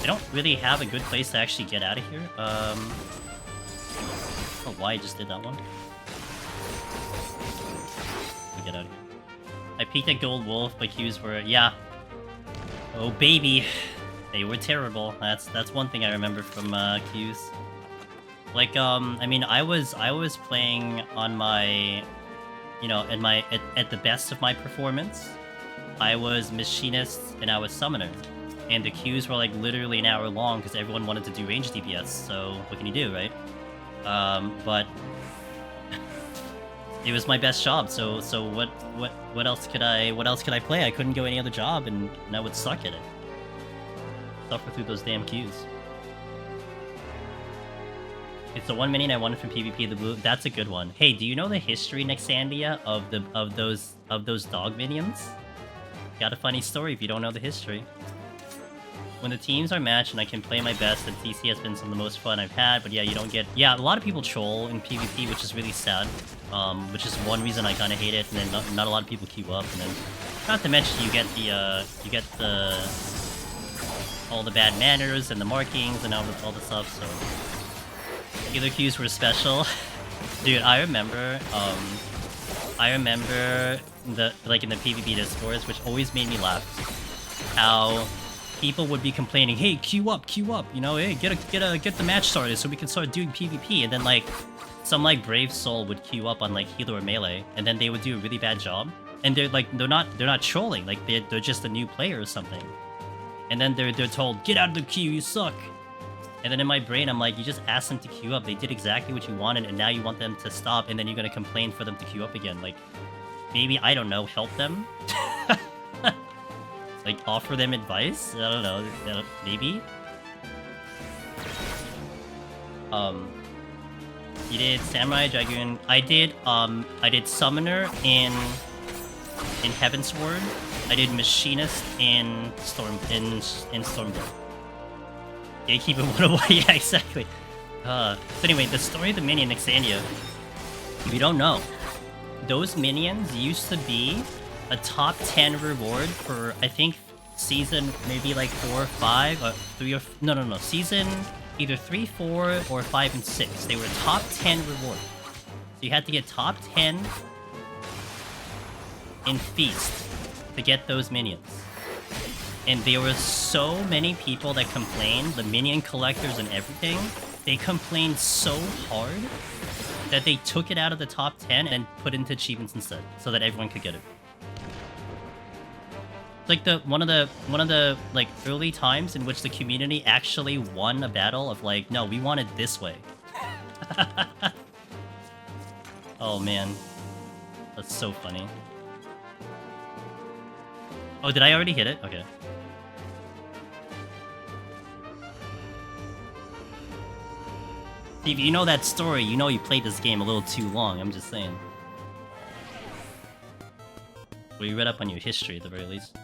I don't really have a good place to actually get out of here. I don't know why I just did that one. Get out of here. I peeked at Gold Wolf, but Qs were... Yeah. Oh, baby. They were terrible. That's one thing I remember from Qs. Like, I mean, I was playing on my... You know, at the best of my performance. I was Machinist and I was Summoner. And the queues were like literally an hour long because everyone wanted to do range DPS, so what can you do, right? But it was my best job, so what else could I play? I couldn't go any other job, and I would suck at it. Suffer through those damn queues. It's the one minion I wanted from PvP. The blue. That's a good one. Hey, do you know the history, Nexandia, of those dog minions? Got a funny story if you don't know the history. When the teams are matched and I can play my best, and TC has been some of the most fun I've had, but yeah, you don't get... Yeah, a lot of people troll in PvP, which is really sad. Which is one reason I kind of hate it, and then not a lot of people queue up, and then... Not to mention, you get the... all the bad manners, and the markings, and all the stuff, so... Healer queues were special. Dude, I remember the... Like, in the PvP Discords, which always made me laugh. How... people would be complaining, hey, queue up, you know, hey, get the match started so we can start doing PvP, and then like some like brave soul would queue up on like healer or melee, and then they would do a really bad job, and they're not trolling, like they're just a new player or something, and then they're told, get out of the queue, you suck, and then in my brain I'm like, you just asked them to queue up, they did exactly what you wanted, and now you want them to stop, and then you're gonna complain for them to queue up again, like maybe, I don't know, help them. Like, offer them advice? I don't know, maybe? You did Samurai, Dragoon. I did Summoner in Heavensward. I did Machinist in Stormblood. Gatekeeper 101, yeah, exactly. So anyway, the story of the minion, Nexandia. If you don't know, those minions used to be a top 10 reward for, I think, season maybe like 4 or 5, or 3 or... No, season either 3, 4, or 5 and 6. They were top 10 reward. So you had to get top 10 in Feast to get those minions. And there were so many people that complained, the minion collectors and everything, they complained so hard that they took it out of the top 10 and put it into achievements instead, so that everyone could get it. Like one of the like early times in which the community actually won a battle of like, no, we want it this way. Oh man, that's so funny. Oh, did I already hit it? Okay. If you know that story, you know you played this game a little too long. I'm just saying. Well, you read up on your history at the very least.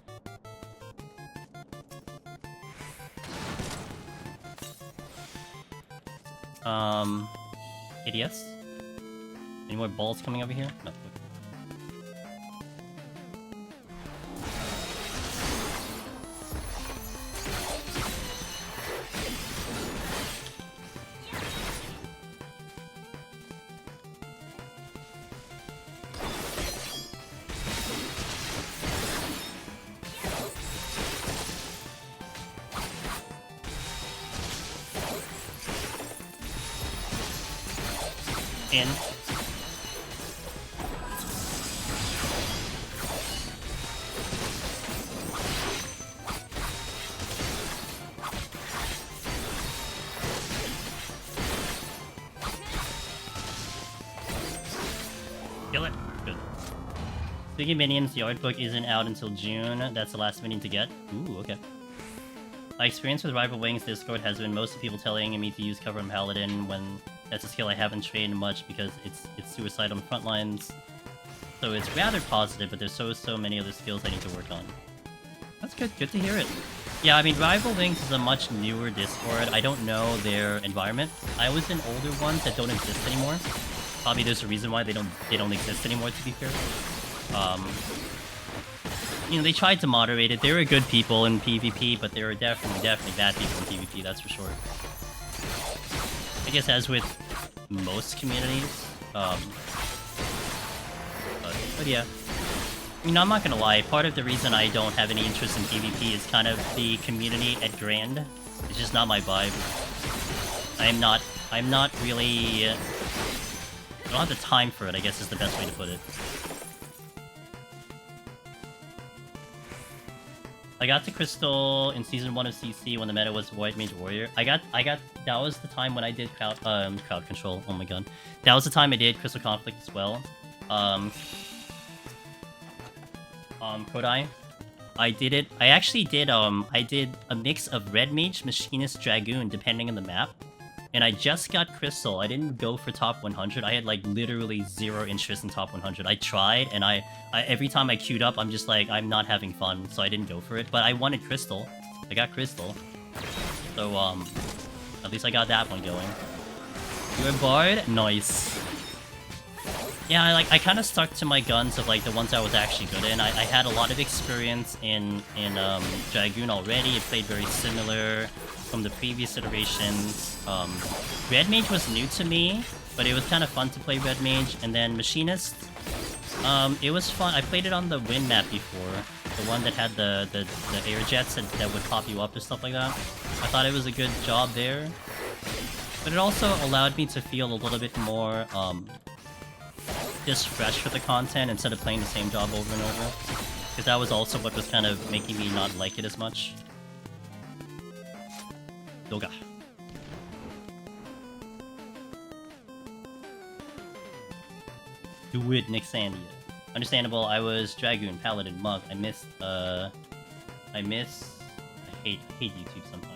ADS? Any more balls coming over here? No. In. Kill it. Good. Speaking of minions, the art book isn't out until June. That's the last minion to get. Ooh, okay. My experience with Rival Wings Discord has been most of people telling me to use Cover and Paladin when that's a skill I haven't trained much because it's suicide on the front lines. So it's rather positive, but there's so many other skills I need to work on. That's good. Good to hear it. Yeah, I mean, Rival Wings is a much newer Discord. I don't know their environment. I was in older ones that don't exist anymore. Probably there's a reason why they don't exist anymore, to be fair. You know, they tried to moderate it. They were good people in PvP, but there were definitely bad people in PvP, that's for sure. I guess as with most communities, but yeah. I mean, I'm not gonna lie, part of the reason I don't have any interest in PvP is kind of the community at Grand. It's just not my vibe. I'm not really... I don't have the time for it, I guess is the best way to put it. I got to Crystal in Season 1 of CC when the meta was White Mage Warrior. That was the time when I did crowd control, oh my god. That was the time I did Crystal Conflict as well. Kodai. I did it, I did a mix of Red Mage, Machinist, Dragoon, depending on the map. and I just got Crystal. I didn't go for top 100. I had like literally zero interest in top 100. I tried, and I every time I queued up, I'm just like, I'm not having fun, so I didn't go for it. But I wanted Crystal. I got Crystal. So, at least I got that one going. You're a bard? Nice. Yeah, I kind of stuck to my guns of like the ones I was actually good in. I had a lot of experience in Dragoon already. It played very similar from the previous iterations. Red Mage was new to me, but it was kind of fun to play Red Mage. And then Machinist, it was fun. I played it on the Wind map before, the one that had the air jets that would pop you up and stuff like that. I thought it was a good job there, but it also allowed me to feel a little bit more just fresh with the content instead of playing the same job over and over, because that was also what was kind of making me not like it as much. Yoga. Do it, Nick Sandia. Understandable. I was Dragoon, Paladin, Monk. I hate YouTube sometimes.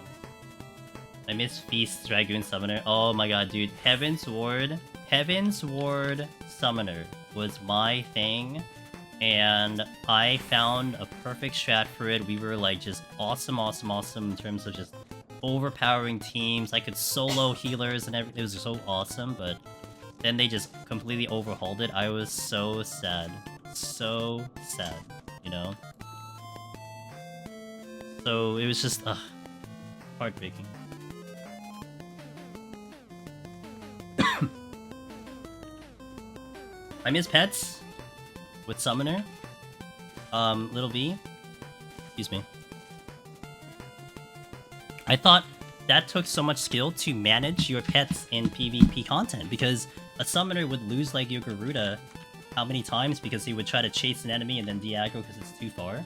I miss Feast, Dragoon, Summoner. Oh my god, dude. Heaven's Ward Summoner was my thing, and I found a perfect strat for it. We were like just awesome in terms of just overpowering teams. I could solo healers and everything. It was so awesome, but then they just completely overhauled it. I was so sad. So sad, you know? So it was just, heartbreaking. I miss pets with Summoner. Little V. Excuse me. I thought that took so much skill to manage your pets in PvP content, because a Summoner would lose like your Garuda how many times because he would try to chase an enemy and then de-aggro because it's too far.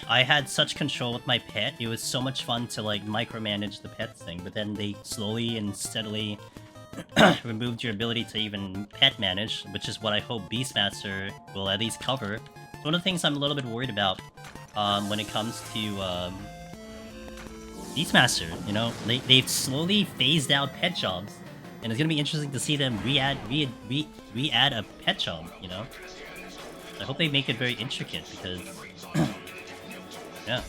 I had such control with my pet. It was so much fun to like micromanage the pets thing, but then they slowly and steadily removed your ability to even pet manage, which is what I hope Beastmaster will at least cover. It's one of the things I'm a little bit worried about when it comes to Beastmaster. You know, they've slowly phased out pet jobs, and it's gonna be interesting to see them re-add a pet job. You know, I hope they make it very intricate because yeah.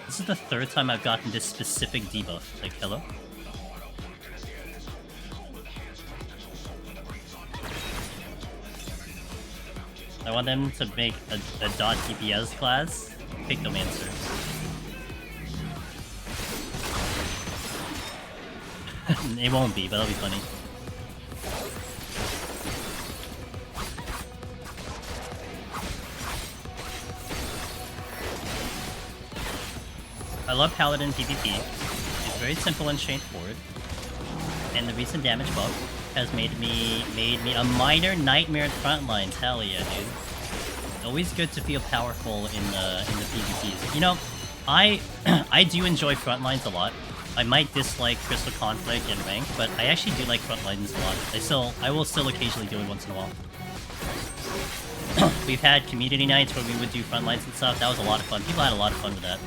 This is the third time I've gotten this specific debuff. Like, hello? I want them to make a dot DPS class. Pictomancer. It won't be, but that'll be funny. I love Paladin PvP. It's very simple and straightforward, and the recent damage buff has made me a minor nightmare at frontlines. Hell yeah, dude! Always good to feel powerful in the PvPs. You know, I do enjoy frontlines a lot. I might dislike Crystal Conflict and Rank, but I actually do like frontlines a lot. I will still occasionally do it once in a while. We've had community nights where we would do frontlines and stuff. That was a lot of fun. People had a lot of fun with that.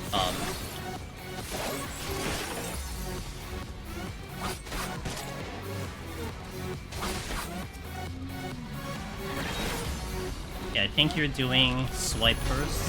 Yeah, I think you're doing swipe first.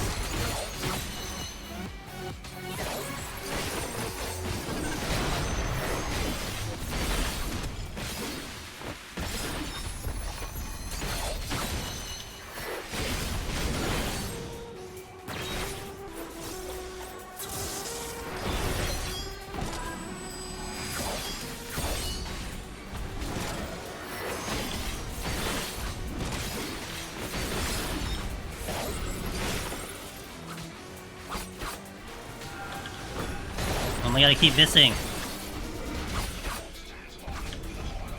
I gotta keep missing.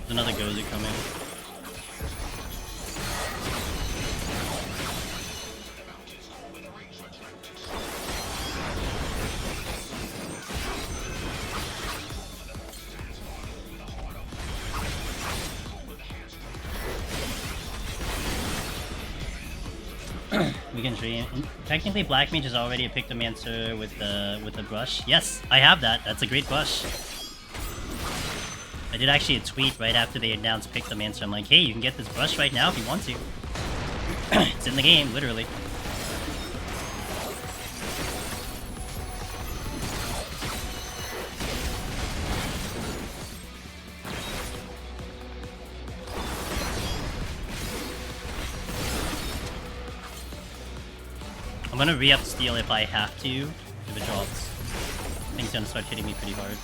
There's another Gozer coming. We can dream. Technically, Black Mage is already a Pictomancer with the brush. Yes, I have that. That's a great brush. I did actually a tweet right after they announced Pictomancer. I'm like, hey, you can get this brush right now if you want to. It's in the game, literally. I'm gonna re-up steal if I have to, if it drops. Things gonna start hitting me pretty hard.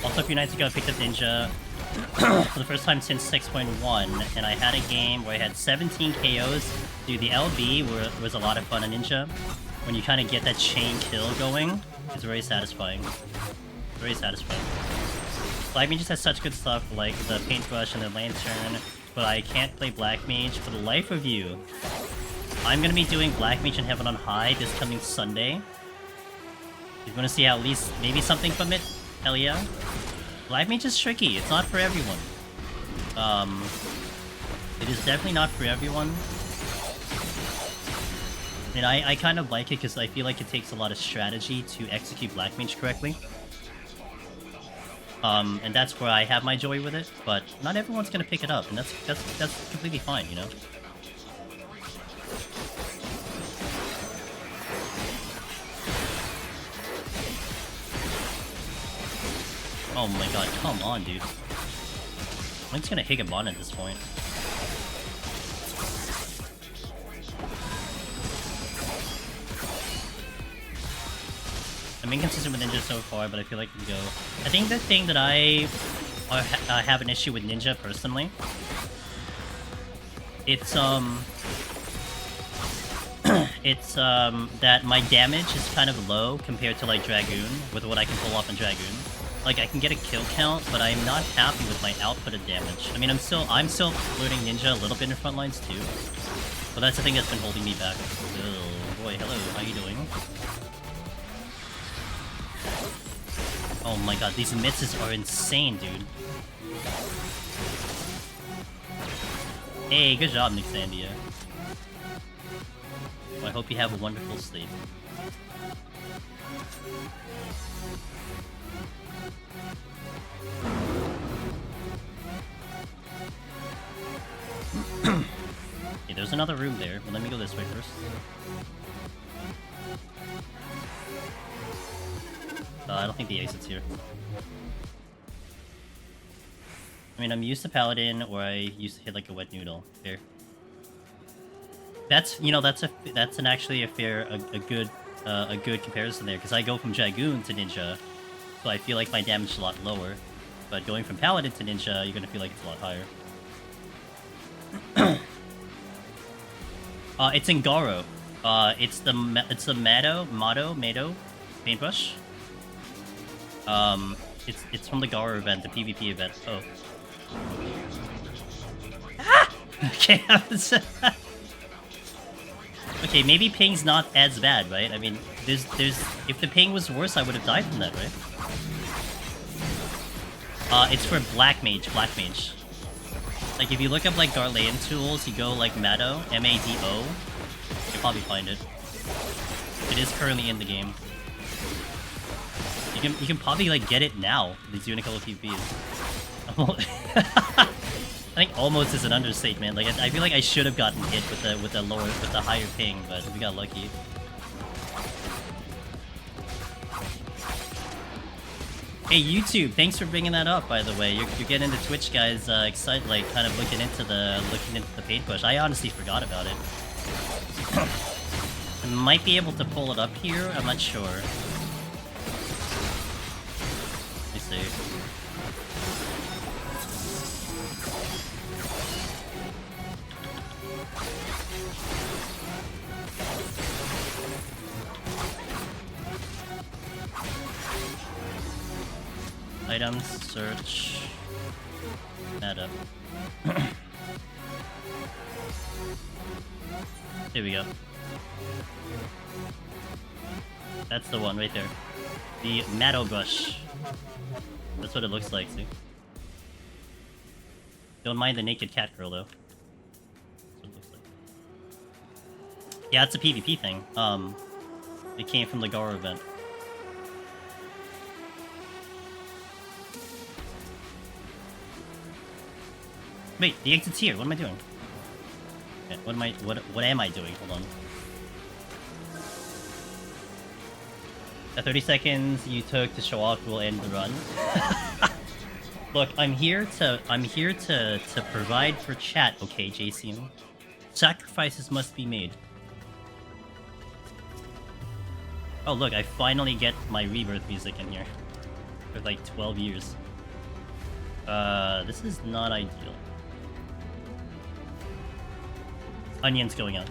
Also, a few nights ago, I picked up Ninja for the first time since 6.1, and I had a game where I had 17 KOs. Dude, the LB was a lot of fun on Ninja. When you kind of get that chain kill going, it's very satisfying. Very satisfying. Black Mage just has such good stuff, like the Paintbrush and the Lantern, but I can't play Black Mage for the life of you. I'm gonna be doing Black Mage in Heaven on High this coming Sunday. You're gonna see at least maybe something from it? Hell yeah. Black Mage is tricky, it's not for everyone. It is definitely not for everyone. And I kind of like it because I feel like it takes a lot of strategy to execute Black Mage correctly. And that's where I have my joy with it, but not everyone's gonna pick it up, and that's completely fine, you know? Oh my god, come on, dude. I'm just gonna Higamon at this point. I'm inconsistent with Ninja so far, but I feel like we go. I think the thing that I have an issue with Ninja personally, it's that my damage is kind of low compared to like Dragoon, with what I can pull off in Dragoon. Like, I can get a kill count, but I'm not happy with my output of damage. I mean, I'm still learning Ninja a little bit in frontlines too, but that's the thing that's been holding me back. Oh boy, hello, how you doing? Oh my god, these misses are insane, dude. Hey, good job, Nixandia. Well, I hope you have a wonderful sleep. Okay, there's another room there, but let me go this way first. I don't think the exit's here. I mean, I'm used to Paladin, or I used to hit like a wet noodle. Fair. That's, you know, that's actually a good comparison there, because I go from Dragoon to Ninja, so I feel like my damage is a lot lower. But going from Paladin to Ninja, you're gonna feel like it's a lot higher. It's in Garo. It's the Mado paintbrush. It's from the Garo event, the PvP event. Oh. Ah! Okay, okay, maybe ping's not as bad, right? I mean, if the ping was worse, I would have died from that, right? It's for Black Mage. Like, if you look up, like, Garlean tools, you go, like, Mado, M-A-D-O, you'll probably find it. It is currently in the game. You can probably, like, get it now, these Unicolor PvPs. I think almost is an understatement. Like, I feel like I should have gotten hit with the higher ping, but we got lucky. Hey YouTube, thanks for bringing that up. By the way, you're getting the Twitch guys excited, like kind of looking into the paint push. I honestly forgot about it. I might be able to pull it up here. I'm not sure. Let me see. Items, search. That up. Here we go. That's the one right there. The Matto Brush. That's what it looks like, see? Don't mind the naked cat girl, though. That's what it looks like. Yeah, it's a PvP thing. It came from the Garo event. Wait, the exit's here. What am I doing? Okay, what am I doing? Hold on. The 30 seconds you took to show off will end the run. Look, I'm here to provide for chat, okay, JC? Sacrifices must be made. Oh look, I finally get my Rebirth music in here. For like 12 years. This is not ideal. Onions going out.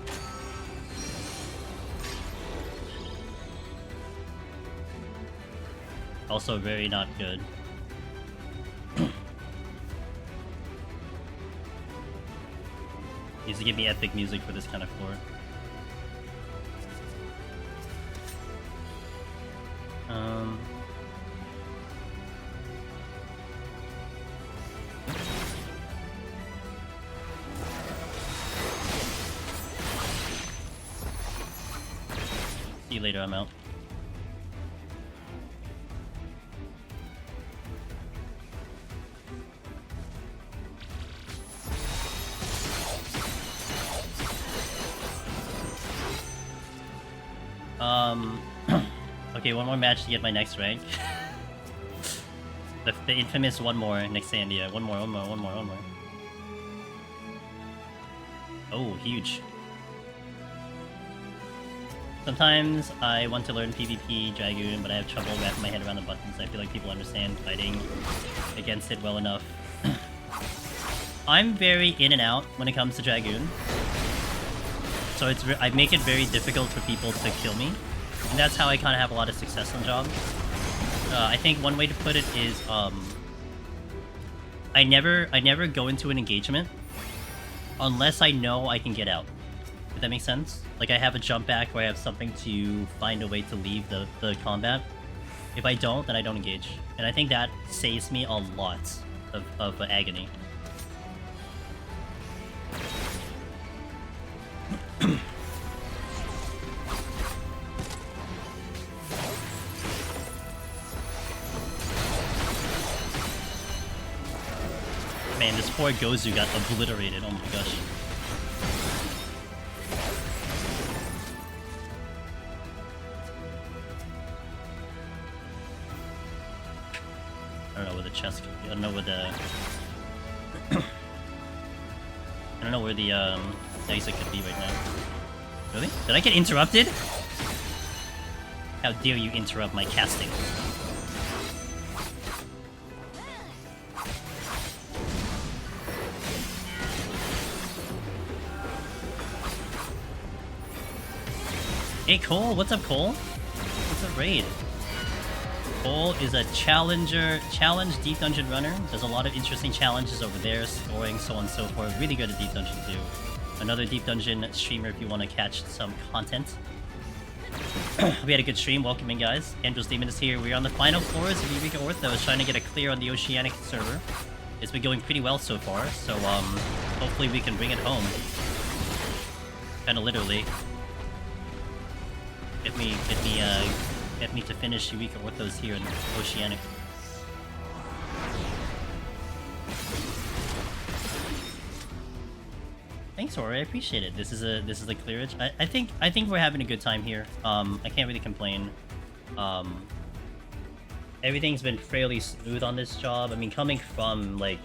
Also very not good. Needs to give me epic music for this kind of floor. See you later, I'm out. Okay, one more match to get my next rank. the infamous one more next Sandia. One more. Oh, huge. Sometimes I want to learn PvP Dragoon, but I have trouble wrapping my head around the buttons. I feel like people understand fighting against it well enough. I'm very in and out when it comes to Dragoon. So I make it very difficult for people to kill me. And that's how I kind of have a lot of success on job. I think one way to put it is, I never go into an engagement unless I know I can get out. If that makes sense? Like, I have a jump back where I have something to find a way to leave the combat. If I don't, then I don't engage. And I think that saves me a lot of agony. Man, this poor Gozu got obliterated, oh my gosh. I don't know where the chest could be. I don't know where the... I don't know where the exit could be right now. Really? Did I get interrupted? How dare you interrupt my casting? Hey Cole, what's up Cole? What's up raid? Cole is a challenge deep dungeon runner. There's a lot of interesting challenges over there, scoring, so on and so forth. Really good at deep dungeon too. Another deep dungeon streamer if you want to catch some content. We had a good stream. Welcome in, guys. Andrew's Demon is here. We're on the final floors of Eureka Orthos, trying to get a clear on the Oceanic server. It's been going pretty well so far, so hopefully we can bring it home. Kinda literally. Get me to finish Eureka Orthos here in Oceanic. Thanks, Ori. I appreciate it. This is a clearage. I think we're having a good time here. I can't really complain. Everything's been fairly smooth on this job. I mean, coming from like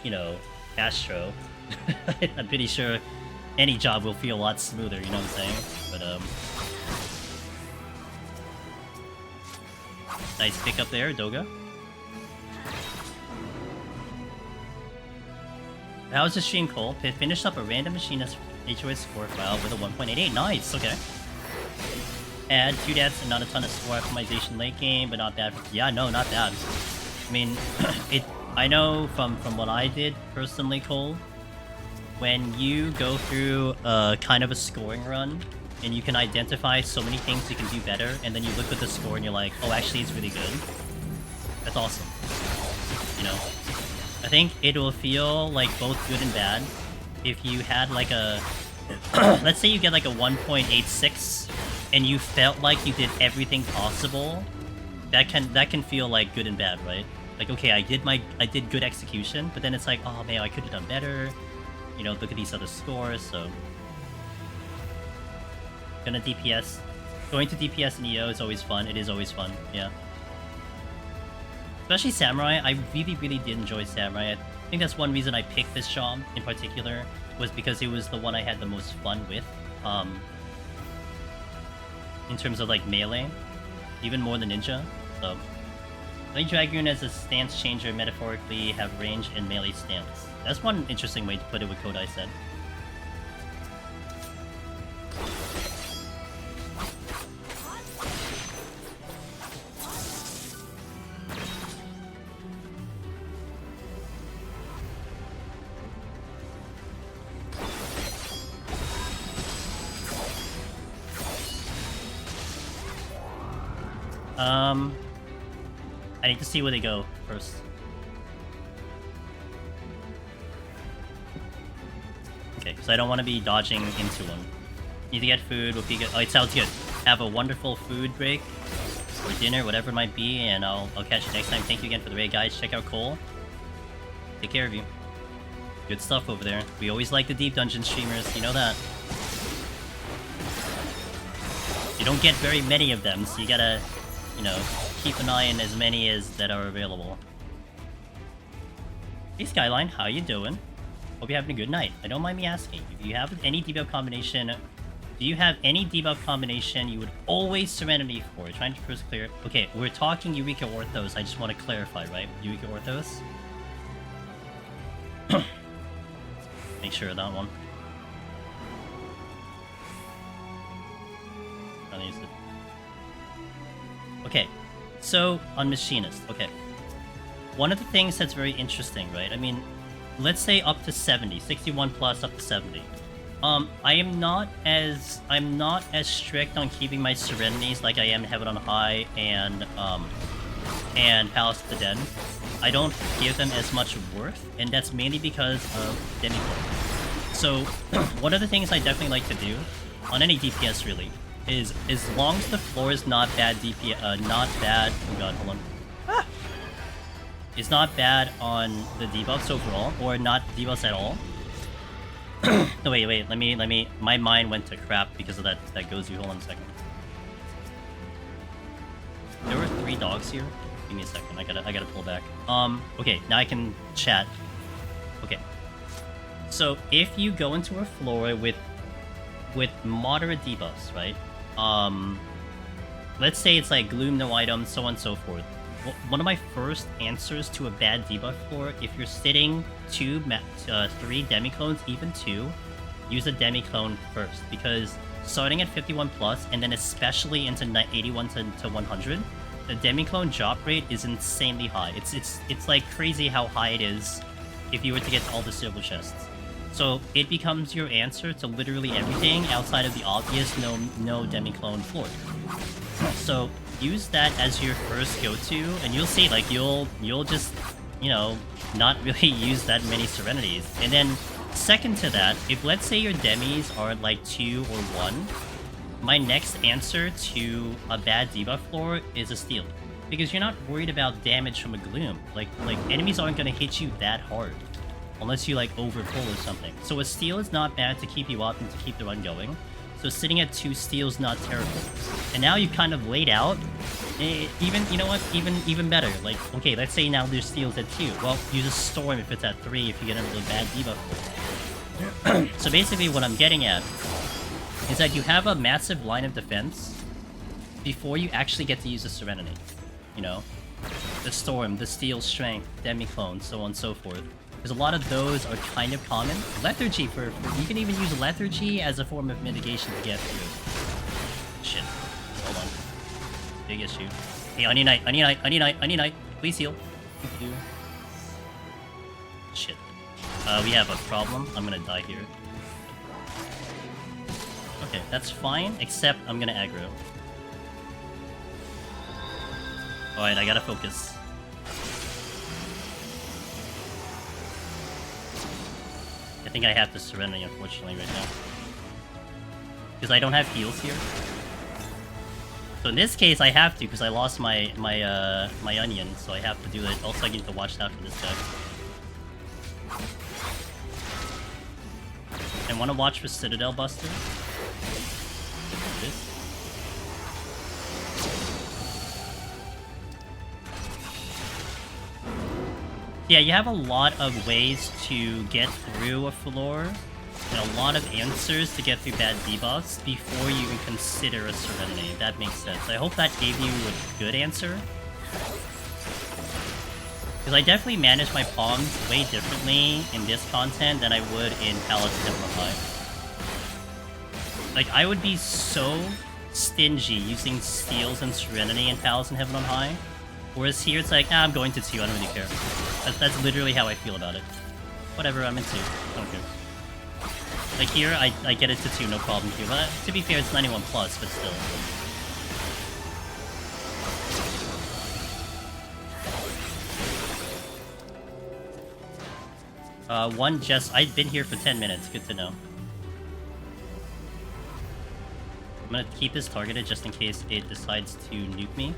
you know, Astro, I'm pretty sure any job will feel a lot smoother. You know what I'm saying? But nice pick up there, Doga. How's the stream, Cole? Finished up a random machinist HOS score file with a 1.88. Nice, okay. Add 2 deaths and not a ton of score optimization late game, but not bad. Yeah, no, not bad. I mean, I know from what I did personally, Cole, when you go through kind of a scoring run, and you can identify so many things you can do better, and then you look at the score and you're like, oh, actually it's really good. That's awesome. You know? I think it will feel like both good and bad if you had like a... let's say you get like a 1.86, and you felt like you did everything possible. That can feel like good and bad, right? Like, okay, I did good execution, but then it's like, oh man, I could have done better. You know, look at these other scores, so... Gonna DPS. Going to DPS in EO is always fun. It is always fun, yeah. Especially Samurai. I really, really did enjoy Samurai. I think that's one reason I picked this job in particular, was because it was the one I had the most fun with. In terms of, like, melee. Even more than Ninja, so... Blade Dragoon as a stance changer metaphorically have range and melee stance. That's one interesting way to put it, what Kodai said. I need to see where they go first. Okay, because I don't want to be dodging into one. Need to get food. We'll get... Oh, it sounds good. Have a wonderful food break or dinner, whatever it might be, and I'll catch you next time. Thank you again for the raid, guys. Check out Cole. Take care of you. Good stuff over there. We always like the deep dungeon streamers. You know that. You don't get very many of them, so you gotta, you know, keep an eye on as many as that are available. Hey Skyline, how you doing? Hope you're having a good night. I don't mind me asking, if you have any debuff combination, do you have any debuff combination you would always Serenity for? Trying to first clear... Okay, we're talking Eureka Orthos, I just want to clarify, right? Eureka Orthos? Make sure of that one. I'll use it. Okay. So, on Machinist, okay. One of the things that's very interesting, right? I mean, let's say up to 70, 61 plus up to 70. I'm not as strict on keeping my Serenities like I am Heaven on High and Palace of the Dead. I don't give them as much worth, and that's mainly because of Demiclone. So, one of the things I definitely like to do, on any DPS really, is as long as the floor is not bad not bad, oh god, hold on. It's not bad on the debuffs overall, or not debuffs at all. No, wait, let me, my mind went to crap because of that Gozu, hold on a second. There were 3 dogs here? Give me a second, I gotta pull back. Okay, now I can chat. Okay. So, if you go into a floor with moderate debuffs, right? Let's say it's like Gloom, no item, so on and so forth. One of my first answers to a bad debuff floor, if you're sitting 3 Demiclones, even 2, use a Demiclone first. Because starting at 51 plus, and then especially into 81 to 100, the Demiclone drop rate is insanely high. It's like crazy how high it is if you were to get to all the silver chests. So it becomes your answer to literally everything outside of the obvious no Demiclone floor. So use that as your first go-to, and you'll see, like, you'll just, you know, not really use that many Serenities. And then second to that, if let's say your demis are like 2 or 1, my next answer to a bad debuff floor is a steal. Because you're not worried about damage from a Gloom. Like enemies aren't gonna hit you that hard. Unless you, like, overpull or something. So a steal is not bad to keep you up and to keep the run going. So sitting at 2 steals not terrible. And now you kind of laid out, even, you know what, even better. Like, okay, let's say now there's steals at 2. Well, use a Storm if it's at 3 if you get a really bad debuff. So basically what I'm getting at is that you have a massive line of defense before you actually get to use a Serenity. You know? The Storm, the Steel Strength, Demiclone, so on and so forth. Because a lot of those are kind of common. Lethargy, you can even use Lethargy as a form of mitigation to get through. Shit. Hold on. Big issue. Hey, I need night. Please heal. Thank you. Shit. We have a problem. I'm gonna die here. Okay, that's fine, except I'm gonna aggro. Alright, I gotta focus. I think I have to Serenity, unfortunately, right now. Because I don't have heals here. So in this case, I have to, because I lost my onion, so I have to do it. Also, I need to watch out for this guy. I want to watch for Citadel Buster. This. Yeah, you have a lot of ways to get through a floor, and a lot of answers to get through bad debuffs before you even consider a Serenity, if that makes sense. I hope that gave you a good answer. Because I definitely manage my palms way differently in this content than I would in Palace of Heaven on High. Like, I would be so stingy using Steals and Serenity in Palace and Heaven on High. Whereas here it's like, I'm going to 2, I don't really care. That's literally how I feel about it. Whatever, I'm in 2. I don't care. Like here, I get it to 2, no problem here. But to be fair, it's 91+, but still. I've been here for 10 minutes, good to know. I'm gonna keep this targeted just in case it decides to nuke me.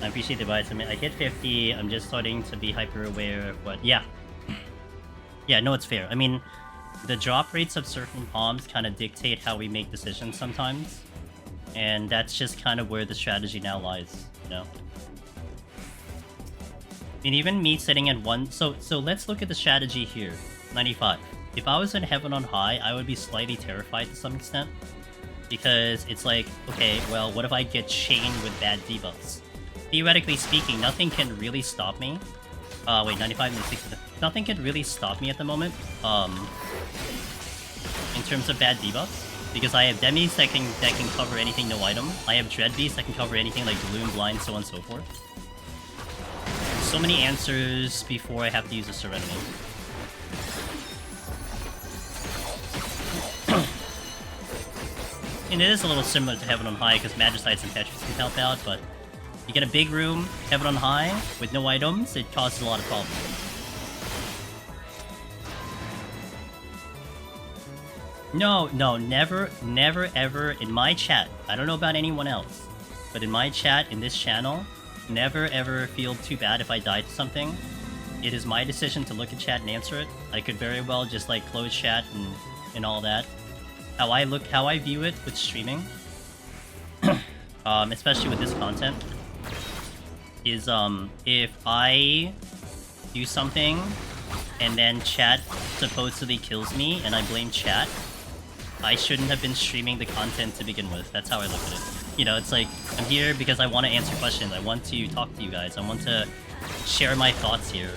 I appreciate the advice. I mean, I hit 50, I'm just starting to be hyper aware of what... Yeah. Yeah, no, it's fair. I mean, the drop rates of certain palms kind of dictate how we make decisions sometimes. And that's just kind of where the strategy now lies, you know? I mean, even me sitting at 1... So let's look at the strategy here. 95. If I was in Heaven on High, I would be slightly terrified to some extent. Because it's like, okay, well, what if I get chained with bad debuffs? Theoretically speaking, nothing can really stop me. Wait, 95 and 60. Nothing can really stop me at the moment. In terms of bad debuffs. Because I have Demis that can cover anything no item. I have Dread Beast that can cover anything like Gloom, Blind, so on and so forth. So many answers before I have to use a Serenity. And it is a little similar to Heaven on High because Magicites and Petrus can help out, but you get a big room, Heaven on High, with no items, it causes a lot of problems. No, never, ever in my chat. I don't know about anyone else, but in my chat, in this channel, never ever feel too bad if I die to something. It is my decision to look at chat and answer it. I could very well just like close chat and all that. How I view it with streaming, especially with this content, is if I do something and then chat supposedly kills me and I blame chat, I shouldn't have been streaming the content to begin with. That's how I look at it. You know, it's like, I'm here because I want to answer questions. I want to talk to you guys. I want to share my thoughts here.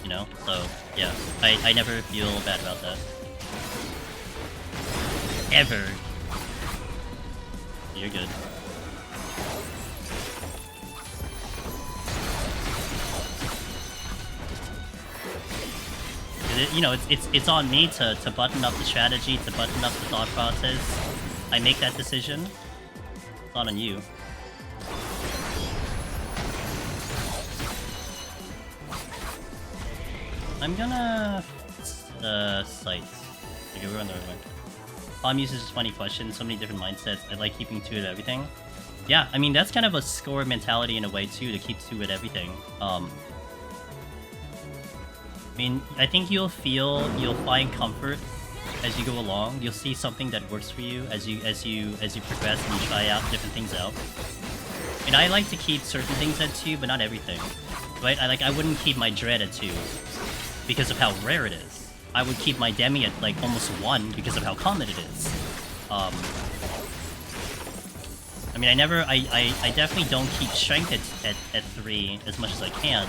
You know, so yeah, I never feel bad about that. Ever. You're good. You know, it's on me to button up the strategy, to button up the thought process. I make that decision. It's not on you. I'm gonna sight. Okay, we're on the right way. Palm usage is a funny question, so many different mindsets. I like keeping 2 at everything. Yeah, I mean, that's kind of a score mentality in a way, too, to keep 2 at everything. I mean, I think you'll find comfort as you go along. You'll see something that works for you as you progress and you try out different things out. I mean, I like to keep certain things at 2, but not everything. Right? I wouldn't keep my Dread at 2 because of how rare it is. I would keep my Demi at like almost 1 because of how common it is. I mean, I definitely don't keep Strength at 3 as much as I can,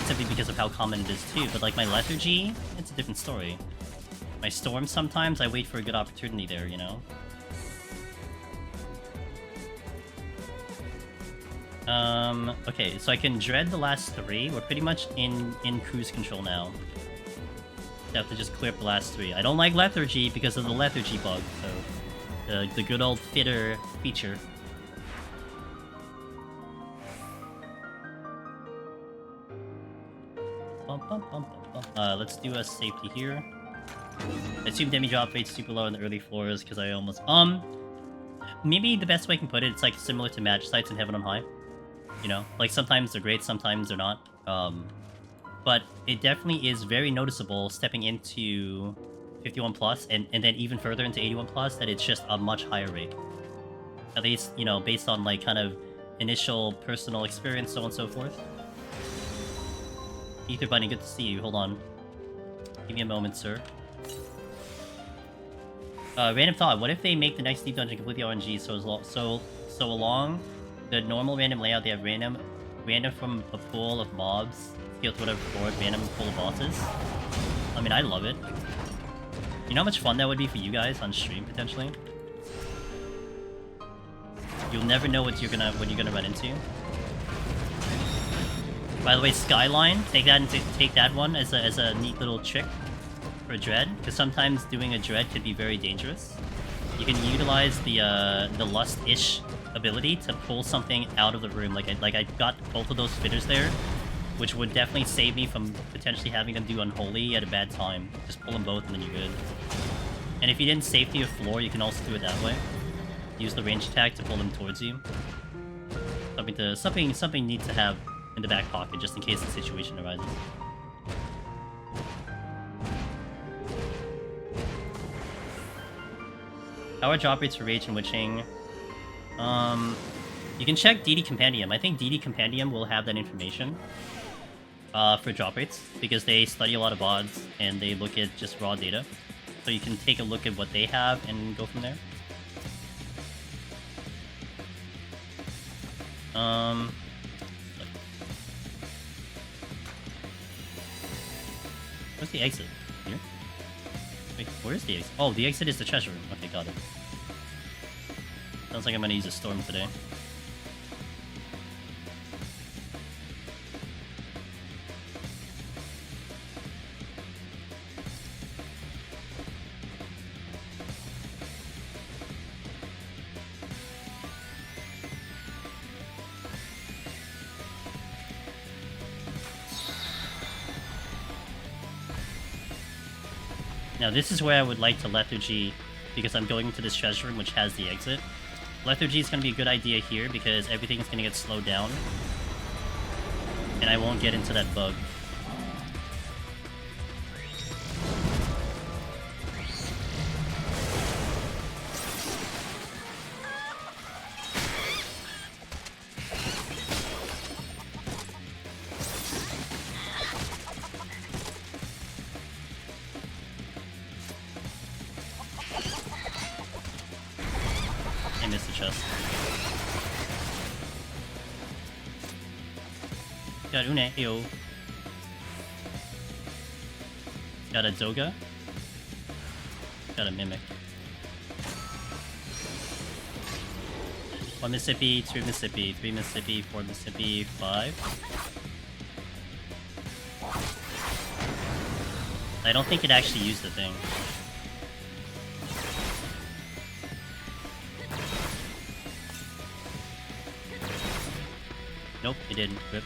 simply because of how common it is too. But like my Lethargy, it's a different story. My Storm, sometimes I wait for a good opportunity there, you know? Okay, so I can dread the last 3. We're pretty much in cruise control now. I have to just clear up the last 3. I don't like lethargy because of the lethargy bug, so the good old fitter feature. Let's do a safety here. I assume demi drop rate's super low on the early floors because I almost maybe the best way I can put it, it's like similar to match sites in Heaven on High. You know, like sometimes they're great, sometimes they're not. But it definitely is very noticeable stepping into 51 plus and then even further into 81 plus that it's just a much higher rate. At least, you know, based on like kind of initial personal experience, so on and so forth. Ether Bunny, good to see you. Hold on. Give me a moment, sir. Random thought. What if they make the next deep dungeon completely RNG? So along the normal random layout, they have random from a pool of mobs, scale to whatever forward, random pool of bosses. I mean, I love it. You know how much fun that would be for you guys on stream potentially. You'll never know what you're gonna run into. By the way, Skyline, take that one as a neat little trick for a dread, because sometimes doing a dread could be very dangerous. You can utilize the lust-ish ability to pull something out of the room. Like I got both of those fitters there, which would definitely save me from potentially having them do Unholy at a bad time. Just pull them both and then you're good. And if you didn't safety your floor, you can also do it that way. Use the range attack to pull them towards you. Something neat to have in the back pocket, just in case the situation arises. How are drop rates for Rage and Witching? You can check DD Compendium. I think DD Compendium will have that information for drop rates, because they study a lot of VODs and they look at just raw data. So you can take a look at what they have and go from there. Where's the exit? Here? Wait, where is the exit? Oh, the exit is the treasure room. Okay, got it. Sounds like I'm gonna use a storm today. Now this is where I would like to Lethargy, because I'm going into this treasure room which has the exit. Lethargy is going to be a good idea here because everything is going to get slowed down. And I won't get into that bug. Got Une, yo. Got a Doga. Got a Mimic. 1 Mississippi, 2 Mississippi, 3 Mississippi, 4 Mississippi, 5. I don't think it actually used the thing. Nope, it didn't. Rip.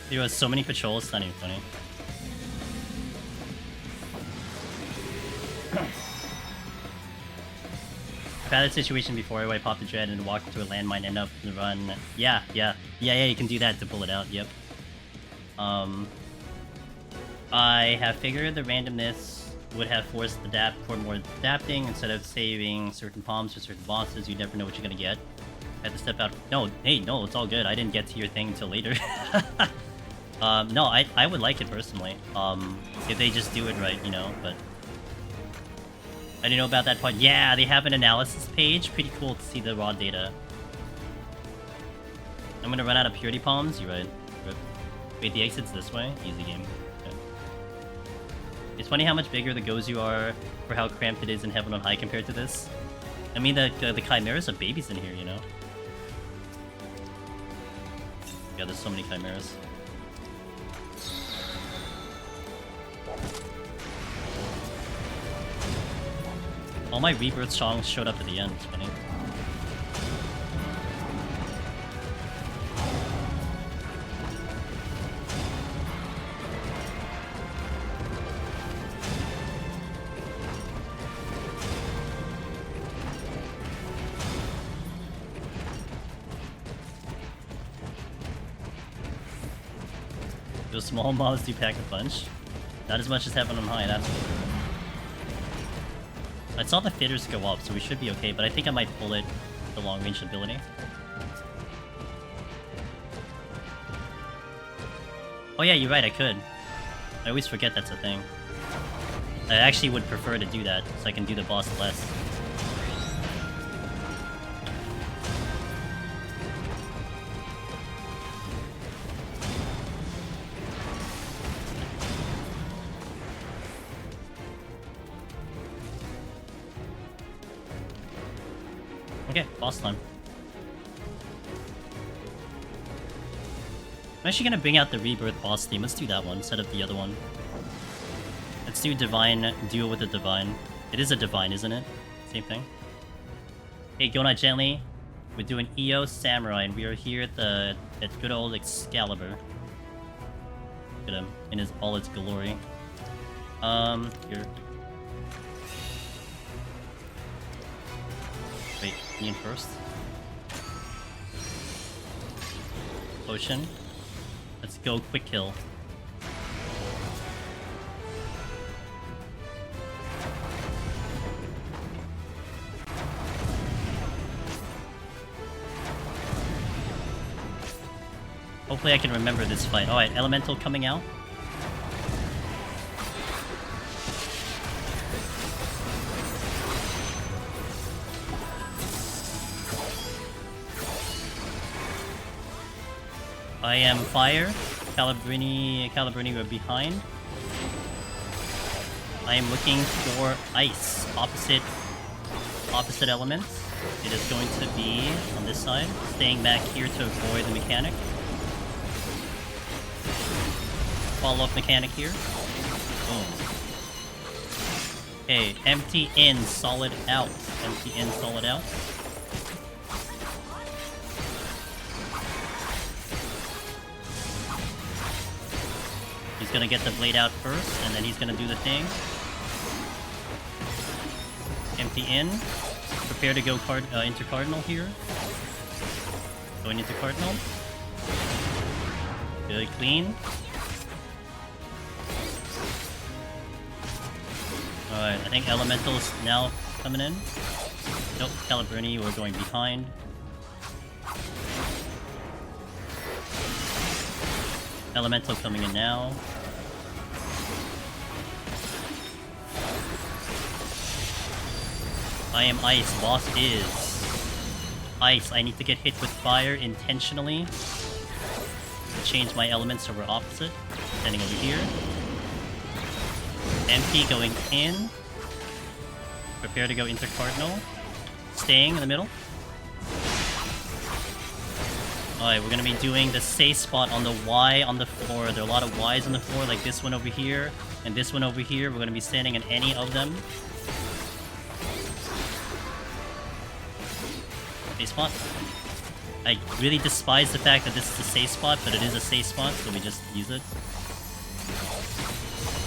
There was so many patrols, it's not even funny. I've had that situation before where I popped the dread and walked into a landmine, end up in the run. Yeah, you can do that to pull it out, yep. I have figured the randomness would have forced the DAP for more adapting instead of saving certain palms for certain bosses. You never know what you're gonna get. I had to step out. No, hey, no, it's all good. I didn't get to your thing until later. No, I would like it personally. If they just do it right, you know, but... I didn't know about that part. Yeah, they have an analysis page. Pretty cool to see the raw data. I'm gonna run out of purity palms. You're right. Wait, the exit's this way? Easy game. Okay. It's funny how much bigger the Gozu are for how cramped it is in Heaven on High compared to this. I mean, the Chimeras are babies in here, you know? Yeah, there's so many Chimeras. All my Rebirth songs showed up at the end. It's funny. Those small mobs do pack a punch. Not as much as Heaven on High, that's for sure. I saw the fitters go up, so we should be okay, but I think I might pull it with the long range ability. Oh yeah, you're right, I could. I always forget that's a thing. I actually would prefer to do that, so I can do the boss less. Okay, boss time. I'm actually gonna bring out the Rebirth boss theme. Let's do that one instead of the other one. Let's do Divine, duel with the Divine. It is a Divine, isn't it? Same thing. Hey, go not gently. We're doing EO Samurai, and we are here at good old Excalibur. Look at him in all its glory. Here. Wait, Ian first. Potion. Let's go quick kill. Hopefully I can remember this fight. Alright, Elemental coming out. I am fire. Calibrini were behind. I am looking for ice. Opposite elements. It is going to be on this side. Staying back here to avoid the mechanic. Follow-up mechanic here. Boom. Okay, empty in, solid out. Empty in, solid out. He's gonna get the blade out first, and then he's gonna do the thing. Empty in. Prepare to go into Cardinal here. Going into Cardinal. Good, clean. Alright, I think Elemental's now coming in. Nope, Calibrini, we're going behind. Elemental coming in now. I am ice, boss is ice. I need to get hit with fire intentionally to change my elements so we're opposite. Standing over here. MP going in. Prepare to go into Cardinal. Staying in the middle. Alright, we're gonna be doing the safe spot on the Y on the floor. There are a lot of Ys on the floor, like this one over here, and this one over here. We're gonna be standing in any of them. Safe spot. I really despise the fact that this is a safe spot, but it is a safe spot, so we just use it.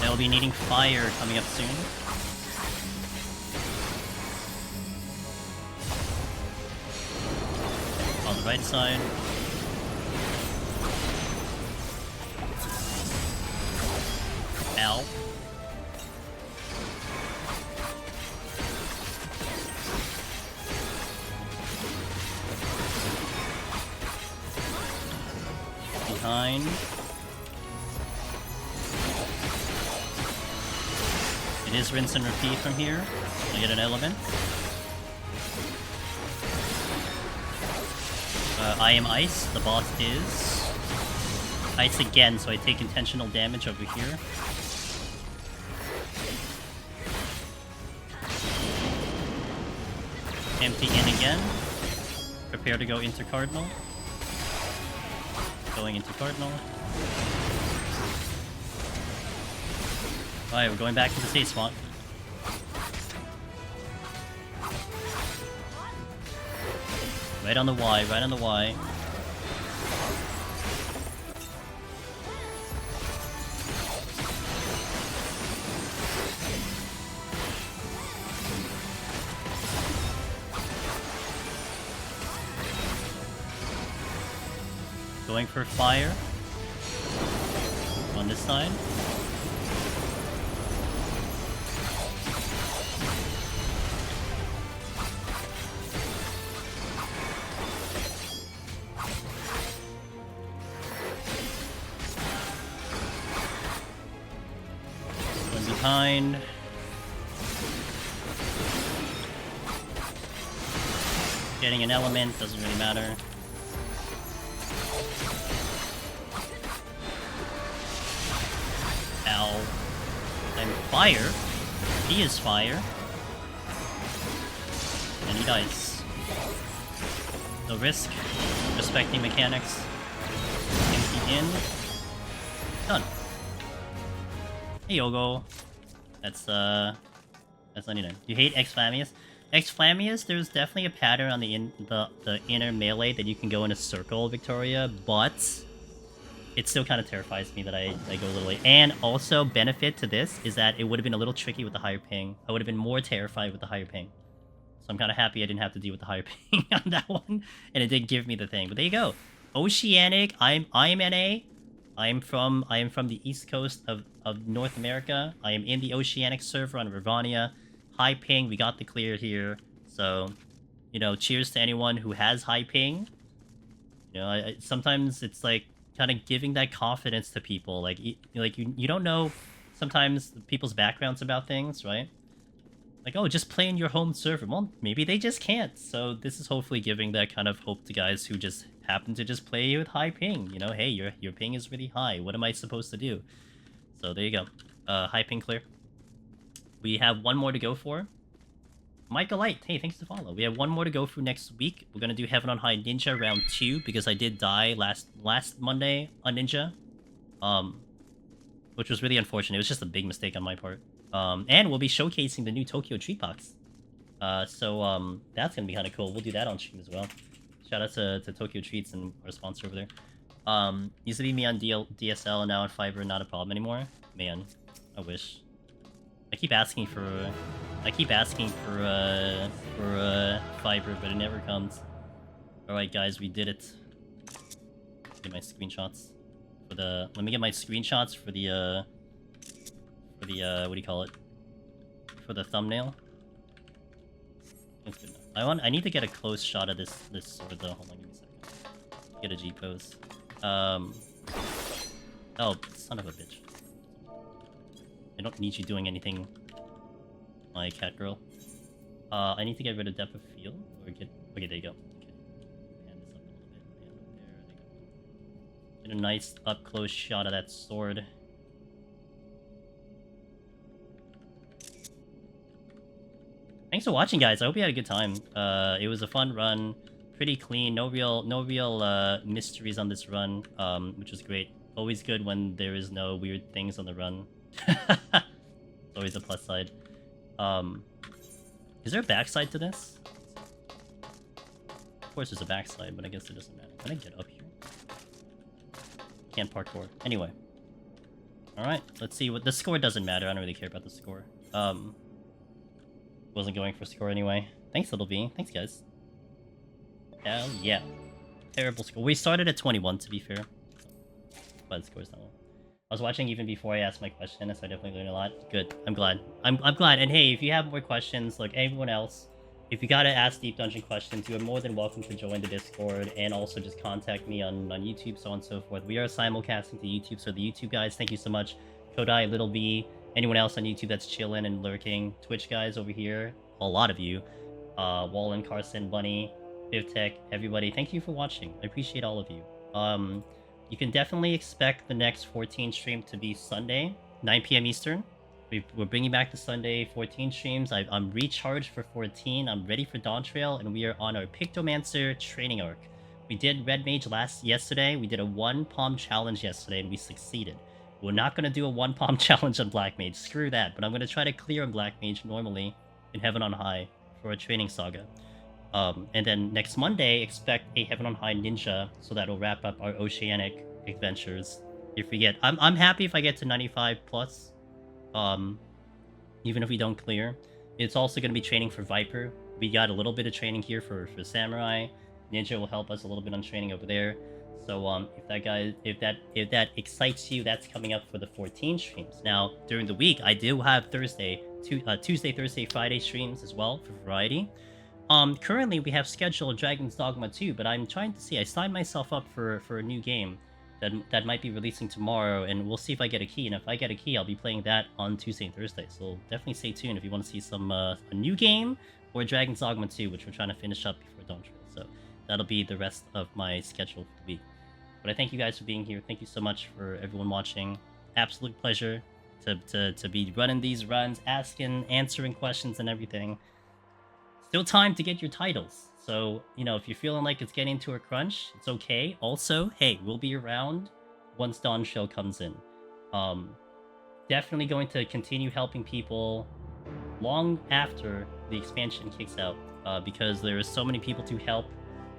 They'll be needing fire coming up soon. On the right side. Ow. behind. It is rinse and repeat from here. I get an element. I am ice. The boss is ice again, so I take intentional damage over here. Empty in again. Prepare to go into Cardinal. Going into Cardinal. Alright, we're going back to the state spot. Right on the Y, right on the Y. Going for fire on this side. Going behind. Getting an element, doesn't really matter. Ow. I'm fire. He is fire. And he dies. No risk. Respecting mechanics. Empty in. Done. Hey Yogo. That's 99. You hate X-Flamius? X-Flamius, there's definitely a pattern on the inner melee that you can go in a circle, Victoria, but it still kind of terrifies me that I go a little late. And also, benefit to this is that it would have been a little tricky with the higher ping. I would have been more terrified with the higher ping. So I'm kind of happy I didn't have to deal with the higher ping on that one, and it did give me the thing. But there you go. Oceanic, I'm NA. I am from the east coast of North America. I am in the Oceanic server on Ravania. High ping, we got the clear here. So, you know, cheers to anyone who has high ping. You know, I sometimes it's like kind of giving that confidence to people. Like you don't know sometimes people's backgrounds about things, right? Like, oh, just play in your home server. Well, maybe they just can't. So this is hopefully giving that kind of hope to guys who just happen to just play with high ping. You know, hey, your ping is really high. What am I supposed to do? So there you go. High ping clear. We have one more to go for. Michael Light, hey, thanks to follow. We have one more to go through next week. We're gonna do Heaven on High Ninja round 2 because I did die last Monday on Ninja, which was really unfortunate. It was just a big mistake on my part. And we'll be showcasing the new Tokyo Treat Box. So that's gonna be kind of cool. We'll do that on stream as well. Shout out to Tokyo Treats and our sponsor over there. Used to be me on DSL and now on Fiverr, not a problem anymore. Man, I wish. I keep asking for Fiverr, but it never comes. All right, guys, we did it. Get my screenshots for the. Let me get my screenshots for the what do you call it? For the thumbnail. That's good enough. I need to get a close shot of this sword though. Hold on, give me a second. Get a G pose. Oh, son of a bitch. I don't need you doing anything, my cat girl. I need to get rid of depth of field, or get... Okay, there you go. Okay. Pan this up a little bit. Pan up there. There you go. Get a nice up-close shot of that sword. Thanks for watching, guys. I hope you had a good time. It was a fun run. Pretty clean. No real mysteries on this run, which was great. Always good when there is no weird things on the run. It's always a plus side. Is there a backside to this? Of course there's a backside, but I guess it doesn't matter. Can I get up here? Can't parkour. Anyway. Alright, let's see what... The score doesn't matter. I don't really care about the score. Wasn't going for score anyway. Thanks, Little V. Thanks, guys. Hell yeah. Terrible score. We started at 21, to be fair. But the score's not well. I was watching even before I asked my question, so I definitely learned a lot. Good. I'm glad. I'm glad. And hey, if you have more questions, like everyone else, if you gotta ask Deep Dungeon questions, you are more than welcome to join the Discord and also just contact me on YouTube, so on and so forth. We are simulcasting to YouTube, so the YouTube guys, thank you so much. Kodai, Little B, anyone else on YouTube that's chilling and lurking, Twitch guys over here, a lot of you, Wallen, Carson, Bunny, Vivtech, everybody, thank you for watching. I appreciate all of you. You can definitely expect the next 14 stream to be Sunday, 9 p.m. Eastern. We're bringing back the Sunday 14 streams. I'm recharged for 14. I'm ready for Dawn Trail, and we are on our Pictomancer training arc. We did Red Mage yesterday. We did a 1-palm challenge yesterday, and we succeeded. We're not going to do a 1-palm challenge on Black Mage. Screw that. But I'm going to try to clear on Black Mage normally in Heaven on High for a training saga. And then next Monday, expect a Heaven on High Ninja, so that'll wrap up our Oceanic adventures. If we get... I'm happy if I get to 95 plus. Even if we don't clear. It's also going to be training for Viper. We got a little bit of training here for Samurai. Ninja will help us a little bit on training over there. So if that excites you, that's coming up for the 14 streams. Now during the week, I do have Tuesday, Thursday, Friday streams as well for variety. Currently we have scheduled Dragon's Dogma 2, but I'm trying to see. I signed myself up for a new game that might be releasing tomorrow, and we'll see if I get a key. And if I get a key, I'll be playing that on Tuesday and Thursday. So definitely stay tuned if you want to see some a new game or Dragon's Dogma 2, which we're trying to finish up before Dawn Trail. So that'll be the rest of my schedule for the week. But I thank you guys for being here. Thank you so much for everyone watching. Absolute pleasure to be running these runs, answering questions and everything. Still time to get your titles. So, you know, if you're feeling like it's getting to a crunch, it's okay. Also, hey, we'll be around once Dawn Trail comes in. Definitely going to continue helping people long after the expansion kicks out, because there are so many people to help,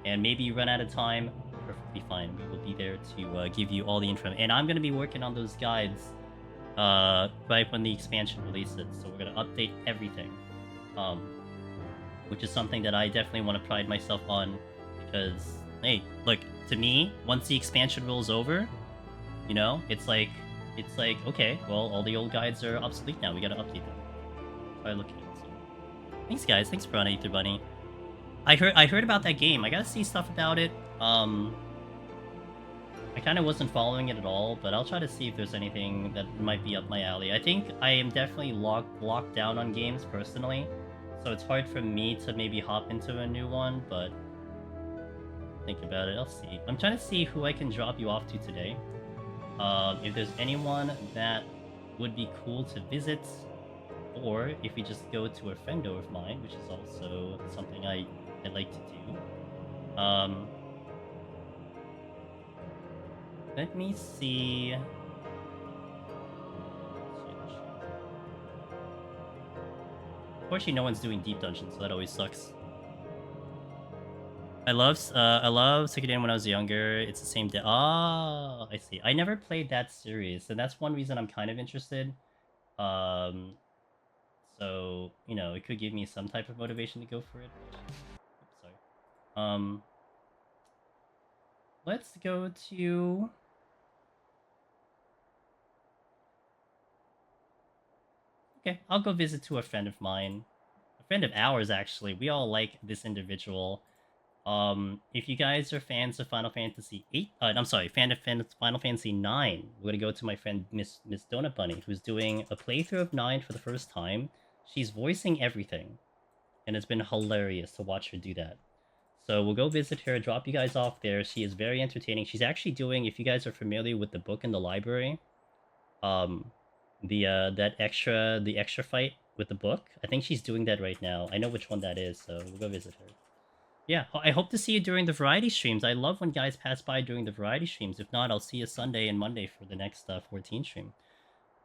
and maybe you run out of time. Perfectly fine. We will be there to give you all the info. And I'm going to be working on those guides right when the expansion releases. So we're going to update everything. Which is something that I definitely want to pride myself on, because, hey, look, to me, once the expansion rolls over, you know, it's like, okay, well, all the old guides are obsolete now. We gotta update them. Try looking at it. So. Thanks, guys. Thanks for Aetur Bunny. I heard about that game. I gotta see stuff about it. I kind of wasn't following it at all, but I'll try to see if there's anything that might be up my alley. I think I am definitely locked down on games personally. So it's hard for me to maybe hop into a new one, but think about it. I'll see. I'm trying to see who I can drop you off to today. If there's anyone that would be cool to visit, or if we just go to a friendo of mine, which is also something I like to do. Let me see. Unfortunately, no one's doing Deep Dungeon, so that always sucks. I love Suikoden when I was younger. It's the same day. Ah, I see. I never played that series, and that's one reason I'm kind of interested. So, you know, it could give me some type of motivation to go for it. Oops, sorry. Let's go to... Okay, I'll go visit to a friend of mine. A friend of ours, actually. We all like this individual. If you guys are fans of Final Fantasy 8... I'm sorry, fan of Final Fantasy 9, we're gonna go to my friend Miss Donut Bunny, who's doing a playthrough of 9 for the first time. She's voicing everything. And it's been hilarious to watch her do that. So we'll go visit her, drop you guys off there. She is very entertaining. She's actually doing, if you guys are familiar with the book in the library... the extra fight with the book. I think she's doing that right now. I know which one that is, so we'll go visit her. Yeah, I hope to see you during the variety streams. I love when guys pass by during the variety streams. If not, I'll see you Sunday and Monday for the next 14 stream.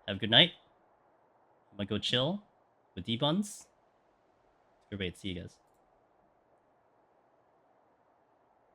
Have a good night. I'm gonna go chill with D-Buns. Great, see you guys.